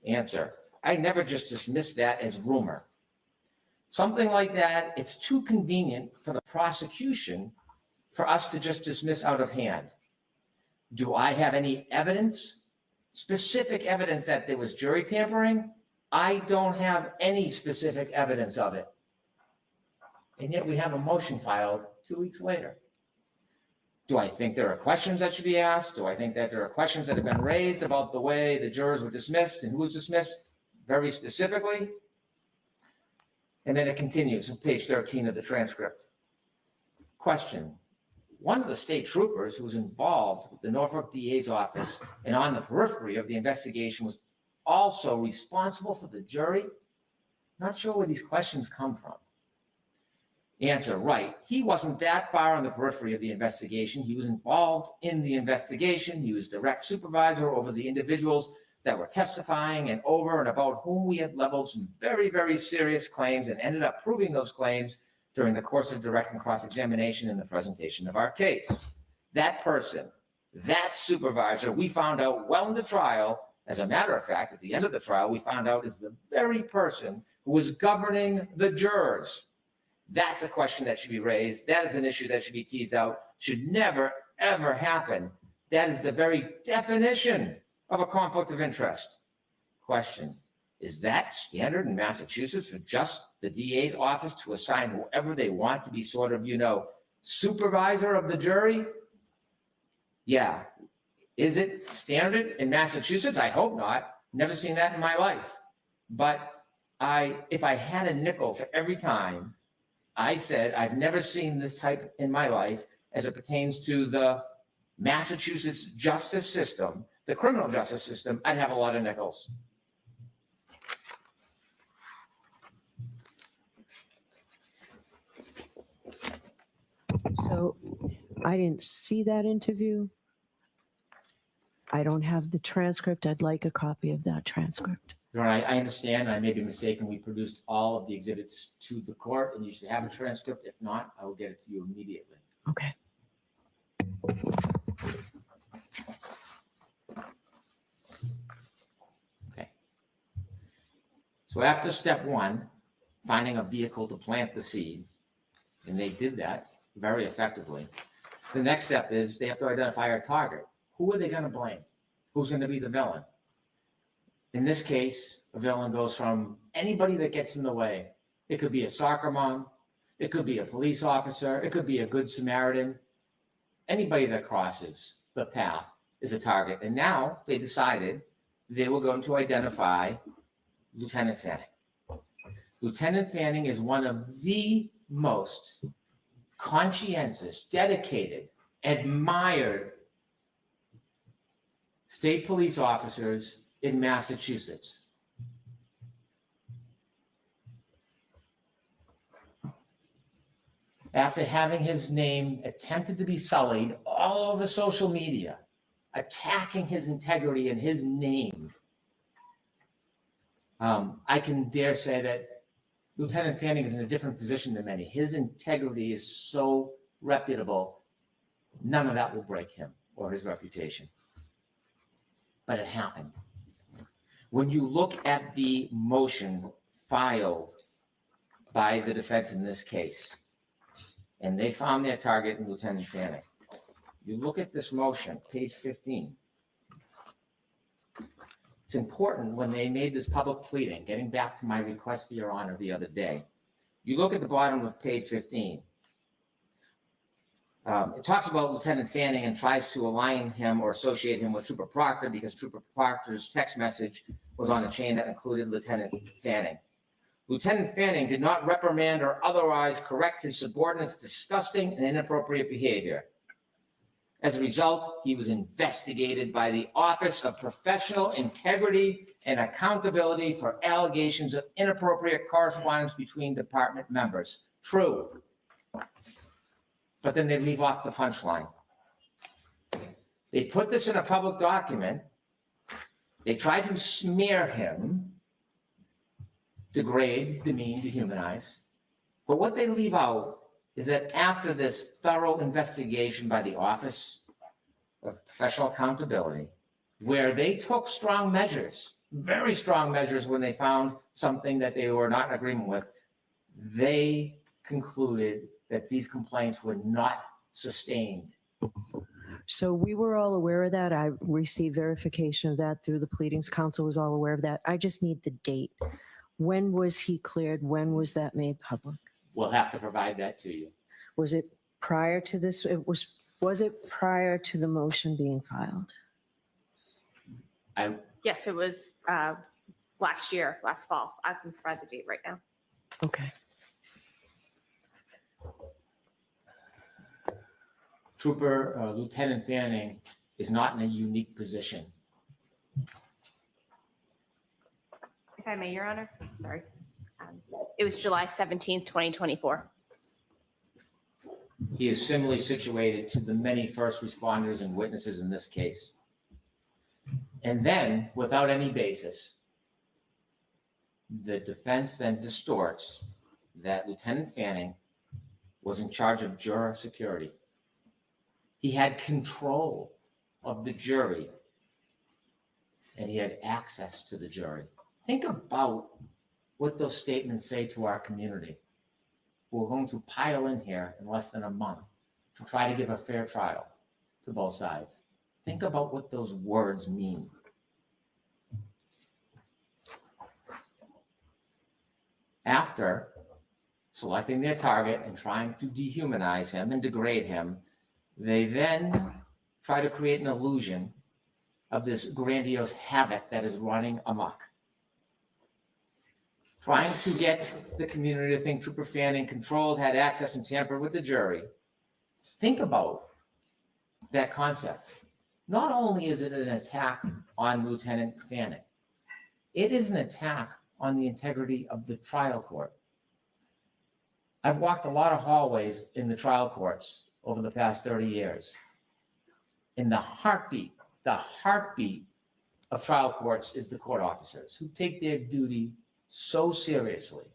Answer, I never just dismissed that as rumor. Something like that, it's too convenient for the prosecution for us to just dismiss out of hand. Do I have any evidence, specific evidence that there was jury tampering? I don't have any specific evidence of it. And yet we have a motion filed 2 weeks later. Do I think there are questions that should be asked? Do I think that there are questions that have been raised about the way the jurors were dismissed and who was dismissed very specifically? And then it continues on page 13 of the transcript. Question, one of the state troopers who was involved with the Norfolk DA's office and on the periphery of the investigation was also responsible for the jury? Not sure where these questions come from. Answer, right. He wasn't that far on the periphery of the investigation. He was involved in the investigation. He was direct supervisor over the individuals that were testifying and over and about whom we had leveled some very, very serious claims and ended up proving those claims during the course of direct and cross-examination in the presentation of our case. That person, that supervisor, we found out well into trial. As a matter of fact, at the end of the trial, we found out is the very person who was governing the jurors. That's a question that should be raised. That is an issue that should be teased out. Should never, ever happen. That is the very definition of a conflict of interest. Question, is that standard in Massachusetts for just the DA's office to assign whoever they want to be sort of, supervisor of the jury? Yeah. Is it standard in Massachusetts? I hope not. Never seen that in my life. But if I had a nickel for every time I said I've never seen this type in my life as it pertains to the Massachusetts justice system, the criminal justice system, I'd have a lot of nickels. So I didn't see that interview. I don't have the transcript. I'd like a copy of that transcript. I understand. I may be mistaken. We produced all of the exhibits to the court, and you should have a transcript. If not, I will get it to you immediately. Okay. Okay. So after step one, finding a vehicle to plant the seed, and they did that very effectively. The next step is they have to identify a target. Who are they going to blame? Who's going to be the villain? In this case, a villain goes from anybody that gets in the way. It could be a soccer mom. It could be a police officer. It could be a good Samaritan. Anybody that crosses the path is a target. And now they decided they were going to identify Lieutenant Fanning. Lieutenant Fanning is one of the most conscientious, dedicated, admired state police officers in Massachusetts. After having his name attempted to be sullied all over social media, attacking his integrity and his name, I can dare say that Lieutenant Fanning is in a different position than many. His integrity is so reputable, none of that will break him or his reputation. But it happened. When you look at the motion filed by the defense in this case, and they found their target in Lieutenant Fanning, you look at this motion, page 15. It's important when they made this public pleading, getting back to my request for your honor the other day. You look at the bottom of page 15. It talks about Lieutenant Fanning and tries to align him or associate him with Trooper Proctor because Trooper Proctor's text message was on a chain that included Lieutenant Fanning. Lieutenant Fanning did not reprimand or otherwise correct his subordinate's disgusting and inappropriate behavior. As a result, he was investigated by the Office of Professional Integrity and Accountability for allegations of inappropriate correspondence between department members. True. But then they leave off the punchline. They put this in a public document. They try to smear him, degrade, demean, dehumanize. But what they leave out is that after this thorough investigation by the Office of Professional Accountability, where they took strong measures, very strong measures when they found something that they were not in agreement with, they concluded that these complaints were not sustained. So we were all aware of that. I received verification of that through the Pleadings Council, was all aware of that. I just need the date. When was he cleared? When was that made public? We'll have to provide that to you. Was it prior to this? Was it prior to the motion being filed? Yes, it was last year, last fall. I can provide the date right now. Okay. Trooper Lieutenant Fanning is not in a unique position. If I may, Your Honor, sorry. It was July 17th, 2024. He is similarly situated to the many first responders and witnesses in this case. And then, without any basis, the defense then distorts that Lieutenant Fanning was in charge of juror security. He had control of the jury, and he had access to the jury. Think about what those statements say to our community, who are going to pile in here in less than a month to try to give a fair trial to both sides. Think about what those words mean. After selecting their target and trying to dehumanize him and degrade him, they then try to create an illusion of this grandiose havoc that is running amok. Trying to get the community to think Trooper Fanning controlled, had access, and tampered with the jury. Think about that concept. Not only is it an attack on Lieutenant Fanning, it is an attack on the integrity of the trial court. I've walked a lot of hallways in the trial courts over the past 30 years. And the heartbeat of trial courts is the court officers who take their duty so seriously.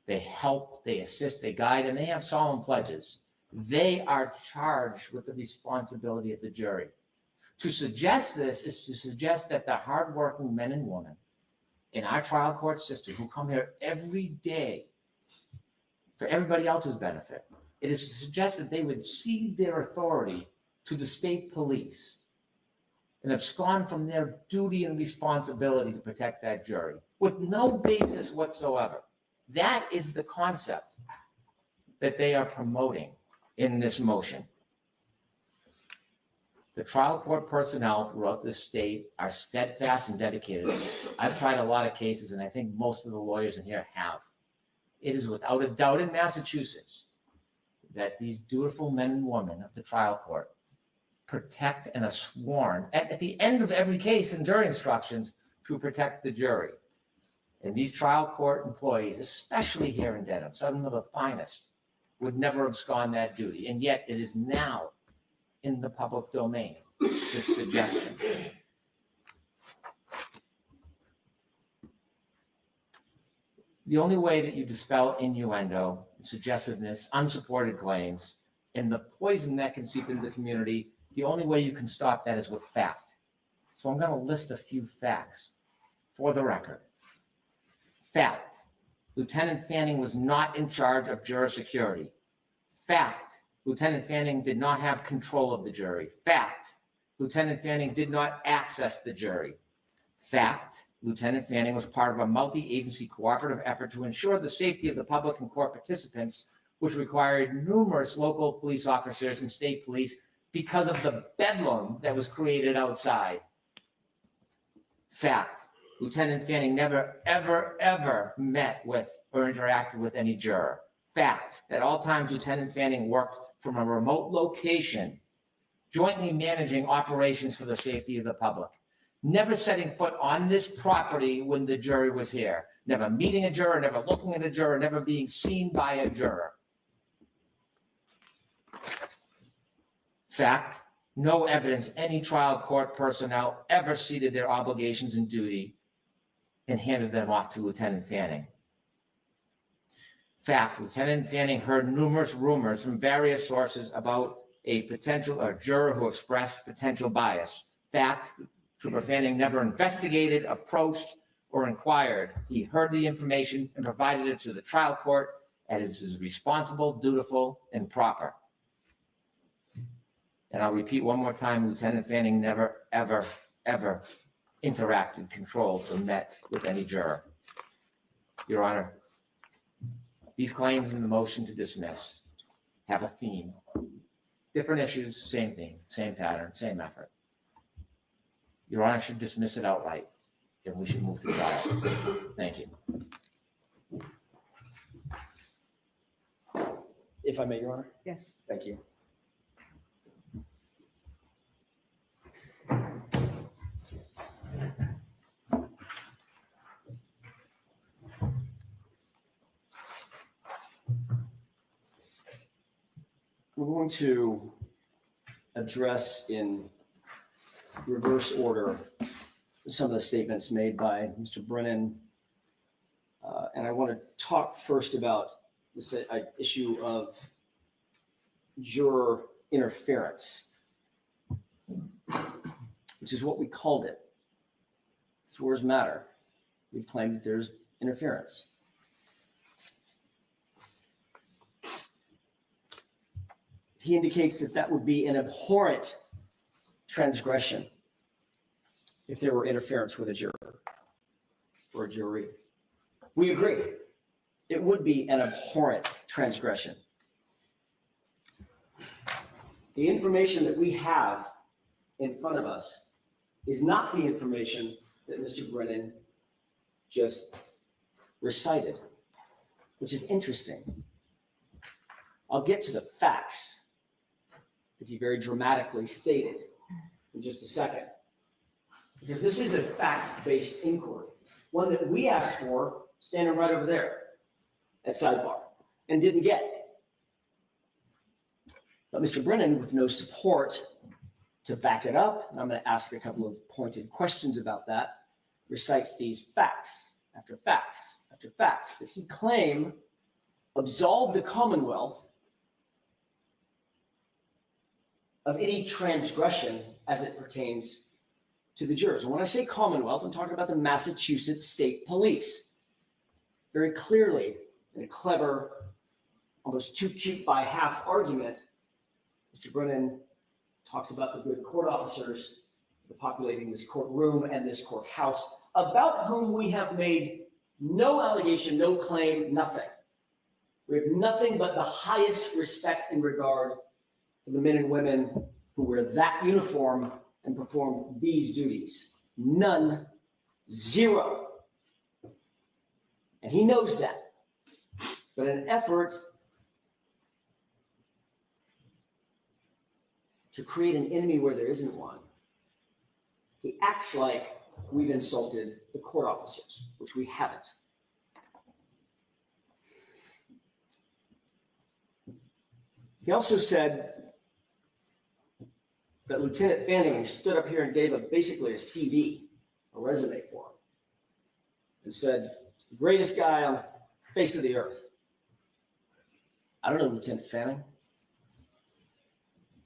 They help, they assist, they guide, and they have solemn pledges. They are charged with the responsibility of the jury. To suggest this is to suggest that the hardworking men and women in our trial court system who come here every day for everybody else's benefit, it is to suggest that they would cede their authority to the state police and abscond from their duty and responsibility to protect that jury with no basis whatsoever. That is the concept that they are promoting in this motion. The trial court personnel throughout the state are steadfast and dedicated. I've tried a lot of cases, and I think most of the lawyers in here have. It is without a doubt in Massachusetts that these dutiful men and women of the trial court protect and are sworn at the end of every case in jury instructions to protect the jury. And these trial court employees, especially here in Dedham, some of the finest, would never abscond that duty. And yet it is now in the public domain, this suggestion. The only way that you dispel innuendo, suggestiveness, unsupported claims, and the poison that can seep into the community, the only way you can stop that is with fact. So I'm going to list a few facts for the record. Fact: Lieutenant Fanning was not in charge of juror security. Fact: Lieutenant Fanning did not have control of the jury. Fact: Lieutenant Fanning did not access the jury. Fact: Lieutenant Fanning was part of a multi-agency cooperative effort to ensure the safety of the public and court participants, which required numerous local police officers and state police because of the bedlam that was created outside. Fact: Lieutenant Fanning never, ever, ever met with or interacted with any juror. Fact: at all times, Lieutenant Fanning worked from a remote location, jointly managing operations for the safety of the public. Never setting foot on this property when the jury was here. Never meeting a juror, never looking at a juror, never being seen by a juror. Fact: no evidence any trial court personnel ever ceded their obligations and duty and handed them off to Lieutenant Fanning. Fact: Lieutenant Fanning heard numerous rumors from various sources about a juror who expressed potential bias. Fact: Trooper Fanning never investigated, approached, or inquired. He heard the information and provided it to the trial court as is responsible, dutiful, and proper. And I'll repeat one more time, Lieutenant Fanning never, ever, ever interacted, controlled, or met with any juror. Your Honor, these claims in the motion to dismiss have a theme. Different issues, same theme, same pattern, same effort. Your Honor should dismiss it outright, and we should move to trial. Thank you. If I may, Your Honor. Yes. Thank you. We're going to address in reverse order some of the statements made by Mr. Brennan. And I want to talk first about this issue of juror interference, which is what we called it. It's words matter. We've claimed that there's interference. He indicates that that would be an abhorrent transgression if there were interference with a juror or a jury. We agree. It would be an abhorrent transgression. The information that we have in front of us is not the information that Mr. Brennan just recited, which is interesting. I'll get to the facts that he very dramatically stated in just a second, because this is a fact-based inquiry, one that we asked for standing right over there at sidebar and didn't get. But Mr. Brennan, with no support to back it up, and I'm going to ask a couple of pointed questions about that, recites these facts after facts after facts that he claimed absolved the Commonwealth of any transgression as it pertains to the jurors. And when I say Commonwealth, I'm talking about the Massachusetts State Police. Very clearly, in a clever, almost too cute by half argument, Mr. Brennan talks about the good court officers populating this courtroom and this courthouse, about whom we have made no allegation, no claim, nothing. We have nothing but the highest respect and regard for the men and women who wear that uniform and perform these duties. None, zero. And he knows that. But in an effort to create an enemy where there isn't one, he acts like we've insulted the court officers, which we haven't. He also said that Lieutenant Fanning stood up here and gave basically a CV, a resume for him, and said, the greatest guy on the face of the earth. I don't know Lieutenant Fanning.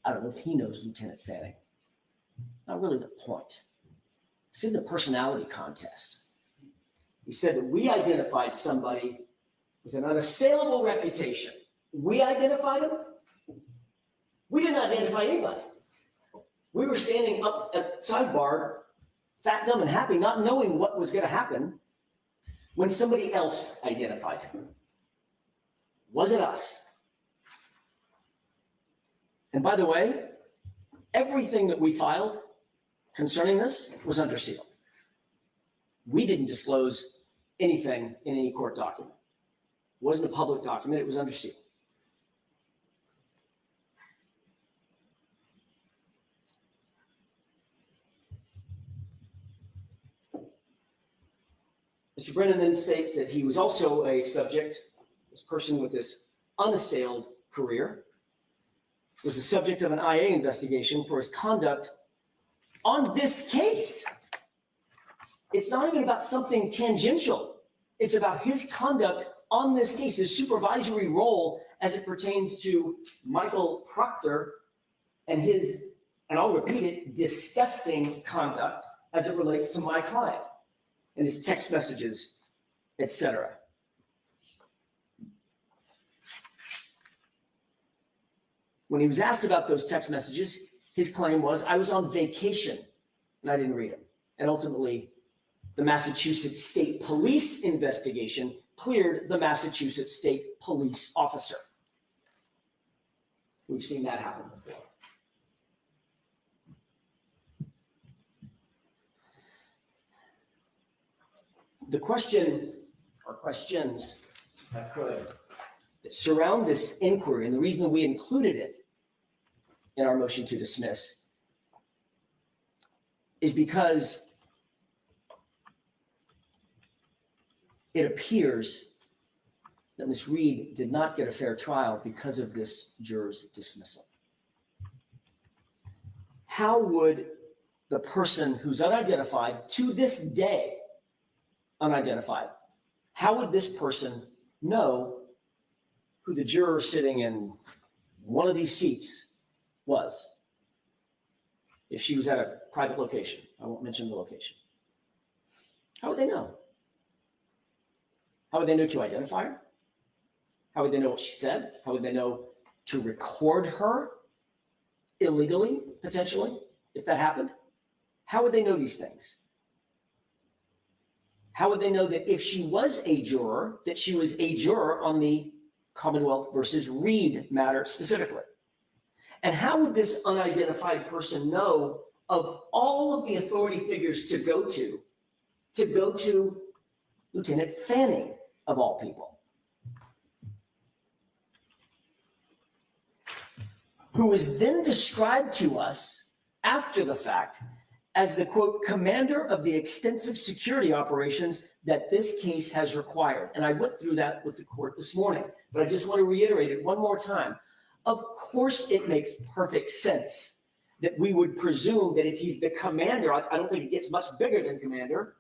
I don't know if he knows Lieutenant Fanning. Not really the point. It's in the personality contest. He said that we identified somebody with an unassailable reputation. We identified him. We didn't identify anybody. We were standing up at sidebar, fat, dumb, and happy, not knowing what was going to happen when somebody else identified him. Wasn't us. And by the way, everything that we filed concerning this was under seal. We didn't disclose anything in any court document. It wasn't a public document, it was under seal. Mr. Brennan then states that he was also a subject, this person with this unassailed career, was the subject of an IA investigation for his conduct on this case. It's not even about something tangential. It's about his conduct on this case, his supervisory role as it pertains to Michael Proctor and his, and I'll repeat it, disgusting conduct as it relates to my client and his text messages, etc. When he was asked about those text messages, his claim was, I was on vacation and I didn't read them. And ultimately, the Massachusetts State Police investigation cleared the Massachusetts State Police officer. We've seen that happen before. The question, or questions, if I could, that surround this inquiry, and the reason that we included it in our motion to dismiss, is because it appears that Ms. Reed did not get a fair trial because of this juror's dismissal. How would the person who's unidentified, to this day, unidentified, how would this person know who the juror sitting in one of these seats was if she was at a private location? I won't mention the location. How would they know? How would they know to identify her? How would they know what she said? How would they know to record her illegally, potentially, if that happened? How would they know these things? How would they know that if she was a juror, that she was a juror on the Commonwealth versus Reed matter specifically? And how would this unidentified person know of all of the authority figures to go to Lieutenant Fanning, of all people, who was then described to us after the fact as the, quote, commander of the extensive security operations that this case has required. And I went through that with the court this morning, but I just want to reiterate it one more time. Of course, it makes perfect sense that we would presume that if he's the commander, I don't think it gets much bigger than commander.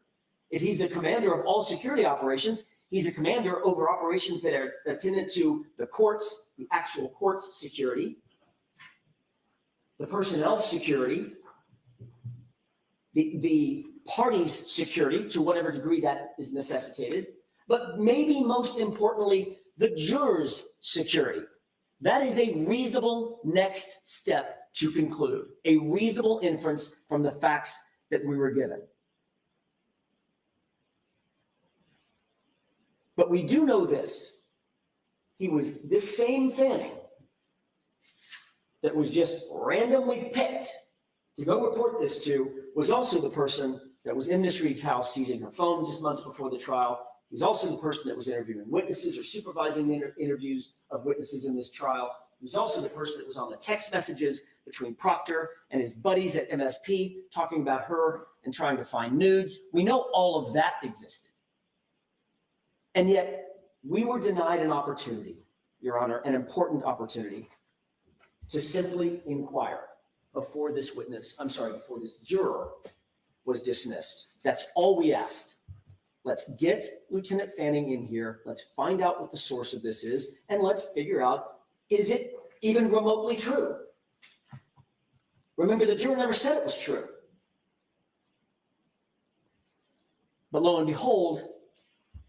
If he's the commander of all security operations, he's the commander over operations that are attendant to the courts, the actual court's security, the personnel security, the party's security to whatever degree that is necessitated, but maybe most importantly, the jurors' security, That is a reasonable next step to conclude, a reasonable inference from the facts that we were given. But we do know this. He was this same Fanning that was just randomly picked to go report this to was also the person that was in Miss Reed's house seizing her phone just months before the trial. He's also the person that was interviewing witnesses or supervising the interviews of witnesses in this trial. He was also the person that was on the text messages between Proctor and his buddies at MSP talking about her and trying to find nudes. We know all of that existed. And yet we were denied an opportunity, Your Honor, an important opportunity to simply inquire before this juror was dismissed. That's all we asked. Let's get Lieutenant Fanning in here. Let's find out what the source of this is, and let's figure out, is it even remotely true? Remember, the juror never said it was true. But lo and behold,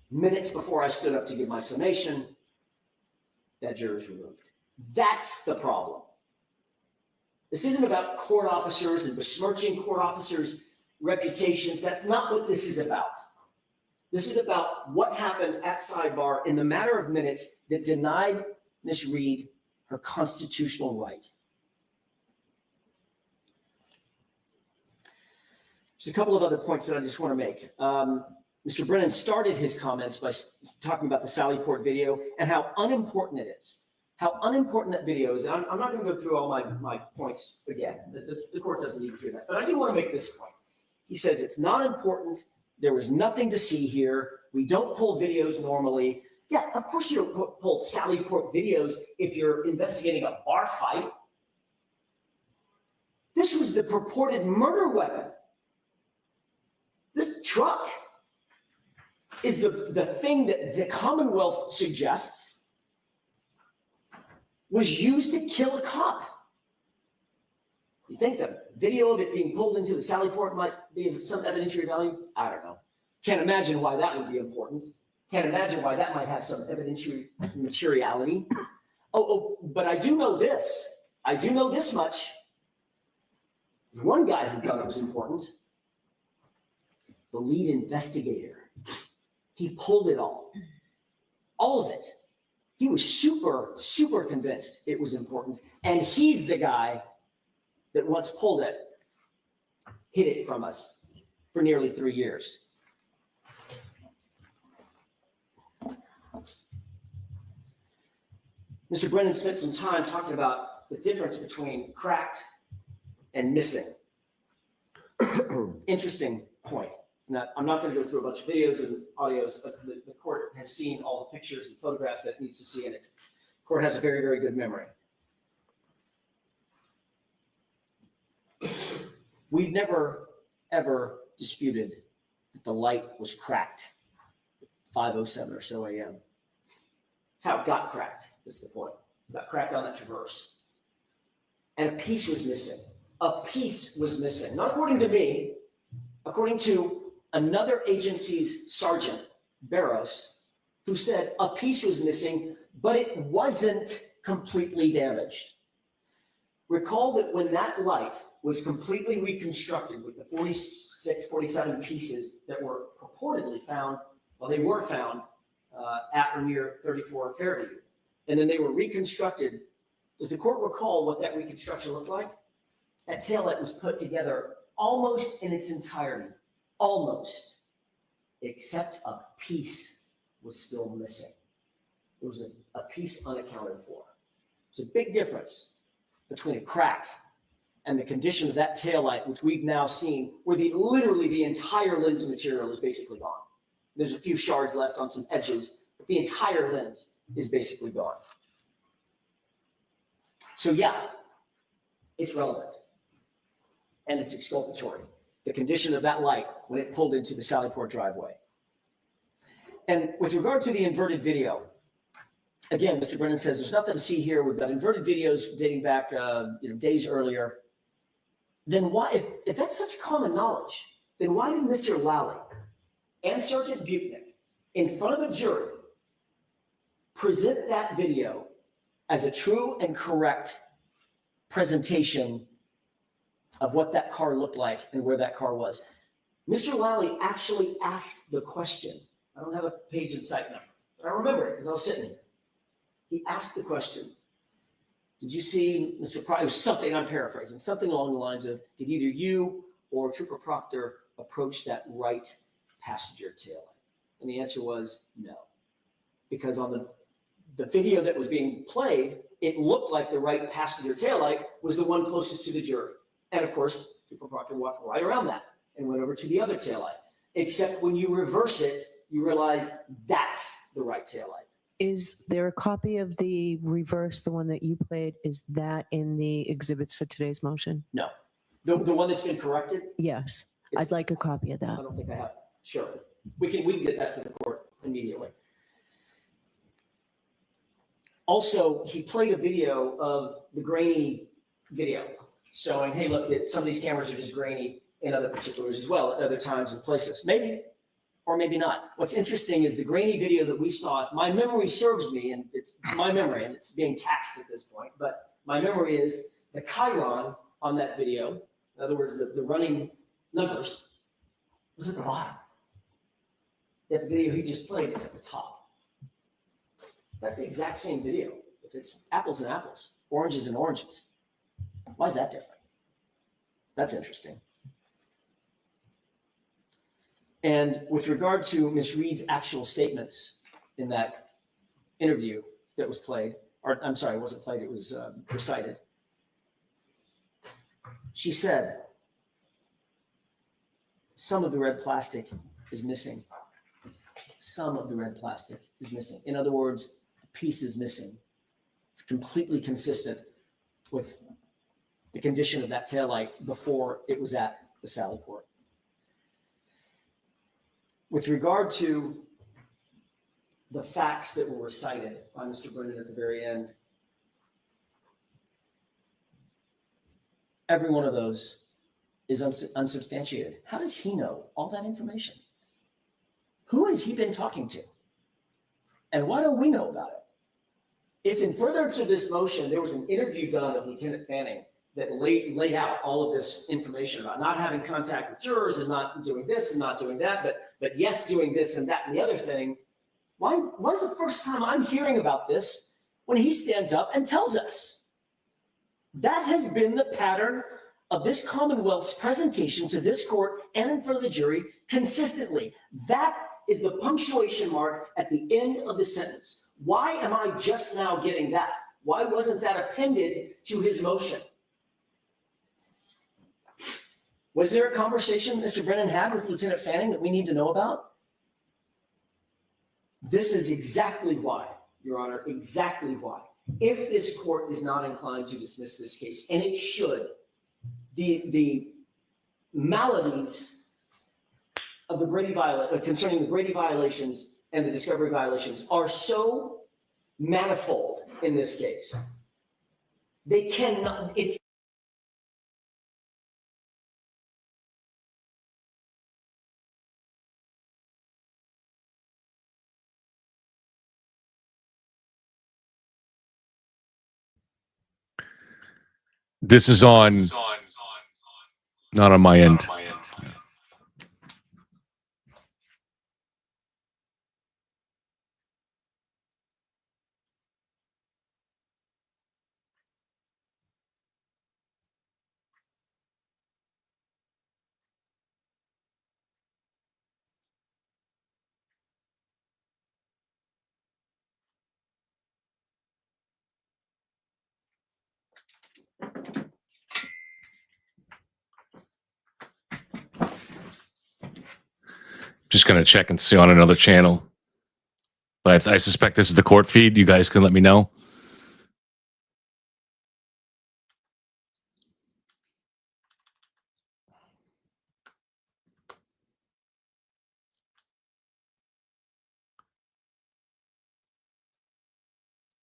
minutes before I stood up to give my summation, that juror is removed. That's the problem. This isn't about court officers and besmirching court officers' reputations. That's not what this is about. This is about what happened at sidebar in the matter of minutes that denied Ms. Reed her constitutional right. There's a couple of other points that I just want to make. Mr. Brennan started his comments by talking about the Sallyport video and how unimportant it is. How unimportant that video is. I'm not going to go through all my points again. The court doesn't need to hear that. But I do want to make this point. He says it's not important. There was nothing to see here. We don't pull videos normally. Yeah, of course you don't pull Sallyport videos if you're investigating a bar fight. This was the purported murder weapon. This truck is the thing that the Commonwealth suggests was used to kill a cop. You think the video of it being pulled into the Sallyport might be of some evidentiary value? I don't know. Can't imagine why that would be important. Can't imagine why that might have some evidentiary materiality. But I do know this. I do know this much. One guy who thought it was important, the lead investigator, he pulled it all of it. He was super convinced it was important. And he's the guy that once pulled it, hid it from us for nearly 3 years. Mr. Brennan spent some time talking about the difference between cracked and missing. Interesting point. Now, I'm not going to go through a bunch of videos and audios. The court has seen all the pictures and photographs that it needs to see, and the court has a very, very good memory. We've never, ever disputed that the light was cracked at 5:07 or so a.m. That's how it got cracked, is the point. It got cracked on that traverse. And a piece was missing. A piece was missing. Not according to me, according to another agency's sergeant, Barros, who said a piece was missing, but it wasn't completely damaged. Recall that when that light was completely reconstructed with the 46, 47 pieces that were purportedly found, well, they were found at or near 34 Fairview, and then they were reconstructed. Does the court recall what that reconstruction looked like? That taillight was put together almost in its entirety. Almost, except a piece was still missing. There was a piece unaccounted for. There's a big difference between a crack and the condition of that taillight, which we've now seen, where literally the entire lens material is basically gone. There's a few shards left on some edges, but the entire lens is basically gone. So yeah, it's relevant and it's exculpatory. The condition of that light when it pulled into the Sallyport driveway. And with regard to the inverted video, again, Mr. Brennan says there's nothing to see here. We've got inverted videos dating back days earlier. Then why, if that's such common knowledge, then why did Mr. Lally and Sergeant Buchnick, in front of a jury, present that video as a true and correct presentation of what that car looked like and where that car was. Mr. Lally actually asked the question. I don't have a page in sight now, but I remember it because I was sitting here. He asked the question, did you see Mr. Proctor? It was something, I'm paraphrasing, something along the lines of, did either you or Trooper Proctor approach that right passenger taillight? And the answer was no. Because on the video that was being played, it looked like the right passenger taillight was the one closest to the jury. And of course, Trooper Proctor walked right around that and went over to the other taillight. Except when you reverse it, you realize that's the right taillight. Is there a copy of the reverse, the one that you played? Is that in the exhibits for today's motion? No. The one that's been corrected? Yes. I'd like a copy of that. I don't think I have. Sure. We can get that for the court immediately. Also, he played a video of the grainy video showing, hey, look, some of these cameras are just grainy in other particulars as well at other times and places. Maybe, or maybe not. What's interesting is the grainy video that we saw, if my memory serves me, and it's my memory, and it's being taxed at this point, but my memory is the chyron on that video, in other words, the running numbers, was at the bottom. That video he just played is at the top. That's the exact same video. If it's apples and apples, oranges and oranges, why is that different? That's interesting. And with regard to Ms. Reed's actual statements in that interview that was played, or I'm sorry, it wasn't played, it was recited. She said, some of the red plastic is missing. Some of the red plastic is missing. In other words, a piece is missing. It's completely consistent with the condition of that taillight before it was at the Sally Port. With regard to the facts that were recited by Mr. Brennan at the very end, every one of those is unsubstantiated. How does he know all that information? Who has he been talking to? And why don't we know about it? If in furtherance of this motion, there was an interview done of Lieutenant Fanning that laid out all of this information about not having contact with jurors and not doing this and not doing that, but yes, doing this and that and the other thing, why's the first time I'm hearing about this when he stands up and tells us? That has been the pattern of this Commonwealth's presentation to this court and in front of the jury consistently. That is the punctuation mark at the end of the sentence. Why am I just now getting that? Why wasn't that appended to his motion? Was there a conversation Mr. Brennan had with Lieutenant Fanning that we need to know about? This is exactly why, Your Honor, exactly why. If this court is not inclined to dismiss this case, and it should, the maladies of the Brady concerning the Brady violations and the discovery violations are so manifold in this case. They cannot, it's This is on, not on my end. Just going to check and see on another channel. But I suspect this is the court feed. You guys can let me know.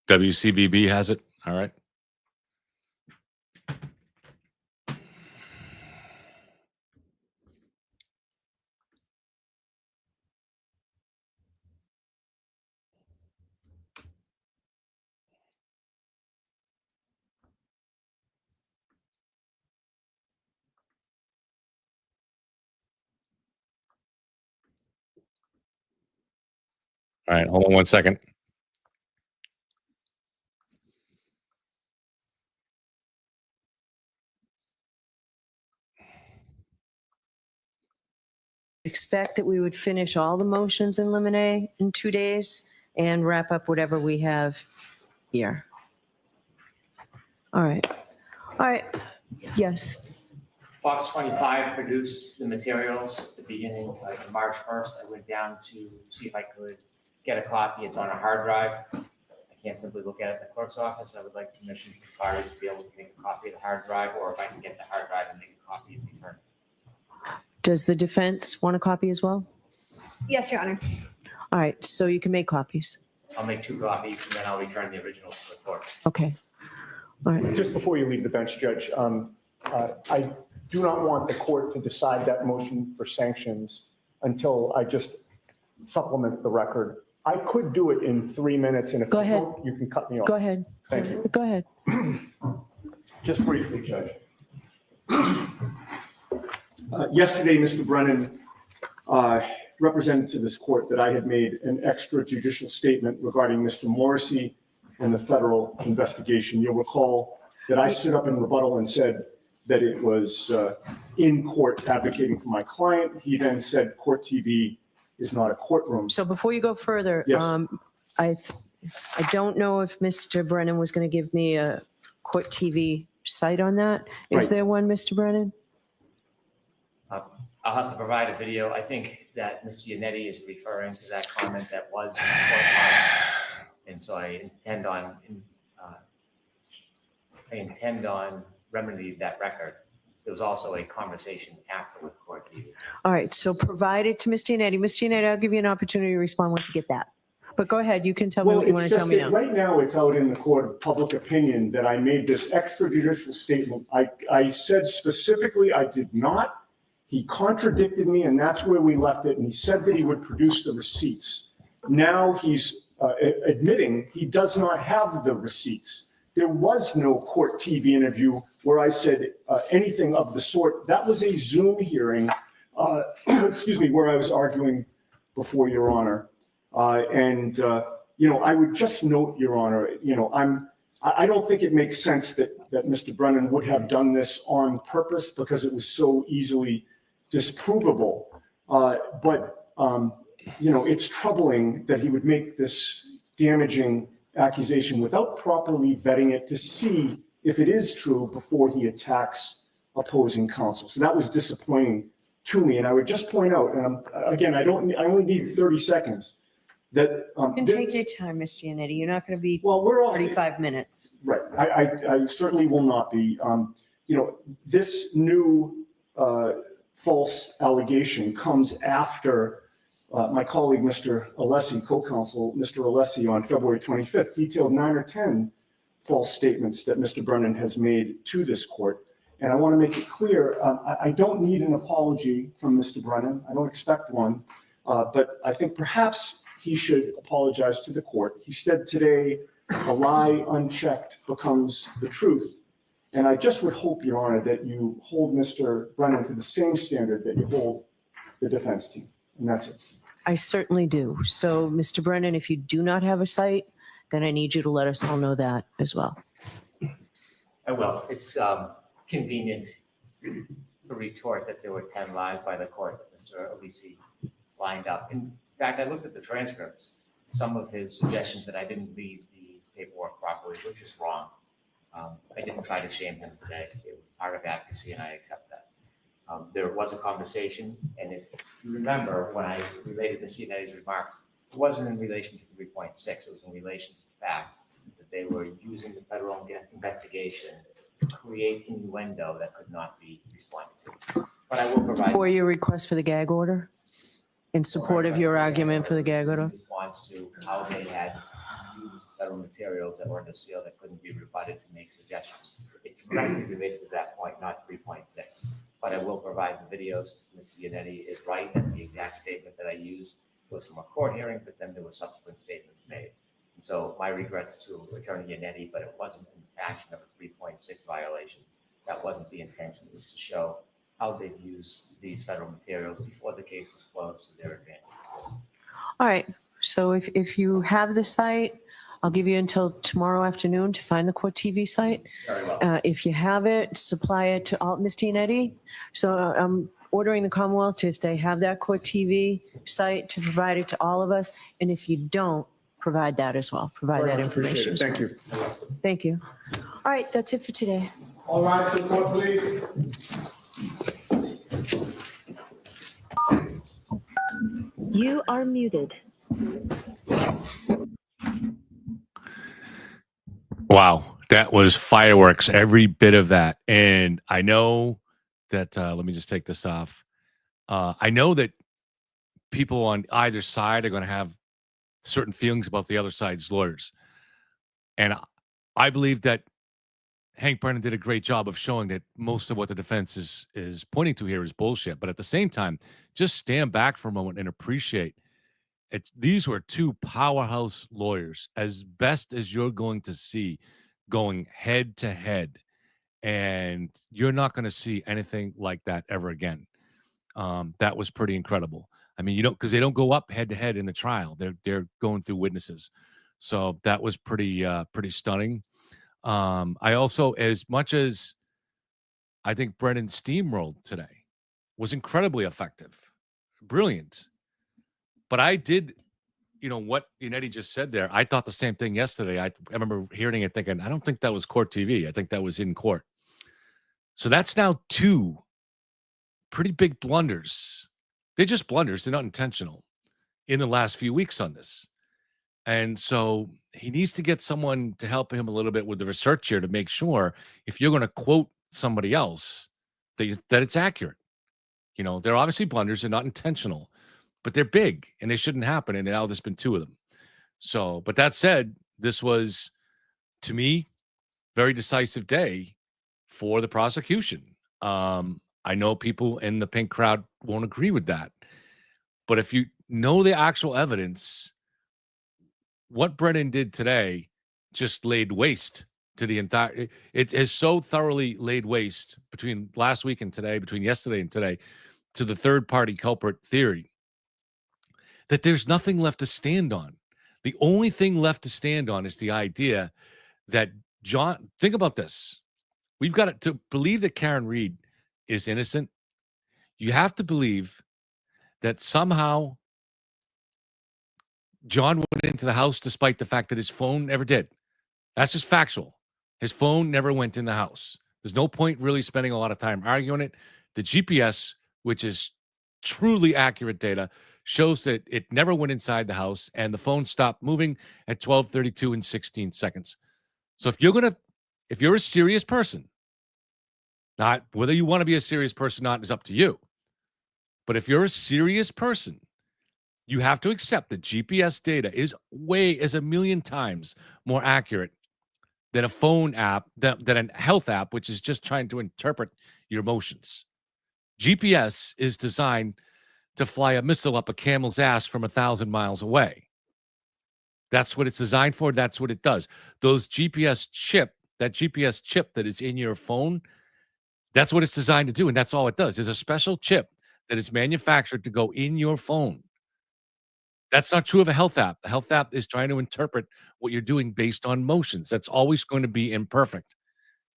WCBB has it. All right. All right, hold on 1 second. Expect that we would finish all the motions in limine in 2 days and wrap up whatever we have here. All right. All right. Yes. Fox 25 produced the materials at the beginning, like March 1st. I went down to see if I could get a copy. It's on a hard drive. I can't simply look at it in the clerk's office. I would like permission from parties to be able to make a copy of the hard drive, or if I can get the hard drive and make a copy and return it. Does the defense want a copy as well? Yes, Your Honor. All right. So you can make copies. I'll make 2 copies and then I'll return the original to the court. Okay. All right. Just before you leave the bench, Judge, I do not want the court to decide that motion for sanctions until I just supplement the record. I could do it in 3 minutes, and if Go you ahead. don't, you can cut me off. Go ahead. Thank you. Go ahead. Just briefly, Judge. Yesterday, Mr. Brennan represented to this court that I had made an extrajudicial statement regarding Mr. Morrissey and the federal investigation. You'll recall that I stood up in rebuttal and said that it was in court advocating for my client. He then said court TV is not a courtroom. So before you go further, Yes. I don't know if Mr. Brennan was going to give me a court TV site on that. Is Right. there one, Mr. Brennan? I'll have to provide a video. I think that Mr. Yannetti is referring to that comment that was in the court file. And so I intend on remedying that record. There was also a conversation after with court TV. All right. So provide it to Mr. Yannetti. Mr. Yannetti, I'll give you an opportunity to respond once you get that. But go ahead. You can tell me what you want to tell me now. Right now, it's out in the court of public opinion that I made this extrajudicial statement. I said specifically I did not. He contradicted me, and that's where we left it. And he said that he would produce the receipts. Now he's admitting he does not have the receipts. There was no court TV interview where I said anything of the sort. That was a Zoom hearing, where I was arguing before Your Honor. I would just note, Your Honor, I don't think it makes sense that Mr. Brennan would have done this on purpose because it was so easily disprovable. It's troubling that he would make this damaging accusation without properly vetting it to see if it is true before he attacks opposing counsel. So that was disappointing to me. And I would just point out, and again, I only need 30 seconds. That You can take your time, Mr. Yannetti. You're not going to be we're all 45 minutes. Right. I certainly will not be. This new false allegation comes after my colleague, Mr. Alessi, co-counsel, Mr. Alessi, on February 25th, detailed 9 or 10 false statements that Mr. Brennan has made to this court. And I want to make it clear, I don't need an apology from Mr. Brennan. I don't expect one. But I think perhaps he should apologize to the court. He said today, a lie unchecked becomes the truth. And I just would hope, Your Honor, that you hold Mr. Brennan to the same standard that you hold the defense team. And that's it. I certainly do. So, Mr. Brennan, if you do not have a site, then I need you to let us all know that as well. I will. It's convenient to retort that there were 10 lies by the court that Mr. Alessi lined up. In fact, I looked at the transcripts, some of his suggestions that I didn't read the paperwork properly, which is wrong. I didn't try to shame him today. It was part of advocacy, and I accept that. There was a conversation, and if you remember, when I related Ms. Yanetti's remarks, it wasn't in relation to 3.6. It was in relation to the fact that they were using the federal investigation to create innuendo that could not be responded to. But I will provide. For your request for the gag order? In support of your argument for the gag order? In response to how they had used federal materials that were under seal that couldn't be rebutted to make suggestions. It directly related to that point, not 3.6. But I will provide the videos. Mr. Yannetti is right that the exact statement that I used was from a court hearing, but then there were subsequent statements made. And so my regrets to Attorney Yannetti, but it wasn't in the fashion of a 3.6 violation. That wasn't the intention. It was to show how they've used these federal materials before the case was closed to their advantage. All right. So if you have the site, I'll give you until tomorrow afternoon to find the Court TV site. Very well. If you have it, supply it to all, Misty and Eddie. So I'm ordering the Commonwealth if they have that Court TV site to provide it to all of us. And if you don't, provide that as well. Provide Very that much appreciate information. it. Thank you. Thank you. All right, that's it for today. All rise to the court, please. You are muted. Wow, that was fireworks, every bit of that. And I know that, let me just take this off. I know that people on either side are going to have certain feelings about the other side's lawyers. And I believe that Hank Brennan did a great job of showing that most of what the defense is pointing to here is bullshit. But at the same time, just stand back for a moment and appreciate it. These were two powerhouse lawyers, as best as you're going to see, going head to head. And you're not going to see anything like that ever again. That was pretty incredible. I mean, because they don't go up head to head in the trial. They're going through witnesses. So that was pretty stunning. I also, as much as I think Brennan steamrolled today, was incredibly effective, brilliant. But I did, what Eddie just said there. I thought the same thing yesterday. I remember hearing it thinking, I don't think that was court TV. I think that was in court. So that's now two pretty big blunders. They're just blunders. They're not intentional in the last few weeks on this. And so he needs to get someone to help him a little bit with the research here to make sure if you're going to quote somebody else that it's accurate. They're obviously blunders. They're not intentional, but they're big and they shouldn't happen. And now there's been two of them. So, but that said, this was, to me, very decisive day for the prosecution. I know people in the pink crowd won't agree with that. But if you know the actual evidence, what Brennan did today just laid waste to the entire. It has so thoroughly laid waste between last week and today, between yesterday and today, to the third party culprit theory that there's nothing left to stand on. The only thing left to stand on is the idea that John, think about this. We've got to believe that Karen Reed is innocent. You have to believe that somehow John went into the house despite the fact that his phone never did. That's just factual. His phone never went in the house. There's no point really spending a lot of time arguing it. The GPS, which is truly accurate data, shows that it never went inside the house and the phone stopped moving at 12:32 and 16 seconds. So if you're a serious person, not whether you want to be a serious person or not is up to you. But if you're a serious person, you have to accept that GPS data is a million times more accurate than a phone app, than a health app, which is just trying to interpret your emotions. GPS is designed to fly a missile up a camel's ass from 1,000 miles away. That's what it's designed for. That's what it does. That GPS chip that is in your phone, that's what it's designed to do. And that's all it does. There's a special chip that is manufactured to go in your phone. That's not true of a health app. The health app is trying to interpret what you're doing based on motions. That's always going to be imperfect.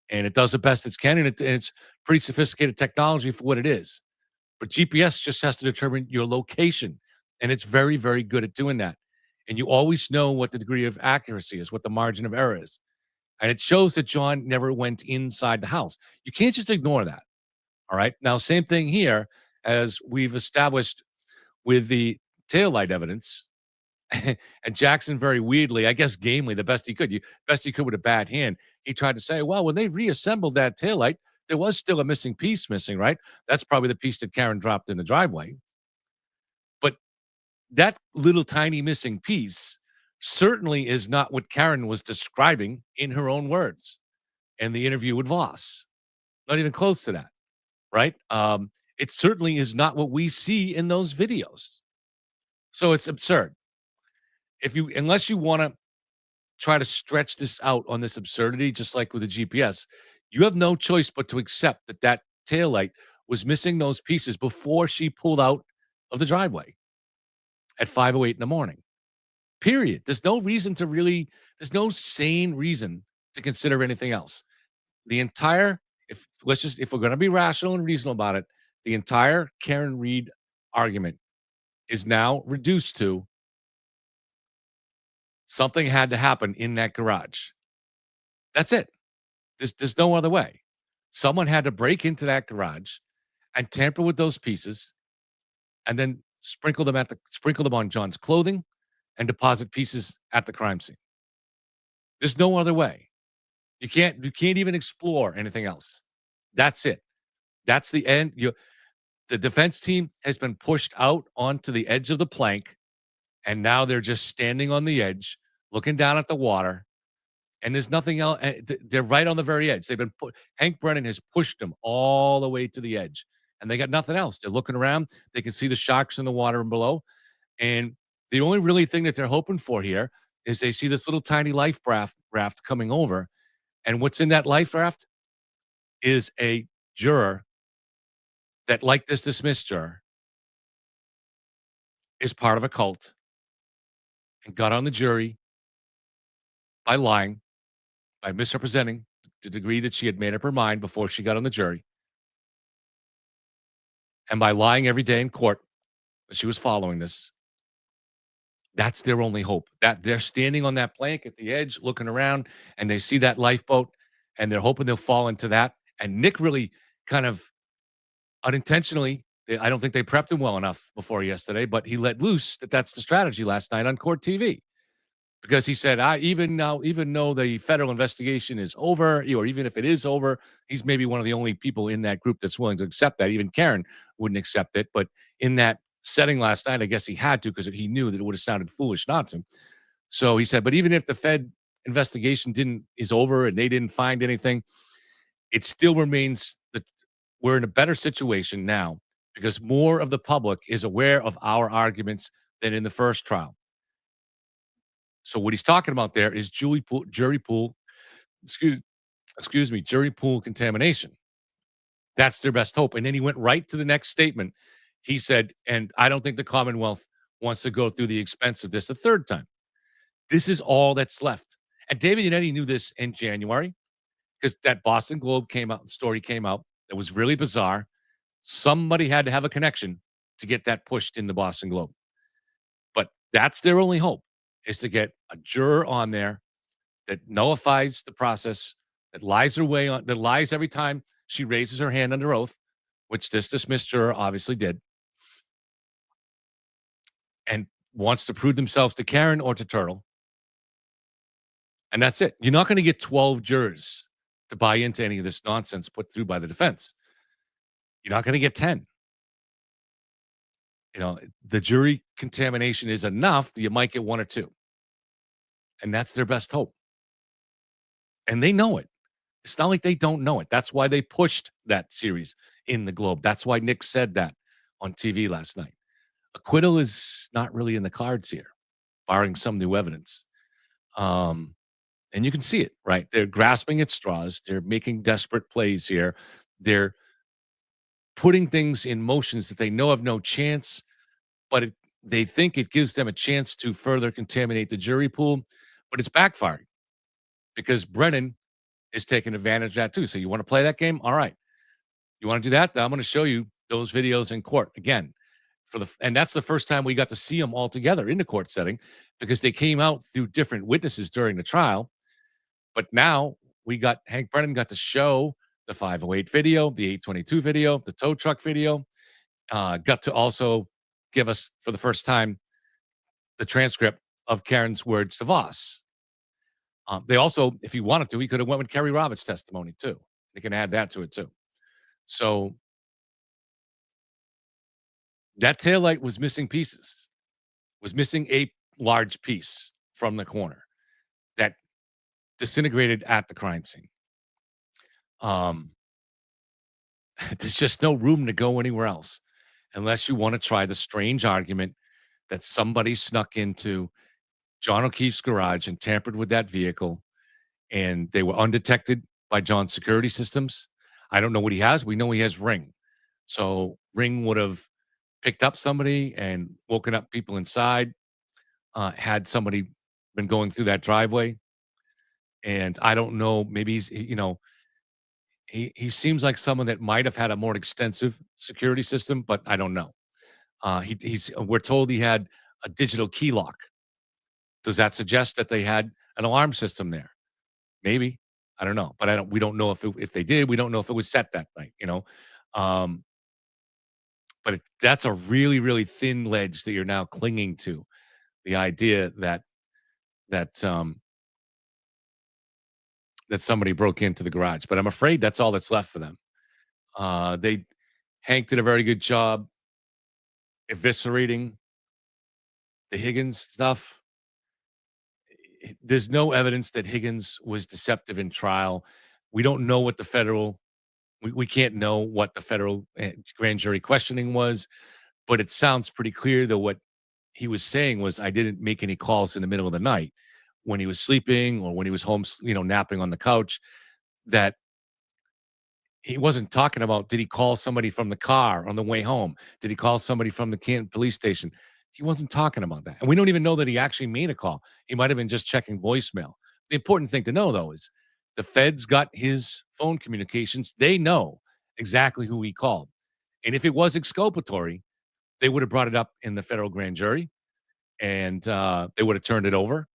And it does the best it can. And it's pretty sophisticated technology for what it is. But GPS just has to determine your location. And it's very, very good at doing that. And you always know what the degree of accuracy is, what the margin of error is. And it shows that John never went inside the house. You can't just ignore that. All right. Now, same thing here as we've established with the taillight evidence. And Jackson very weirdly, I guess gamely, the best he could with a bad hand, he tried to say, well, when they reassembled that taillight, there was still a missing, right? That's probably the piece that Karen dropped in the driveway. But that little tiny missing piece certainly is not what Karen was describing in her own words in the interview with Voss. Not even close to that, right? It certainly is not what we see in those videos. So it's absurd. Unless you want to try to stretch this out on this absurdity, just like with the GPS, you have no choice but to accept that taillight was missing those pieces before she pulled out of the driveway at 5:08 in the morning. Period. There's no reason to really, there's no sane reason to consider anything else. The entire, if we're going to be rational and reasonable about it, the entire Karen Reed argument is now reduced to something had to happen in that garage. That's it. There's no other way. Someone had to break into that garage and tamper with those pieces and then sprinkle them on John's clothing and deposit pieces at the crime scene. There's no other way. You can't even explore anything else. That's it. That's the end. The defense team has been pushed out onto the edge of the plank, and now they're just standing on the edge, looking down at the water, and there's nothing else. They're right on the very edge. Hank Brennan has pushed them all the way to the edge, and they got nothing else. They're looking around. They can see the sharks in the water below, and the only really thing that they're hoping for here is they see this little tiny life raft coming over, and what's in that life raft is a juror that, like this dismissed juror, is part of a cult and got on the jury by lying, by misrepresenting the degree that she had made up her mind before she got on the jury, and by lying every day in court that she was following this. That's their only hope. That they're standing on that plank at the edge, looking around, and they see that lifeboat, and they're hoping they'll fall into that. And Nick really kind of unintentionally, I don't think they prepped him well enough before yesterday, but he let loose that's the strategy last night on court TV. Because he said, even though the federal investigation is over, or even if it is over, he's maybe one of the only people in that group that's willing to accept that. Even Karen wouldn't accept it. But in that setting last night, I guess he had to, because he knew that it would have sounded foolish not to. So he said, but even if the Fed investigation is over and they didn't find anything, it still remains that we're in a better situation now because more of the public is aware of our arguments than in the first trial. So what he's talking about there is jury pool contamination. That's their best hope. And then he went right to the next statement. He said, and I don't think the Commonwealth wants to go through the expense of this a third time. This is all that's left. And David Yannetti knew this in January because that Boston Globe story came out that was really bizarre. Somebody had to have a connection to get that pushed in the Boston Globe. But that's their only hope, is to get a juror on there that nullifies the process, that lies every time she raises her hand under oath, which this dismissed juror obviously did, and wants to prove themselves to Karen or to Turtle. And that's it. You're not going to get 12 jurors to buy into any of this nonsense put through by the defense. You're not going to get 10. The jury contamination is enough that you might get 1 or 2. And that's their best hope. And they know it. It's not like they don't know it. That's why they pushed that series in the Globe. That's why Nick said that on TV last night. Acquittal is not really in the cards here, barring some new evidence. And you can see it, right? They're grasping at straws. They're making desperate plays here. They're putting things in motions that they know have no chance, but they think it gives them a chance to further contaminate the jury pool. But it's backfiring because Brennan is taking advantage of that too. So you want to play that game? All right. You want to do that? I'm going to show you those videos in court again. And that's the first time we got to see them all together in the court setting because they came out through different witnesses during the trial. But now Hank Brennan got to show the 508 video, the 822 video, the tow truck video, got to also give us for the first time the transcript of Karen's words to Voss. They also, if he wanted to, he could have went with Kerry Roberts' testimony too. They can add that to it too. So that taillight was missing pieces, was missing a large piece from the corner that disintegrated at the crime scene. There's just no room to go anywhere else unless you want to try the strange argument that somebody snuck into John O'Keefe's garage and tampered with that vehicle, and they were undetected by John's security systems. I don't know what he has. We know he has Ring. So Ring would have picked up somebody and woken up people inside. had somebody been going through that driveway. And I don't know, maybe he seems like someone that might have had a more extensive security system, but I don't know. We're told he had a digital key lock. Does that suggest that they had an alarm system there? Maybe. I don't know, but we don't know if they did. We don't know if it was set that night. Um, but that's a really, really thin ledge that you're now clinging to. The idea that that somebody broke into the garage, but I'm afraid that's all that's left for them. Hank did a very good job eviscerating the Higgins stuff. There's no evidence that Higgins was deceptive in trial. We don't know what the federal we can't know what the federal grand jury questioning was, but it sounds pretty clear that what he was saying was, I didn't make any calls in the middle of the night when he was sleeping or when he was home, napping on the couch. That he wasn't talking about, did he call somebody from the car on the way home? Did he call somebody from the Canton police station? He wasn't talking about that. And we don't even know that he actually made a call. He might have been just checking voicemail. The important thing to know, though, is the feds got his phone communications. They know exactly who he called. And if it was exculpatory, they would have brought it up in the federal grand jury and they would have turned it over.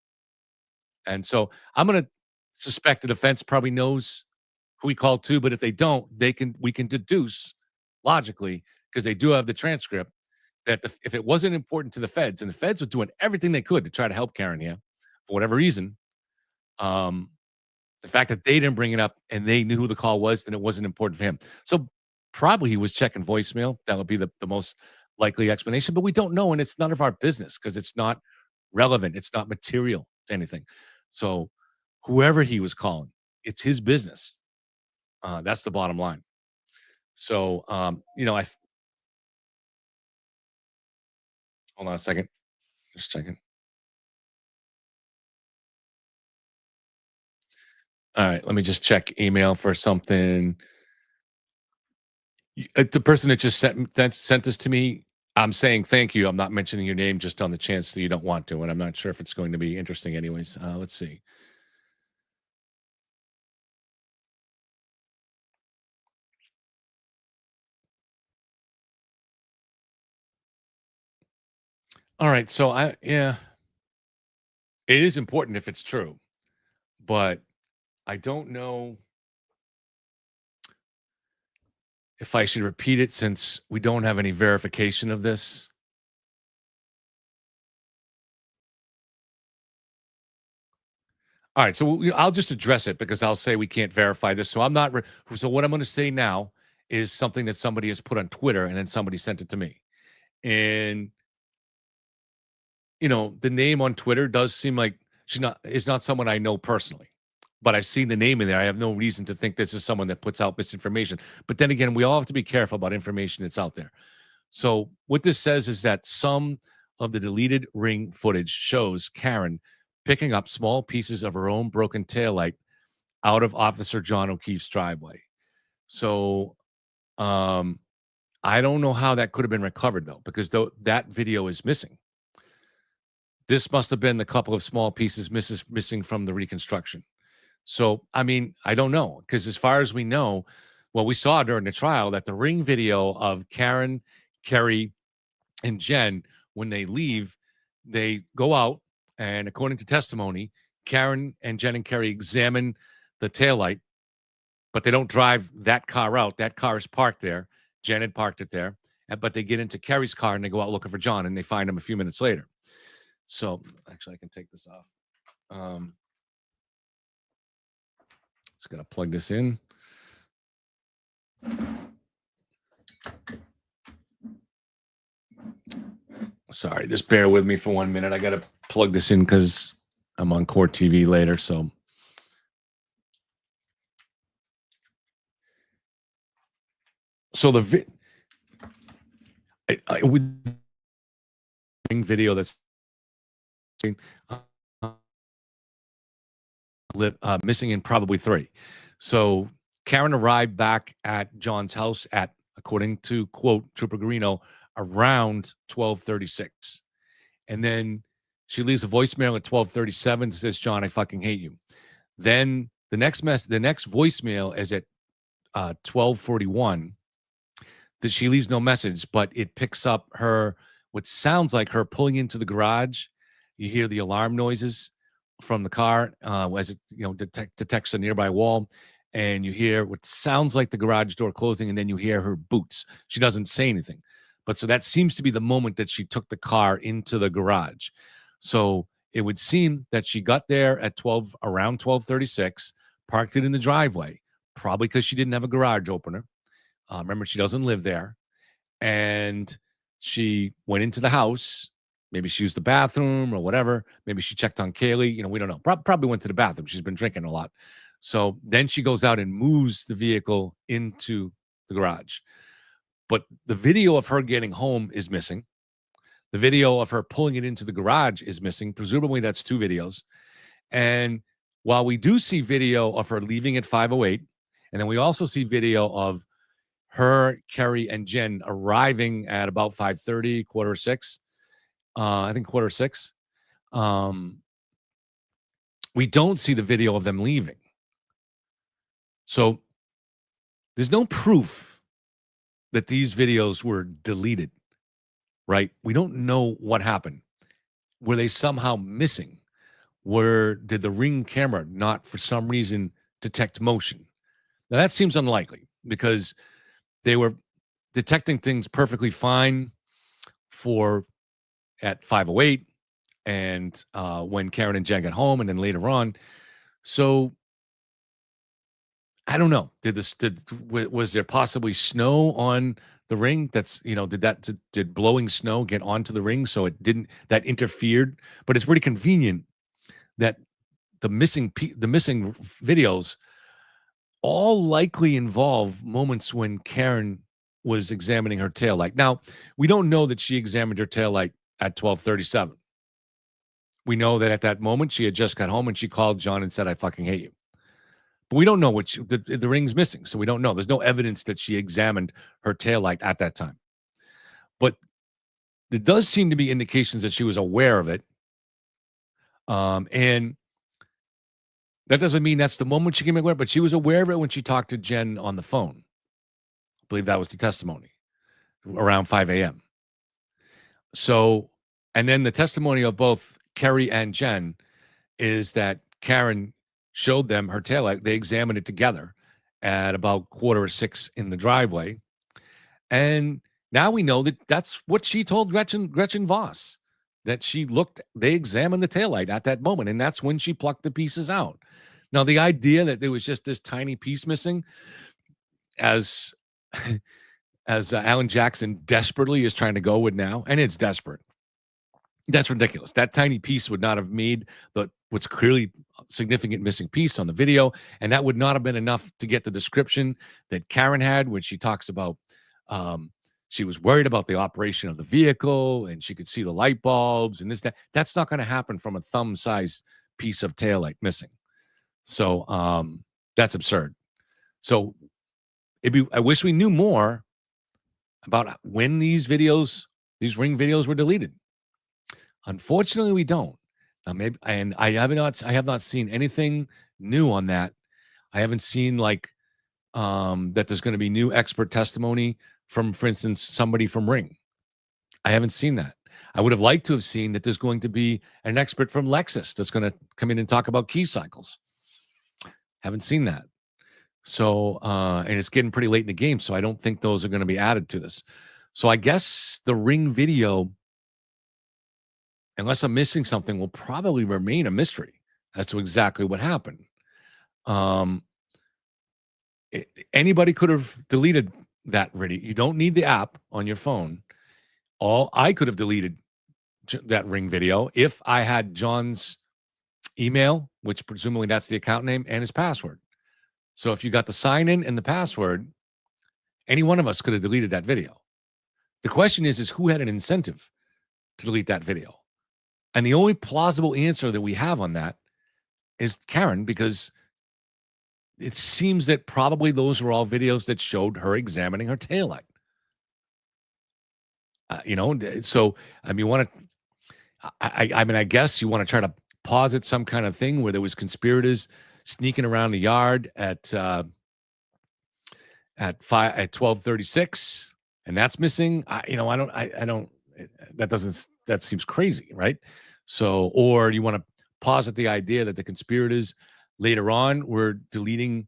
And so I'm going to suspect the defense probably knows who he called to, but if they don't, we can deduce logically, because they do have the transcript, that if it wasn't important to the feds, and the feds were doing everything they could to try to help Karen here for whatever reason, the fact that they didn't bring it up and they knew who the call was, then it wasn't important for him. So probably he was checking voicemail. That would be the most likely explanation, but we don't know, and it's none of our business because it's not relevant. It's not material to anything. So whoever he was calling, it's his business. That's the bottom line. So, I hold on a second, just checking. All right, let me just check email for something. The person that just sent this to me, I'm saying thank you. I'm not mentioning your name just on the chance that you don't want to, and I'm not sure if it's going to be interesting anyways. Let's see. All right, so it is important if it's true, but I don't know if I should repeat it since we don't have any verification of this. All right, so I'll just address it because I'll say we can't verify this. So I'm not. So what I'm going to say now is something that somebody has put on Twitter, and then somebody sent it to me. And the name on Twitter does seem like is not someone I know personally, but I've seen the name in there. I have no reason to think this is someone that puts out misinformation. But then again, we all have to be careful about information that's out there. So what this says is that some of the deleted Ring footage shows Karen picking up small pieces of her own broken taillight out of Officer John O'Keefe's driveway. So I don't know how that could have been recovered, though, because that video is missing. This must have been the couple of small pieces missing from the reconstruction. So, I mean, I don't know, because as far as we know, we saw during the trial that the Ring video of Karen, Kerry, and Jen, when they leave, they go out, and according to testimony, Karen and Jen and Kerry examine the taillight, but they don't drive that car out. That car is parked there. Jen had parked it there, but they get into Kerry's car and they go out looking for John, and they find him a few minutes later. So, actually, I can take this off. Just gonna plug this in. Sorry, just bear with me for 1 minute. I gotta plug this in because I'm on Court TV later. So the with video that's missing in probably 3. So Karen arrived back at John's house at, according to quote Trooper Garino, around 12:36, and then She leaves a voicemail at 12:37 that says, "John, I fucking hate you." Then the next voicemail is at 12:41 that she leaves no message, but it picks up her, what sounds like her pulling into the garage. You hear the alarm noises from the car as it detects a nearby wall, and you hear what sounds like the garage door closing, and then you hear her boots. She doesn't say anything, but so that seems to be the moment that she took the car into the garage. So it would seem that she got there at around 12:36, parked it in the driveway, probably because she didn't have a garage opener. Remember, she doesn't live there. And she went into the house. Maybe she used the bathroom or whatever. Maybe she checked on Kaylee. We don't know. Probably went to the bathroom. She's been drinking a lot. So then she goes out and moves the vehicle into the garage. But the video of her getting home is missing. The video of her pulling it into the garage is missing. Presumably, that's 2 videos. And while we do see video of her leaving at 5:08, and then we also see video of her, Kerry, and Jen arriving at about 5:30, 5:45. I think 5:45. We don't see the video of them leaving. So there's no proof that these videos were deleted, right? We don't know what happened. Were they somehow missing? Did the Ring camera not, for some reason, detect motion? Now, that seems unlikely because they were detecting things perfectly fine at 5:08 and when Karen and Jen got home, and then later on. So I don't know. Was there possibly snow on the Ring? Did blowing snow get onto the Ring so that interfered? But it's pretty convenient that the missing videos all likely involve moments when Karen was examining her taillight. Now, we don't know that she examined her taillight at 12:37. We know that at that moment she had just got home and she called John and said, "I fucking hate you." But we don't know the Ring's missing, so we don't know. There's no evidence that she examined her taillight at that time. But there does seem to be indications that she was aware of it. And that doesn't mean that's the moment she came aware, but she was aware of it when she talked to Jen on the phone. I believe that was the testimony around 5 a.m. So, and then the testimony of both Kerry and Jen is that Karen showed them her taillight. They examined it together at about 5:45 in the driveway. And now we know that that's what she told Gretchen Voss, that they examined the taillight at that moment. And that's when she plucked the pieces out. Now, the idea that there was just this tiny piece missing, as Alan Jackson desperately is trying to go with now, and it's desperate. That's ridiculous. That tiny piece would not have made what's clearly a significant missing piece on the video, and that would not have been enough to get the description that Karen had when she talks about she was worried about the operation of the vehicle and she could see the light bulbs and this, that. That's not going to happen from a thumb-sized piece of taillight missing. So that's absurd. So I wish we knew more about when these Ring videos were deleted. Unfortunately, we don't. And I have not seen anything new on that. I haven't seen that there's going to be new expert testimony from, for instance, somebody from Ring. I haven't seen that. I would have liked to have seen that there's going to be an expert from Lexus that's going to come in and talk about key cycles. Haven't seen that. So, and it's getting pretty late in the game, so I don't think those are going to be added to this. So I guess the Ring video, unless I'm missing something, will probably remain a mystery as to exactly what happened. Anybody could have deleted that video. You don't need the app on your phone. I could have deleted that Ring video if I had John's email, which presumably that's the account name, and his password. So if you got the sign in and the password, any one of us could have deleted that video. The question is who had an incentive to delete that video? And the only plausible answer that we have on that is Karen, because it seems that probably those were all videos that showed her examining her taillight. So I mean, I mean, I guess you want to try to posit some kind of thing where there was conspirators sneaking around the yard at 12:36, and that's missing. I don't. That seems crazy, right? So, or you want to posit the idea that the conspirators later on were deleting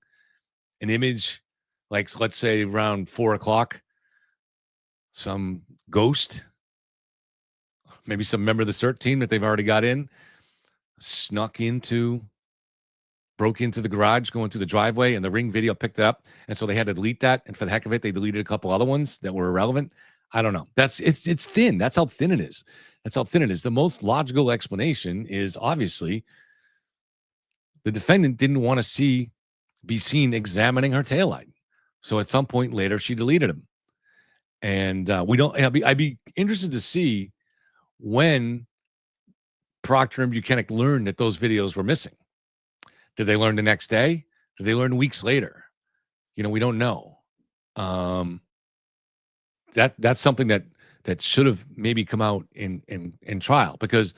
an image, like let's say around 4:00, some ghost, maybe some member of the CERT team that they've already got in, broke into the garage, going through the driveway, and the Ring video picked it up, and so they had to delete that. And for the heck of it, they deleted a couple other ones that were irrelevant. I don't know. It's thin. That's how thin it is. That's how thin it is. The most logical explanation is obviously the defendant didn't want to be seen examining her taillight. So at some point later, she deleted them. And I'd be interested to see when Procter and Buchanan learned that those videos were missing. Did they learn the next day? Did they learn weeks later? We don't know. That's something that should have maybe come out in trial, because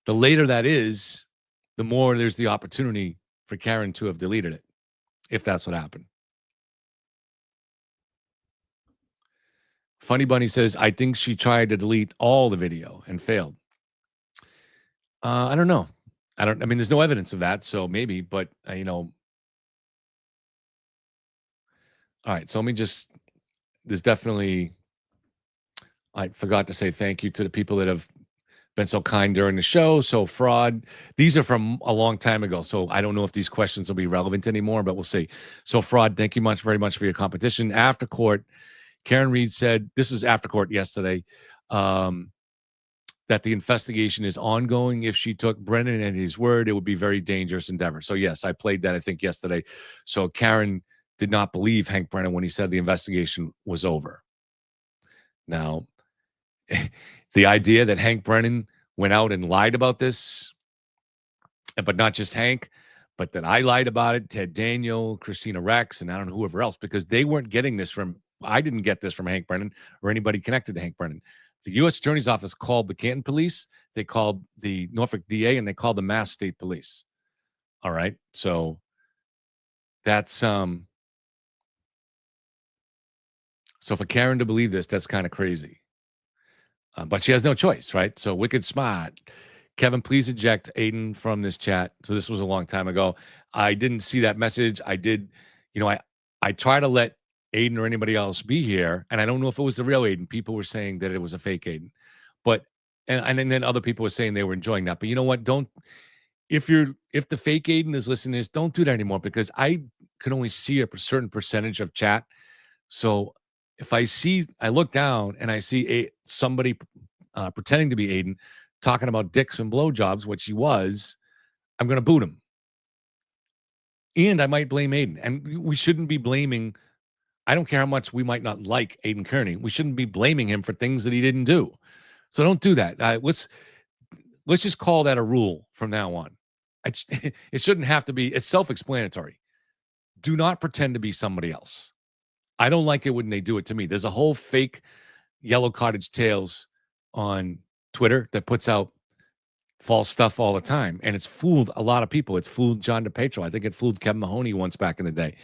the later that is, the more there's the opportunity for Karen to have deleted it, if that's what happened. Funny Bunny says, I think she tried to delete all the video and failed. I don't know. I mean, there's no evidence of that, so maybe, but all right, so there's definitely, I forgot to say thank you to the people that have been so kind during the show. So Fraud, these are from a long time ago, so I don't know if these questions will be relevant anymore, but we'll see. So Fraud, thank you very much for your competition. After court, Karen Reed said, this is after court yesterday, that the investigation is ongoing. If she took Brennan at his word, it would be very dangerous endeavor. So yes, I played that, I think, yesterday. So Karen did not believe Hank Brennan when he said the investigation was over. Now, the idea that Hank Brennan went out and lied about this, but not just Hank, but that I lied about it, Ted Daniel, Christina Rex, and I don't know whoever else, because they weren't getting this I didn't get this from Hank Brennan or anybody connected to Hank Brennan. The U.S. Attorney's Office called the Canton Police, they called the Norfolk DA, and they called the Mass State Police. All right, so that's so for Karen to believe this, that's kind of crazy. But she has no choice, right? So wicked smart. Kevin, please eject Aiden from this chat. So this was a long time ago. I didn't see that message. I did, I try to let Aiden or anybody else be here, and I don't know if it was the real Aiden. People were saying that it was a fake Aiden, but and then other people were saying they were enjoying that. But you know what? If the fake Aiden is listening to this, don't do that anymore, because I can only see a certain percentage of chat. So if I look down and I see somebody pretending to be Aiden talking about dicks and blowjobs, which he was, I'm going to boot him. And I might blame Aiden. And we shouldn't be blaming, I don't care how much we might not like Aiden Kearney, we shouldn't be blaming him for things that he didn't do. So don't do that. Let's just call that a rule from now on. It shouldn't have to be, it's self-explanatory. Do not pretend to be somebody else. I don't like it when they do it to me. There's a whole fake Yellow Cottage Tales on Twitter that puts out false stuff all the time, and it's fooled a lot of people. It's fooled John DePetro. I think it fooled Kevin Mahoney once back in the day.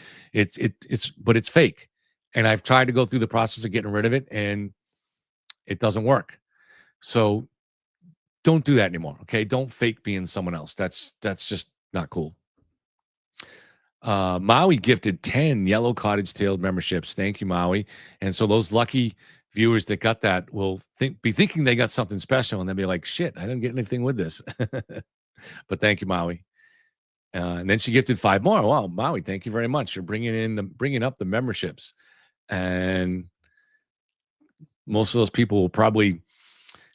But it's fake, and I've tried to go through the process of getting rid of it, and it doesn't work. So don't do that anymore. Okay, don't fake being someone else. That's just not cool. Maui gifted 10 Yellow Cottage Tale memberships. Thank you, Maui. And so those lucky viewers that got that will be thinking they got something special, and they'll be like, shit, I didn't get anything with this. But thank you, Maui. And then she gifted 5 more. Wow, Maui, thank you very much for bringing up the memberships. And most of those people will probably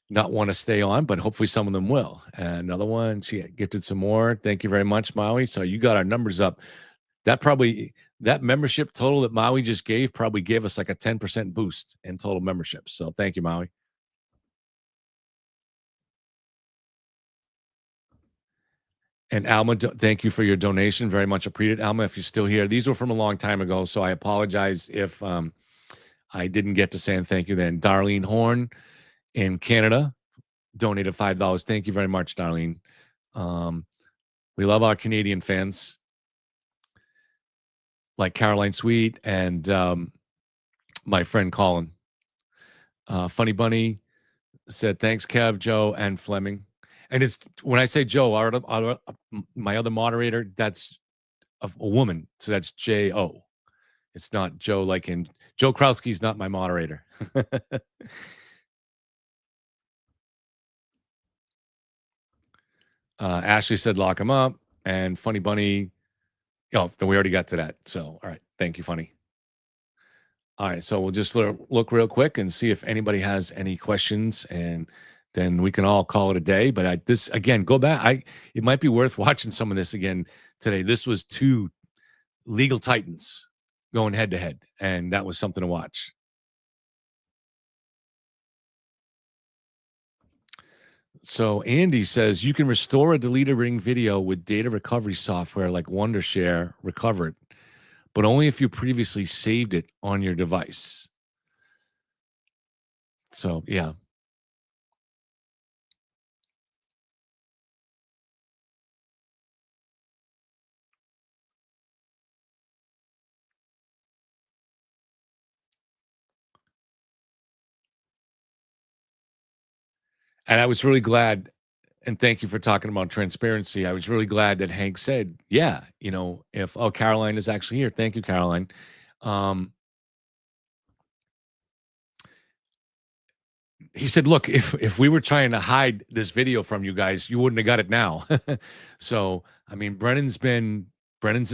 not want to stay on, but hopefully some of them will. And another one, she gifted some more. Thank you very much, Maui. So you got our numbers up. That membership total that Maui just probably gave us like a 10% boost in total memberships. So thank you, Maui. And Alma, thank you for your donation. Very much appreciated. Alma, if you're still here, these were from a long time ago, so I apologize if I didn't get to saying thank you then. Darlene Horn in Canada, donated $5. Thank you very much, Darlene. We love our Canadian fans like Caroline Sweet and my friend Colin. Funny Bunny said, thanks, Kev, Joe, and Fleming. And it's when I say Joe, my other moderator, that's a woman. So that's J-O. It's not Joe like in Joe Krowski's not my moderator. Ashley said, lock him up. And Funny Bunny, oh, we already got to that. So, all right. Thank you, Funny. All right. So we'll just look real quick and see if anybody has any questions, and then we can all call it a day. But this, again, go back. It might be worth watching some of this again today. This was two legal titans going head to head, and that was something to watch. So Andy says you can restore a deleted ring video with data recovery software like Wondershare Recover It, but only if you previously saved it on your device. So, yeah. And I was really glad, and thank you for talking about transparency. I was really glad that Hank said, yeah, if, Caroline is actually here. Thank you, Caroline. He said, look, if we were trying to hide this video from you guys, you wouldn't have got it now. So, I mean, Brennan's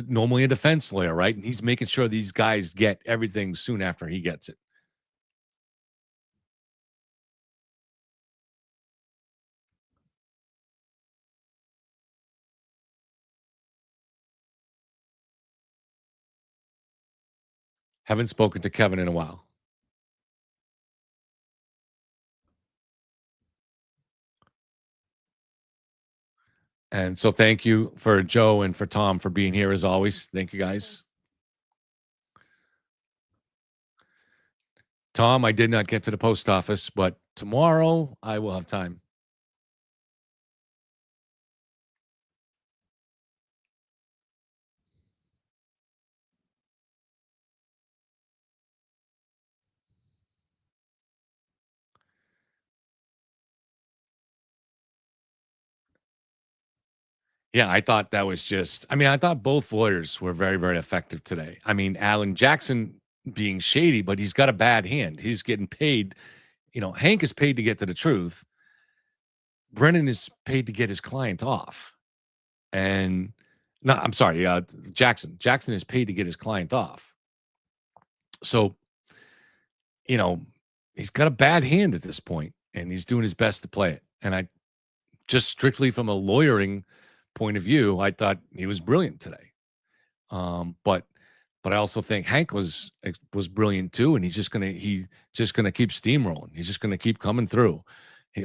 normally a defense lawyer, right? And he's making sure these guys get everything soon after he gets it. Haven't spoken to Kevin in a while. And so thank you for Joe and for Tom for being here as always. Thank you, guys. Tom, I did not get to the post office, but tomorrow I will have time. Yeah, I thought that was I thought both lawyers were very, very effective today. I mean, Alan Jackson being shady, but he's got a bad hand. He's getting paid. Hank is paid to get to the truth. Brennan is paid to get his client off. And no, I'm sorry, Jackson. Jackson is paid to get his client off. So, he's got a bad hand at this point, and he's doing his best to play it. And I just strictly from a lawyering point of view, I thought he was brilliant today. But I also think Hank was brilliant too, and he's just gonna keep steamrolling. He's just gonna keep coming through.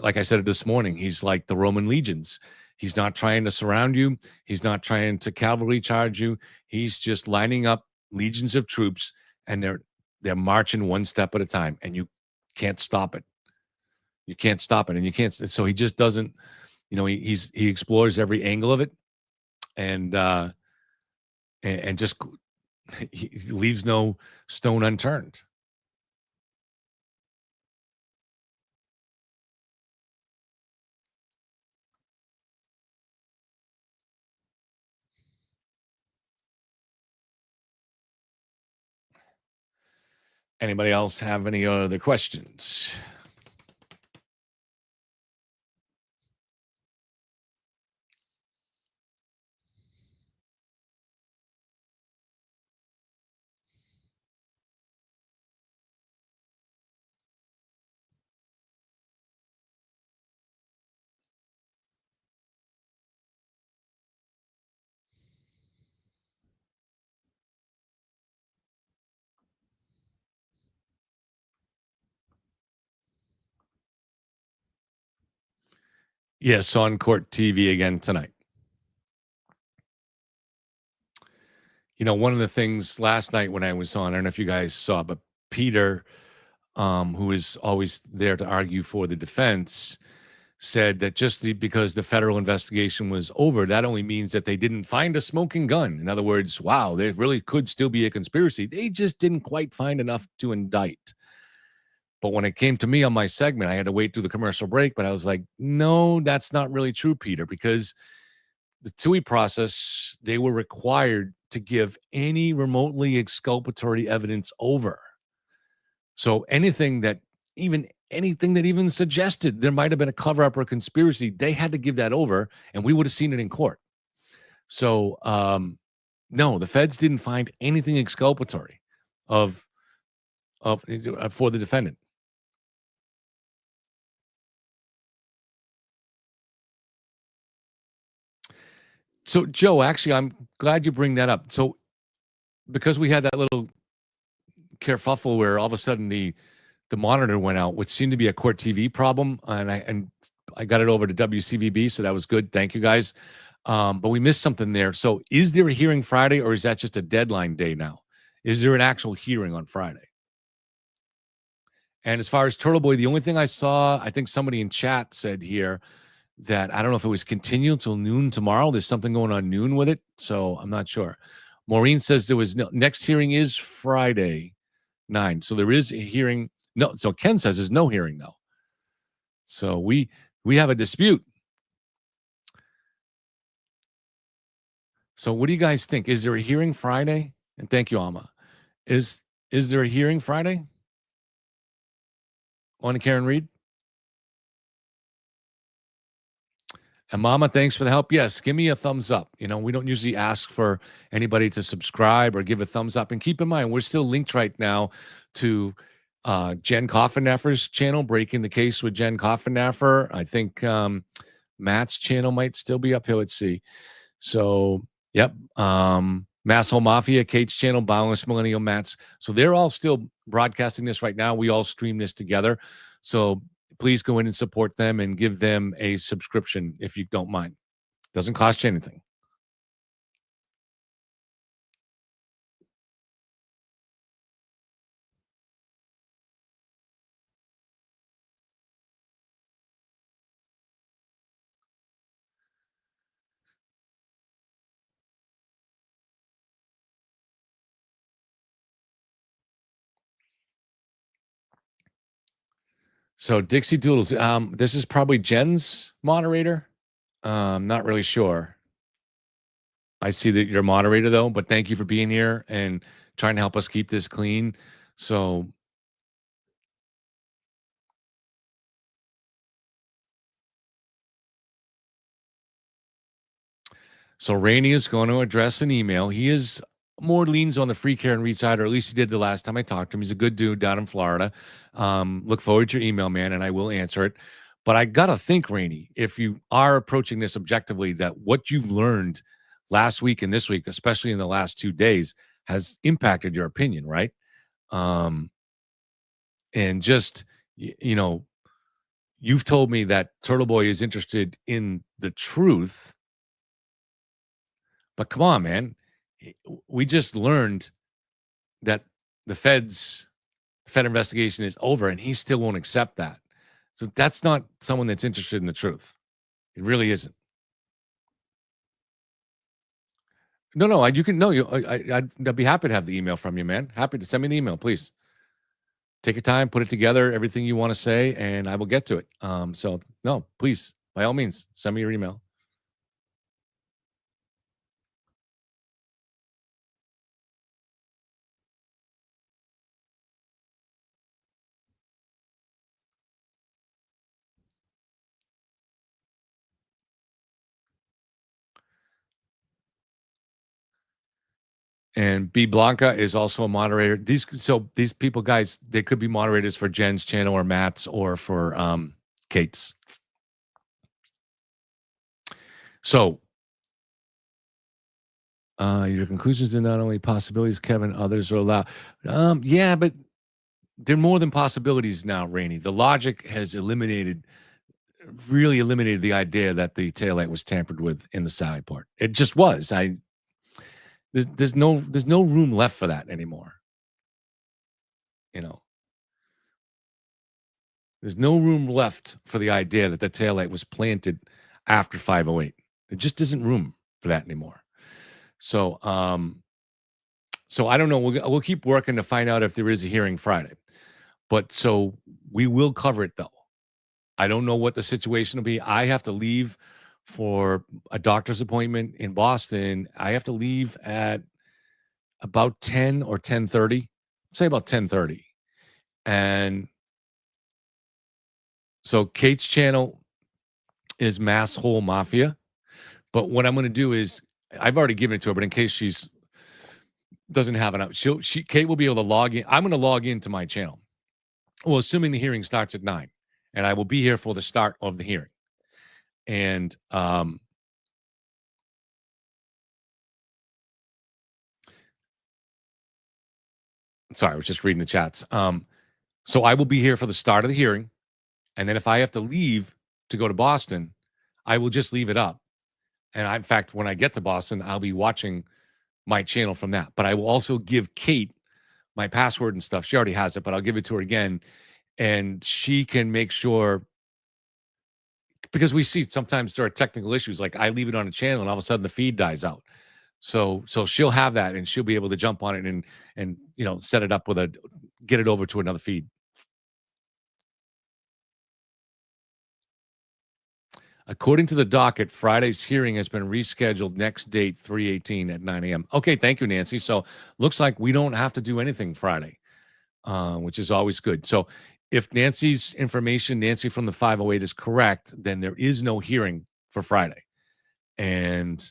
Like I said this morning, he's like the Roman legions. He's not trying to surround you. He's not trying to cavalry charge you. He's just lining up legions of troops, and they're marching one step at a time, and you can't stop it. You can't stop it, and you can't. So he just doesn't. He explores every angle of it, and just he leaves no stone unturned. Anybody else have any other questions? Yes, on Court TV again tonight. One of the things last night when I was on, I don't know if you guys saw, but Peter, who is always there to argue for the defense, said that because the federal investigation was over, that only means that they didn't find a smoking gun. In other words, wow, there really could still be a conspiracy. They just didn't quite find enough to indict. But when it came to me on my segment, I had to wait through the commercial break, but I was like, no, that's not really true, Peter, because the TUI process, they were required to give any remotely exculpatory evidence over. So anything that even suggested there might have been a cover up or a conspiracy, they had to give that over, and we would have seen it in court. So, no, the feds didn't find anything exculpatory for the defendant. So, Joe, actually, I'm glad you bring that up. So, because we had that little kerfuffle where all of a sudden the monitor went out, which seemed to be a court TV problem, and I got it over to WCVB, so that was good. Thank you, guys. But we missed something there. So, is there a hearing Friday, or is that just a deadline day now? Is there an actual hearing on Friday? And as far as Turtleboy, the only thing I saw, I think somebody in chat said here that I don't know if it was continued till noon tomorrow. There's something going on noon with it, so I'm not sure. Maureen says there was next hearing is Friday 9. So there is a hearing. No, so Ken says there's no hearing though. So we have a dispute. So what do you guys think? Is there a hearing Friday? And thank you, Alma. Is there a hearing Friday on Karen Reed? And Mama, thanks for the help. Yes, give me a thumbs up. You know, we don't usually ask for anybody to subscribe or give a thumbs up. And keep in mind, we're still linked right now to Jen Coffenaffer's channel, Breaking the Case with Jen Coffenaffer. I think Matt's channel might still be up here. Let's see. So, yep. Masshole Mafia, Kate's channel, Boundless Millennial Matt's. So they're all still broadcasting this right now. We all stream this together. So please go in and support them and give them a subscription if you don't mind. Doesn't cost you anything. So Dixie Doodles, this is probably Jen's moderator. Not really sure. I see that you're a moderator though, but thank you for being here and trying to help us keep this clean. So Rainey is going to address an email. He is more leans on the free Karen Reed side, or at least he did the last time I talked to him. He's a good dude down in Florida. Look forward to your email, man, and I will answer it. But I got to think, Rainey, if you are approaching this objectively, that what you've learned last week and this week, especially in the last 2 days, has impacted your opinion, right? And just, you know, you've told me that Turtleboy is interested in the truth. But come on, man. We just learned that the Fed investigation is over and he still won't accept that. So that's not someone that's interested in the truth. It really isn't. No, you can, no, I'd be happy to have the email from you, man. Happy to send me an email, please. Take your time, put it together, everything you want to say, and I will get to it. So no, please, by all means, send me your email. And B Blanca is also a moderator. These people, guys, they could be moderators for Jen's channel or Matt's or for Kate's. So your conclusions are not only possibilities, Kevin, others are allowed. Yeah, but they're more than possibilities now, Rainey. The logic has really eliminated the idea that the taillight was tampered with in the side part. It just was. There's no room left for that anymore. You know. There's no room left for the idea that the taillight was planted after 5:08. There just isn't room for that anymore. So, so I don't know. We'll keep working to find out if there is a hearing Friday. But so we will cover it though. I don't know what the situation will be. I have to leave for a doctor's appointment in Boston. I have to leave at about 10 or 10:30. Say about 10:30. And so Kate's channel is Mass Hole Mafia. But what I'm going to do is I've already given it to her, but in case she's doesn't have it, Kate will be able to log in. I'm going to log into my channel. Well, assuming the hearing starts at 9, and I will be here for the start of the hearing. And sorry, I was just reading the chats. So I will be here for the start of the hearing, and then if I have to leave to go to Boston, I will just leave it up. And in fact, when I get to Boston, I'll be watching my channel from that. But I will also give Kate my password and stuff. She already has it, but I'll give it to her again, and she can make sure, because we see sometimes there are technical issues. Like I leave it on a channel, and all of a sudden the feed dies out. So she'll have that, and she'll be able to jump on it and set it up get it over to another feed. According to the docket, Friday's hearing has been rescheduled next date, 3/18 at 9 a.m. Okay, thank you, Nancy. So looks like we don't have to do anything Friday, which is always good. So if Nancy's information, Nancy from the 508 is correct, then there is no hearing for Friday. And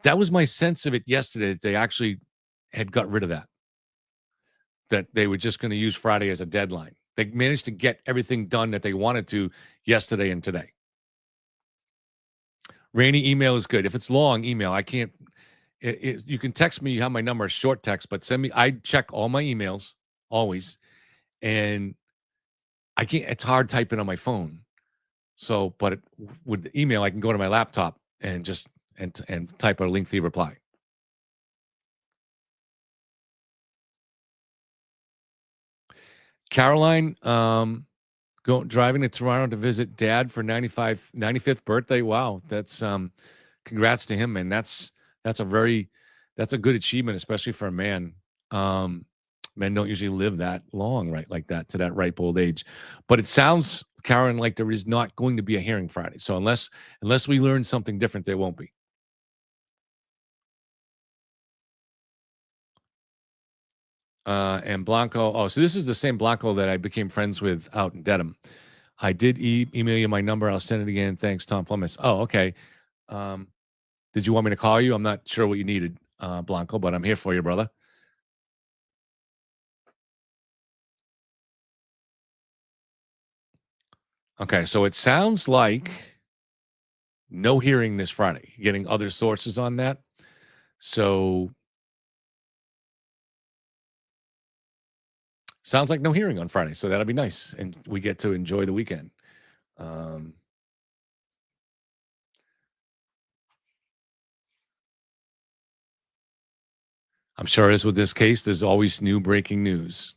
that was my sense of it yesterday, that they actually had got rid of that they were just going to use Friday as a deadline. They managed to get everything done that they wanted to yesterday and today. Rainy, email is good. If it's long, email. I can't. You can text me. You have my number, short text, but send me. I check all my emails always, and I can't. It's hard typing on my phone. So, but with the email, I can go to my laptop and just and type a lengthy reply. Caroline, driving to Toronto to visit Dad for 95th birthday. Wow, that's congrats to him, man. That's a good achievement, especially for a man. Men don't usually live that long, right, like that, to that ripe old age. But it sounds, Karen, like there is not going to be a hearing Friday. So unless we learn something different, there won't be. And Blanco, so this is the same Blanco that I became friends with out in Dedham. I did email you my number. I'll send it again. Thanks, Tom Plummis. Oh, okay. Did you want me to call you? I'm not sure what you needed, Blanco, but I'm here for you, brother. Okay, so it sounds like no hearing this Friday. Getting other sources on that. So sounds like no hearing on Friday. So that'll be nice, and we get to enjoy the weekend. I'm sure as with this case, there's always new breaking news.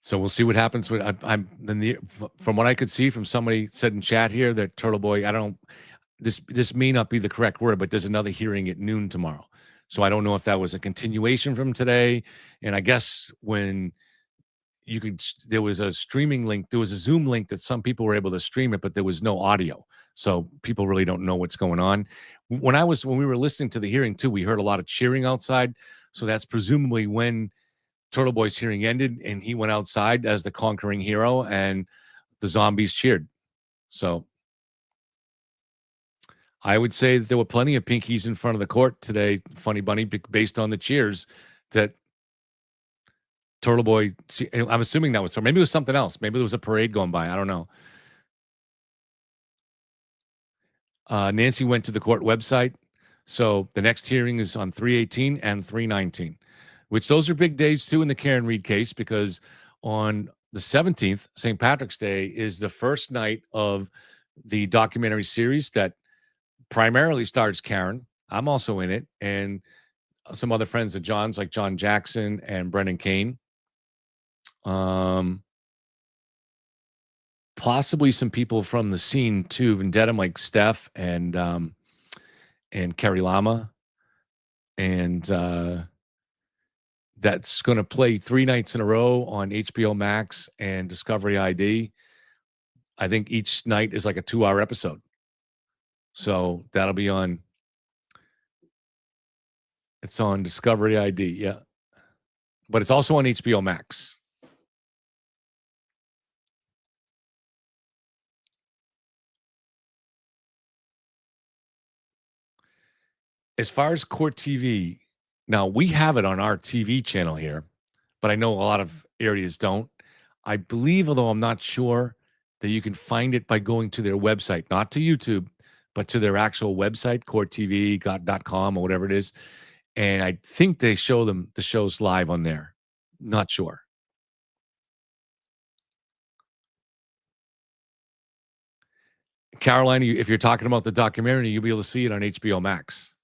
So we'll see what happens with. From what I could see from somebody said in chat here that Turtleboy. This may not be the correct word, but there's another hearing at noon tomorrow. So I don't know if that was a continuation from today. And I guess when there was a streaming link, there was a Zoom link that some people were able to stream it, but there was no audio. So people really don't know what's going on. When we were listening to the hearing too, we heard a lot of cheering outside. So that's presumably when Turtleboy's hearing ended and he went outside as the conquering hero and the zombies cheered. So I would say that there were plenty of pinkies in front of the court today, Funny Bunny, based on the cheers that Turtleboy. I'm assuming that was, maybe it was something else. Maybe there was a parade going by. I don't know. Nancy went to the court website. So the next hearing is on 3/18 and 3/19, which those are big days too in the Karen Reed case, because on the 17th, St. Patrick's Day, is the first night of the documentary series that primarily stars Karen. I'm also in it. And some other friends of John's, like John Jackson and Brendan Kane. Possibly some people from the scene too, Vendetta, like Steph and Kerry Lama. And that's going to play 3 nights in a row on HBO Max and Discovery ID. I think each night is like a 2-hour episode. So that'll be on. It's on Discovery ID, yeah. But it's also on HBO Max. As far as court TV, now we have it on our TV channel here, but I know a lot of areas don't. I believe, although I'm not sure, that you can find it by going to their website, not to YouTube, but to their actual website, courttv.com or whatever it is. And I think they show them the shows live on there. Not sure. Carolina, if you're talking about the documentary, you'll be able to see it on HBO Max.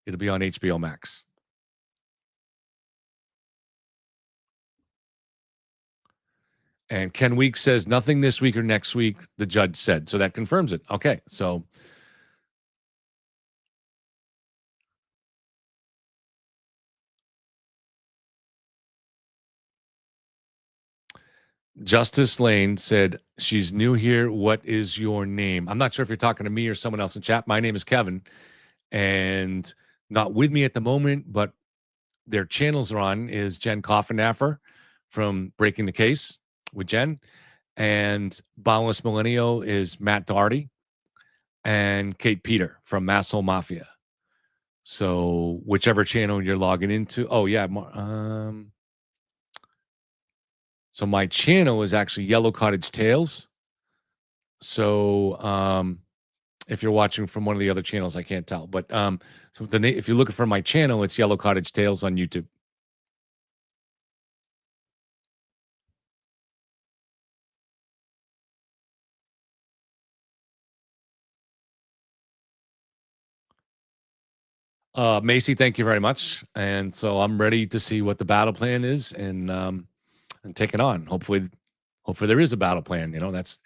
It'll be on HBO Max. And Ken Weeks says nothing this week or next week, the judge said. So that confirms it. Okay. So Justice Lane said, she's new here. What is your name? I'm not sure if you're talking to me or someone else in chat. My name is Kevin, and not with me at the moment, but their channels are on is Jen Coffenaffer from Breaking the Case with Jen, and Boundless Millennial is Matt Doherty, and Kate Peter from Masshole Mafia. So whichever channel you're logging into. Oh, yeah. So my channel is actually Yellow Cottage Tales. So if you're watching from one of the other channels, I can't tell. But so if you're looking for my channel, it's Yellow Cottage Tales on YouTube. Macy, thank you very much. And so I'm ready to see what the battle plan is and take it on. Hopefully there is a battle plan. You know, that's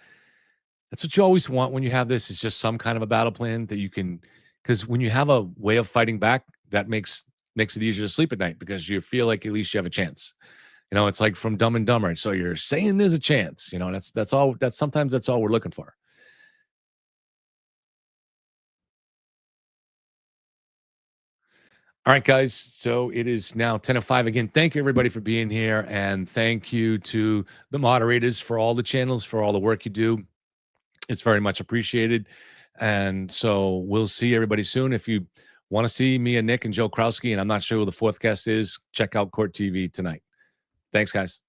what you always want when you have this, is just some kind of a battle plan that you can, because when you have a way of fighting back, that makes it easier to sleep at night because you feel like at least you have a chance. You know, it's like from Dumb and Dumber. So you're saying there's a chance. You know, sometimes that's all we're looking for. All right, guys. So it is now 10:05. Again, thank you, everybody, for being here. And thank you to the moderators for all the channels, for all the work you do. It's very much appreciated. And so we'll see everybody soon. If you want to see me and Nick and Joe Krowski, and I'm not sure who the fourth guest is, check out Court TV tonight. Thanks, guys.